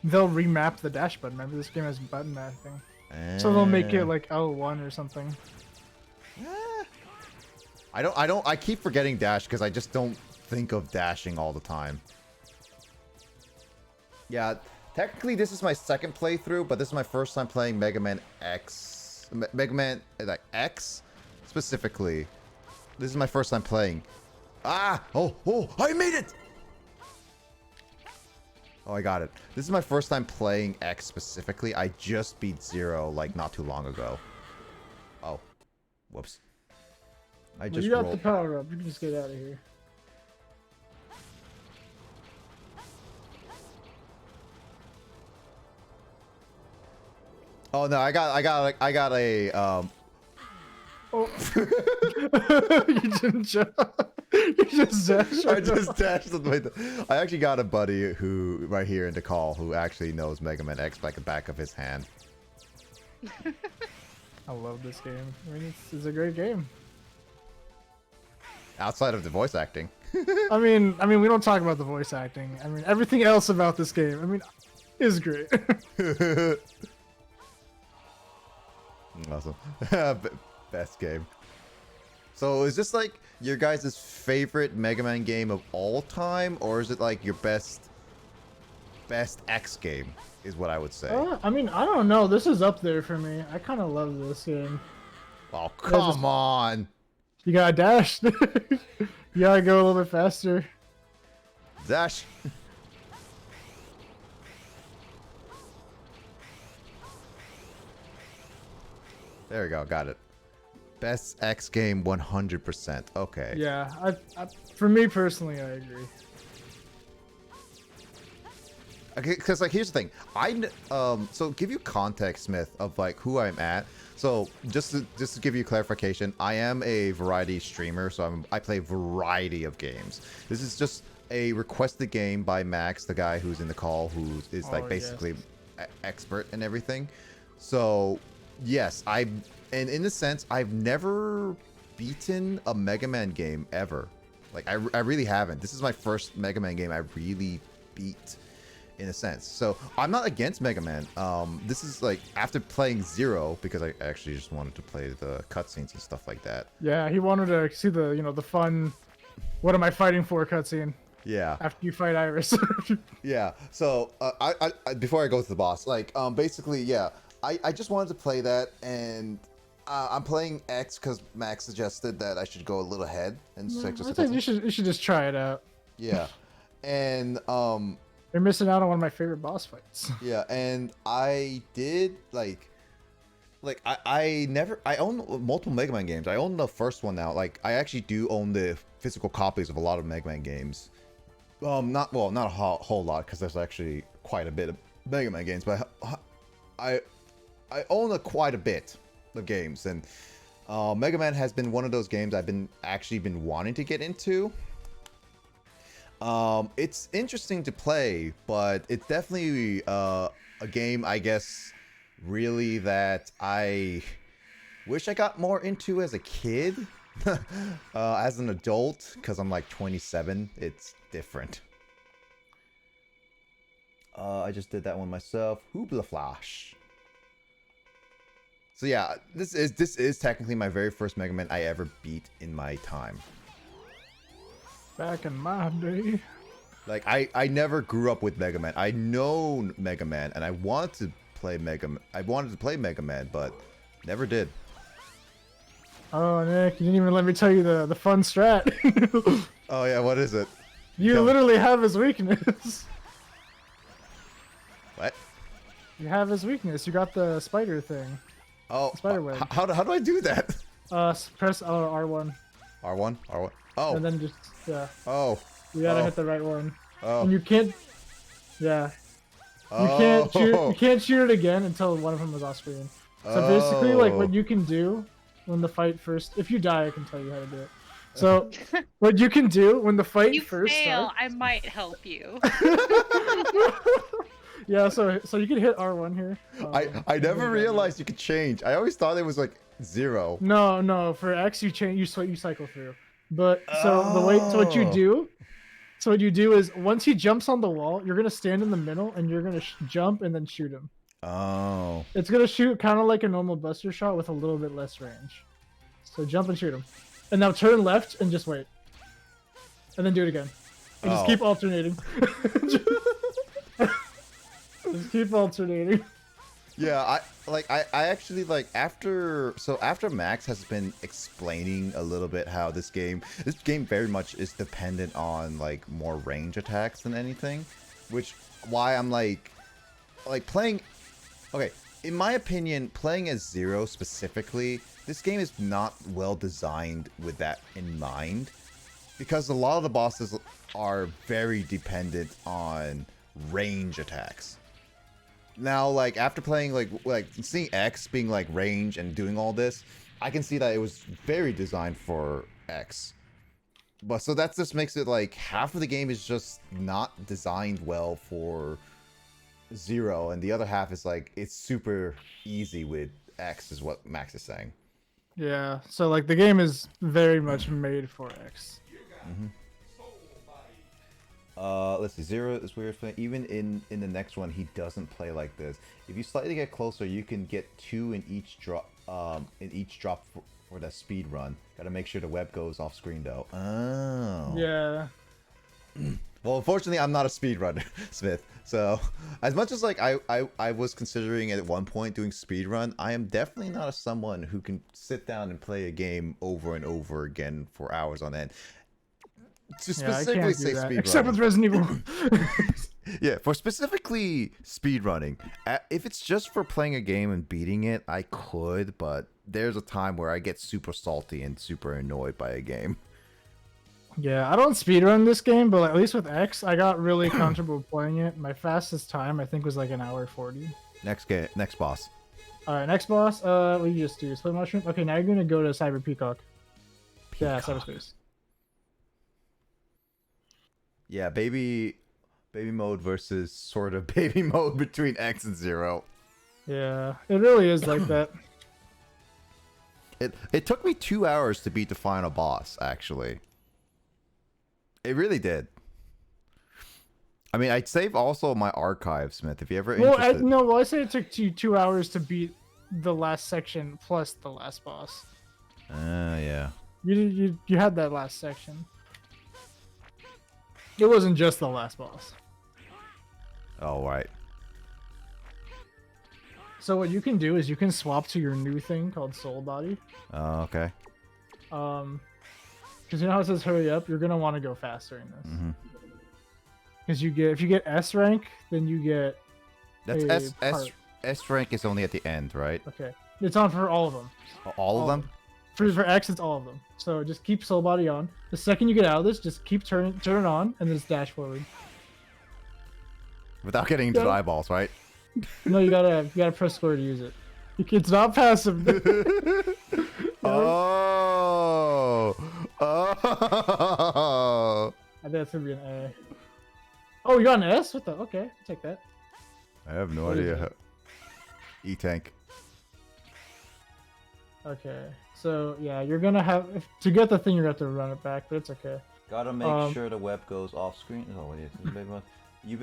remap the dash button. Remember, this game has button mapping, so they'll make it like L1 or something. I keep forgetting dash because I just don't think of dashing all the time. Yeah, technically this is my second playthrough, but this is my first time playing Mega Man X. Mega Man like X specifically. This is my first time playing. Oh, I made it! Oh, I got it. This is my first time playing X specifically. I just beat Zero like not too long ago. Oh, whoops. I just You got rolled. the power up. You can just get out of here. Oh no, I got a Oh. You didn't jump. You just dashed. I just dashed on the way. I actually got a buddy who right here in the call who actually knows Mega Man X like the back of his hand. I love this game. I mean, it's a great game. Outside of the voice acting. I mean, we don't talk about the voice acting. I mean, everything else about this game, I mean, is great. Awesome. Best game. So is this like your guys' favorite Mega Man game of all time, or is it like your best best X game is what I would say. I mean, I don't know. This is up there for me. I kind of love this game. Oh, come on. You gotta dash. You gotta go a little bit faster. Dash. There we go. Got it. Best X game 100%. Okay. Yeah, for me personally, I agree. Okay, because like here's the thing, so give you context, Smith, of like who I'm at. So just to give you clarification, I am a variety streamer, so I play a variety of games. This is just a requested game by Max, the guy who's in the call, who is like basically expert and everything. So yes, and in a sense, I've never beaten a Mega Man game ever. Like I really haven't. This is my first Mega Man game I really beat, in a sense. So I'm not against Mega Man. This is like after playing Zero, because I actually just wanted to play the cutscenes and stuff like that. Yeah, he wanted to see the the fun. What am I fighting for cutscene? Yeah. After you fight Iris. Yeah. So I before I go to the boss, like basically, yeah, I just wanted to play that, and I'm playing X because Max suggested that I should go a little ahead and I think you should just try it out. Yeah, and you're missing out on one of my favorite boss fights. Yeah, and I did like I own multiple Mega Man games. I own the first one now. Like I actually do own the physical copies of a lot of Mega Man games. Not a whole lot, because there's actually quite a bit of Mega Man games, but I own quite a bit of games, and Mega Man has been one of those games I've been wanting to get into. It's interesting to play, but it's definitely a game, I guess, really that I wish I got more into as a kid. As an adult, because I'm like 27, it's different. I just did that one myself. Hoobla Flash. So yeah, this is technically my very first Mega Man I ever beat in my time. Back in my day. Like I never grew up with Mega Man. I know Mega Man, and I wanted to play Mega Man, but never did. Oh, Nick, you didn't even let me tell you the fun strat. Oh yeah, what is it? You literally have his weakness. What? You have his weakness. You got the spider thing. Oh, spider web. How do I do that? Press R1. R1? Oh. And then just, yeah. Oh. You gotta hit the right one. Oh. And you can't, yeah. You can't shoot it again until one of them is off screen. So basically, like, what you can do when the fight first, if you die, I can tell you how to do it. So, what you can do when the fight first starts, I might help you. Yeah, so you can hit R1 here. I never realized you could change. I always thought it was like 0. No, for X you change, you cycle through. But so what you do is once he jumps on the wall, you're gonna stand in the middle and you're gonna jump and then shoot him. Oh. It's gonna shoot kind of like a normal Buster shot with a little bit less range. So jump and shoot him, and now turn left and just wait, and then do it again. And just keep alternating. Just keep alternating. Yeah, I actually like after Max has been explaining a little bit how this game very much is dependent on like more range attacks than anything, which why I'm like playing. Okay, in my opinion, playing as Zero specifically, this game is not well designed with that in mind, because a lot of the bosses are very dependent on range attacks. Now, like, after playing, like seeing X being, like, range and doing all this, I can see that it was very designed for X. But, so that just makes it, like, half of the game is just not designed well for Zero, and the other half is, like, it's super easy with X, is what Max is saying. Yeah, so, like, the game is very much made for X. Mm-hmm. Let's see. Zero is weird. Even in the next one, he doesn't play like this. If you slightly get closer, you can get 2 in each drop. For the speed run. Gotta make sure the web goes off screen though. Oh. Yeah. Well, unfortunately, I'm not a speedrunner, Smith. So, as much as like I was considering at one point doing speedrun, I am definitely not someone who can sit down and play a game over and over again for hours on end. To specifically say speedrunning. Except with Resident Evil. Yeah, for specifically speedrunning, if it's just for playing a game and beating it, I could, but there's a time where I get super salty and super annoyed by a game. Yeah, I don't speedrun this game, but at least with X, I got really comfortable playing it. My fastest time, I think, was like an hour 40. Next boss. Alright, next boss, what do you just do? Split mushroom? Okay, now you're gonna go to Cyber Peacock. Yeah, cyberspace. Yeah, baby mode versus sort of baby mode between X and 0. Yeah, it really is like that. It took me 2 hours to beat the final boss, actually. It really did. I mean, I'd save also my archive, Smith, if you ever interested. Well, I say it took you 2 hours to beat the last section plus the last boss. Yeah. You had that last section. It wasn't just the last boss. Oh, right. So what you can do is you can swap to your new thing called Soul Body. Oh, okay. Because you know how it says hurry up? You're gonna want to go faster in this. Mm-hmm. Because if you get S rank, then you get. That's S rank is only at the end, right? Okay, it's on for all of them. All of them? For X, it's all of them. So just keep Soul Body on. The second you get out of this, just keep turn it on, and then just dash forward. Without getting into the eyeballs, right? No, you gotta press square to use it. It's not passive. Oh. I think that's gonna be an A. Oh, you got an S? What the? Okay, I'll take that. I have no What is idea. E-tank. Okay, so yeah, you're gonna have to get the thing. You're gonna have to run it back, but it's okay. Gotta make sure the web goes off screen. Oh wait,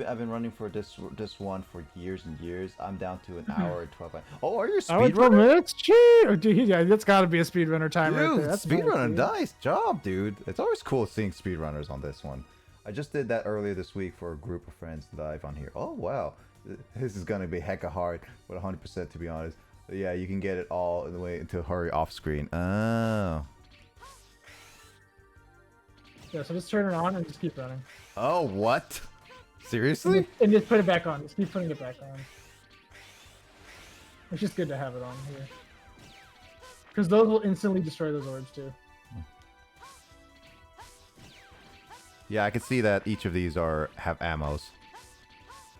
I've been running for this one for years and years. I'm down to an hour and 12 minutes. Oh, are you a speedrunner? Minutes? Gee, oh, dude, yeah, that's gotta be a speedrunner time right there. That's speedrunner, nice job, dude. It's always cool seeing speedrunners on this one. I just did that earlier this week for a group of friends live on here. Oh wow, this is gonna be hecka hard, but 100% to be honest. But yeah, you can get it all in the way into hurry off screen. Oh. Yeah, so just turn it on and just keep running. Oh, what? Seriously? And just put it back on. Just keep putting it back on. It's just good to have it on here. Because those will instantly destroy those orbs too. Yeah, I can see that each of these have ammos.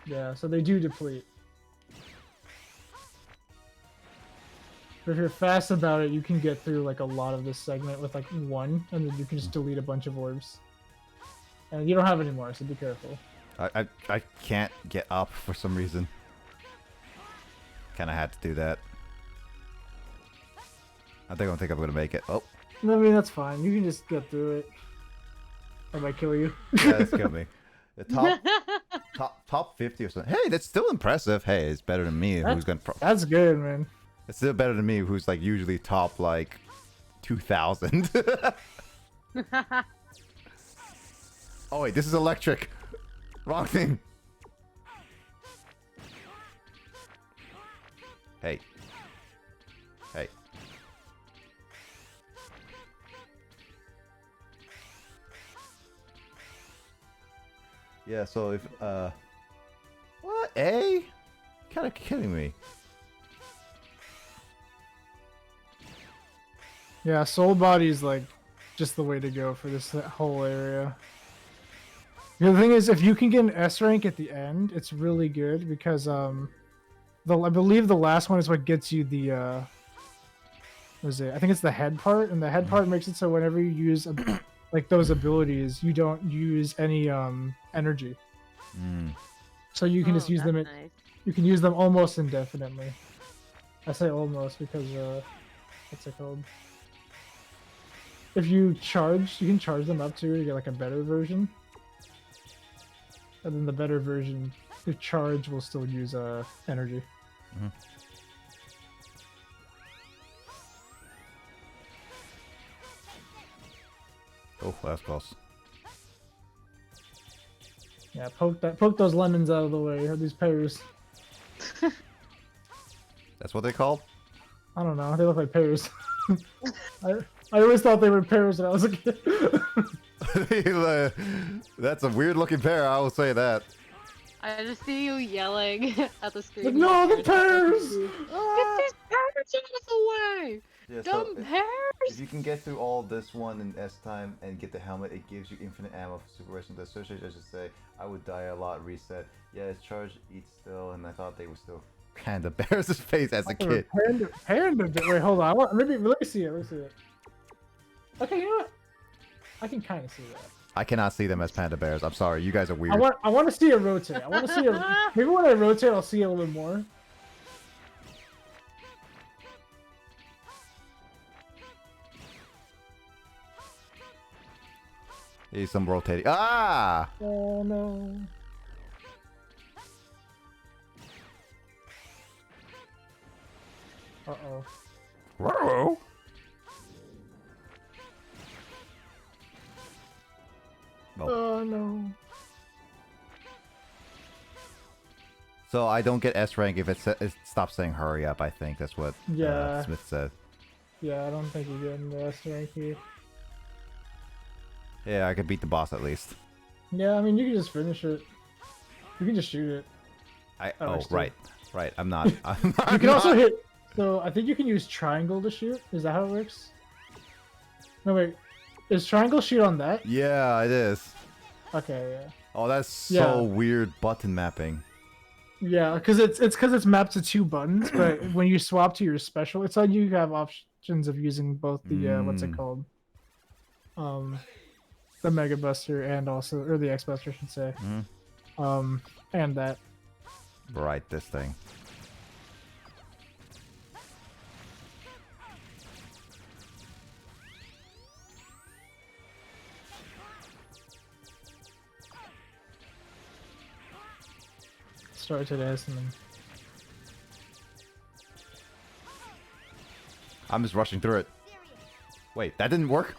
Yeah, so they do deplete. But if you're fast about it, you can get through like a lot of this segment with like one, and then you can just delete a bunch of orbs. And you don't have any more, so be careful. I can't get up for some reason. Kinda had to do that. I don't think I'm gonna make it. Oh. I mean, that's fine. You can just get through it. I might kill you. Yeah, that's kill me. The top 50 or something. Hey, that's still impressive. Hey, it's better than me. Who's gonna? That's good, man. It's still better than me, who's like usually top like 2,000. Oh wait, this is electric. Wrong thing. Hey. Hey. Yeah, so if what? A? Kind of kidding me. Yeah, Soul Body is like just the way to go for this whole area. The thing is, if you can get an S rank at the end, it's really good because I believe the last one is what gets you the what is it? I think it's the head part, and the head part makes it so whenever you use like those abilities, you don't use any energy. So you can just use them. Nice. You can use them almost indefinitely. I say almost because what's it called? If you can charge them up too to get like a better version. And then the better version, the charge will still use energy. Oh, that's close. Yeah, poke those lemons out of the way, or these pears. That's what they called? I don't know, they look like pears. I always thought they were pears when I was a kid. That's a weird looking pear, I will say that. I just see you yelling at the screen. Like, no, the pears! Get these pears out of the way! Yeah, Dumb pears! If you can get through all this one in S time and get the helmet, it gives you infinite ammo for super racing. The associate I should say, I would die a lot, reset. Yeah, it's charged, eat still, and I thought they were still panda bears his face as a kid. Panda. Wait, hold on. Let me see it. Okay, you know what? I can kind of see that. I cannot see them as panda bears. I'm sorry, you guys are weird. I want to see it rotate. I want to see it. Maybe when I rotate, I'll see it a little bit more. Here's some rotating. Ah! Oh no. Uh-oh. Whoa! Oh no. So I don't get S rank if it stops saying hurry up, I think. That's what Yeah. Smith said. Yeah, I don't think you're getting the S rank here. Yeah, I could beat the boss at least. Yeah, I mean, you can just finish it. You can just shoot it. Right. I'm not. You can also hit. So I think you can use triangle to shoot. Is that how it works? No, wait. Is triangle shoot on that? Yeah, it is. Okay, yeah. Oh, that's so weird button mapping. Yeah, because it's mapped to 2 buttons, but when you swap to your special, it's like you have options of using both the what's it called, the Mega Buster and also or the X Buster, I should say, and that. Right, this thing. Start to this and then. I'm just rushing through it. Wait, that didn't work?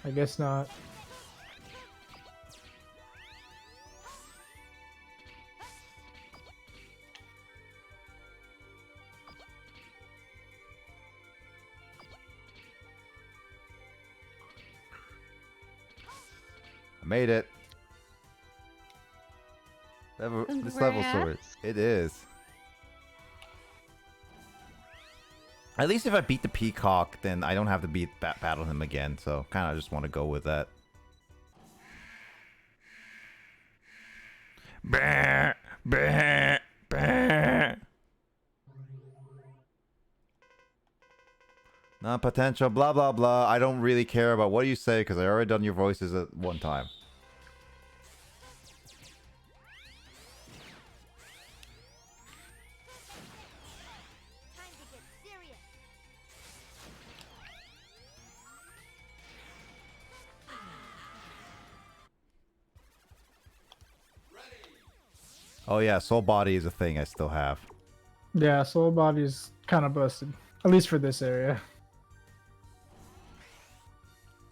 I guess not. I made it. This level's so it is. At least if I beat the peacock, then I don't have to battle him again. So kind of just want to go with that. Bah, bah, bah. Non-potential, blah blah blah. I don't really care about what you say because I already done your voices at one time. Oh yeah, soul body is a thing I still have. Yeah, soul body's kind of busted, at least for this area.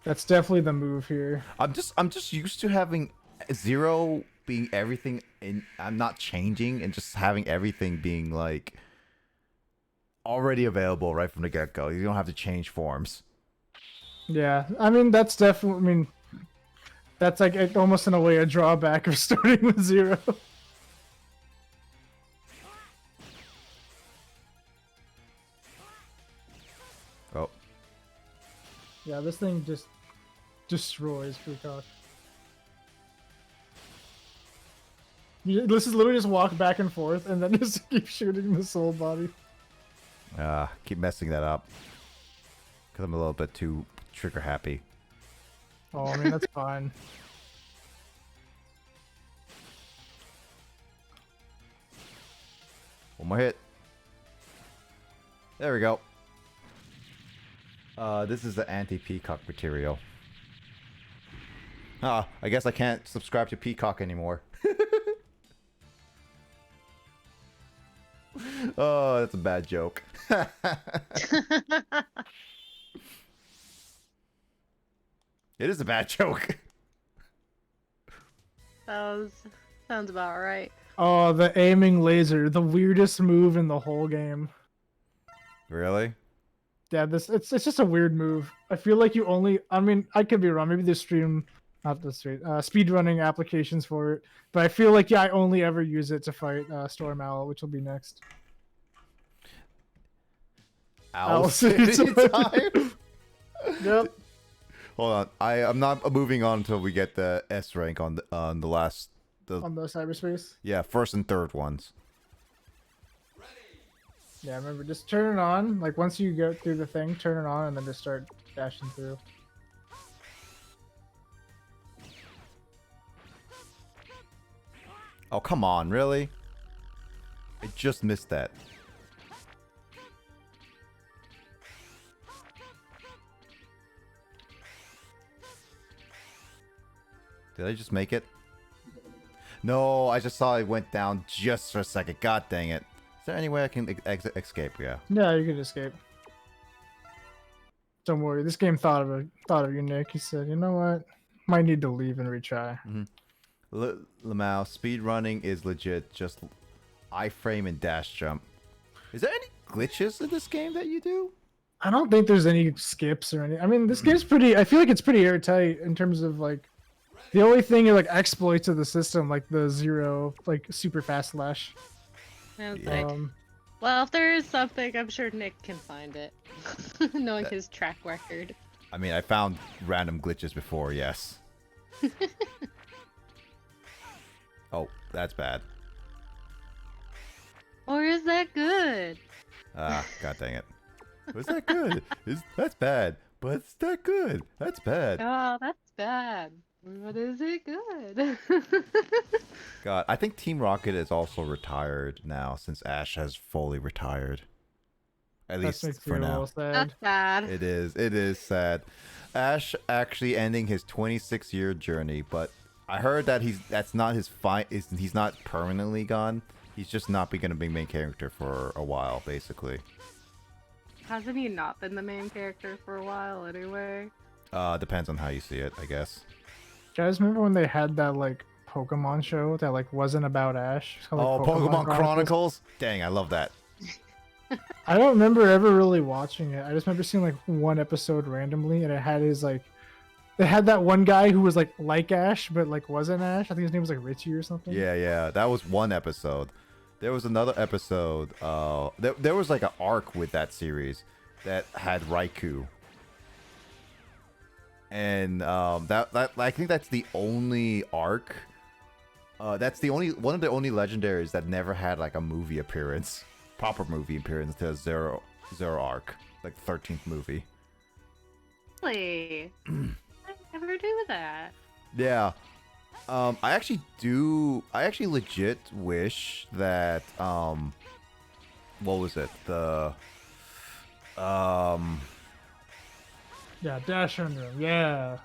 That's definitely the move here. I'm just used to having 0 being everything, and I'm not changing, and just having everything being like already available right from the get-go. You don't have to change forms. Yeah, I mean that's definitely. I mean, that's like almost in a way a drawback of starting with 0. Oh. Yeah, this thing just destroys Peacock. This is literally just walk back and forth and then just keep shooting the soul body. Keep messing that up. Because I'm a little bit too trigger happy. Oh, I mean, that's fine. One more hit. There we go. This is the anti-Peacock material. I guess I can't subscribe to Peacock anymore. Oh, that's a bad joke. It is a bad joke. Sounds about right. Oh, the aiming laser, the weirdest move in the whole game. Really? Yeah, it's just a weird move. I feel like you only. I mean, I could be wrong. Maybe the stream, not the stream, speedrunning applications for it. But I feel like I only ever use it to fight Storm Owl, which will be next. Owl City time? Yep. Hold on. I'm not moving on until we get the S rank on the last. On the cyberspace. Yeah, first and third ones. Yeah, remember, just turn it on. Like, once you go through the thing, turn it on, and then just start dashing through. Oh, come on, really? I just missed that. Did I just make it? No, I just saw it went down just for a second. God dang it. Is there any way I can escape? Yeah. Yeah, you can escape. Don't worry, this game thought of you, Nick. He said, you know what? Might need to leave and retry. Lamau, speedrunning is legit. Just iframe and dash jump. Is there any glitches in this game that you do? I don't think there's any skips or any. I mean, this game's pretty. I feel like it's pretty airtight in terms of like. The only thing are like exploits of the system, like the zero, like super fast slash. Well, if there is something, I'm sure Nick can find it, knowing his track record. I mean, I found random glitches before, yes. Oh, that's bad. Or is that good? Ah, god dang it. Was that good? That's bad. But is that good? That's bad. Oh, that's bad. But is it good? God, I think Team Rocket is also retired now since Ash has fully retired. At least for now. That's sad. It is sad. Ash actually ending his 26-year journey, but I heard that he's not permanently gone. He's just not going to be main character for a while, basically. Hasn't he not been the main character for a while anyway? Depends on how you see it, I guess. Guys, remember when they had that like Pokemon show that like wasn't about Ash? It's called, like, Pokemon Chronicles? Dang, I love that. I don't remember ever really watching it. I just remember seeing like one episode randomly, and it had his like, they had that one guy who was like Ash, but like wasn't Ash. I think his name was like Richie or something. Yeah, that was one episode. There was another episode. There was like an arc with that series that had Raikou. And that I think that's the only arc. That's the only one of the only legendaries that never had like a movie appearance, proper movie appearance to Zero arc, like 13th movie. Really? I never do that. Yeah. I actually legit wish that what was it? Yeah, dash under him. Yeah.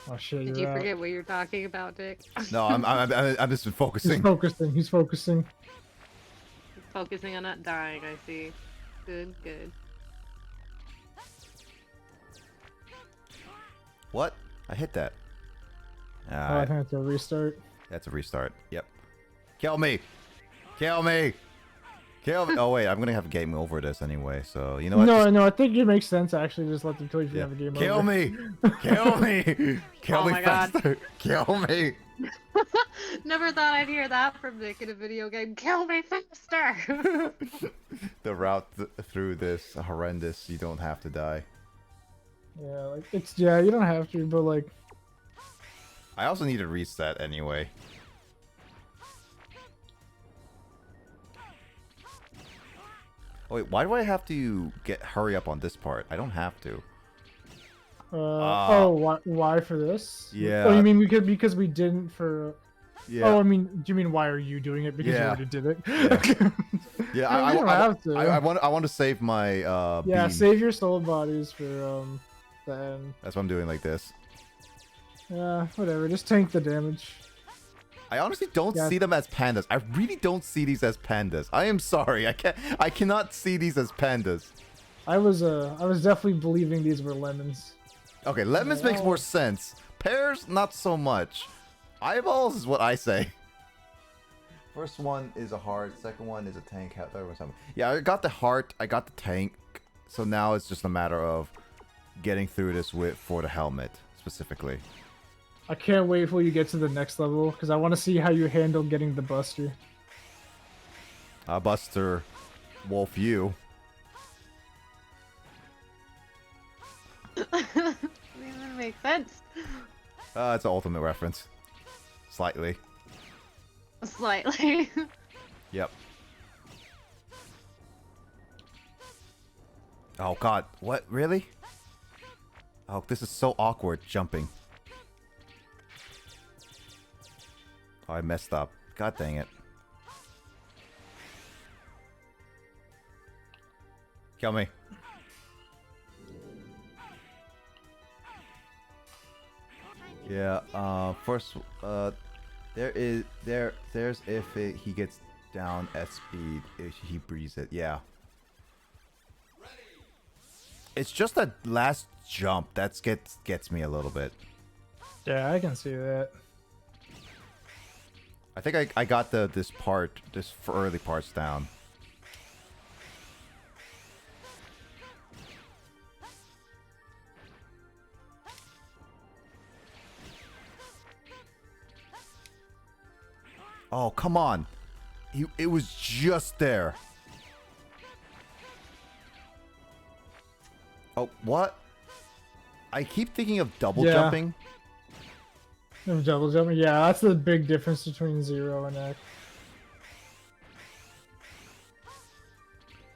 Oh shit! Did you forget what you're talking about, Dick? No, I'm just focusing. He's focusing. He's focusing. He's focusing on not dying. I see. Good. What? I hit that. I think it's a restart. That's a restart. Yep. Kill me! Kill me! Kill me! Oh wait, I'm gonna have a game over this anyway, so you know what? No, I think it makes sense to actually just let them kill you if you have a game over. Kill me! Kill me! Kill me faster! Kill me! Never thought I'd hear that from Nick in a video game. Kill me faster! The route through this horrendous. You don't have to die. Yeah, like you don't have to, but like. I also need to reset anyway. Oh wait, why do I have to hurry up on this part? I don't have to. Why for this? Yeah. Oh, you mean because we didn't for? Yeah. Oh, I mean, do you mean why are you doing it? Because you already did it. Yeah, I don't have to. I want to save my yeah, beam. save your soul bodies for the end. That's what I'm doing like this. Yeah, whatever. Just tank the damage. I honestly don't see them as pandas. I really don't see these as pandas. I am sorry. I cannot see these as pandas. I was definitely believing these were lemons. Okay, lemons makes more sense. Pears, not so much. Eyeballs is what I say. First one is a heart. Second one is a tank. Third one something. Yeah, I got the heart. I got the tank. So now it's just a matter of getting through this for the helmet specifically. I can't wait till you get to the next level because I want to see how you handle getting the Buster. Buster, Wolf, you. Doesn't even make sense. It's an ultimate reference. Slightly. Slightly. Yep. Oh god, what? Really? Oh, this is so awkward, jumping. Oh, I messed up. God dang it. Kill me. Yeah, first, there's if he gets down at speed, if he breathes it, yeah. It's just that last jump that gets me a little bit. Yeah, I can see that. I think I got this early parts down. Oh, come on. It was just there. Oh, what? I keep thinking of double jumping. Double jumping? Yeah, that's the big difference between Zero and X.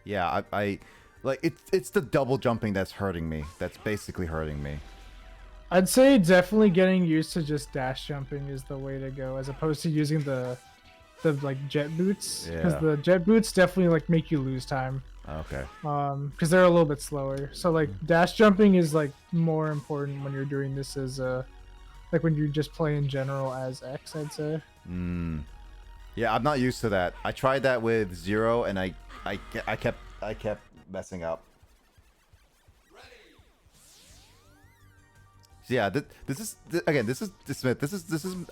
Yeah, I like it's the double jumping that's hurting me. That's basically hurting me. I'd say definitely getting used to just dash jumping is the way to go, as opposed to using the like jet boots, because the jet boots definitely like make you lose time. Okay. Because they're a little bit slower. So like dash jumping is like more important when you're doing this as like when you just play in general as X, I'd say. Yeah, I'm not used to that. I tried that with Zero, and I kept messing up. Yeah, this is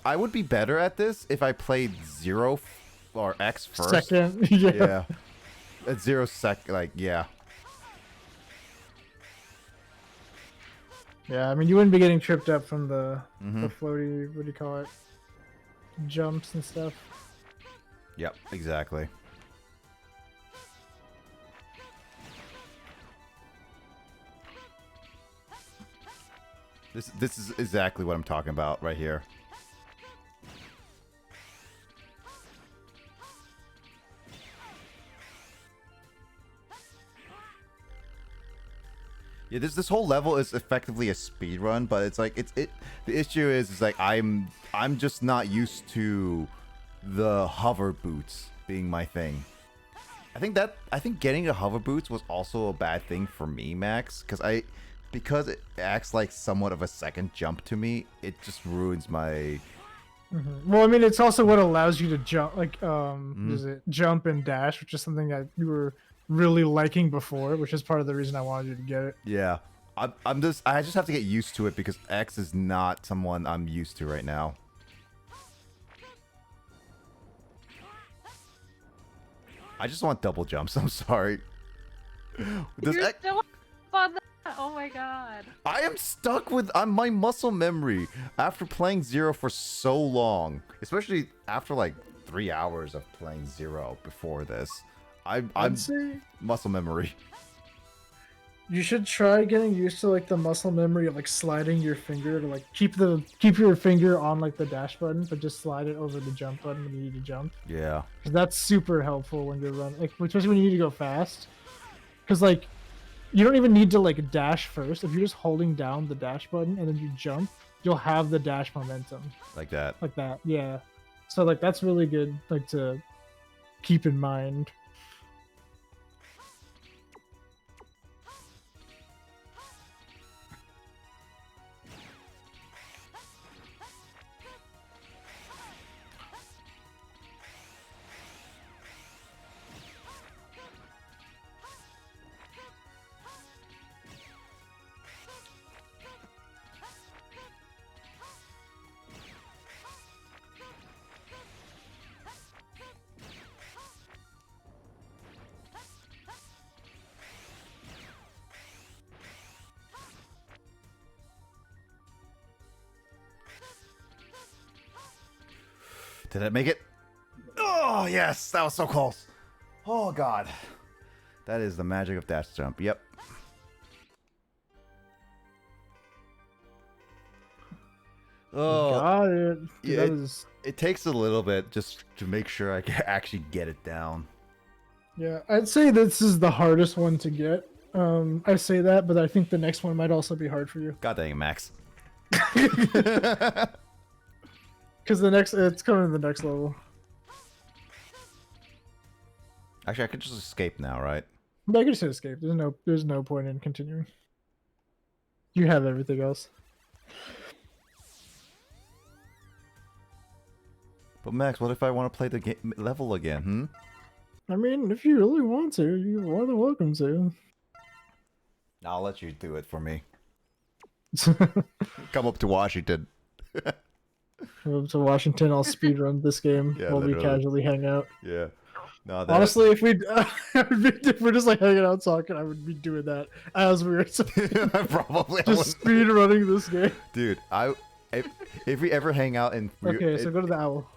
I would be better at this if I played Zero or X first. Second, yeah. At Zero like, yeah. Yeah, I mean, you wouldn't be getting tripped up from the floaty, what do you call it? Jumps and stuff. Yep, exactly. This is exactly what I'm talking about right here. Yeah, this whole level is effectively a speed run, but it's like the issue is like I'm just not used to the hover boots being my thing. I think getting the hover boots was also a bad thing for me, Max, because it acts like somewhat of a second jump to me. It just ruins my. Well, I mean, it's also what allows you to jump, like is it jump and dash, which is something that you were really liking before, which is part of the reason I wanted you to get it. Yeah, I just have to get used to it because X is not someone I'm used to right now. I just want double jumps. I'm sorry. You're still on that. Oh my god. I am stuck with my muscle memory after playing Zero for so long, especially after like 3 hours of playing Zero before this. I'm muscle memory. You should try getting used to like the muscle memory of like sliding your finger to like keep your finger on like the dash button, but just slide it over the jump button when you need to jump. Yeah. 'Cause that's super helpful when you're running, like, especially when you need to go fast. Because like you don't even need to like dash first. If you're just holding down the dash button and then you jump, you'll have the dash momentum. Like that. Like that, yeah. So like that's really good, like to keep in mind. Did I make it? Oh, yes. That was so close. Oh, God. That is the magic of dash jump. Yep. Oh, Got it. yeah, That is. it takes a little bit just to make sure I can actually get it down. Yeah, I'd say this is the hardest one to get. I say that, but I think the next one might also be hard for you. God dang it, Max. Because it's coming to the next level. Actually, I could just escape now, right? I can just hit escape. There's no point in continuing. You have everything else. But Max, what if I want to play the level again? I mean, if you really want to, you're more than welcome to. I'll let you do it for me. Come up to Washington. Come up to Washington, I'll speedrun this game while we casually hang out. Yeah. No, honestly, if we're just like hanging out talking, I would be doing that as we were probably just speedrunning this game. Dude, if we ever hang out in so go to the owl.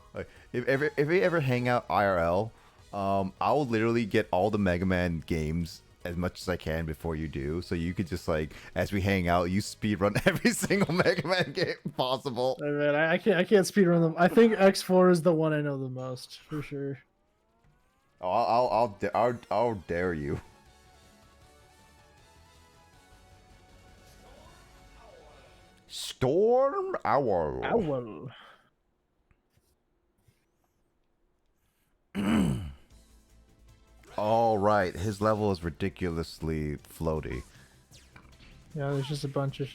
If we ever hang out IRL, I'll literally get all the Mega Man games as much as I can before you do, so you could just like, as we hang out, you speedrun every single Mega Man game possible. Hey man, I can't speedrun them. I think X4 is the one I know the most for sure. Oh, I'll dare you. Storm Owl. Owl. All right, his level is ridiculously floaty. Yeah, there's just a bunch of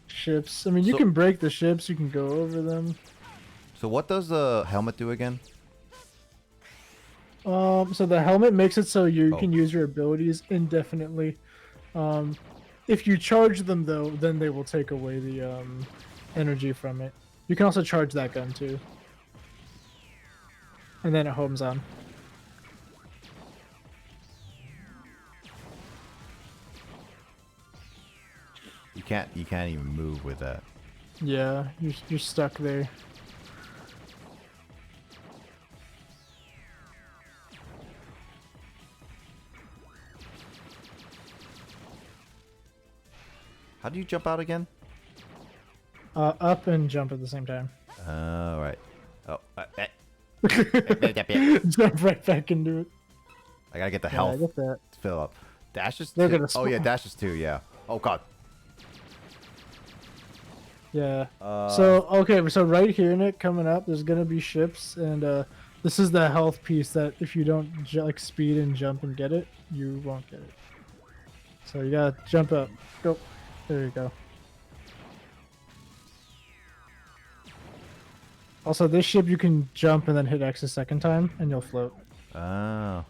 ships. I mean, you can break the ships, you can go over them. So what does the helmet do again? So the helmet makes it so you can use your abilities indefinitely. If you charge them though, then they will take away the energy from it. You can also charge that gun too. And then it homes on. You can't even move with that. Yeah, you're stuck there. How do you jump out again? Up and jump at the same time. Right. Oh. Jump right back into it. I gotta get the health I get that. to fill up. Dash is They're two. gonna Oh yeah, spawn. dash is 2. Yeah. Oh god. Yeah. So right here, Nick, coming up, there's gonna be ships, and this is the health piece that if you don't like speed and jump and get it, you won't get it. So you gotta jump up. Go. There you go. Also, this ship you can jump and then hit X a second time, and you'll float. Oh.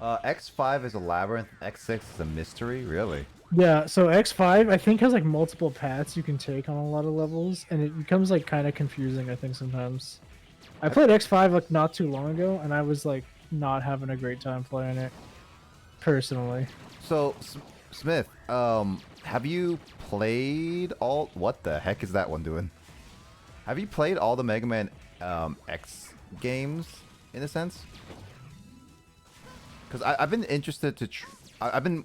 X5 is a labyrinth. X6 is a mystery. Really? Yeah, so X5 I think has like multiple paths you can take on a lot of levels, and it becomes like kind of confusing I think sometimes. I played X5 like not too long ago, and I was like not having a great time playing it, personally. So, Smith, have you played all... What the heck is that one doing? Have you played all the Mega Man X games, in a sense? Because I've been interested to... I've been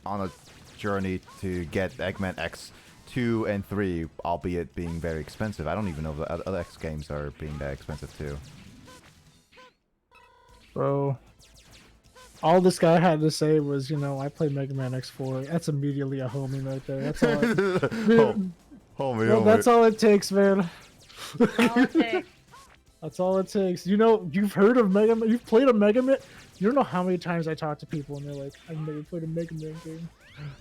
on a journey to get Mega Man X 2 and 3, albeit being very expensive. I don't even know if the other X games are being that expensive too. Bro, all this guy had to say was, I played Mega Man X4. That's immediately a homie right there. That's all. Homie. That's all it takes, man. That's all it takes. You've heard of Mega Man. You've played a Mega Man. You don't know how many times I talk to people and they're like, "I've never played a Mega Man game."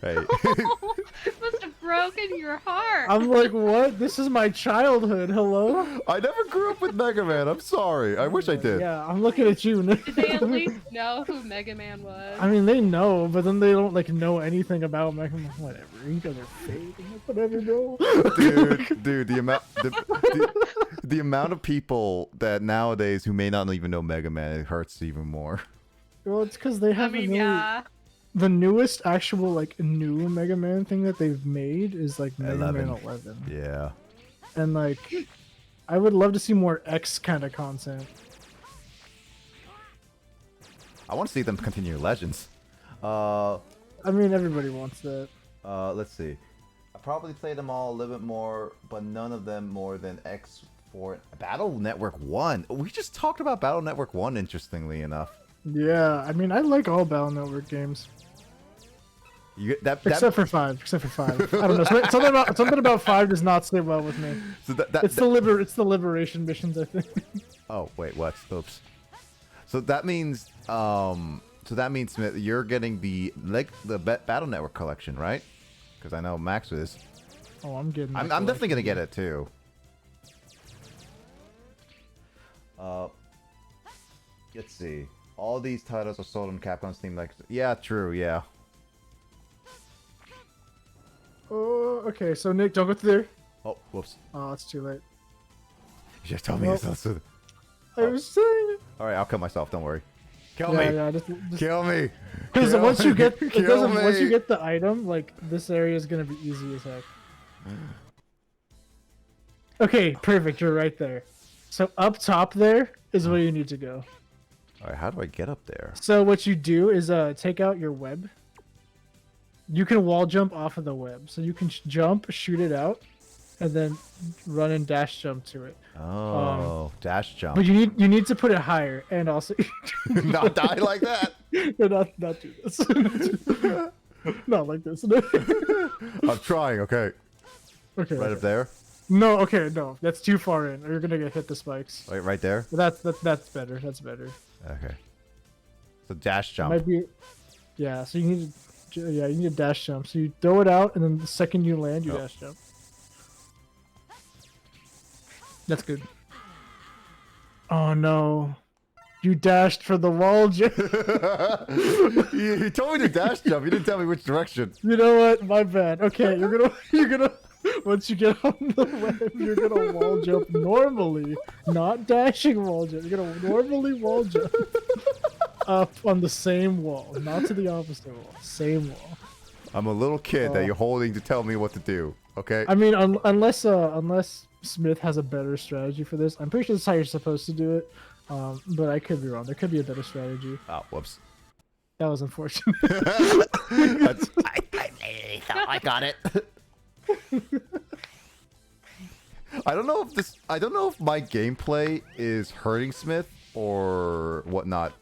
Hey. It must have broken your heart. I'm like, what? This is my childhood. Hello? I never grew up with Mega Man. I'm sorry. I wish I did. Yeah, I'm looking at you. Did they at least know who Mega Man was? I mean, they know, but then they don't know anything about Mega Man. Whatever. You guys are fake. Whatever, bro. Dude, the amount of people that nowadays who may not even know Mega Man, it hurts even more. Well, it's because they haven't the newest actual new Mega Man thing that they've made is Mega Man 11. Yeah. and like, I would love to see more X kind of content. I want to see them continue Legends. I mean, everybody wants that. Let's see. I probably play them all a little bit more, but none of them more than X4. Battle Network 1. We just talked about Battle Network 1, interestingly enough. Yeah, I mean, I like all Battle Network games. Except for 5. Except for 5. I don't know. Something about 5 does not sit well with me. So it's the liberation missions, I think. Oh wait, what? Oops. So that means Smith, you're getting the Battle Network collection, right? Because I know Max is. Oh, I'm getting. I'm definitely gonna get it too. Let's see. All these titles are sold on Capcom's Steam. Like, yeah, true, yeah. Oh, okay. So Nick, don't go through there. Oh, whoops. Oh, it's too late. You just told me Well, this. I was saying it. All right, I'll kill myself. Don't worry. Kill Yeah, me. yeah, just Kill me. Because Kill once you me. get Kill me. once you get the item, like this area is gonna be easy as heck. Okay, perfect. You're right there. So up top there is where you need to go. All right, how do I get up there? So what you do is take out your web. You can wall jump off of the web, so you can jump, shoot it out, and then run and dash jump to it. Oh, dash jump. But you need to put it higher, and also not die like that. not do this. Not like this. I'm trying. Okay. Okay. Right up there. No. Okay. No. That's too far in, or you're gonna get hit the spikes. Wait, right there. But that's better. That's better. Okay. So dash jump. Might be. Yeah. So you need. You need a dash jump. So you throw it out, and then the second you land, you dash jump. That's good. Oh no. You dashed for the wall jump. You told me to dash jump. You didn't tell me which direction. You know what? My bad. Okay, you're gonna once you get on the web, you're gonna wall jump normally, not dashing wall jump. You're gonna normally wall jump up on the same wall, not to the opposite wall. Same wall. I'm a little kid that you're holding to tell me what to do. Okay. I mean, unless Smith has a better strategy for this, I'm pretty sure that's how you're supposed to do it. But I could be wrong. There could be a better strategy. Oh, whoops. That was unfortunate. I thought I got it. I don't know if my gameplay is hurting Smith or whatnot.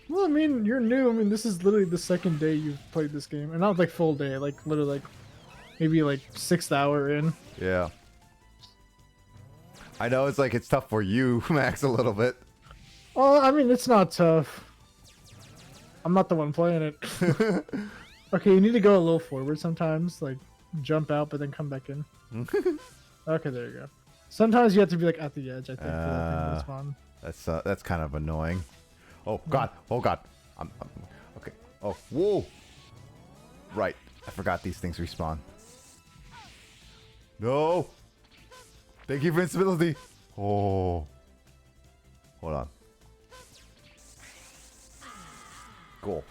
Well, I mean, you're new. I mean, this is literally the second day you've played this game, and not like full day, like literally like maybe like 6th hour in. Yeah. I know it's tough for you, Max, a little bit. Oh, I mean, it's not tough. I'm not the one playing it. Okay, you need to go a little forward sometimes, like jump out, but then come back in. Okay, there you go. Sometimes you have to be like at the edge. I think. That's fun. That's kind of annoying. Oh God! Oh God! I'm okay. Oh, whoa! Right, I forgot these things respawn. No! Thank you for invincibility. Oh, hold on. Cool.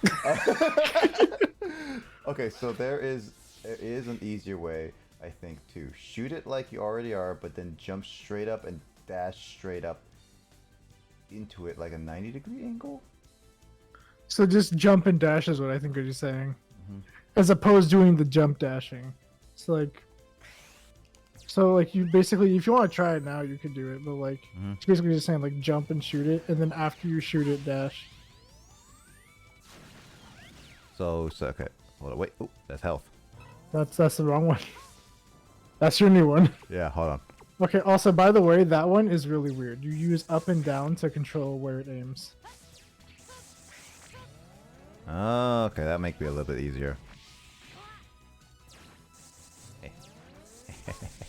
Okay, so there is an easier way, I think, to shoot it like you already are, but then jump straight up and dash straight up into it like a 90-degree angle. So just jump and dash is what I think you're saying, as opposed to doing the jump dashing. So like you basically, if you want to try it now, you can do it, but like it's basically just saying like jump and shoot it, and then after you shoot it, dash. So okay. Hold on, wait. Oh, that's health. That's the wrong one. That's your new one. Yeah, hold on. Okay, also, by the way, that one is really weird. You use up and down to control where it aims. Oh, okay, that makes me a little bit easier.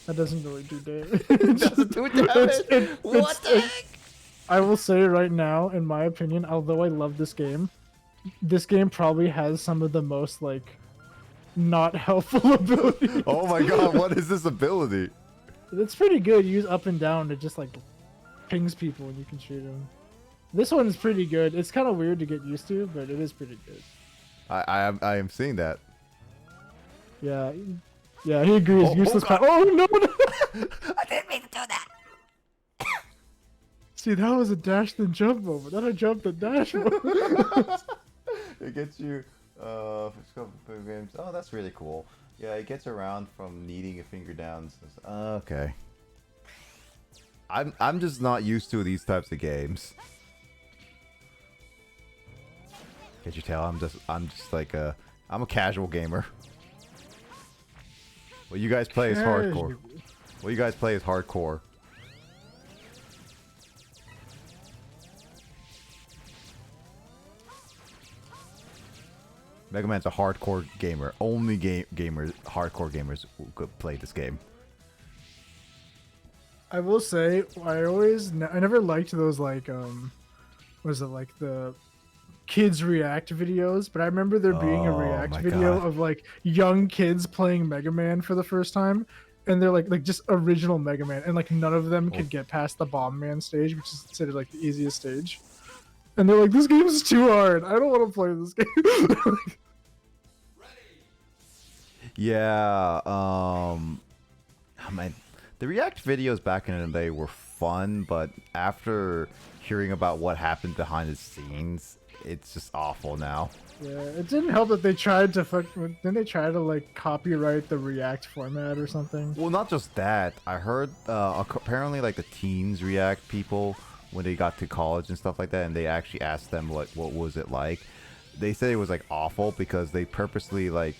That doesn't really do damage. It doesn't do damage? What the heck? I will say right now, in my opinion, although I love this game probably has some of the most, like, not helpful abilities. Oh my god, what is this ability? It's pretty good. You use up and down. It just like pings people and you can shoot them. This one is pretty good. It's kind of weird to get used to, but it is pretty good. I am seeing that. Yeah. Yeah, he agrees. Oh, Useless God. power. Oh no! I didn't mean to do that. See, that was a dash then jump moment, not a jump then dash moment. It gets you games. Oh, that's really cool. Yeah, it gets around from needing a finger down. Okay. I'm just not used to these types of games. Can't you tell? I'm just like I'm a casual gamer. What you guys play is hardcore. What you guys play is hardcore. Mega Man's a hardcore gamer. Only hardcore gamers who could play this game. I will say, I never liked those like was it like the kids react videos? But I remember there being a react video of like young kids playing Mega Man for the first time, and they're like just original Mega Man, and like none of them could get past the Bomb Man stage, which is considered like the easiest stage. And they're like, this game is too hard. I don't want to play this game. Yeah, man, the React videos back in the day were fun, but after hearing about what happened behind the scenes, it's just awful now. Yeah, it didn't help that they tried to didn't they try to like copyright the React format or something? Well, not just that. I heard apparently like the teens React people when they got to college and stuff like that, and they actually asked them what was it like. They said it was like awful because they purposely like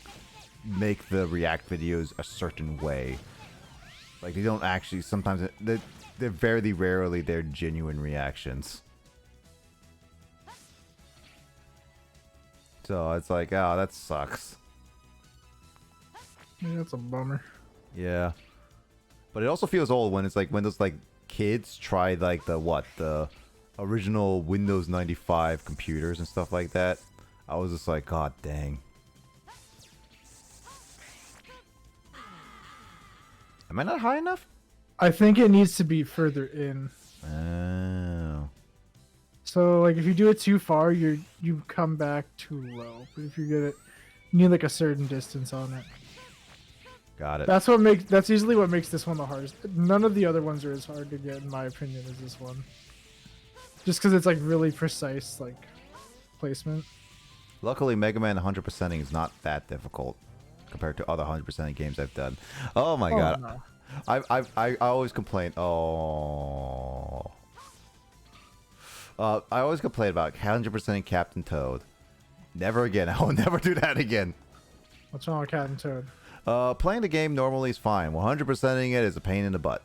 make the React videos a certain way. Like they don't actually. Sometimes they're very rarely they're genuine reactions. So it's like, oh, that sucks. Yeah, that's a bummer. Yeah, but it also feels old when it's like when those like kids try like the original Windows 95 computers and stuff like that. I was just like, God dang. Am I not high enough? I think it needs to be further in. Oh. So like if you do it too far, you come back too low. But if you get it, you need like a certain distance on it. Got it. That's usually what makes this one the hardest. None of the other ones are as hard to get in my opinion as this one. Just because it's like really precise like placement. Luckily, Mega Man 100%ing is not that difficult compared to other 100%ing games I've done. Oh my god. No. I always complain. Oh. I always complain about 100%ing Captain Toad. Never again. I will never do that again. What's wrong with Captain Toad? Playing the game normally is fine. 100%ing it is a pain in the butt.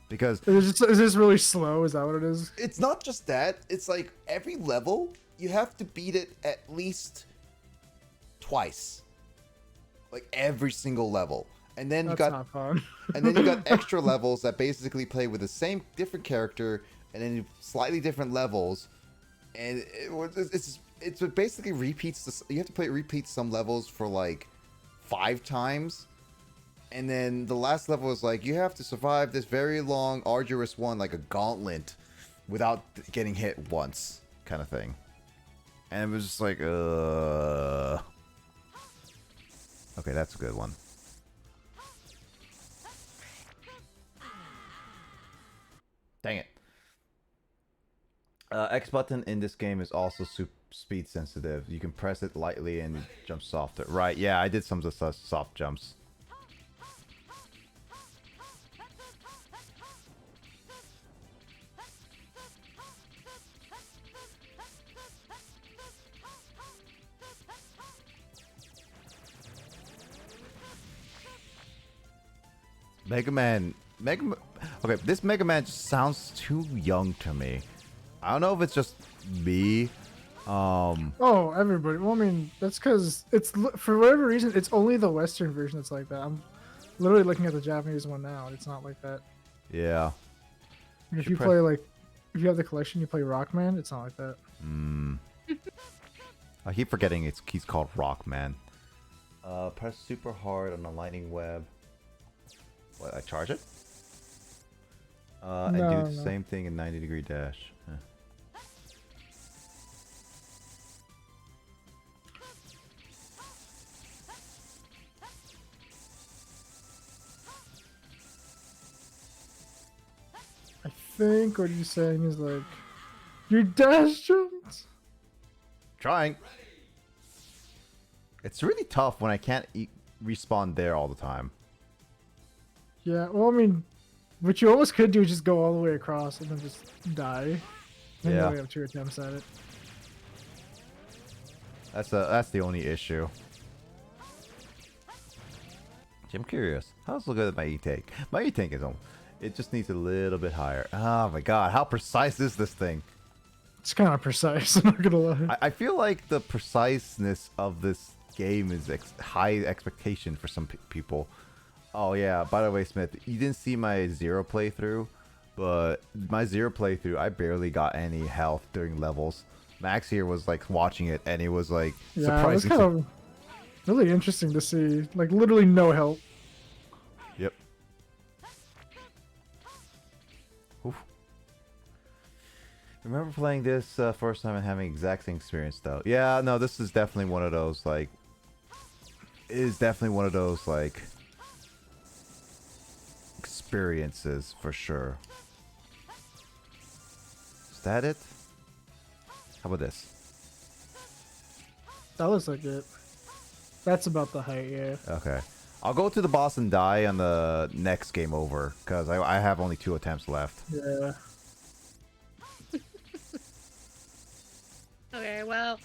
Because is this really slow? Is that what it is? It's not just that. It's like every level you have to beat it at least twice. Like every single level. And then That's you got not fun. and then you got extra levels that basically play with the same different character and then slightly different levels. And it's basically repeats this. You have to repeat some levels for like 5 times. And then the last level is like, you have to survive this very long, arduous one, like a gauntlet, without getting hit once, kind of thing. And it was just like, Okay, that's a good one. Dang it. X button in this game is also speed sensitive. You can press it lightly and it jumps softer. Right, yeah, I did some of the soft jumps. Okay, this Mega Man just sounds too young to me. I don't know if it's just me. Oh, everybody. Well, I mean, that's because it's for whatever reason it's only the Western version that's like that. I'm literally looking at the Japanese one now. And it's not like that. Yeah. And if you play like, if you have the collection, you play Rockman. It's not like that. I keep forgetting he's called Rockman. Press super hard on the lightning web. What, I charge it? And do the same thing in 90-degree dash. think what he's saying is like, your dash jumps. Trying. It's really tough when I can't respawn there all the time. Yeah, well, I mean, what you almost could do is just go all the way across and then just die. And you Yeah. only have 2 attempts at it. That's the only issue. I'm curious. How's look at my E-Tank? My E-Tank is on. It just needs a little bit higher. Oh my god, how precise is this thing? It's kind of precise, I'm not gonna lie. I feel like the preciseness of this game is high expectation for some people. Oh yeah, by the way, Smith, you didn't see my Zero playthrough, but my Zero playthrough, I barely got any health during levels. Max here was like watching it, and it was like Yeah, it was surprising. kind of really interesting to see. Like, literally no help. Yep. Oof. Remember playing this first time and having exact same experience though. Yeah, no, this is definitely one of those like. It is definitely one of those like experiences for sure. Is that it? How about this? That looks like it. That's about the height, yeah. Okay. I'll go to the boss and die on the next game over, because I have only 2 attempts left. Yeah. Okay, well,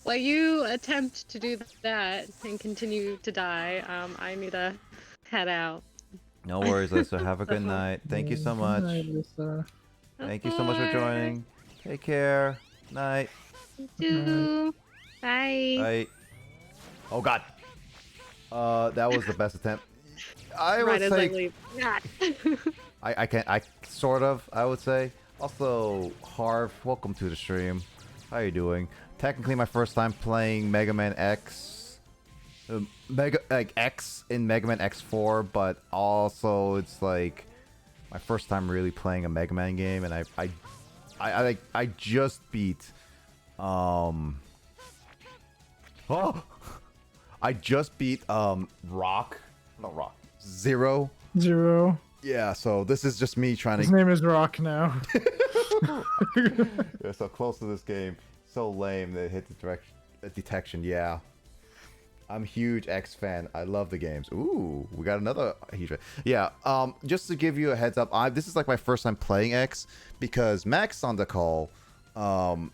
while you attempt to do that and continue to die, I need to head out. No worries, Lisa. Have a good night. Thank you so much. Good night, Lisa. Thank you so much for joining. Take care. Night. You. Bye. Bye. Oh god. That was the best attempt. I Right would as I say leave. God. I sort of, I would say. Also, Harv, welcome to the stream. How you doing? Technically my first time playing Mega Man X. X in Mega Man X4, but also it's like my first time really playing a Mega Man game, and I just beat I just beat Zero. Zero. Yeah, so this is just me trying His to. name is Rock now. Yeah, so close to this game. So lame that it hit the detection. Yeah. I'm a huge X fan. I love the games. Ooh, we got another huge fan. Yeah, just to give you a heads up, this is like my first time playing X, because Max on the call,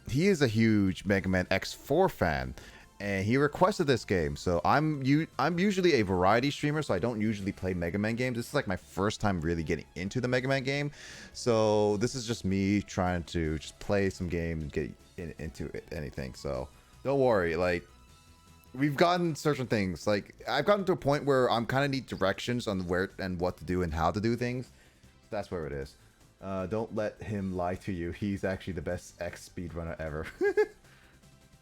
he is a huge Mega Man X4 fan, and he requested this game. So I'm usually a variety streamer, so I don't usually play Mega Man games. This is like my first time really getting into the Mega Man game. So this is just me trying to just play some game and get into anything. So don't worry, like, we've gotten certain things. Like, I've gotten to a point where I'm kind of need directions on where and what to do and how to do things. That's where it is. Don't let him lie to you. He's actually the best X speedrunner ever.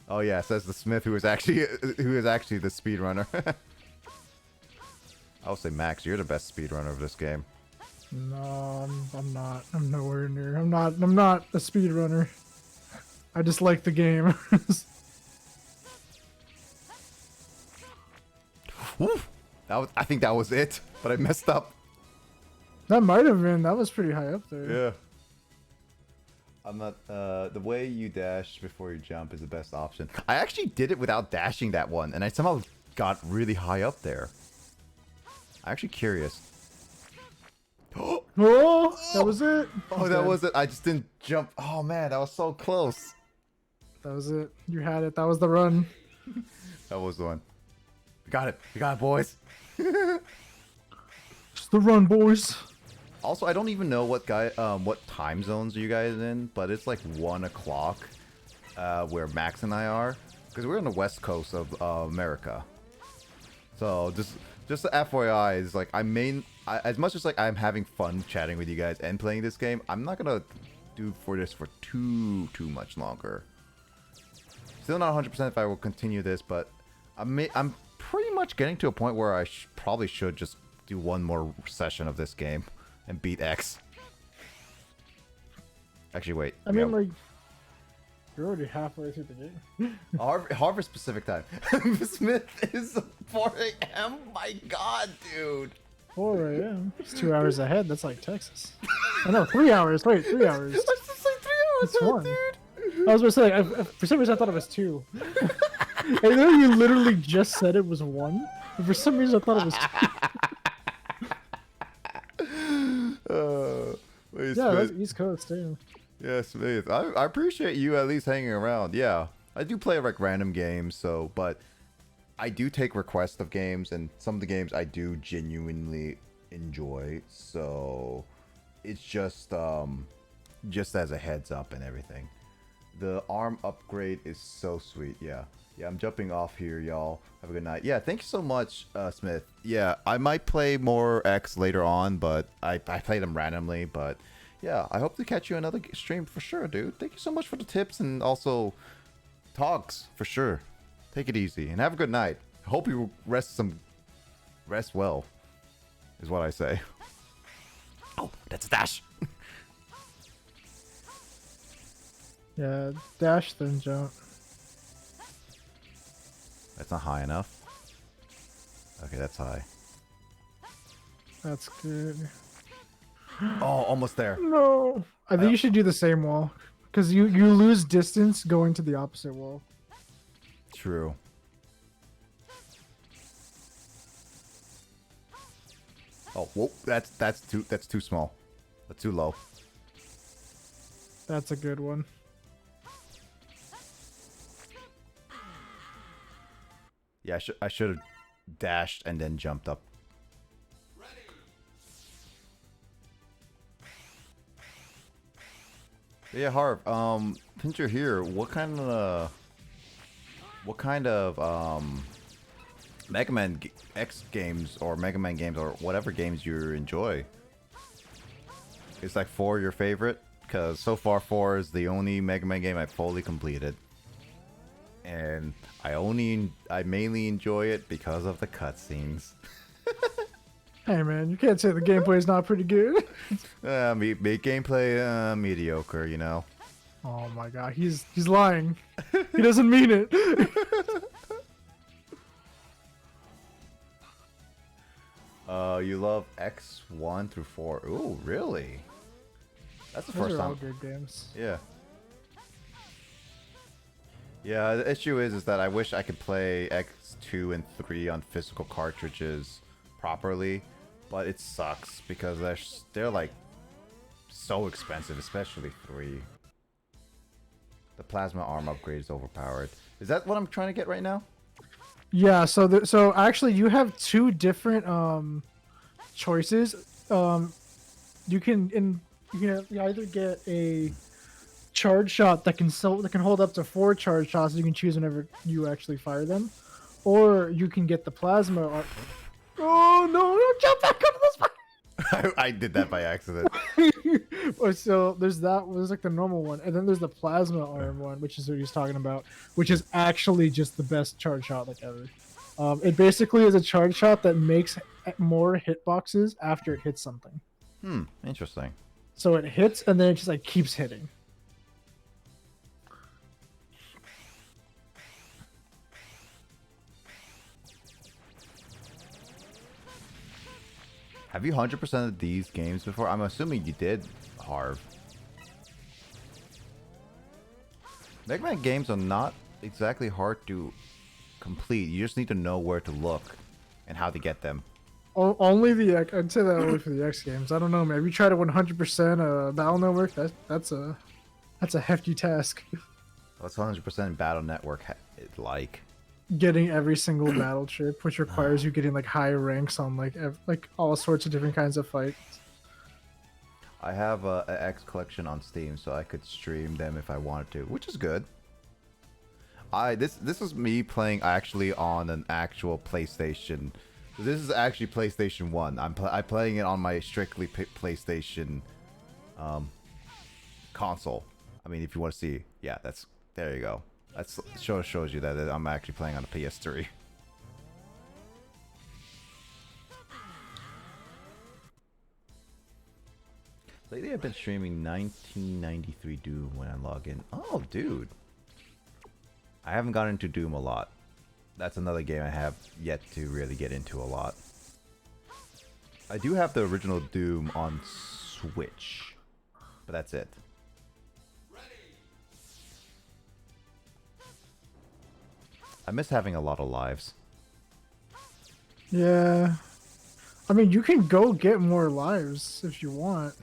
Oh yeah, says the Smith, who is actually the speedrunner. I would say, Max, you're the best speedrunner of this game. No, I'm not. I'm nowhere near. I'm not a speedrunner. I just like the game. I think that was it, but I messed up. That might have been. That was pretty high up there. Yeah. I'm not. The way you dash before you jump is the best option. I actually did it without dashing that one, and I somehow got really high up there. I'm actually curious. Oh, that was it. Oh, that was it. I just didn't jump. Oh man, that was so close. That was it. You had it. That was the run. That was the one. We got it. We got it, boys. It's the run, boys. Also, I don't even know what time zones are you guys in, but it's like 1 o'clock where Max and I are, because we're on the west coast of America. So just the FYI is like as much as like I'm having fun chatting with you guys and playing this game, I'm not gonna do this for too much longer. Still not 100% if I will continue this, but I'm pretty much getting to a point where I probably should just do one more session of this game and beat X. Actually, wait. I mean, like, you're already halfway through the game. Harvest Pacific time. Smith is 4 a.m. My God, dude. 4 a.m. It's 2 hours ahead. That's like Texas. I know, 3 hours. Wait, 3 hours. Let's just say 3 hours, It's one. dude. I was gonna say, for some reason I thought it was 2. I know you literally just said it was 1, but for some reason I thought it was 2. Wait, Yeah, that's Smith. East Coast too. Yeah, Smith. I appreciate you at least hanging around. Yeah, I do play like random games, but I do take requests of games, and some of the games I do genuinely enjoy. So it's just as a heads up and everything. The arm upgrade is so sweet. Yeah, I'm jumping off here, y'all. Have a good night. Yeah, thank you so much, Smith. Yeah, I might play more X later on, but I play them randomly. But yeah, I hope to catch you another stream for sure, dude. Thank you so much for the tips and also talks for sure. Take it easy and have a good night. I hope you rest well, is what I say. Oh, that's a dash. Yeah, dash then jump. That's not high enough. Okay, that's high. That's good. Oh, almost there. No. I think you should do the same wall. Because you lose distance going to the opposite wall. True. Oh, whoa, that's too small. That's too low. That's a good one. Yeah, I should have dashed and then jumped up. Yeah, Harv. Since you're here, what kind of Mega Man X games or Mega Man games or whatever games you enjoy? Is like 4 your favorite? Because so far 4 is the only Mega Man game I've fully completed. And I mainly enjoy it because of the cutscenes. Hey man, you can't say the gameplay is not pretty good. Gameplay mediocre, you know. Oh my god, he's lying. He doesn't mean it. You love X1 through 4. Ooh, really? That's the Those first are all time. good games. Yeah. Yeah, the issue is that I wish I could play X2 and 3 on physical cartridges properly, but it sucks because they're like so expensive, especially 3. The plasma arm upgrade is overpowered. Is that what I'm trying to get right now? Yeah, so actually you have 2 different choices. You can either get a charge shot that can hold up to 4 charge shots. You can choose whenever you actually fire them, or you can get the plasma. Oh no! Don't jump back onto this fire. I did that by accident. So there's like the normal one, and then there's the plasma arm one, which is what he's talking about, which is actually just the best charge shot like ever. It basically is a charge shot that makes more hitboxes after it hits something. Interesting. So it hits, and then it just like keeps hitting. Have you 100% of these games before? I'm assuming you did, Harv. Mega Man games are not exactly hard to complete. You just need to know where to look and how to get them. Only the I'd say that only for the X games. I don't know, man. If you try to 100% Battle Network, that's a hefty task. What's 100% Battle Network like? Getting every single battle chip, which requires you getting like high ranks on like all sorts of different kinds of fights. I have an X collection on Steam, so I could stream them if I wanted to, which is good. This was me playing actually on an actual PlayStation. This is actually PlayStation 1. I'm playing it on my strictly PlayStation console. I mean, if you want to see, yeah, there you go. That shows you that I'm actually playing on a PS3. Lately, I've been streaming 1993 Doom when I log in. Oh, dude. I haven't gotten into Doom a lot. That's another game I have yet to really get into a lot. I do have the original Doom on Switch. But that's it. I miss having a lot of lives. Yeah. I mean, you can go get more lives if you want.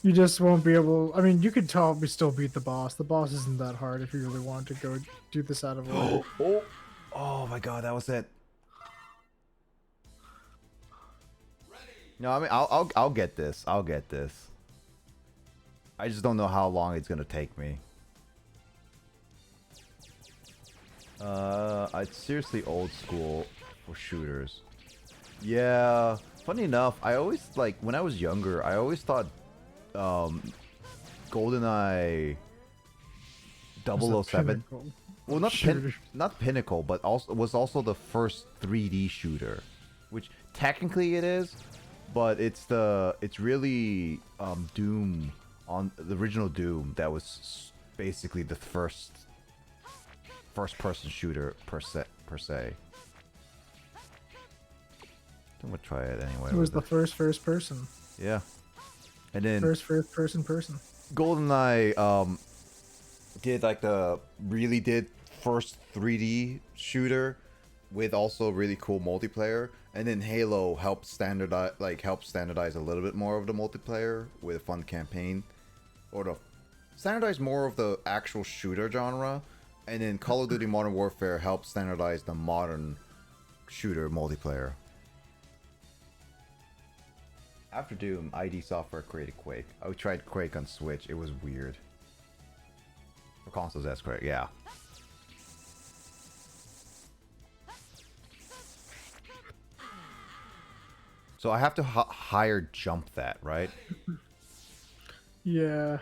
You just won't be able. I mean, you could probably still beat the boss. The boss isn't that hard if you really want to go do this out of order. Oh my god, that was it. No, I mean, I'll get this. I'll get this. I just don't know how long it's gonna take me. It's seriously old school for shooters. Yeah, funny enough, I always like when I was younger, I always thought GoldenEye 007. Well, not Pinnacle, but also was also the first 3D shooter, which technically it is, but it's really Doom on the original Doom that was basically the first person shooter per se. I'm gonna try it anyway. It was the first person. Yeah. And then first person. GoldenEye did like did first 3D shooter with also really cool multiplayer, and then Halo helped standardize a little bit more of the multiplayer with a fun campaign, or to standardize more of the actual shooter genre, and then Call of Duty Modern Warfare helped standardize the modern shooter multiplayer. After Doom, ID Software created Quake. I tried Quake on Switch. It was weird. For consoles, that's correct. Yeah. So I have to higher jump that, right? Yeah.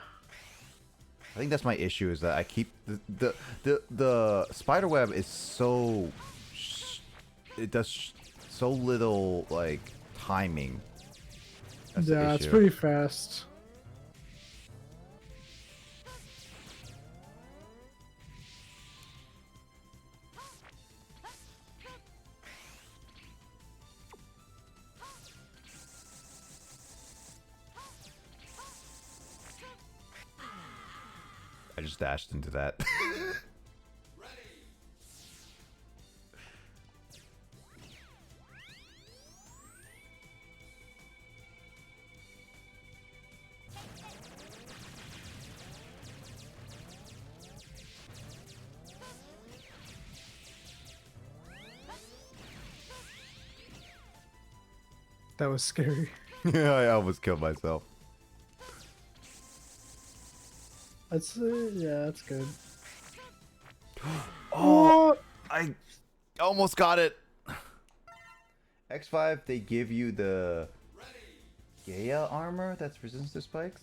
I think that's my issue, is that I keep the spiderweb is so it does so little like timing. That's yeah, it's pretty fast. I just dashed into that. That was scary. Yeah, I almost killed myself. That's yeah, that's good. Oh, I almost got it. X5, they give you the Gaia armor that's resistant to spikes.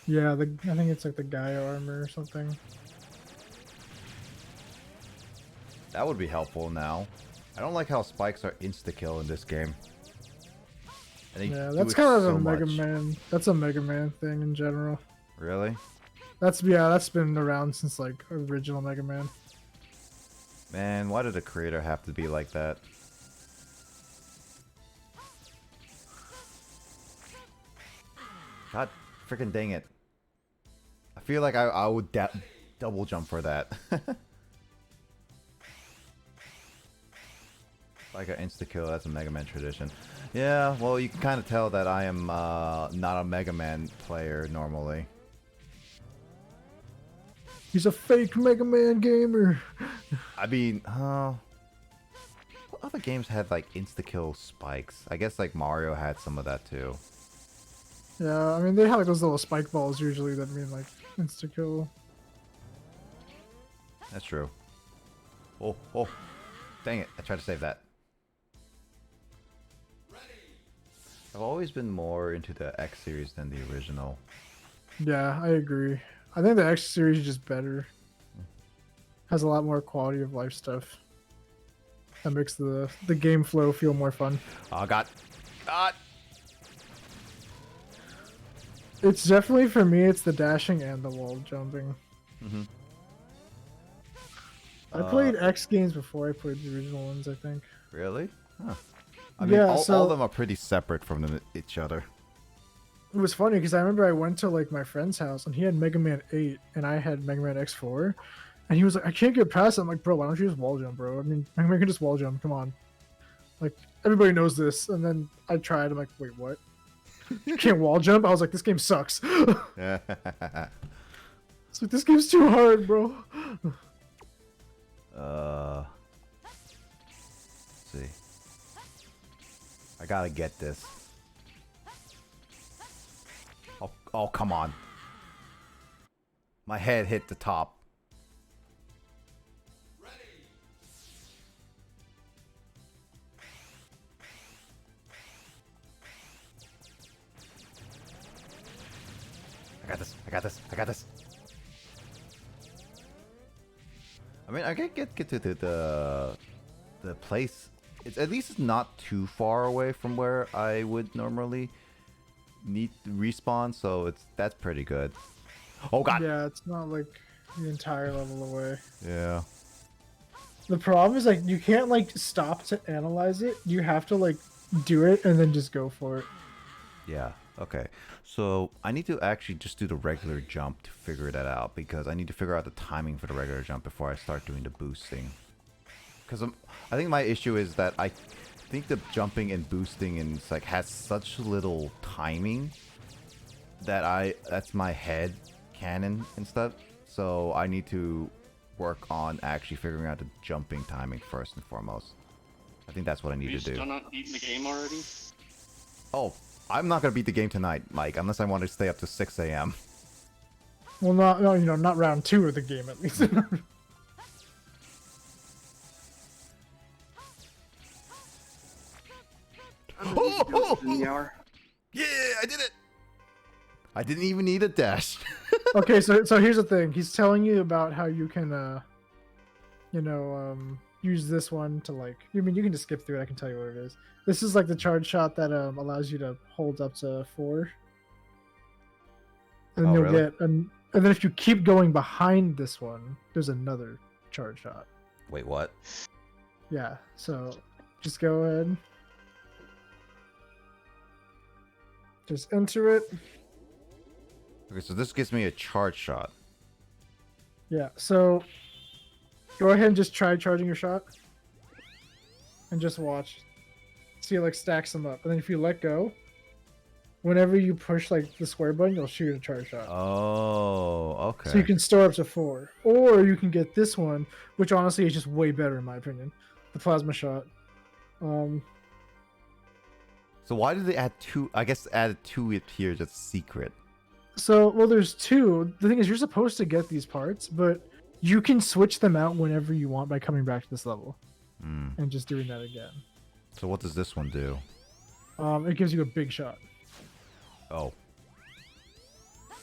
Yeah, I think it's like the Gaia armor or something. That would be helpful now. I don't like how spikes are insta-kill in this game. Yeah, that's kind of a Mega Man. That's a Mega Man thing in general. Really? That's been around since like original Mega Man. Man, why did the creator have to be like that? God freaking dang it. I feel like I would double jump for that. Like an insta-kill, that's a Mega Man tradition. Yeah, well, you can kind of tell that I am not a Mega Man player normally. He's a fake Mega Man gamer. I mean, what other games had like insta-kill spikes? I guess like Mario had some of that too. Yeah, I mean they have like those little spike balls usually that mean like insta kill. That's true. Oh, dang it! I tried to save that. I've always been more into the X series than the original. Yeah, I agree. I think the X series is just better. Has a lot more quality of life stuff. That makes the game flow feel more fun. Oh God. It's definitely, for me, it's the dashing and the wall jumping. Mm-hmm. I played X games before I played the original ones, I think. Really? Huh. I mean, Yeah, all so- of them are pretty separate from each other. It was funny because I remember I went to like my friend's house and he had Mega Man 8 and I had Mega Man X4, and he was like, "I can't get past it." I'm like, "Bro, why don't you just wall jump, bro? I mean, Mega Man can just wall jump. Come on, like everybody knows this." And then I tried. I'm like, "Wait, what? You can't wall jump?" I was like, "This game sucks." It's like, this game's too hard, bro. Let's see. I gotta get this. Oh, come on. My head hit the top. I got this. I got this. I got this. I mean, I can get to the place. It's at least it's not too far away from where I would normally need to respawn, so that's pretty good. Oh god. Yeah, it's not like the entire level away. Yeah. The problem is like you can't like stop to analyze it. You have to like do it and then just go for it. Yeah. Okay. So I need to actually just do the regular jump to figure that out, because I need to figure out the timing for the regular jump before I start doing the boosting. Because I think my issue is that I think the jumping and boosting and like has such little timing that that's my head canon and stuff. So I need to work on actually figuring out the jumping timing first and foremost. I think that's what I need to do. Still not beating the game already? Oh, I'm not gonna beat the game tonight, Mike, unless I want to stay up to 6 a.m. Well, not round 2 of the game at least. Oh! Yeah, I did it! I didn't even need a dash. Okay, so here's the thing. He's telling you about how you can, use this one to like. I mean, you can just skip through it. I can tell you what it is. This is like the charge shot that allows you to hold up to 4. And you'll really? get and then if you keep going behind this one, there's another charge shot. Wait, what? Yeah. So just go ahead. Just enter it. Okay, so this gives me a charge shot. Yeah, so go ahead and just try charging your shot. And just watch. See, it like stacks them up. And then if you let go, whenever you push like the square button, you'll shoot a charge shot. Oh, okay. So you can store up to 4. Or you can get this one, which honestly is just way better in my opinion. The plasma shot. So why did they add 2? I guess added 2 it here just secret. So, well, there's 2. The thing is, you're supposed to get these parts, but you can switch them out whenever you want by coming back to this level. And just doing that again. So what does this one do? It gives you a big shot. Oh.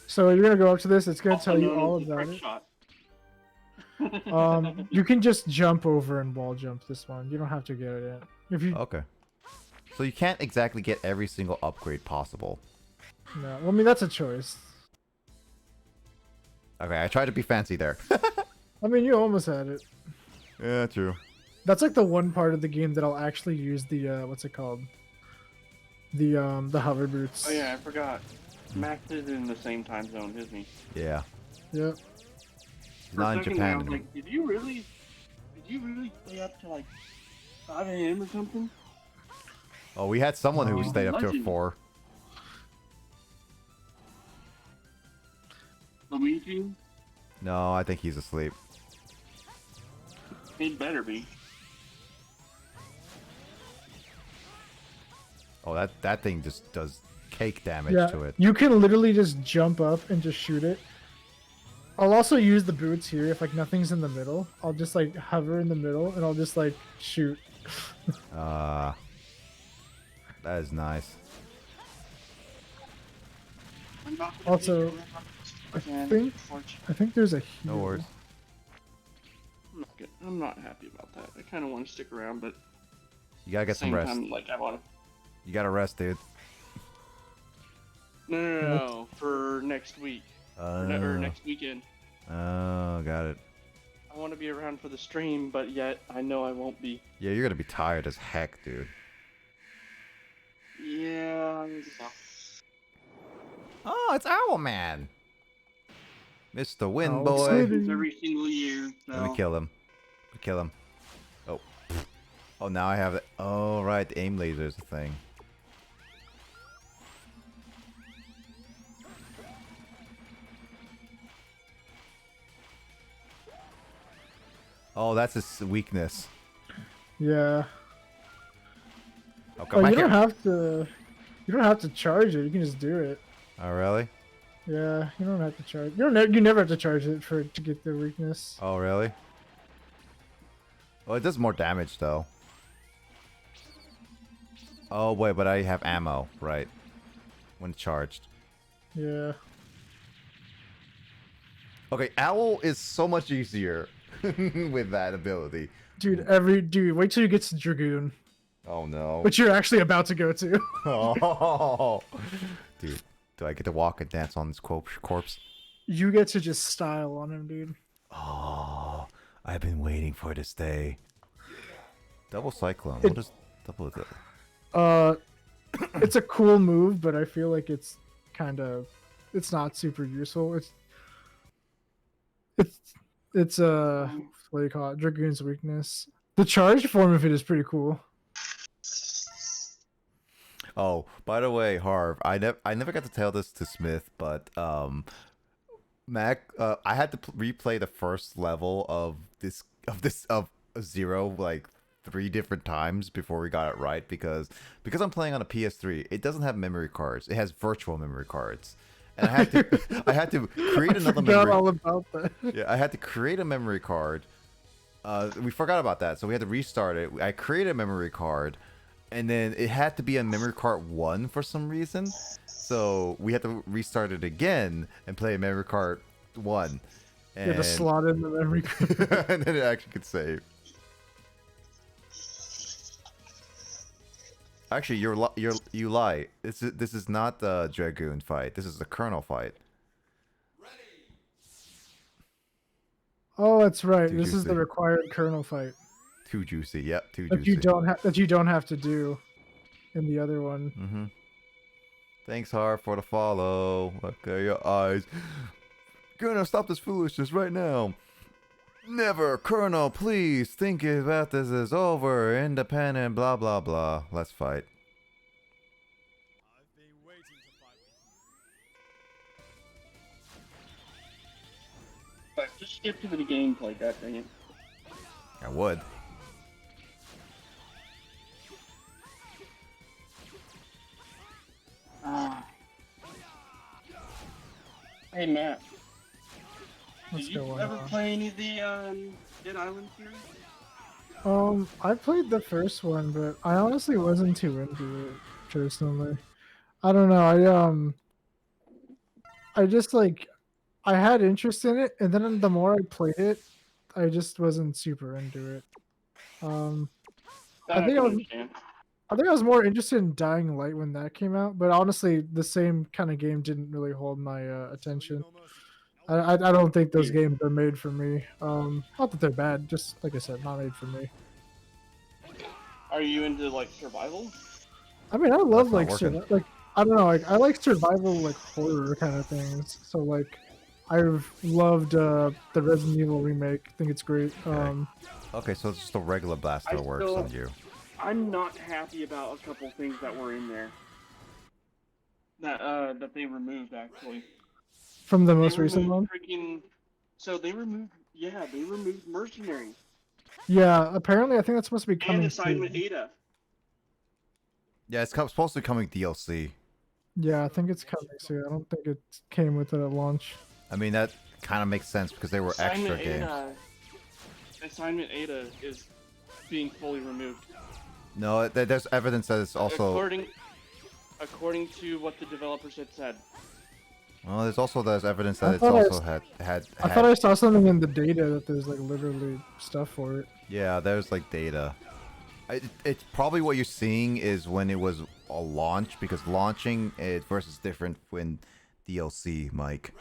So you're gonna go up to this. It's gonna tell you all about it. You can just jump over and wall jump this one. You don't have to get it in. If you Okay. So you can't exactly get every single upgrade possible. no, well, I mean that's a choice. Okay, I tried to be fancy there. I mean you almost had it. Yeah, true. That's like the one part of the game that I'll actually use the what's it called? The hover boots. Oh yeah, I forgot. Max is in the same time zone, isn't he? Yeah. Yep. He's not in For a second Japan there, I was anymore. like, did you really stay up to like 5 a.m. or something? Oh, we had someone who Oh, stayed up to legend. 4. Luigi? No, I think he's asleep. He better be. Oh, that thing just does cake damage Yeah, to it. you can literally just jump up and just shoot it. I'll also use the boots here if like nothing's in the middle. I'll just like hover in the middle and I'll just like shoot. That is nice. I'm not gonna Also, be I again, think unfortunately. there's a heal. No worries. I'm not happy about that. I kind of want to stick around, but You gotta get some same rest. time, like I want to. You gotta rest, dude. No, for next week. Or next weekend. Oh, got it. I want to be around for the stream, but yet I know I won't be. Yeah, you're gonna be tired as heck, dude. Yeah. No. Oh, it's Owlman. Mr. Wind Owl Boy. City. Happens every single year. So. Let me kill him. Kill him. Oh. Oh, now I have it. Oh, right. The aim laser is a thing. Oh, that's his weakness. Yeah. Oh, come Oh, back you here. don't have to. You don't have to charge it. You can just do it. Oh, really? Yeah, you don't have to charge. You never have to charge it to get the weakness. Oh, really? Well, it does more damage, though. Oh, wait, but I have ammo, right? When charged. Yeah. Okay, Owl is so much easier with that ability. Dude, wait till you get to Dragoon, Oh, no. which you're actually about to go to. Oh. Dude, do I get to walk and dance on this corpse? You get to just style on him, dude. Oh, I've been waiting for this day. Double Cyclone. What is double it? It's a cool move, but I feel like it's not super useful. It's what do you call it? Dragoon's weakness. The charged form of it is pretty cool. Oh, by the way, Harv, I never got to tell this to Smith, but Mac, I had to replay the first level of Zero like 3 different times before we got it right because I'm playing on a PS3. It doesn't have memory cards. It has virtual memory cards. And I had to create another forgot memory. all about that. Yeah, I had to create a memory card. We forgot about that, so we had to restart it. I created a memory card, and then it had to be on memory card 1 for some reason. So we had to restart it again and play memory card 1. And You had to slot in the memory card. and then it actually could save. Actually, you lie. This is not the Dragoon fight. This is the Colonel fight. Oh, that's right. Too This is the juicy. required kernel fight Too juicy. Yep, too that juicy. you don't have to do in the other one. Mm-hmm. Thanks, Har, for the follow. Okay, your eyes. Gonna stop this foolishness right now. Never, Colonel, please. Think about this is over. Independent, blah, blah, blah. Let's fight. But just skip to the gameplay, god dang it. I would. Hey, Matt. What's Did you going ever on? play any of the Dead Island series? I played the first one, but I honestly wasn't too into it personally. I don't know. I just like I had interest in it, and then the more I played it, I just wasn't super into it. That I think can I was understand. I think I was more interested in Dying Light when that came out, but honestly, the same kind of game didn't really hold my attention. I don't think those games are made for me. Not that they're bad, just like I said, not made for me. Are you into like survival? I mean, I love not like working. like I don't know, like I like survival like horror kind of things. So like I've loved the Resident Evil remake. I think it's great. Okay, so it's just a regular blaster works on you. I'm not happy about a couple things that were in there. That they removed actually. From the They most recent removed one. So they removed Mercenary Yeah, apparently I think that's supposed to be and coming Assignment soon. Ada. Yeah, it's supposed to be coming DLC. Yeah, I think it's coming soon. I don't think it came with it at launch. I mean, that kind of makes sense because they were extra games. Assignment Ada is being fully removed. No, there's evidence that it's also... According to what the developers had said. Well, there's evidence that I it's thought I also s- had. I thought I saw something in the data that there's like literally stuff for it. Yeah, there's like data. It's probably what you're seeing is when it was a launch, because launching it versus different when DLC, Mike.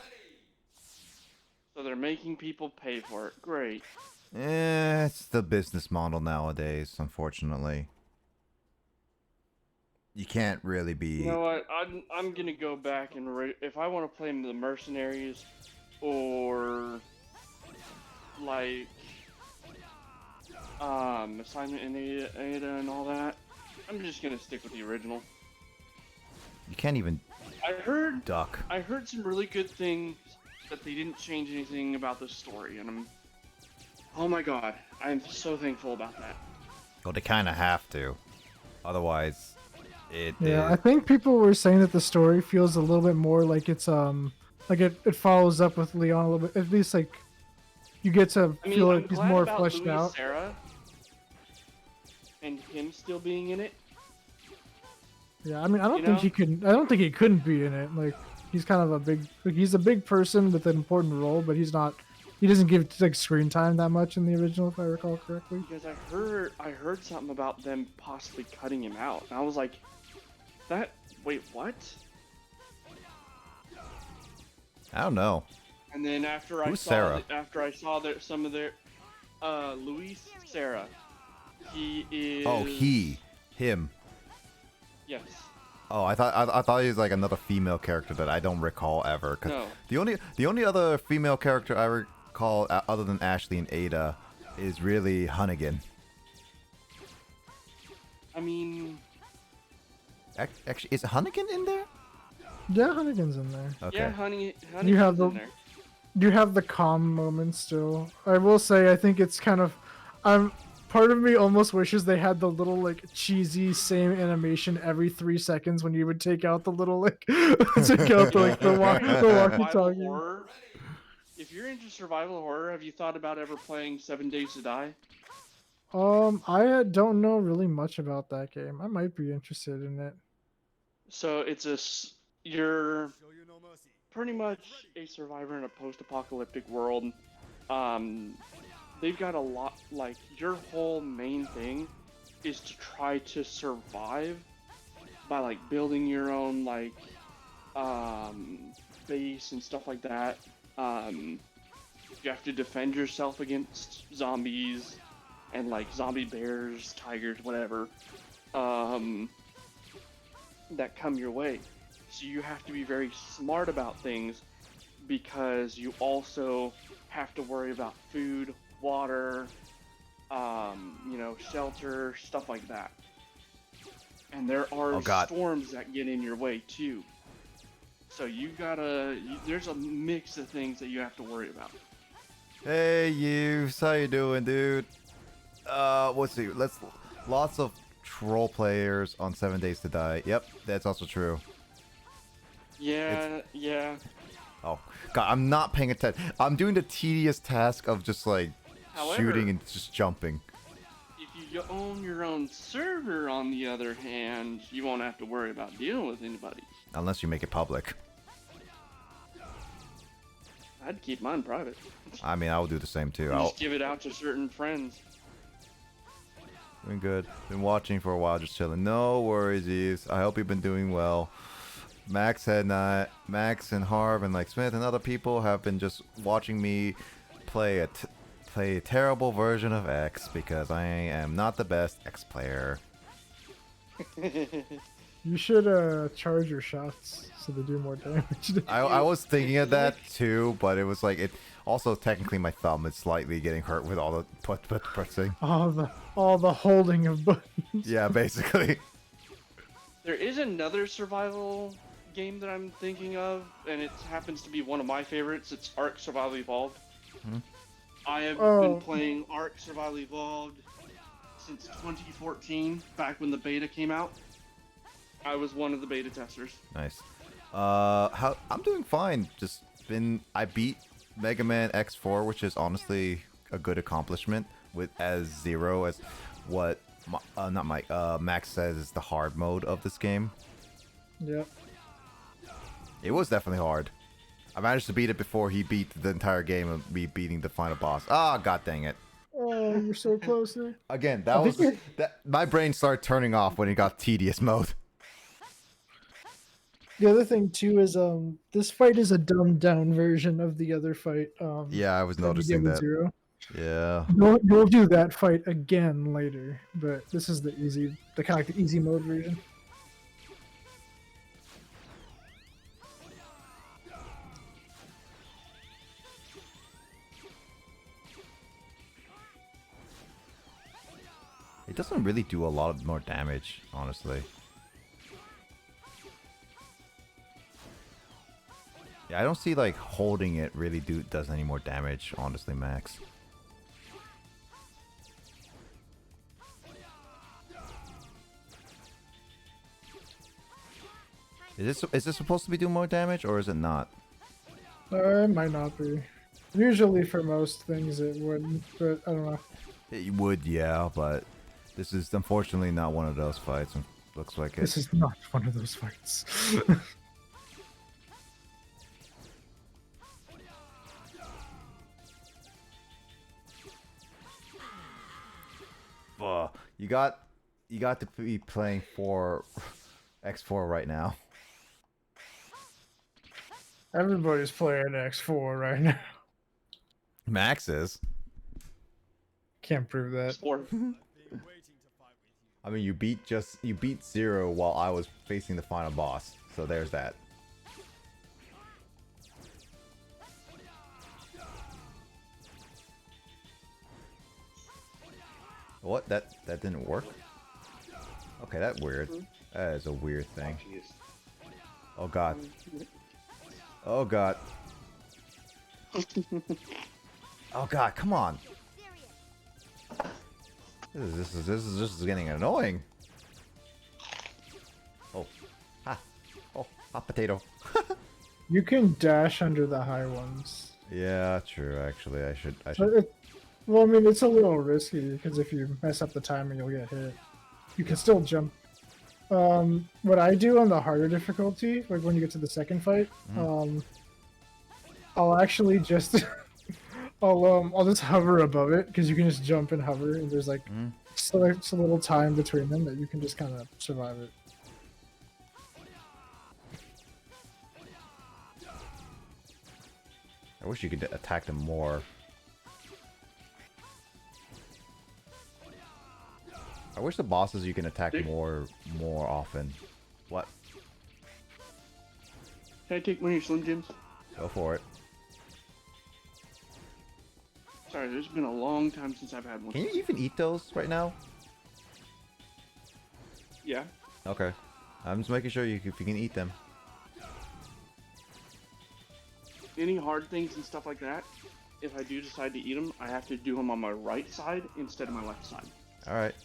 So they're making people pay for it. Great. It's the business model nowadays, unfortunately. You can't really be. You know what? I'm gonna go back and if I want to play the mercenaries, or like assignment in Ada and all that, I'm just gonna stick with the original. You can't even. I heard duck. I heard some really good things that they didn't change anything about the story, and oh my god, I'm so thankful about that. Well, they kind of have to, otherwise, it. Yeah, is- I think people were saying that the story feels a little bit more like it's like it follows up with Leon a little bit. At least like you get to I mean, feel I'm like he's glad more about fleshed Louis out. Sarah and him still being in it. Yeah, I mean, I don't You think know? he could. I don't think he couldn't be in it. Like he's kind of a big. Like, he's a big person with an important role, but he's not. He doesn't give like screen time that much in the original, if I recall correctly. Because I heard something about them possibly cutting him out, and I was like, wait, what? I don't know. And then after Who's I saw that some of their Luis Sarah, he is. Oh, him. Yes. Oh, I thought he was like another female character that I don't recall ever. 'Cause No. The only other female character I recall other than Ashley and Ada is really Hunnigan. I mean. Actually, is Hunnigan in there? Yeah, Hunnigan's in there. Okay. Yeah, honey. You have in the there. you have the calm moment still. I will say I think it's kind of part of me almost wishes they had the little like cheesy same animation every 3 seconds when you would take out the little like take out the Survival walkie-talkie. horror. If you're into survival horror, have you thought about ever playing 7 Days to Die? I don't know really much about that game. I might be interested in it. So you're pretty much a survivor in a post-apocalyptic world. They've got a lot, like, your whole main thing is to try to survive by, like, building your own, like, base and stuff like that. You have to defend yourself against zombies and, like, zombie bears, tigers, whatever, that come your way. So you have to be very smart about things, because you also have to worry about food, water, shelter, stuff like that. And there are storms that get in your way too. So there's a mix of things that you have to worry about. Hey, Yves, how you doing, dude? Let's see. Lots of troll players on 7 Days to Die. Yep, that's also true. Yeah. Oh, God, I'm not paying attention. I'm doing the tedious task of just, like, shooting and just jumping. If you own your own server, on the other hand, you won't have to worry about dealing with anybody. Unless you make it public. I'd keep mine private. I mean, I'll do the same, too. Just give it out to certain friends. Doing good. Been watching for a while, just chilling. No worries, Yves. I hope you've been doing well. Max and Harv and like Smith and other people have been just watching me play a terrible version of X, because I am not the best X player. You should charge your shots so they do more damage. I was thinking of that too, but it was like it. Also, technically, my thumb is slightly getting hurt with all the pressing. All the holding of buttons. Yeah, basically. There is another survival game that I'm thinking of, and it happens to be one of my favorites. It's Ark Survival Evolved. Hmm? I have been playing Ark Survival Evolved since 2014, back when the beta came out. I was one of the beta testers. Nice. I'm doing fine. I beat Mega Man X4, which is honestly a good accomplishment, with as zero as what Max says is the hard mode of this game. Yep. It was definitely hard. I managed to beat it before he beat the entire game of me beating the final boss. Ah, god dang it. Oh, you're so close there. Again, my brain started turning off when it got tedious mode. The other thing too is this fight is a dumbed down version of the other fight. Yeah, I was that we did noticing with that. Zero. Yeah. You'll do that fight again later, but this is the kind of like the easy mode version. It doesn't really do a lot of more damage, honestly. Yeah, I don't see like holding it really does any more damage, honestly, Max. Is this supposed to be doing more damage or is it not? It might not be. Usually for most things it wouldn't, but I don't know. It would, yeah, but this is unfortunately not one of those fights. Looks like it. This is not one of those fights. You got to be playing for X4 right now. Everybody's playing X4 right now. Max is. Can't prove that. I mean, you beat Zero while I was facing the final boss. So there's that. What? That didn't work? Okay, that's weird. That is a weird thing. Oh god. Oh god. Oh god, come on. This is getting annoying. Oh. Ha. Oh, hot potato. You can dash under the high ones. Yeah, true, actually. I should Well, I mean, it's a little risky because if you mess up the timing, you'll get hit. You can still jump. What I do on the harder difficulty, like when you get to the second fight, I'll actually just I'll just hover above it because you can just jump and hover, and there's like so it's a little time between them that you can just kind of survive it. I wish you could attack them more. I wish the bosses you can attack more often. What? Can I take one of your Slim Jims? Go for it. Sorry, there's been a long time since I've had one. Can you even eat those right now? Yeah. Okay. I'm just making sure if you can eat them. Any hard things and stuff like that, if I do decide to eat them, I have to do them on my right side instead of my left side. Alright.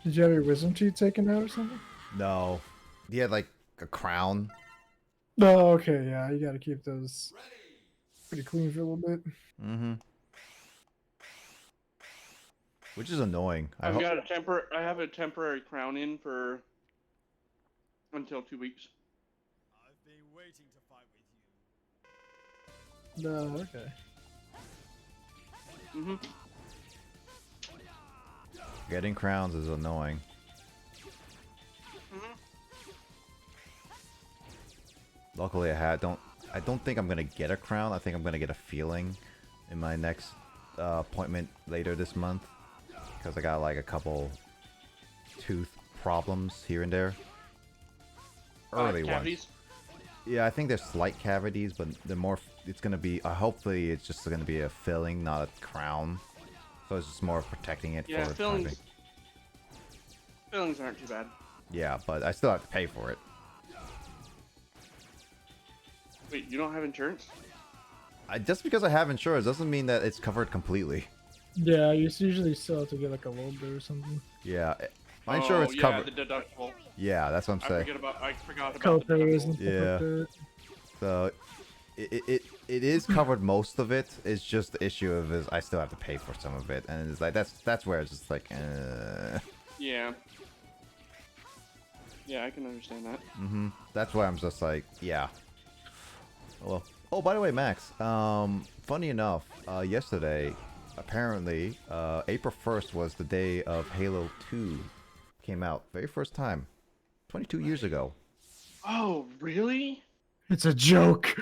Did you have your wisdom teeth taken out or something? No. He had like a crown. Oh, okay, yeah, you gotta keep those pretty clean for a little bit. Mm-hmm. Which is annoying. I have a temporary crown in for until 2 weeks. I've been waiting to fight with you. No, okay. Mm-hmm. Getting crowns is annoying. Luckily, I don't think I'm gonna get a crown. I think I'm gonna get a feeling in my next appointment later this month because I got like a couple tooth problems here and there. Early ones. Yeah, I think there's slight cavities, but they're more. It's gonna be. Hopefully, it's just gonna be a filling, not a crown. So it's just more of protecting it. Yeah, for fillings aren't too bad. Yeah, but I still have to pay for it. Wait, you don't have insurance? Just because I have insurance doesn't mean that it's covered completely. Yeah, you usually still have to get like a little bit or something. Yeah, my insurance covered. The deductible. Yeah, that's what I'm saying. I forgot about the deductible. Yeah. So it is covered most of it. It's just the issue of is I still have to pay for some of it, and it's like that's where it's just like. Yeah. Yeah, I can understand that. Mm-hmm. That's why I'm just like, yeah. Well, oh, by the way, Max. Funny enough, yesterday, apparently, April 1st was the day of Halo 2 came out. Very first time, 22 years ago. Oh, really? It's a joke.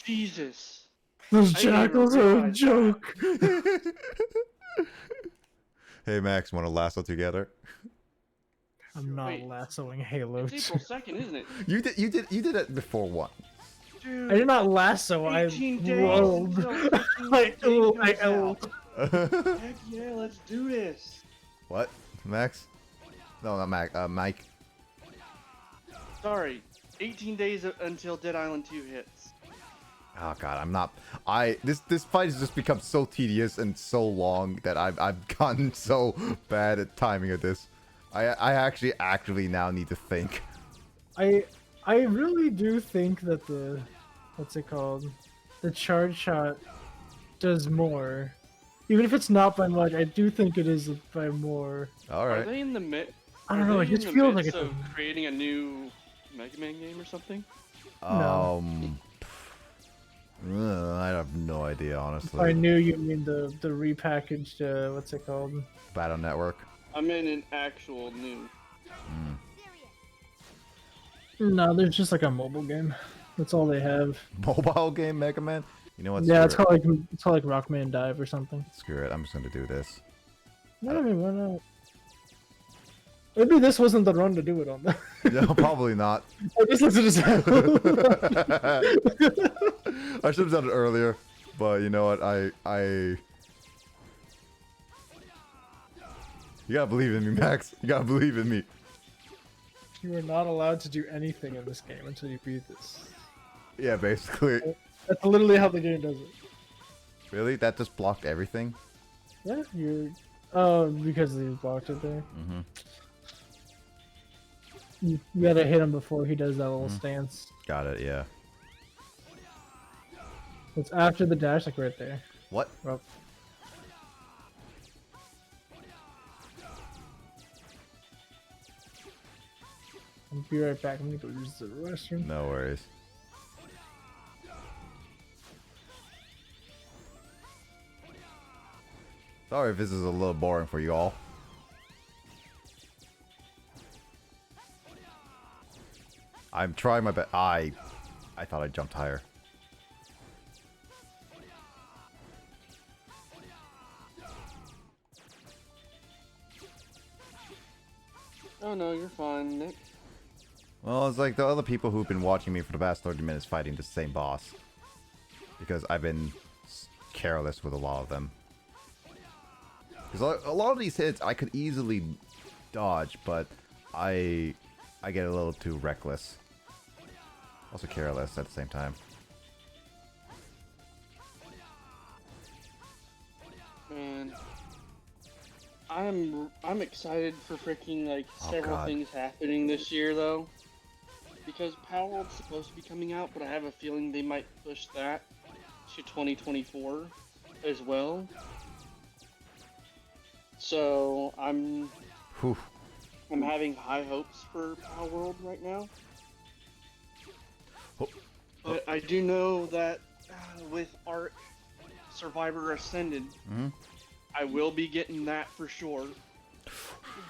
Jesus. Those jackals are a joke. Hey, Max, want to lasso together? I'm not lassoing Halo 2. It's April 2nd, isn't it? You did it before what? Dude, I did not lasso. I rolled. I rolled. Heck yeah, let's do this. What? Max? No, not Mac. Mike. Sorry, 18 days until Dead Island 2 hits. Oh god, I'm not. This fight has just become so tedious and so long that I've gotten so bad at timing of this. I actually actively now need to think. I really do think that the what's it called? The charge shot does more. Even if it's not by much, I do think it is by more. All Are right. they in the mid? I don't know, it just feels like it's of creating a new Mega Man game or something. No. I have no idea, honestly. I knew you mean the repackaged what's it called? Battle Network. I'm in an actual new. No, there's just like a mobile game. That's all they have. Mobile game Mega Man? You know what? Yeah, Screw it's called like Rockman Dive or something. Screw it. I'm just gonna do this. No, I mean, why not? Maybe this wasn't the run to do it on. No, probably not. I just looked at his head. I should have done it earlier, but you know what? You gotta believe in me, Max. You gotta believe in me. You are not allowed to do anything in this game until you beat this. Yeah, basically. That's literally how the game does it. Really? That just blocked everything? Yeah, you're. Oh, because they blocked it there. Mm-hmm. You gotta hit him before he does that little stance. Got it, yeah. It's after the dash, like right there. What? Oh. I'll be right back. I'm gonna go use the restroom. No worries. Sorry if this is a little boring for you all. I'm trying my best. I thought I jumped higher. Oh no, you're fine, Nick. Well, it's like the other people who've been watching me for the past 30 minutes fighting the same boss. Because I've been careless with a lot of them. Because a lot of these hits I could easily dodge, but I get a little too reckless. Also careless at the same time. Man, I'm excited for freaking like several things happening this year though, because Power World's supposed to be coming out, but I have a feeling they might push that to 2024 as well. So I'm having high hopes for Power World right now. But I do know that with Ark Survivor Ascended, I will be getting that for sure.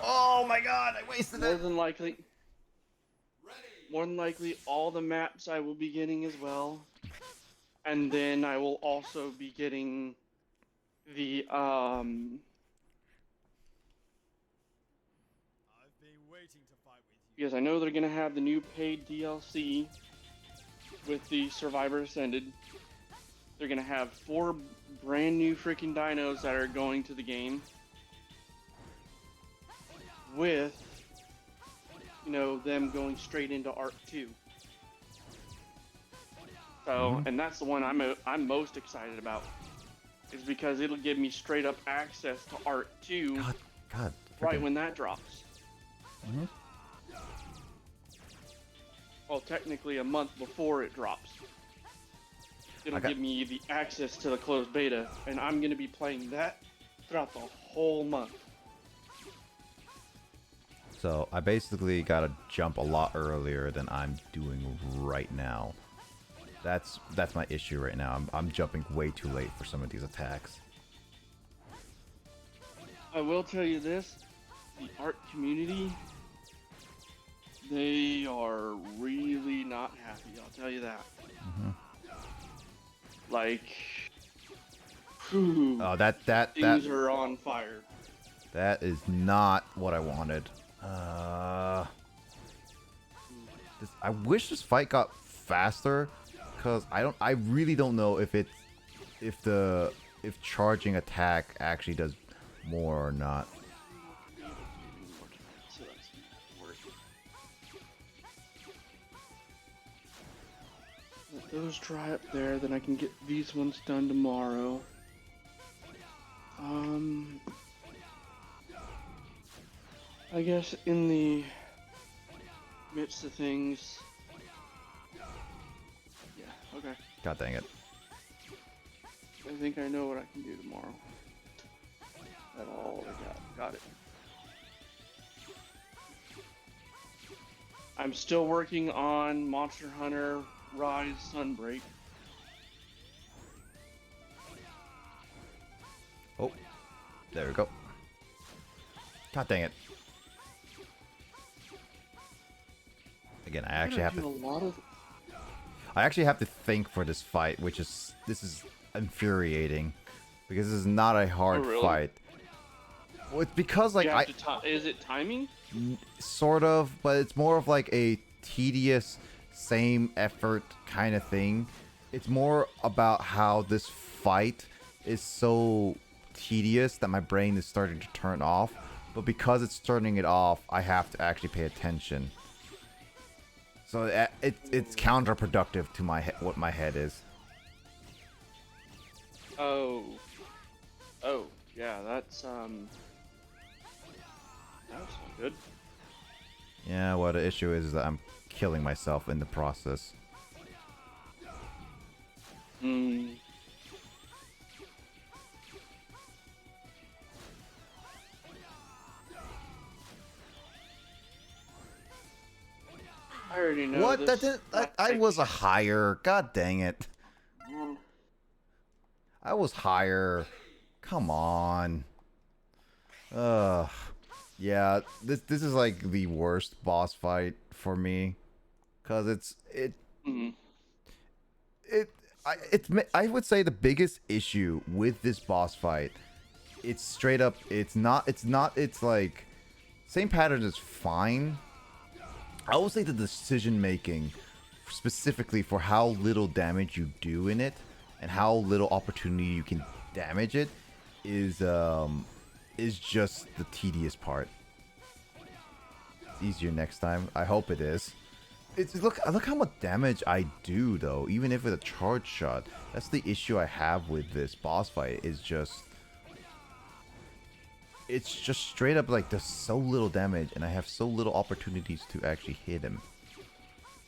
Oh my god, I wasted More than likely, all the maps I will be getting as well. And then I will also be getting the because I know they're gonna have the new paid DLC with the Survivor Ascended. They're gonna have 4 brand new freaking dinos that are going to the game with, you know, them going straight into Arc 2. So, and that's the one I'm most excited about, is because it'll give me straight up access to Arc 2 right when that drops. Well, technically a month before it drops. It'll give me the access to the closed beta, and I'm going to be playing that throughout the whole month. So I basically gotta jump a lot earlier than I'm doing right now. That's my issue right now. I'm jumping way too late for some of these attacks. I will tell you this, the art community, they are really not happy, I'll tell you that. Like, whew, oh, that things are on fire. That is not what I wanted. I wish this fight got faster, because I really don't know if charging attack actually does more or not. those dry up there, then I can get these ones done tomorrow. I guess in the midst of things. Yeah, okay. God dang it. I think I know what I can do tomorrow. That's all I got. Got it. I'm still working on Monster Hunter Rise Sunbreak. Oh, there we go. God dang it. Again, I actually have to. I actually have to think for this fight, which is infuriating, because this is not a hard fight. Well, it's because like is it timing? Sort of, but it's more of like a tedious, same effort kind of thing. It's more about how this fight is so tedious that my brain is starting to turn off. But because it's turning it off, I have to actually pay attention. So it's counterproductive to what my head is. Oh, yeah, that's not good. Yeah, what the issue is that I'm killing myself in the process. Hmm. I already know. What? This. That didn't. I was a higher. God dang it. I was higher. Come on. Ugh. Yeah, this is like the worst boss fight for me, cause I would say the biggest issue with this boss fight, it's straight up. It's like same pattern is fine. I would say the decision making, specifically for how little damage you do in it and how little opportunity you can damage it, is just the tedious part. It's easier next time. I hope it is. Look how much damage I do though, even if it's a charge shot. That's the issue I have with this boss fight. It's just straight up like there's so little damage and I have so little opportunities to actually hit him.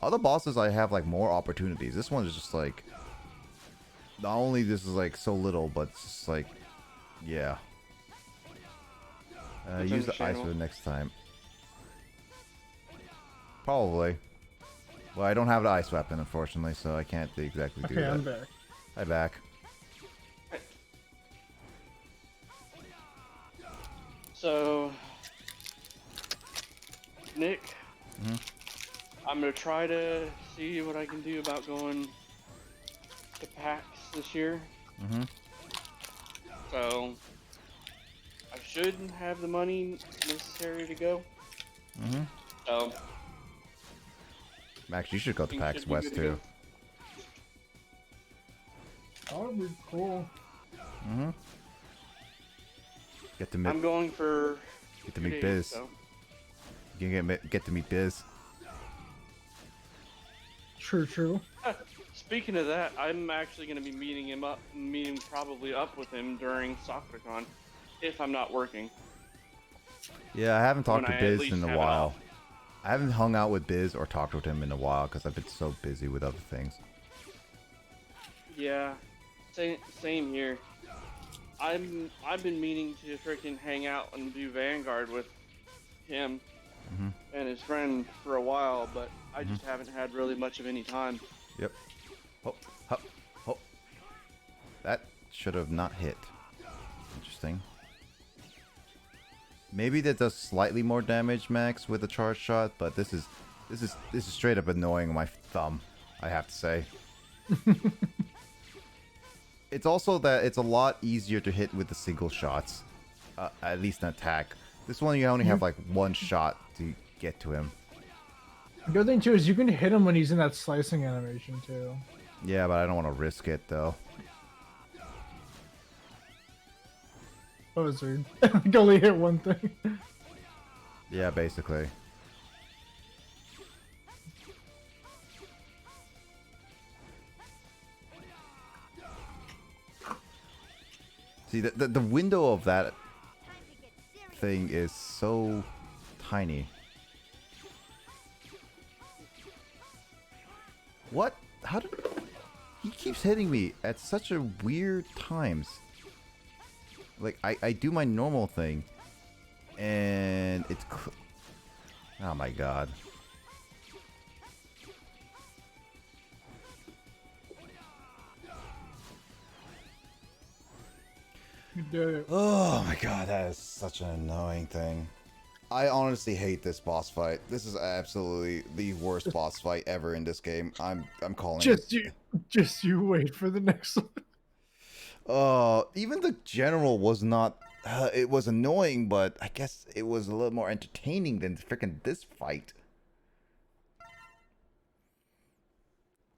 Other bosses I have like more opportunities. This one is just like, not only this is like so little, but it's just like, yeah. Use the ice for the next time. Probably. Well, I don't have the ice weapon, unfortunately, so I can't exactly do that. Okay, I'm back. Hi, back. So, Nick, I'm gonna try to see what I can do about going to PAX this year. So, I should have the money necessary to go. So, Max, you should go to PAX West too. That would be cool. Get to meet. I'm going for. Get to meet Biz. So. You can get to meet Biz. True. Speaking of that, I'm actually going to be meeting probably up with him during SakuraCon, if I'm not working. Yeah, I haven't talked to When I Biz at least in a have it while. off. I haven't hung out with Biz or talked with him in a while because I've been so busy with other things. Yeah, same here. I've been meaning to freaking hang out and do Vanguard with him and his friend for a while, but I just haven't had really much of any time. Yep. Oh, oh, oh. That should have not hit. Interesting. Maybe that does slightly more damage, Max, with a charge shot, but this is straight up annoying my thumb, I have to say. It's also that it's a lot easier to hit with the single shots, at least an attack. This one you only have like one shot to get to him. The good thing too is you can hit him when he's in that slicing animation too. Yeah, but I don't want to risk it though. That was weird. I can only hit one thing. Yeah, basically. See, the window of that thing is so tiny. What? How did... He keeps hitting me at such a weird times. Like, I do my normal thing. And it's... Oh my god. Oh my god, that is such an annoying thing. I honestly hate this boss fight. This is absolutely the worst boss fight ever in this game. I'm calling it. Just you wait for the next one. Even the general was not. It was annoying, but I guess it was a little more entertaining than freaking this fight.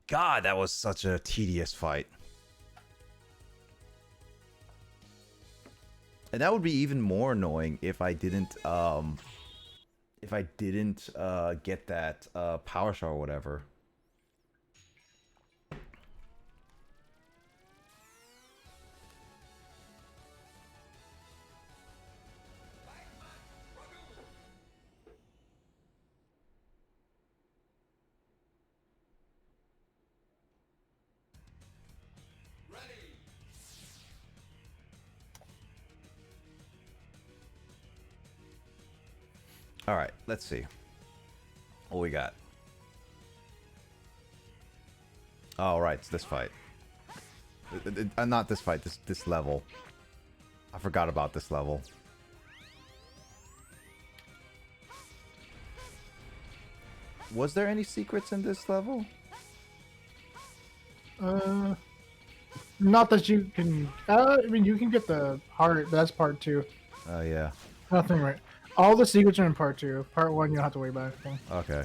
God, that was such a tedious fight. And that would be even more annoying if I didn't get that power shot or whatever. Alright, let's see. What we got? Oh, right, it's this fight. Not this fight, this level. I forgot about this level. Was there any secrets in this level? Not that you can... I mean, you can get the heart, but that's part 2. Oh, yeah. Nothing right. All the secrets are in part 2. Part 1, you don't have to worry about anything. Okay.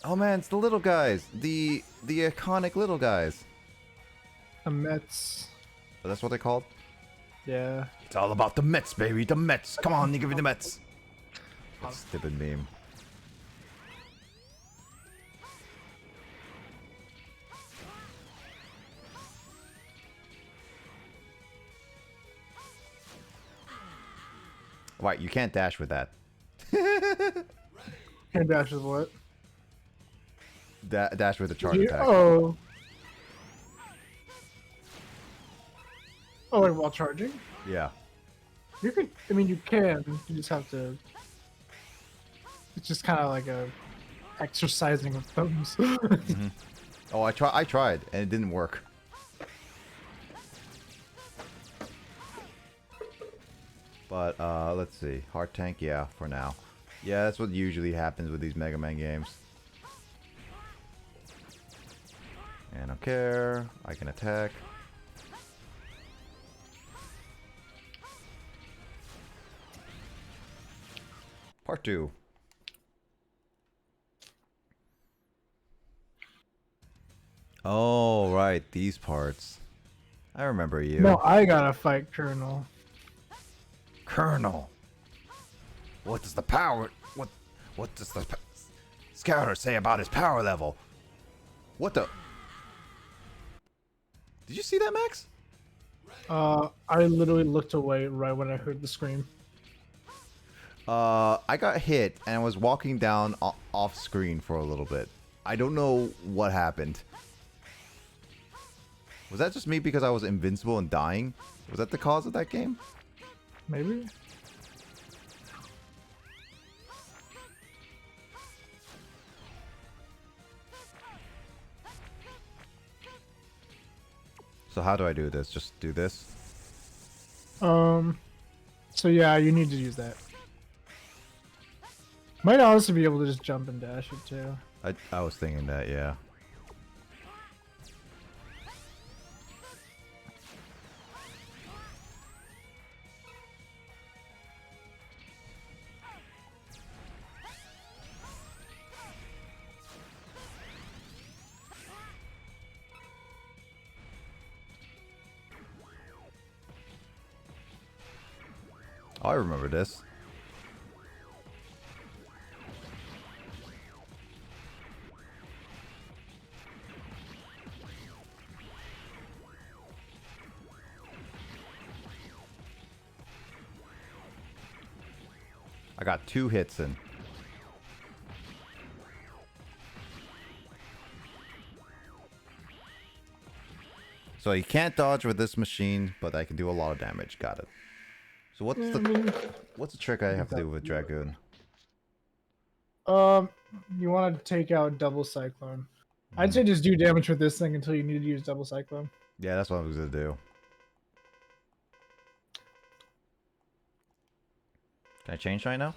Oh man, it's the little guys. The iconic little guys. The Mets. Oh, that's what they're called? Yeah. It's all about the Mets, baby. The Mets. Come on, you give me the Mets. That stupid meme. Right, you can't dash with that. Can't dash with what? Dash with a charge attack. Oh. Oh, wait, while charging? Yeah. You could, I mean, you can. You just have to. It's just kind of like a exercising of thumbs. Mm-hmm. Oh, I tried, and it didn't work. But let's see, heart tank, yeah, for now. Yeah, that's what usually happens with these Mega Man games. And I don't care. I can attack. Part 2. Oh, right, these parts. I remember you. No, I gotta fight Colonel. Colonel. What does the power... What does the scouter say about his power level? What the... Did you see that, Max? I literally looked away right when I heard the scream. I got hit and I was walking down off screen for a little bit. I don't know what happened. Was that just me because I was invincible and dying? Was that the cause of that game? Maybe. So how do I do this? Just do this? So yeah, you need to use that. Might honestly be able to just jump and dash it too. I was thinking that, yeah. Oh, I remember this. I got 2 hits in. So you can't dodge with this machine, but I can do a lot of damage. Got it. So what's the trick I have to do with Dragoon? You want to take out double cyclone. I'd say just do damage with this thing until you need to use double cyclone. Yeah, that's what I was gonna do. Can I change right now?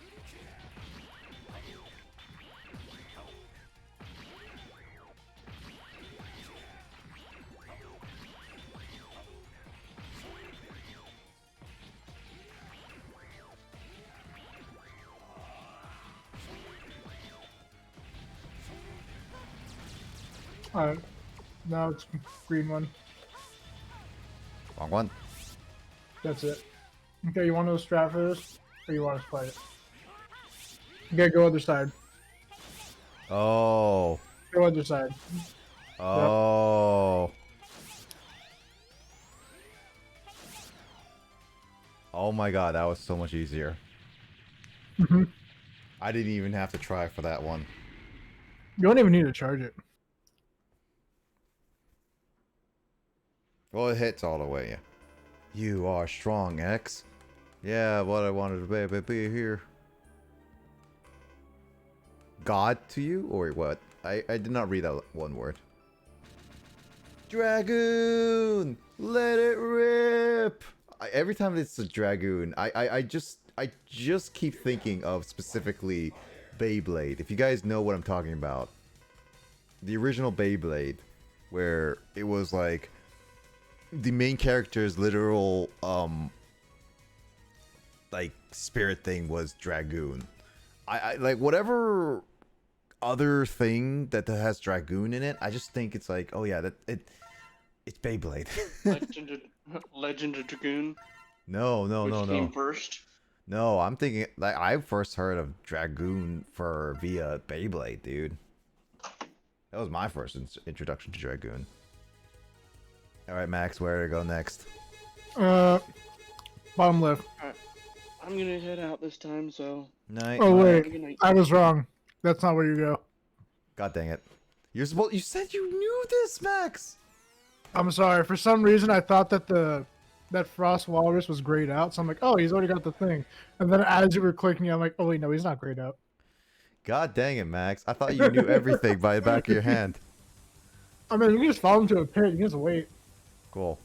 Alright. Now it's green one. Wrong one. That's it. Okay, you want to strat for this? Or you want to fight it? Okay, go other side. Oh. Go other side. Oh. Yep. Oh my god, that was so much easier. I didn't even have to try for that one. You don't even need to charge it. Well, it hits all the way, yeah. You are strong, X. Yeah, what I wanted to be here. God to you? Or what? I did not read that one word. Dragoon! Let it rip! Every time it's a Dragoon, I just keep thinking of specifically Beyblade. If you guys know what I'm talking about. The original Beyblade, where it was like the main character's literal like spirit thing was Dragoon. I like whatever other thing that has Dragoon in it, I just think it's like, oh yeah, it's Beyblade. Legend of Dragoon. No. Which came first? No, I'm thinking like I first heard of Dragoon via Beyblade, dude. That was my first introduction to Dragoon. All right, Max, where to go next? Bottom left. Alright. I'm gonna head out this time, so. Night. Oh wait, I was wrong. That's not where you go. God dang it! You said you knew this, Max. I'm sorry. For some reason, I thought that that Frost Walrus was grayed out. So I'm like, oh, he's already got the thing. And then as you were clicking, I'm like, oh wait, no, he's not grayed out. God dang it, Max! I thought you knew everything by the back of your hand. I mean, you can just fall into a pit. You can just wait. Cool.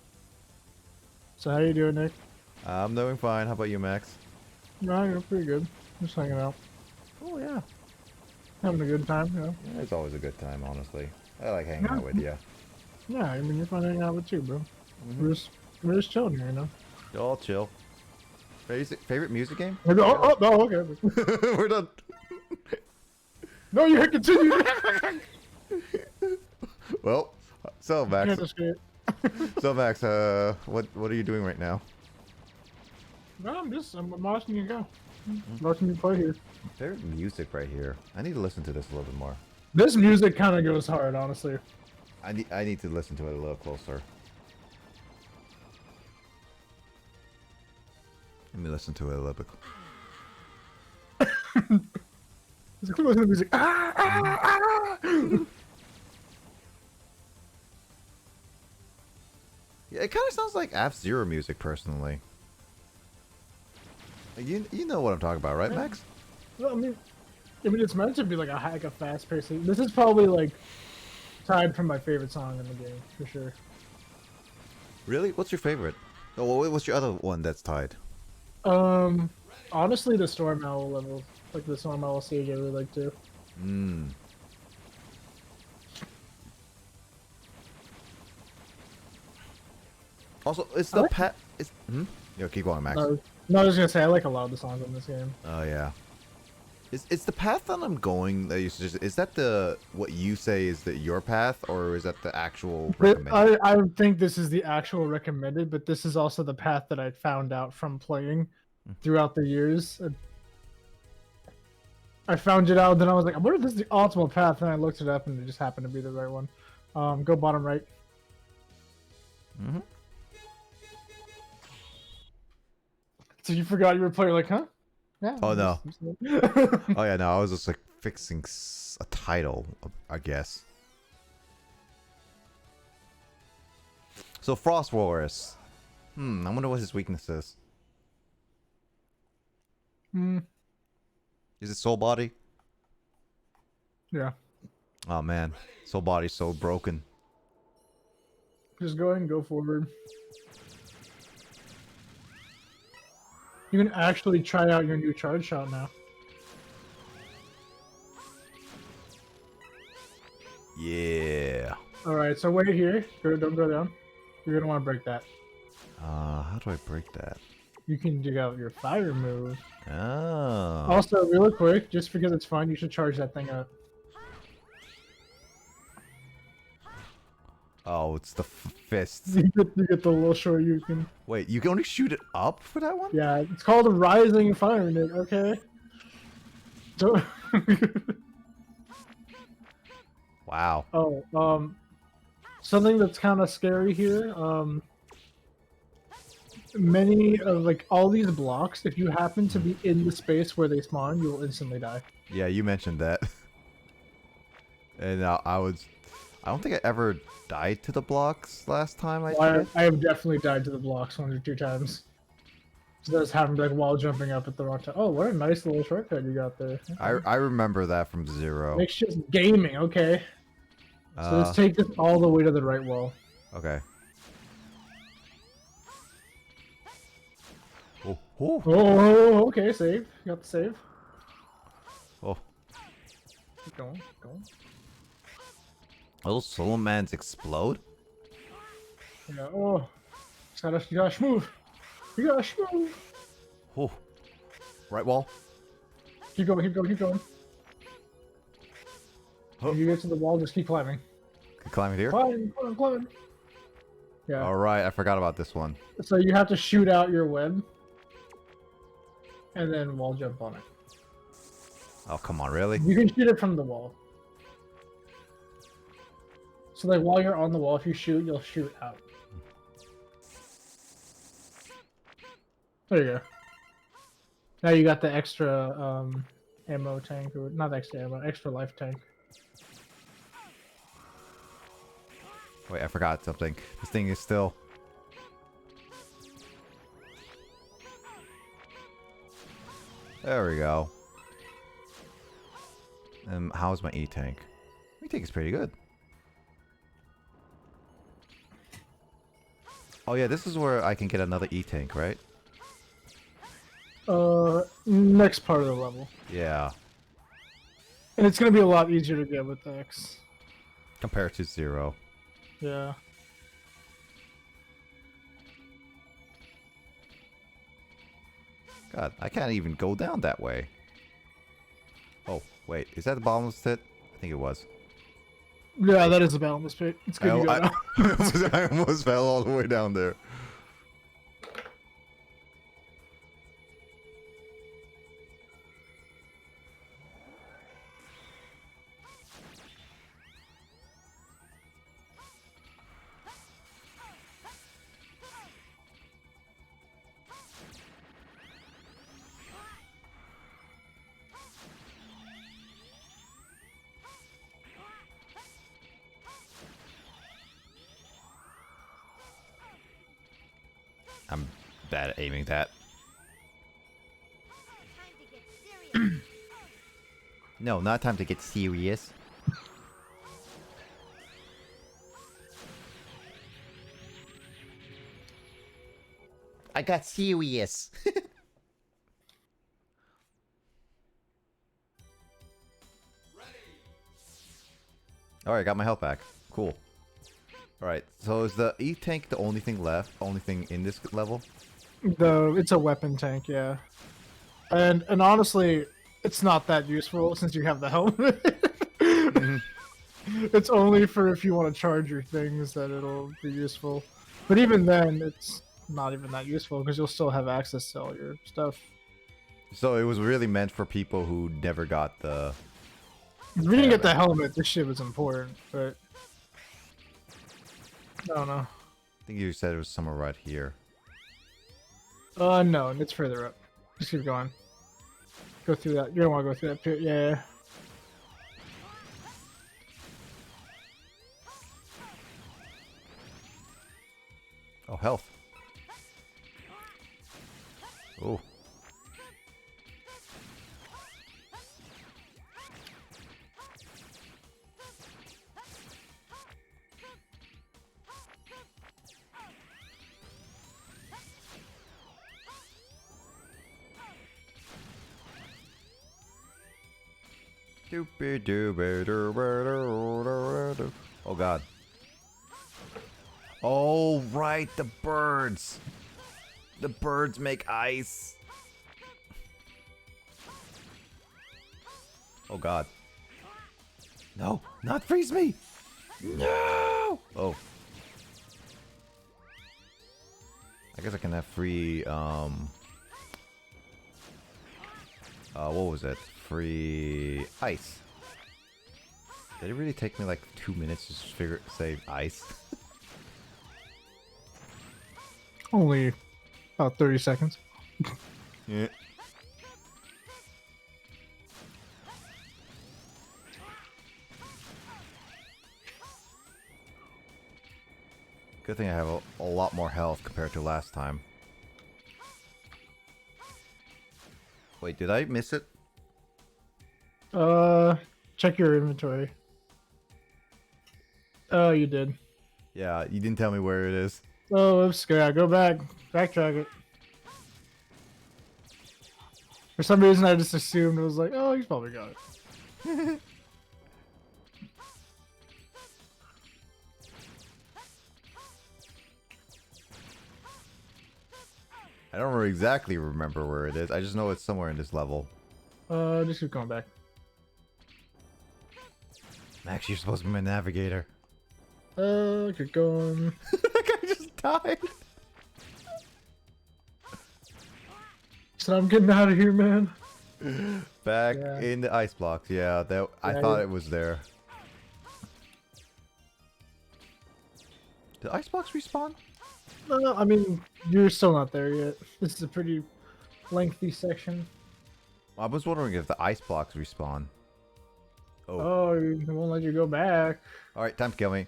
So how you doing, Nick? I'm doing fine. How about you, Max? No, you're pretty good. Just hanging out. Oh yeah. Having a good time, yeah. Yeah, it's always a good time, honestly. I like hanging out with you. Yeah, I mean, you're fun hanging out with you, bro. We're just chilling here, you know? All chill. Favorite music game? Oh, okay. We're done. No, you continue. Well, so Max. Can't escape. So Max, what are you doing right now? No, I'm watching you go. Watching you play here. Favorite music right here. I need to listen to this a little bit more. This music kind of goes hard, honestly. I need to listen to it a little closer. Let me listen to it a little bit. It's a cool listen to music. Yeah, it kind of sounds like F-Zero music, personally. You know what I'm talking about, right, Max? Well, I mean, it's meant to be like a fast-paced. This is probably like tied for my favorite song in the game for sure. Really? What's your favorite? Oh, what's your other one that's tied? Honestly, the Storm Owl level, like the Storm Owl stage, I really like too. Also, it's the pet. Yo, keep going, Max. No, I was gonna say I like a lot of the songs in this game. Oh yeah. Is the path that I'm going that you suggest, is that what you say is your path, or is that the actual recommended? I think this is the actual recommended, but this is also the path that I found out from playing throughout the years. I found it out, then I was like, I wonder if this is the optimal path, and I looked it up, and it just happened to be the right one. Go bottom right. So you forgot you were playing, like, huh? Yeah. Oh no. just- Oh yeah, no. I was just like fixing a title, I guess. So Frost Walrus. I wonder what his weakness is. Hmm. Is it Soul Body? Yeah. Oh man, Soul Body's so broken. Just go ahead and go forward. You can actually try out your new charge shot now. Yeah. Alright, so wait here. Don't go down. You're gonna want to break that. How do I break that? You can dig out your fire move. Oh. Also, real quick, just because it's fun, you should charge that thing up. Oh, it's the fists. You get the little short you can. Wait, you can only shoot it up for that one? Yeah, it's called a rising fire Nick, okay? So Wow. Oh, something that's kind of scary here. Many of like all these blocks, if you happen to be in the space where they spawn, you will instantly die. Yeah, you mentioned that. And I don't think I ever died to the blocks last time I did. I have definitely died to the blocks 1 or 2 times. So that's happened like while jumping up at the wrong time. Oh, what a nice little shortcut you got there. Okay. I remember that from Zero. It's just gaming, okay. So let's take this all the way to the right wall. Okay. Oh, Oh, okay, save. You got the save. Oh. Keep going, keep going. Those Soul Mans explode? Yeah, oh. You gotta move. You gotta move. Oh. Right wall? Keep going, keep going, keep going. When you get to the wall, just keep climbing. Climb it here? Climb, climb, climb. Yeah. Alright, I forgot about this one. So you have to shoot out your web. And then wall jump on it. Oh, come on, really? You can shoot it from the wall. So like while you're on the wall, if you shoot, you'll shoot out. There you go. Now you got the extra ammo tank, or not extra ammo, extra life tank. Wait, I forgot something. This thing is still... There we go. How's my E-tank? E-tank is pretty good. Oh yeah, this is where I can get another E-tank, right? Next part of the level. Yeah. And it's gonna be a lot easier to get with X. Compared to Zero. Yeah. God, I can't even go down that way. Oh, wait, is that the bottomless pit? I think it was. Yeah, that is a bottomless pit. It's good to go now. I almost fell all the way down there. I'm bad at aiming that. No, not time to get serious. I got serious. Alright, got my health back. Cool. Alright, so is the E-tank the only thing left? Only thing in this level? It's a weapon tank, yeah. And honestly, it's not that useful since you have the helmet. It's only for if you want to charge your things that it'll be useful. But even then, it's not even that useful because you'll still have access to all your stuff. So it was really meant for people who never got the... If you didn't get the helmet, this shit was important, but... I don't know. I think you said it was somewhere right here. No, it's further up. Just keep going. Go through that. You don't want to go through that pit. Yeah. Oh, health. Oh. Oh god. Oh right, the birds. The birds make ice. Oh god. No, not freeze me. No. Oh. I guess I can have free what was it? Free ice. Did it really take me like 2 minutes to save ice? Only about 30 seconds. Yeah. Good thing I have a lot more health compared to last time. Wait, did I miss it? Check your inventory. Oh, you did. Yeah, you didn't tell me where it is. Oh, oops. Yeah, go back. Backtrack it. For some reason, I just assumed it was like, oh, he's probably got it. I don't exactly remember where it is. I just know it's somewhere in this level. Just keep going back. Max, you're supposed to be my navigator. Keep going. That guy just died. So I'm getting out of here, man. Back Yeah. in the ice blocks. Yeah, that I Yeah, thought yeah. it was there. Did ice blocks respawn? No, I mean, you're still not there yet. This is a pretty lengthy section. I was wondering if the ice blocks respawn. Oh. Oh, it won't let you go back. Alright, time to kill me.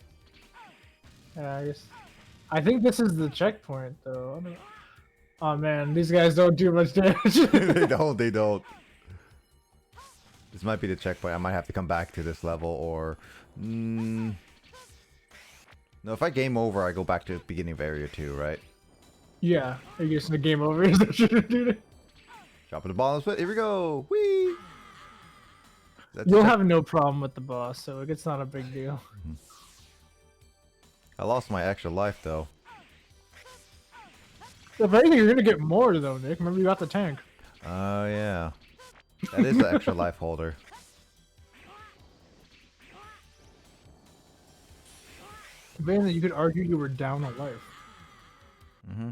Yeah, I guess. I think this is the checkpoint, though. I don't... Oh man, these guys don't do much damage. They don't. This might be the checkpoint. I might have to come back to this level, or... No, if I game over, I go back to the beginning of Area 2, right? Yeah, I guess the game over is what you're doing. Drop in the bottom split. Here we go. Whee! You'll have no problem with the boss, so it's not a big deal. I lost my extra life, though. If anything, you're gonna get more, though, Nick. Remember, you got the tank. Oh, yeah. That is the extra life holder. If anything, you could argue you were down a life. Mm-hmm.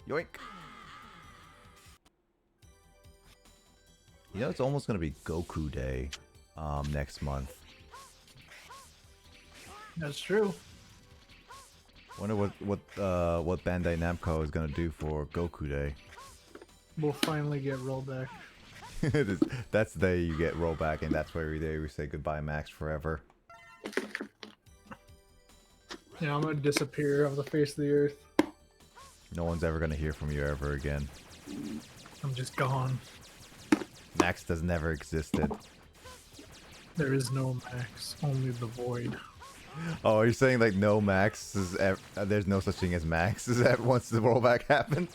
Yoink. You know, it's almost gonna be Goku Day next month. That's true. Wonder what Bandai Namco is gonna do for Goku Day. We'll finally get rollback. That's the day you get rollback, and that's where we say goodbye, Max, forever. Yeah, I'm gonna disappear off the face of the earth. No one's ever gonna hear from you ever again. I'm just gone. Max has never existed. There is no Max, only the void. Oh, you're saying like no Max is there's no such thing as Max is that once the rollback happens?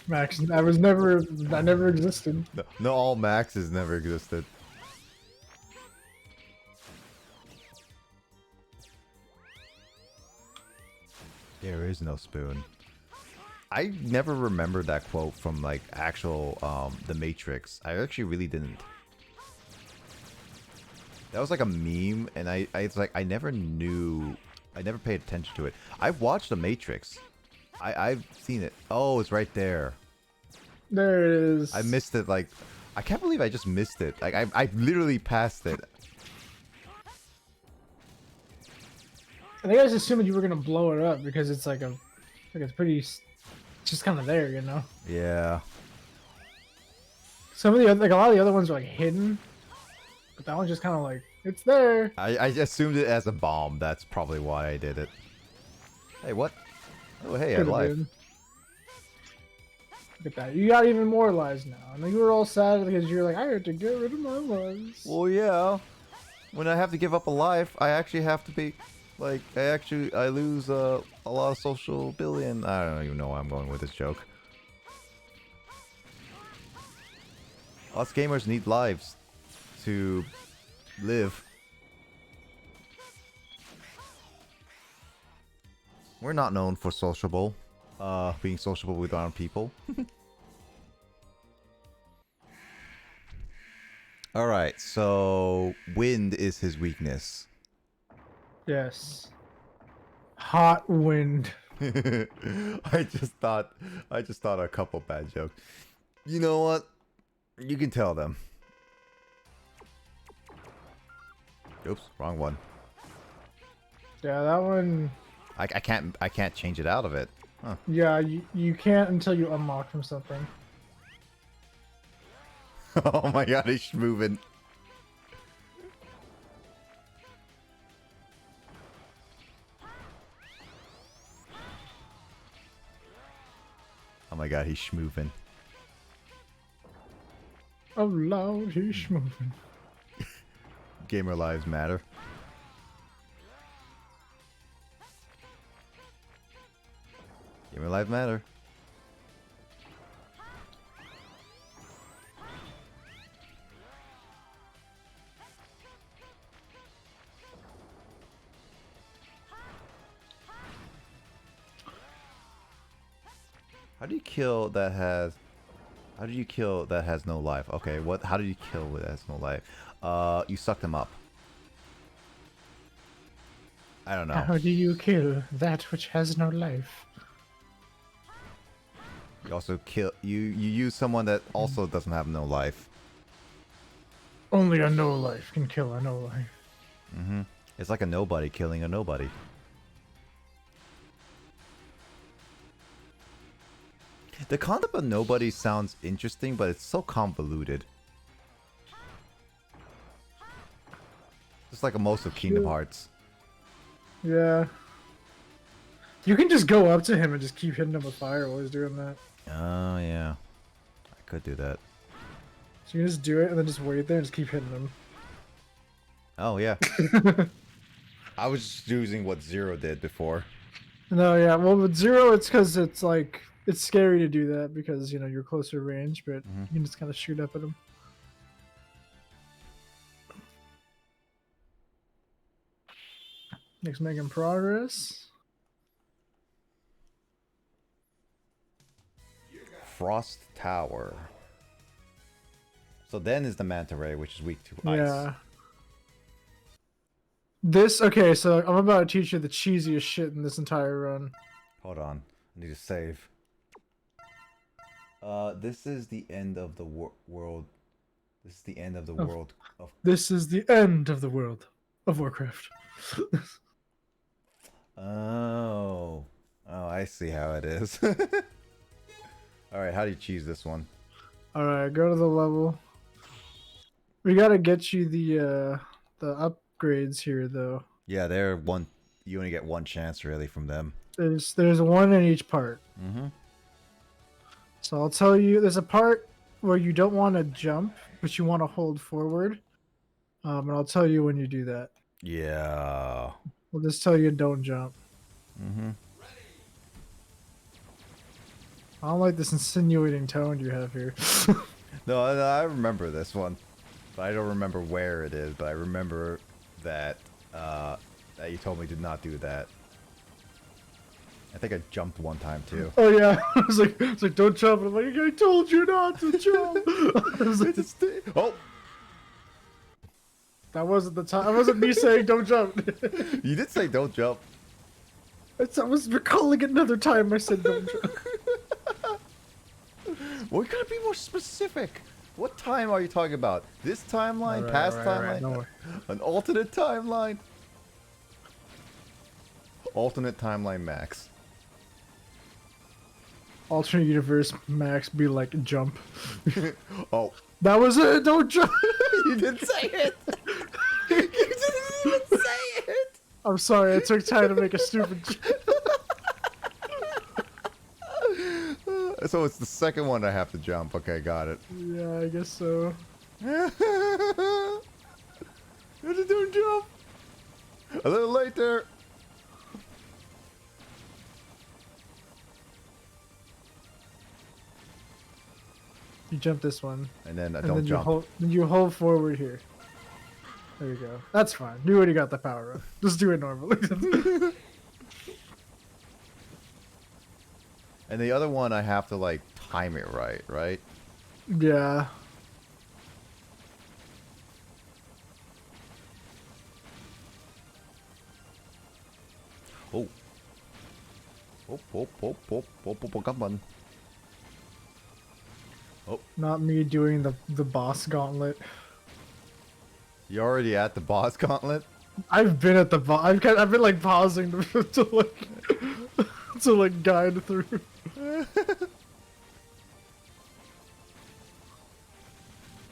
Max, I never existed. No, all Maxes never existed. There is no spoon. I never remembered that quote from like actual The Matrix. I actually really didn't. That was like a meme, and it's like I never paid attention to it. I've watched The Matrix. I've seen it. Oh, it's right there. There it is. I missed it. Like, I can't believe I just missed it. Like, I literally passed it. I think I was assuming you were gonna blow it up because it's like it's pretty, it's just kind of there, you know. Yeah. Some of the other, like a lot of the other ones are like hidden, but that one's just kind of like it's there. I assumed it as a bomb. That's probably why I did it. Hey, what? Oh, hey, I Could've life. been. Look at that. You got even more lives now. I mean, you were all sad because you're like, I had to get rid of my lives. Well, yeah. When I have to give up a life, I actually have to be, like, I lose a lot of social billion. I don't even know where I'm going with this joke. Us gamers need lives to live. We're not known for sociable, being sociable with our people. Alright, so wind is his weakness. Yes. Hot wind. I just thought a couple bad jokes. You know what? You can tell them. Oops, wrong one. Yeah, that one. I can't change it out of it. Huh. Yeah, you can't until you unlock from something. Oh my god, he's moving. Oh my god, he's schmoving. Oh Lord, he's schmoving. Gamer lives matter. Gamer lives matter. How do you kill that has... How do you kill that has no life? Okay, what? How do you kill that has no life? You suck them up. I don't know. How do you kill that which has no life? You also kill... You use someone that also doesn't have no life. Only a no life can kill a no life. Mm-hmm. It's like a nobody killing a nobody. The concept of nobody sounds interesting, but it's so convoluted. Just like most of Kingdom Hearts. Yeah. You can just go up to him and just keep hitting him with fire while he's doing that. Oh, yeah. I could do that. So you can just do it and then just wait there and just keep hitting him. Oh, yeah. I was just using what Zero did before. No, yeah. Well, with Zero, it's because it's like... It's scary to do that because, you know, you're closer range, but you can just kind of shoot up at him. Nick's making progress. Frost Tower. So then is the Manta Ray, which is weak to ice. Yeah. This, okay, so I'm about to teach you the cheesiest shit in this entire run. Hold on. I need to save. This is the end of the world. This is the end of the world of... This is the end of the world of Warcraft. Oh. Oh, I see how it is. Alright, how do you choose this one? Alright, go to the level. We gotta get you the upgrades here, though. Yeah, they're one... You only get one chance, really, from them. There's one in each part. Mm-hmm. So I'll tell you, there's a part where you don't want to jump, but you want to hold forward. And I'll tell you when you do that. Yeah. We'll just tell you don't jump. Mm-hmm. I don't like this insinuating tone you have here. No, I remember this one. But I don't remember where it is, but I remember that that you told me to not do that. I think I jumped one time too. Oh yeah, I was like, don't jump. And I'm like, I told you not to jump. I was like, oh, that wasn't the time. That wasn't me saying don't jump. You did say don't jump. I was recalling another time I said don't jump. We gotta be more specific. What time are you talking about? This timeline? Past timeline? no way. An alternate timeline? Alternate timeline max. Alternate universe max be like jump. Oh. That was it, don't jump! You didn't say it! You didn't even say it! I'm sorry, I took time to make a stupid joke. So it's the second one I have to jump. Okay, got it. Yeah, I guess so. Don't jump! A little late there. You jump this one. And then I and don't then jump. You hold forward here. There you go. That's fine. You already got the power up. Just do it normally. And the other one I have to like time it right? Yeah. Oh. Come on. Oh. Not me doing the boss gauntlet. You're already at the boss gauntlet? I've been at the boss. I've been like pausing to like to like guide through.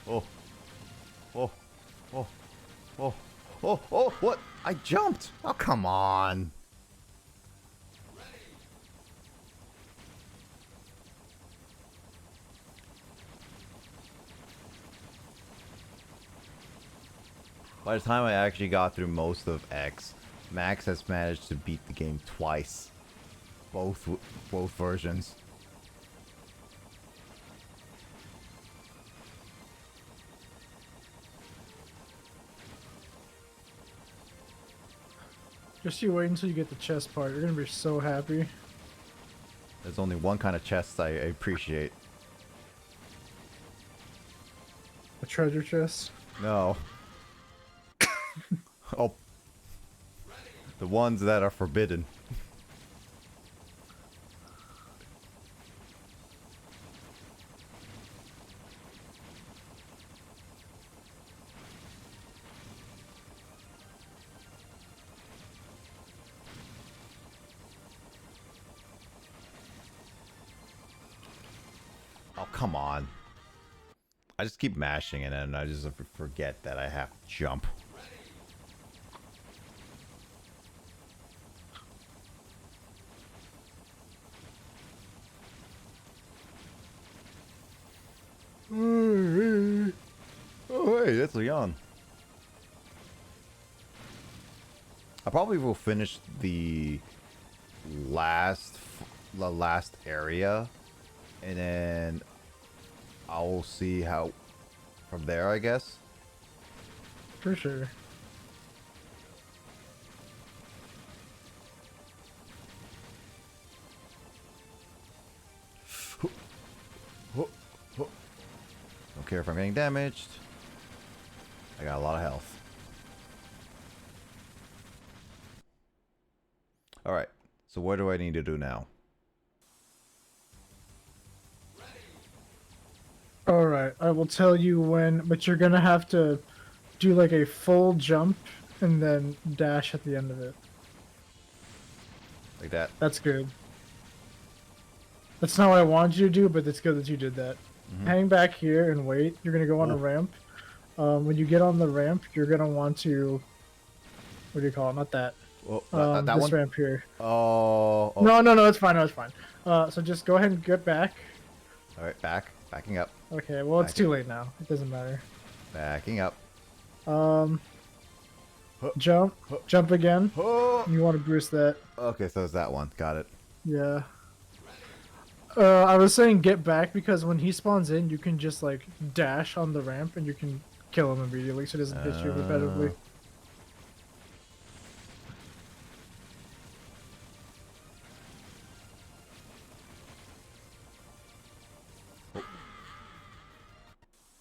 Oh. Oh. Oh. Oh. Oh. Oh. What? I jumped. Oh, come on. By the time I actually got through most of X, Max has managed to beat the game twice. Both versions. Just you wait until you get the chest part. You're gonna be so happy. There's only one kind of chest I appreciate. A treasure chest. No. Oh. The ones that are forbidden. Oh, come on. I just keep mashing it and I just forget that I have to jump. Oh, hey, that's Leon. I probably will finish the last area, and then I'll see how from there, I guess. For sure. Don't care if I'm getting damaged. I got a lot of health. Alright, so what do I need to do now? Alright, I will tell you when, but you're gonna have to do like a full jump and then dash at the end of it. Like that. That's good. That's not what I wanted you to do, but it's good that you did that. Hang back here and wait. You're gonna go on a ramp. When you get on the ramp, you're gonna want to... What do you call it? Not that. That this one? ramp here. Oh. No, it's fine. No, it's fine. So just go ahead and get back. Alright, backing up. Okay, well, it's too late now. It doesn't matter. Backing up. Jump again. You want to boost that. Okay, so it's that one. Got it. Yeah. I was saying get back because when he spawns in, you can just like dash on the ramp and you can kill him immediately so he doesn't hit you repetitively.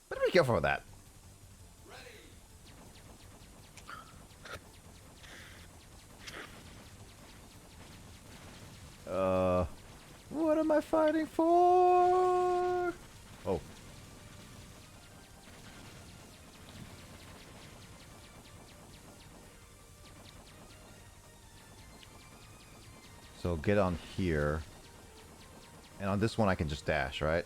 Better be careful with that. What am I fighting for? Oh. So get on here. And on this one I can just dash, right?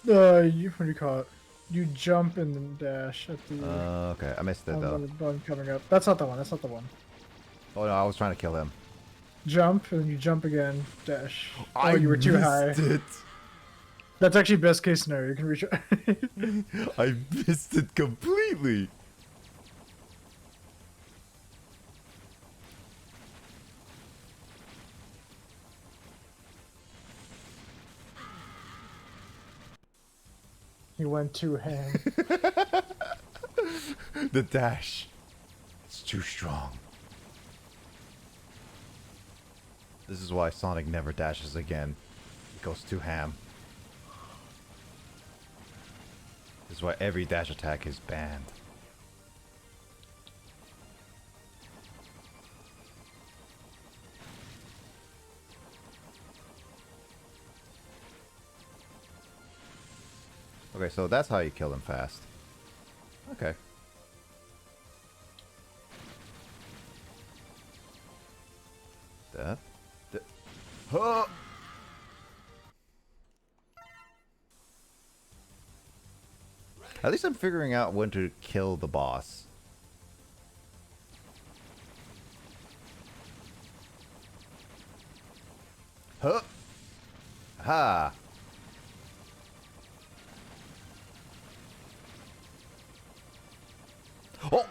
What do you call it? You jump and then dash at the Okay, I missed it though. the button coming up. That's not the one. That's not the one. Oh no, I was trying to kill him. Jump and then you jump again. Dash. I Oh, you were too high. missed it. That's actually best case scenario. You can reach. I missed it completely. He went too ham. The dash. It's too strong. This is why Sonic never dashes again. He goes too ham. This is why every dash attack is banned. Okay, so that's how you kill them fast. Okay. That. Huh! At least I'm figuring out when to kill the boss. Huh! Ha! Oh!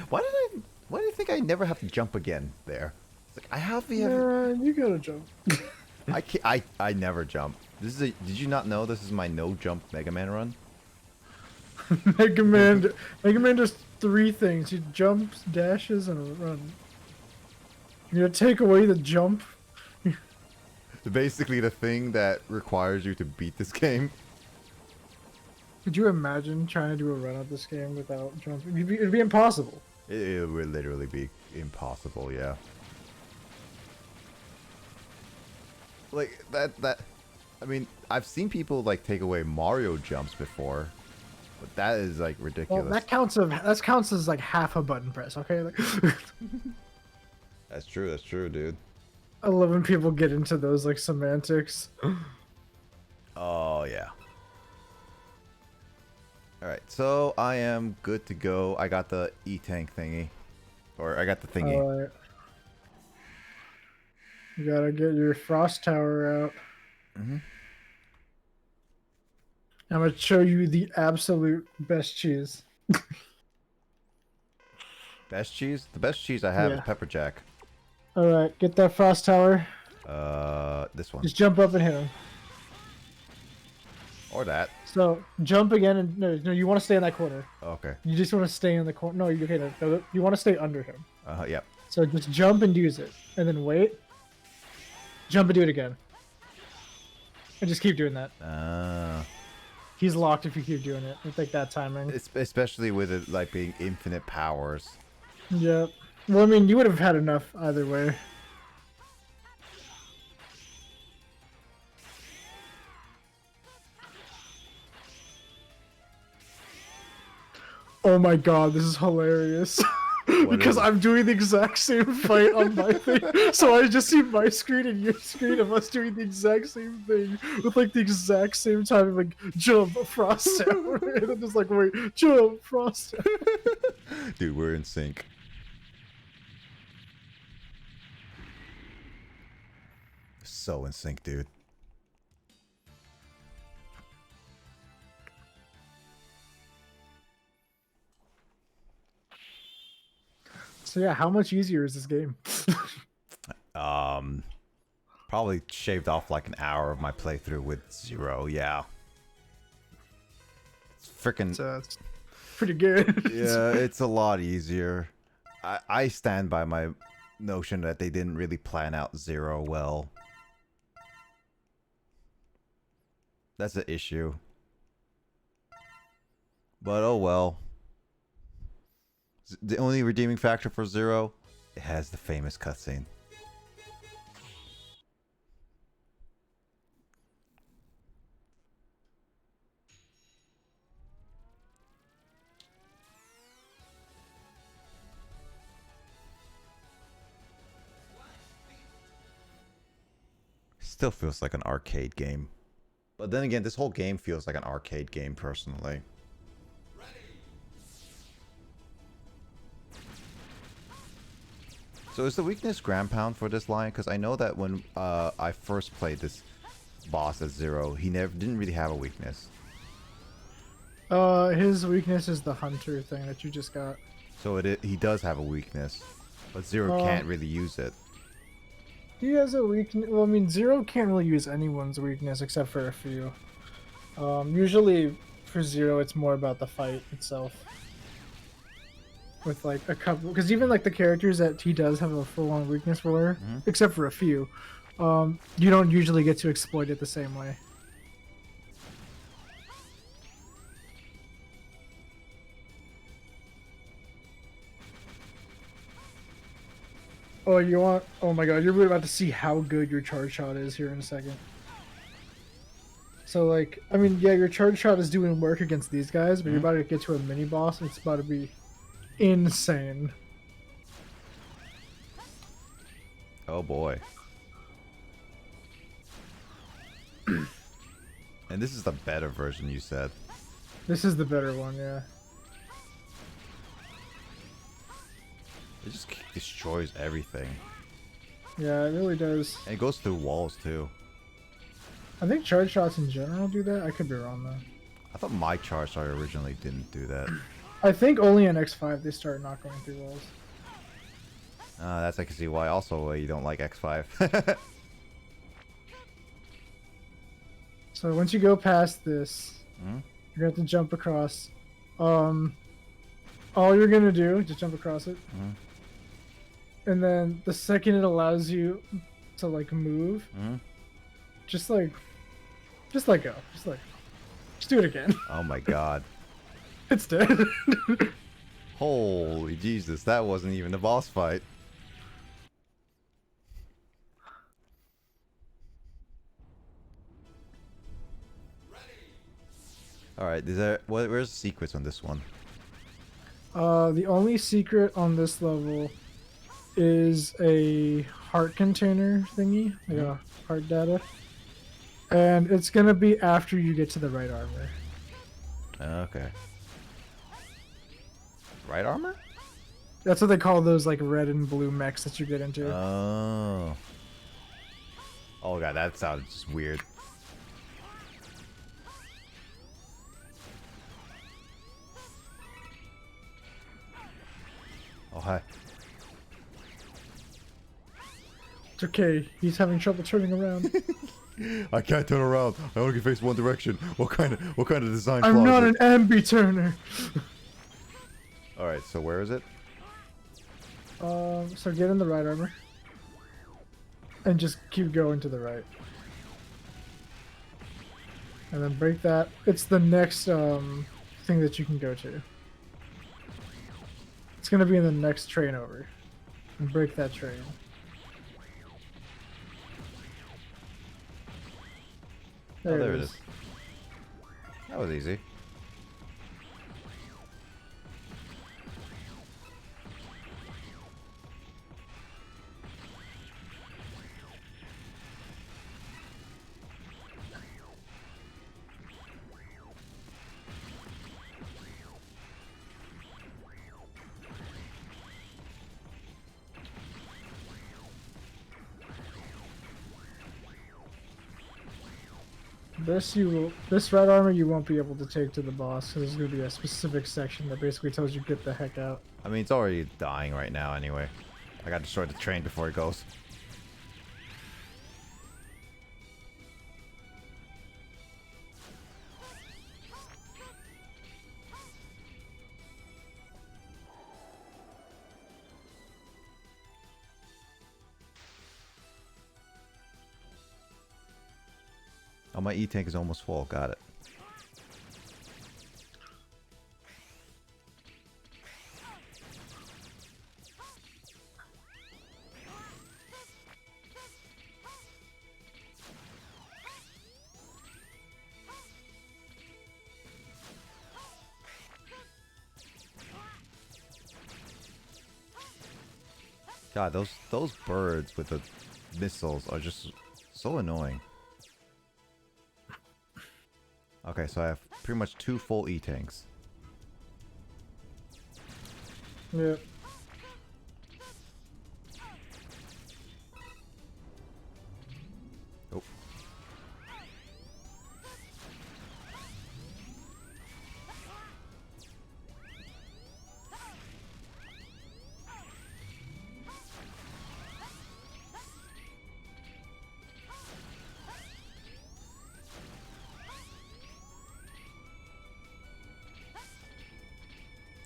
Why do you think I never have to jump again there? It's like I have the. You gotta jump. I can't. I never jump. This is a. Did you not know this is my no jump Mega Man run? Mega Man does 3 things. He jumps, dashes, and runs. You're gonna take away the jump. Basically, the thing that requires you to beat this game. Could you imagine trying to do a run of this game without jumping? It'd be impossible. It would literally be impossible. Yeah. Like that. I mean, I've seen people like take away Mario jumps before, but that is like ridiculous. Well, that counts as like half a button press. Okay. Like, That's true. That's true, dude. I love when people get into those like semantics. Oh yeah. Alright, so I am good to go. I got the E-Tank thingy. Or I got the thingy. Alright. You gotta get your Frost Tower out. Mm-hmm. I'm gonna show you the absolute best cheese. Best cheese? The best cheese I have is Yeah. Pepper Jack. Alright, get that Frost Tower. This one. Just jump up and hit him. Or that. So, jump again and... No, you want to stay in that corner. Okay. You just want to stay in the corner. No, okay, no, you want to stay under him. Yep. So just jump and use it. And then wait. Jump and do it again. And just keep doing that. He's locked if you keep doing it. I think that timing. Especially with it like being infinite powers. Yep. Well, I mean, you would have had enough either way. Oh my god, this is hilarious. Because I'm doing the exact same fight on my thing. So I just see my screen and your screen of us doing the exact same thing with like the exact same time, like jump, Frost Tower. And then just like, wait, jump, Frost Tower. Dude, we're in sync. So in sync, dude. So yeah, how much easier is this game? Probably shaved off like an hour of my playthrough with Zero, yeah. It's freaking... It's pretty good. Yeah, it's a lot easier. I stand by my notion that they didn't really plan out Zero well. That's the issue. But oh well. The only redeeming factor for Zero, It has the famous cutscene. Still feels like an arcade game. But then again, this whole game feels like an arcade game personally. So is the weakness ground pound for this lion? Because I know that when I first played this boss at Zero, he didn't really have a weakness. His weakness is the hunter thing that you just got. So he does have a weakness, but Zero can't really use it. He has a weakness. Well, I mean, Zero can't really use anyone's weakness except for a few. Usually for Zero, it's more about the fight itself. With like a couple, because even like the characters that he does have a full-on weakness for, except for a few, you don't usually get to exploit it the same way. Oh, you want? Oh my God, you're really about to see how good your charge shot is here in a second. So like, I mean, yeah, your charge shot is doing work against these guys, but you're about to get to a mini boss, and it's about to be insane. Oh boy. And this is the better version, you said. This is the better one, yeah. It just destroys everything. Yeah, it really does. And it goes through walls too. I think charge shots in general do that. I could be wrong though. I thought my charge shot originally didn't do that. I think only in X5 they start not going through walls. That's I can see why. Also, you don't like X5. So once you go past this, you're gonna have to jump across. All you're gonna do, just jump across it. And then the second it allows you to like move, just let go. Just do it again. Oh my God. It's dead. Holy Jesus, that wasn't even a boss fight. Alright, where's the secrets on this one? The only secret on this level is a heart container thingy, like a heart data. And it's gonna be after you get to the right armor. Okay. Right armor? That's what they call those like red and blue mechs that you get into. Oh. Oh God, that sounds just weird. Oh hi. It's okay. He's having trouble turning around. I can't turn around. I only can face one direction. What kind of design? I'm not an ambi-turner. All right, so where is it? So get in the right armor. And just keep going to the right. And then break that. It's the next thing that you can go to. It's gonna be in the next train over. And break that train. There it is. That was easy. This red armor you won't be able to take to the boss, because there's going to be a specific section that basically tells you get the heck out. I mean, it's already dying right now anyway. I gotta destroy the train before it goes. Oh, my E-tank is almost full. Got it. God, those birds with the missiles are just so annoying. Okay, so I have pretty much 2 full E-tanks. Yep. Oh.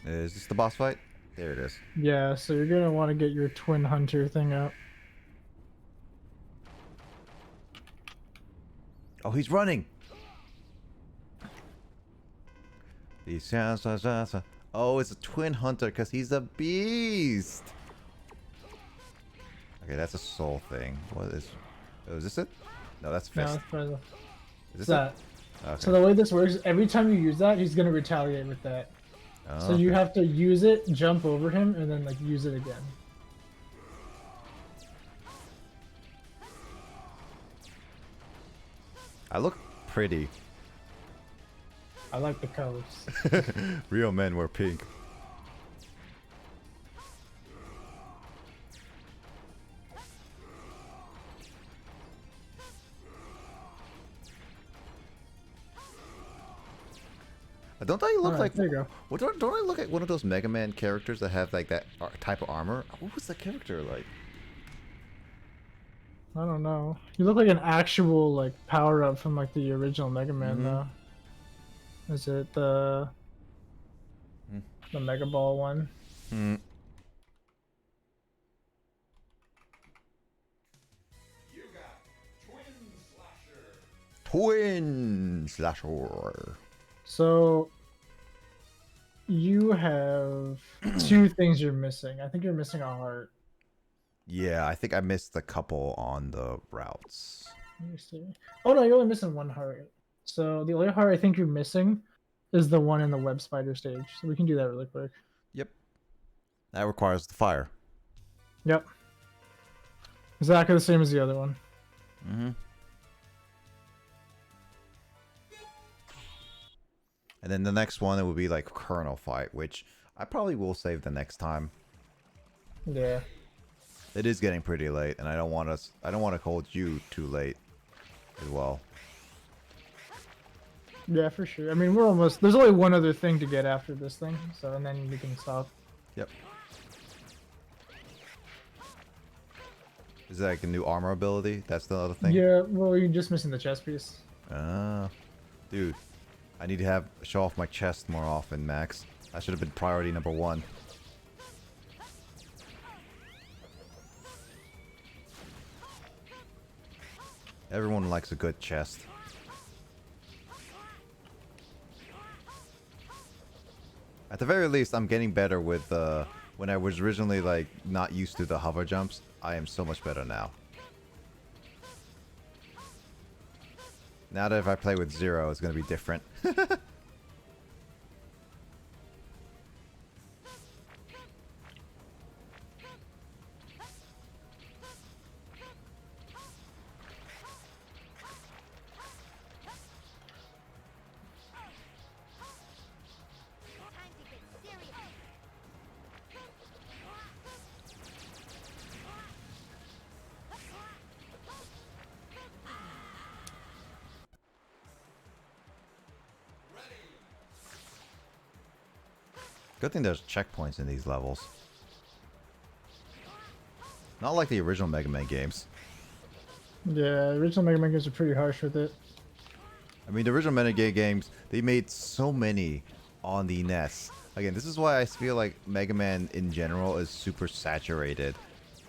Is this the boss fight? There it is. Yeah, so you're gonna want to get your twin hunter thing out. Oh, he's running! Oh, it's a twin hunter because he's a beast! Okay, that's a soul thing. What is... Oh, is this it? No, that's fist. No, it's probably Is this that. it? Okay. So the way this works, every time you use that, he's gonna retaliate with that. Oh, So you okay. have to use it, jump over him, and then like use it again. I look pretty. I like the colors. Real men wear pink. Don't I look Alright, like... there you go. What, don't I look like one of those Mega Man characters that have like that type of armor? What was the character like? I don't know. You look like an actual like power up from like the original Mega Man though. Is it the Mega Ball one? Hmm. Twin Slasher. So you have 2 things you're missing. I think you're missing a heart. Yeah, I think I missed a couple on the routes. Let me see. Oh no, you're only missing 1 heart. So the only heart I think you're missing is the one in the web spider stage. So we can do that really quick. Yep. That requires the fire. Yep. Exactly the same as the other one. Mm-hmm. And then the next one, it would be like Colonel fight, which I probably will save the next time. Yeah. It is getting pretty late, and I don't want to hold you too late as well. Yeah, for sure. I mean, we're almost... There's only one other thing to get after this thing, so and then we can stop. Yep. Is that like a new armor ability? That's the other thing? Yeah, well, you're just missing the chest piece. Ah. Dude, I need to show off my chest more often, Max. That should have been priority number 1. Everyone likes a good chest. At the very least, I'm getting better with when I was originally like not used to the hover jumps. I am so much better now. Now that if I play with Zero, it's gonna be different. Good thing there's checkpoints in these levels. Not like the original Mega Man games. Yeah, original Mega Man games are pretty harsh with it. I mean, the original Mega Man games, they made so many on the NES. Again, this is why I feel like Mega Man in general is super saturated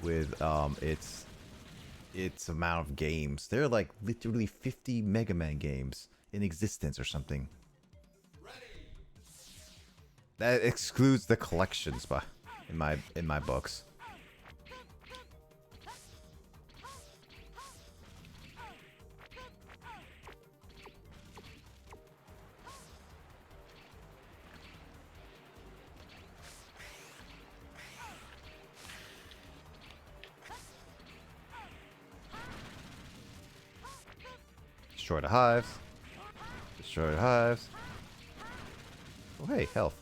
with its amount of games. There are like literally 50 Mega Man games in existence or something. That excludes the collections, but in my books. Destroy the hives. Destroy the hives. Oh, hey, health.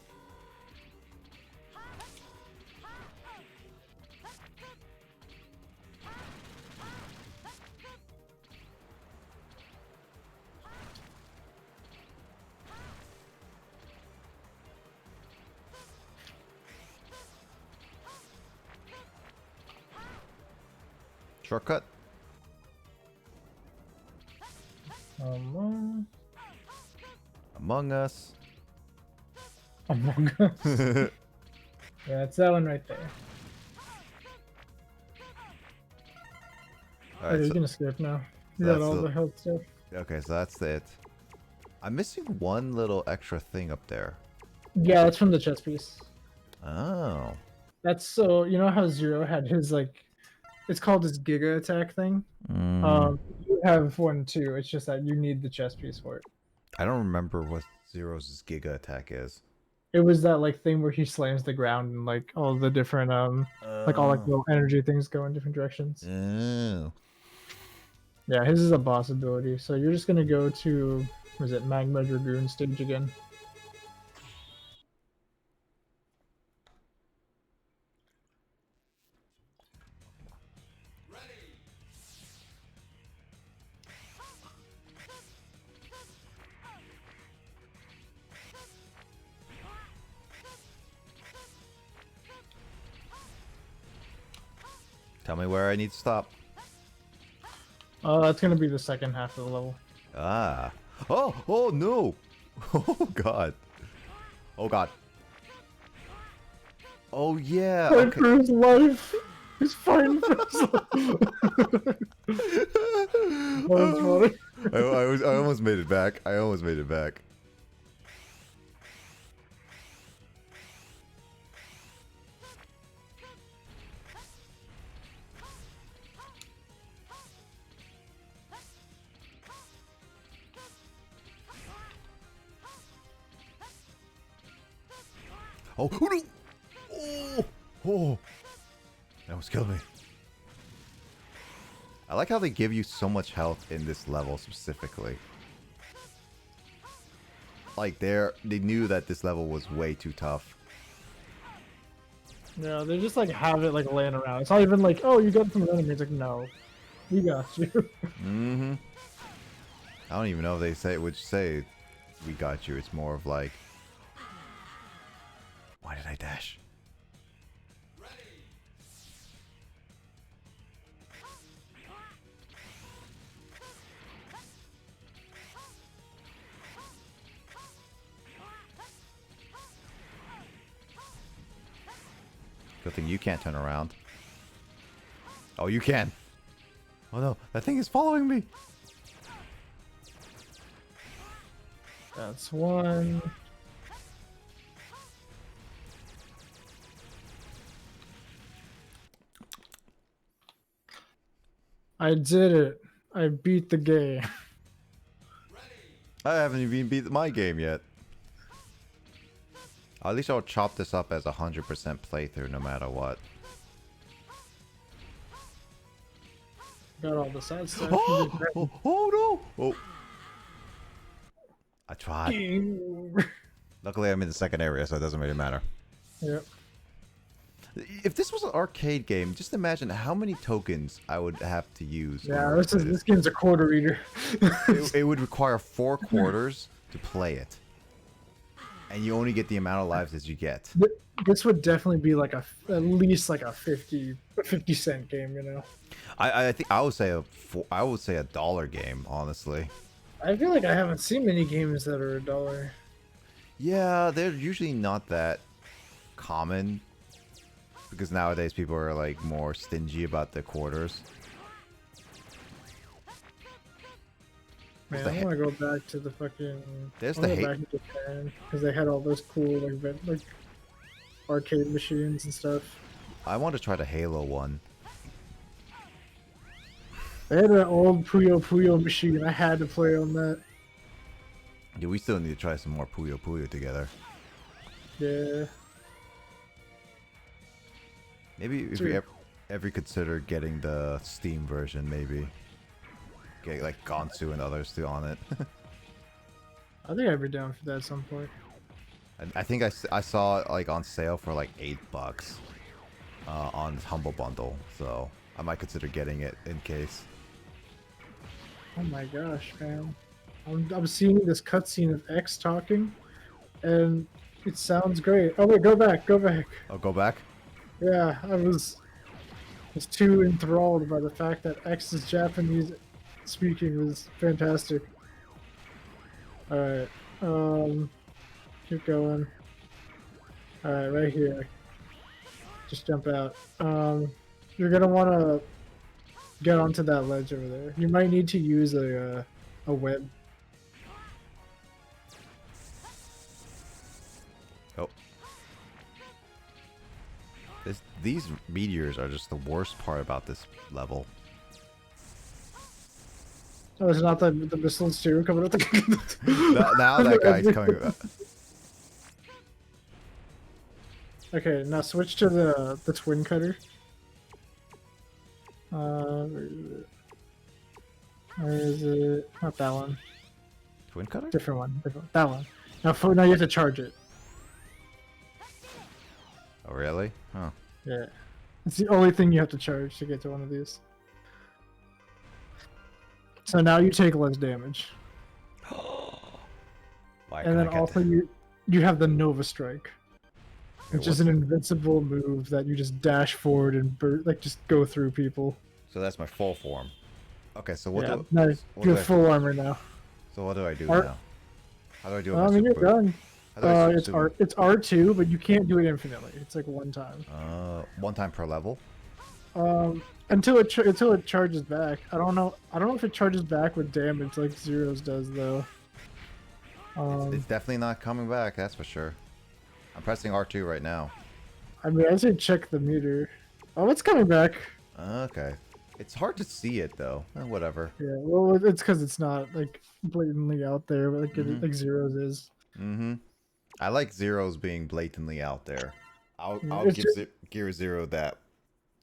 Shortcut. Among Us. Among Us. Yeah, it's that one right there. Alright, You're so gonna skip now. You got that's all the- the health stuff. okay, so that's it. I'm missing one little extra thing up there. Yeah, that's from the chess piece. Oh. That's so you know how Zero had his like, it's called his Giga attack thing. You have one too. It's just that you need the chess piece for it. I don't remember what Zero's Giga attack is. It was that like thing where he slams the ground and like all the different like all like little energy things go in different directions. Oh. Yeah, his is a boss ability. So you're just gonna go to, was it Magma Dragoon stage again? Tell me where I need to stop. That's gonna be the second half of the level. Ah. Oh, oh no. Oh god. Oh god. Oh yeah. Fight Okay. for his life. He's fighting for his life. That's funny. I almost made it back. I almost made it back. Oh, oh no! Oh, oh, that almost killed me. I like how they give you so much health in this level specifically. Like they knew that this level was way too tough. Yeah, they just like have it like laying around. It's not even like, oh, you got some enemies. It's like, no, we got you. Mm-hmm. I don't even know if they would say we got you. It's more of like, why did I dash? Good thing you can't turn around. Oh, you can. Oh no, that thing is following me. That's one. I did it. I beat the game. I haven't even beat my game yet. At least I'll chop this up as 100% playthrough no matter what. Got all the side stuff. Oh, oh no! Oh. I tried. Game over. Luckily I'm in the second area, so it doesn't really matter. Yep. If this was an arcade game, just imagine how many tokens I would have to use. Yeah, this game's a quarter eater. It would require 4 quarters to play it. And you only get the amount of lives as you get. This would definitely be like at least like a 50-cent game, you know. I think I would say a dollar game, honestly. I feel like I haven't seen many games that are $1. Yeah, they're usually not that common because nowadays people are like more stingy about their quarters. Man, I want to go back to the fucking. There's I the wanna go hate. back to Japan because they had all those cool like arcade machines and stuff. I want to try the Halo one. They had an old Puyo Puyo machine. I had to play on that. Yeah, we still need to try some more Puyo Puyo together. Yeah. Maybe if we ever consider getting the Steam version, maybe. get like Gonsu and others too on it. I think I'd be down for that at some point. I think I saw it like on sale for like $8 on Humble Bundle, so I might consider getting it in case. Oh my gosh, man. I'm seeing this cutscene of X talking, and it sounds great. Oh wait, go back, go back. Oh, go back? Yeah, I was too enthralled by the fact that X's Japanese speaking was fantastic. Alright, keep going. Alright, right here. Just jump out. You're gonna wanna get onto that ledge over there. You might need to use a web. Oh. These meteors are just the worst part about this level. Oh, it's not the missiles too coming out the now that guy's coming back. Okay, now switch to the twin cutter. Where is it? Not that one. Twin cutter? Different one. That one. Now you have to charge it. Oh really? Huh. Yeah. It's the only thing you have to charge to get to one of these. So now you take less damage. And then also you have the Nova Strike, which is an invincible move that you just dash forward and just go through people. So that's my full form. Okay, so what do no, you have full armor now. So what do I do now? How do I do it? I mean, you're done. It's it's R2, but you can't do it infinitely. It's like one time. One time per level. Until it charges back. I don't know if it charges back with damage like Zero's does though. It's definitely not coming back. That's for sure. I'm pressing R2 right now. I mean, I say check the meter. Oh, it's coming back. Okay. It's hard to see it though. Whatever. Yeah, well, it's because it's not like blatantly out there, like like Zero's is. Mm-hmm. I like Zero's being blatantly out there. I'll give Gear Zero that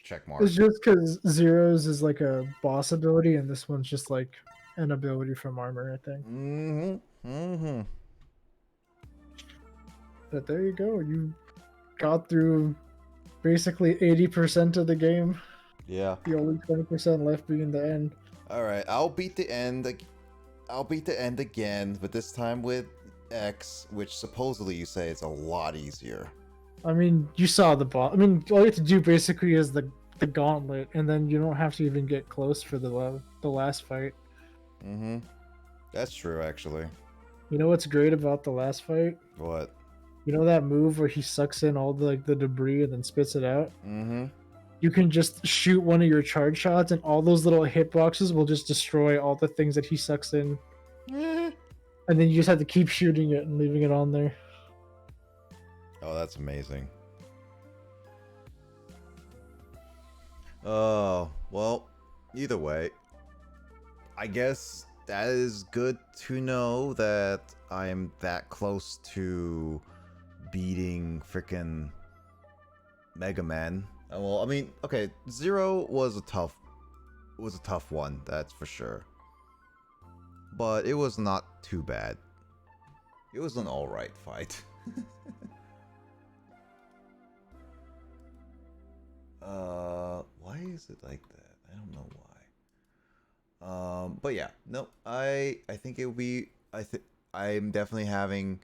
check mark. It's just because Zero's is like a boss ability, and this one's just like an ability from armor, I think. Mm-hmm. Mm-hmm. But there you go. You got through basically 80% of the game. Yeah. The only 20% left being the end. All right, I'll beat the end. I'll beat the end again, but this time with X, which supposedly you say is a lot easier. I mean, you saw the boss. I mean, all you have to do basically is the gauntlet, and then you don't have to even get close for the last fight. Mm-hmm. That's true, actually. You know what's great about the last fight? What? You know that move where he sucks in all the debris and then spits it out? Mm-hmm. You can just shoot one of your charge shots, and all those little hitboxes will just destroy all the things that he sucks in. And then you just have to keep shooting it and leaving it on there. Oh, that's amazing. Oh, well, either way, I guess that is good to know that I am that close to beating frickin' Mega Man. Well, I mean, okay, Zero was a tough one, that's for sure. But it was not too bad. It was an alright fight. Why is it like that? I don't know why. But yeah, no, I think it will be. I'm definitely having.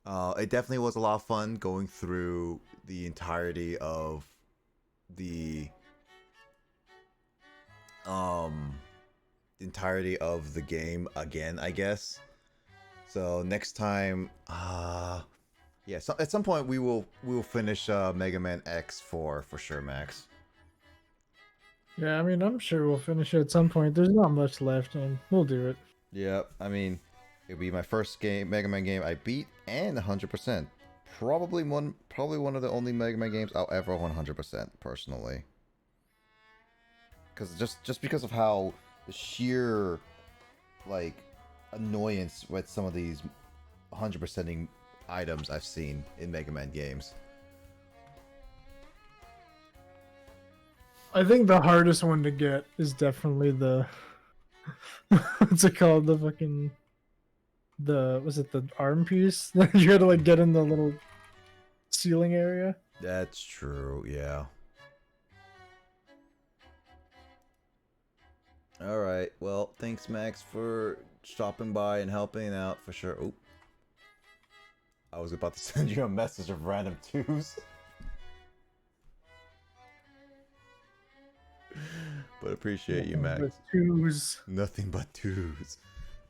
It definitely was a lot of fun going through the entirety of the game again, I guess. So next time, yeah, so at some point we will finish Mega Man X4 for sure, Max. Yeah, I mean, I'm sure we'll finish it at some point. There's not much left, and we'll do it. Yeah, I mean, it'll be my first Mega Man game I beat and 100%. Probably one of the only Mega Man games I'll ever 100% personally. Because just because of how the sheer like annoyance with some of these 100%ing items I've seen in Mega Man games. I think the hardest one to get is definitely the What's it called? The fucking was it the arm piece? You had to like get in the little ceiling area. That's true, yeah. Alright, well, thanks Max for stopping by and helping out for sure. Oop. I was about to send you a message of random twos. But appreciate you, Max. With twos. Nothing but twos.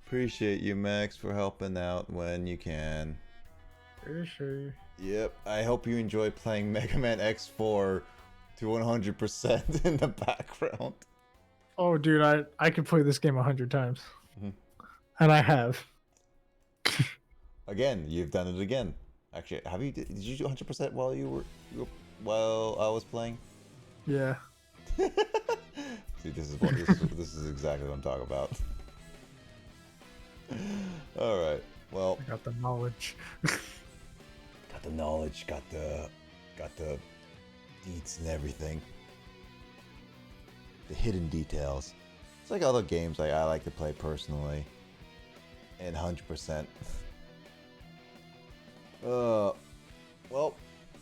Appreciate you, Max, for helping out when you can. For sure. Yep, I hope you enjoy playing Mega Man X4 to 100% in the background. Oh, dude, I could play this game 100 times. Mhm. And I have. Again, you've done it again. Actually, have you? Did you do 100% while while I was playing? Yeah. See, this is exactly what I'm talking about. All right. Well, I got the knowledge. got the knowledge, got the deets and everything. The hidden details. It's like other games I like to play personally. And 100%. Well,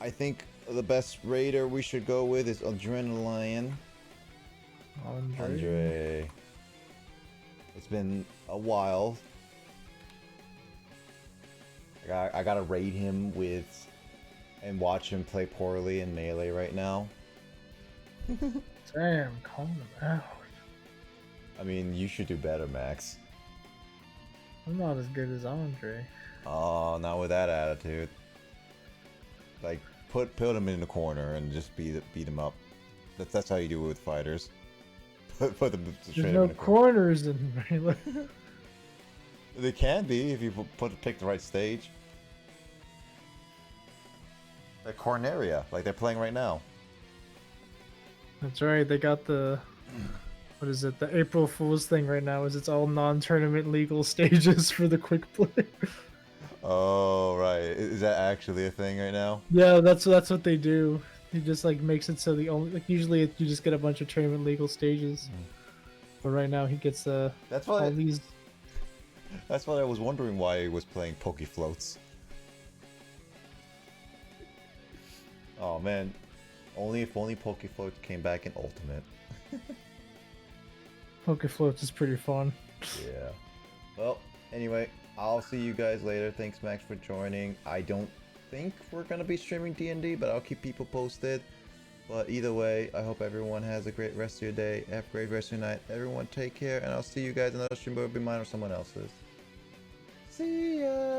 I think the best raider we should go with is Adrenaline. Andre. It's been a while. I gotta raid him with and watch him play poorly in Melee right now. Damn, calm him out. I mean, you should do better, Max. I'm not as good as Andre. Oh, not with that attitude. Like, put him in the corner and just beat him up. That's how you do it with fighters. Put them straight There's in no the corner. corners in Melee. They can be if you pick the right stage. Like Corneria, like they're playing right now. That's right, they got the... What is it? The April Fool's thing right now is it's all non-tournament legal stages for the quick play. Oh, right. Is that actually a thing right now? Yeah, that's what they do. He just like makes it so the only like usually you just get a bunch of tournament legal stages, but right now he gets That's all why. these. That's why I was wondering why he was playing Pokefloats. Oh man, if only Pokefloats came back in Ultimate. Pokefloats is pretty fun. Yeah. Well, anyway, I'll see you guys later. Thanks, Max, for joining. I don't think we're gonna be streaming D&D, but I'll keep people posted. But either way, I hope everyone has a great rest of your day. Have a great rest of your night. Everyone take care, and I'll see you guys in another stream, but it'll be mine or someone else's. See ya!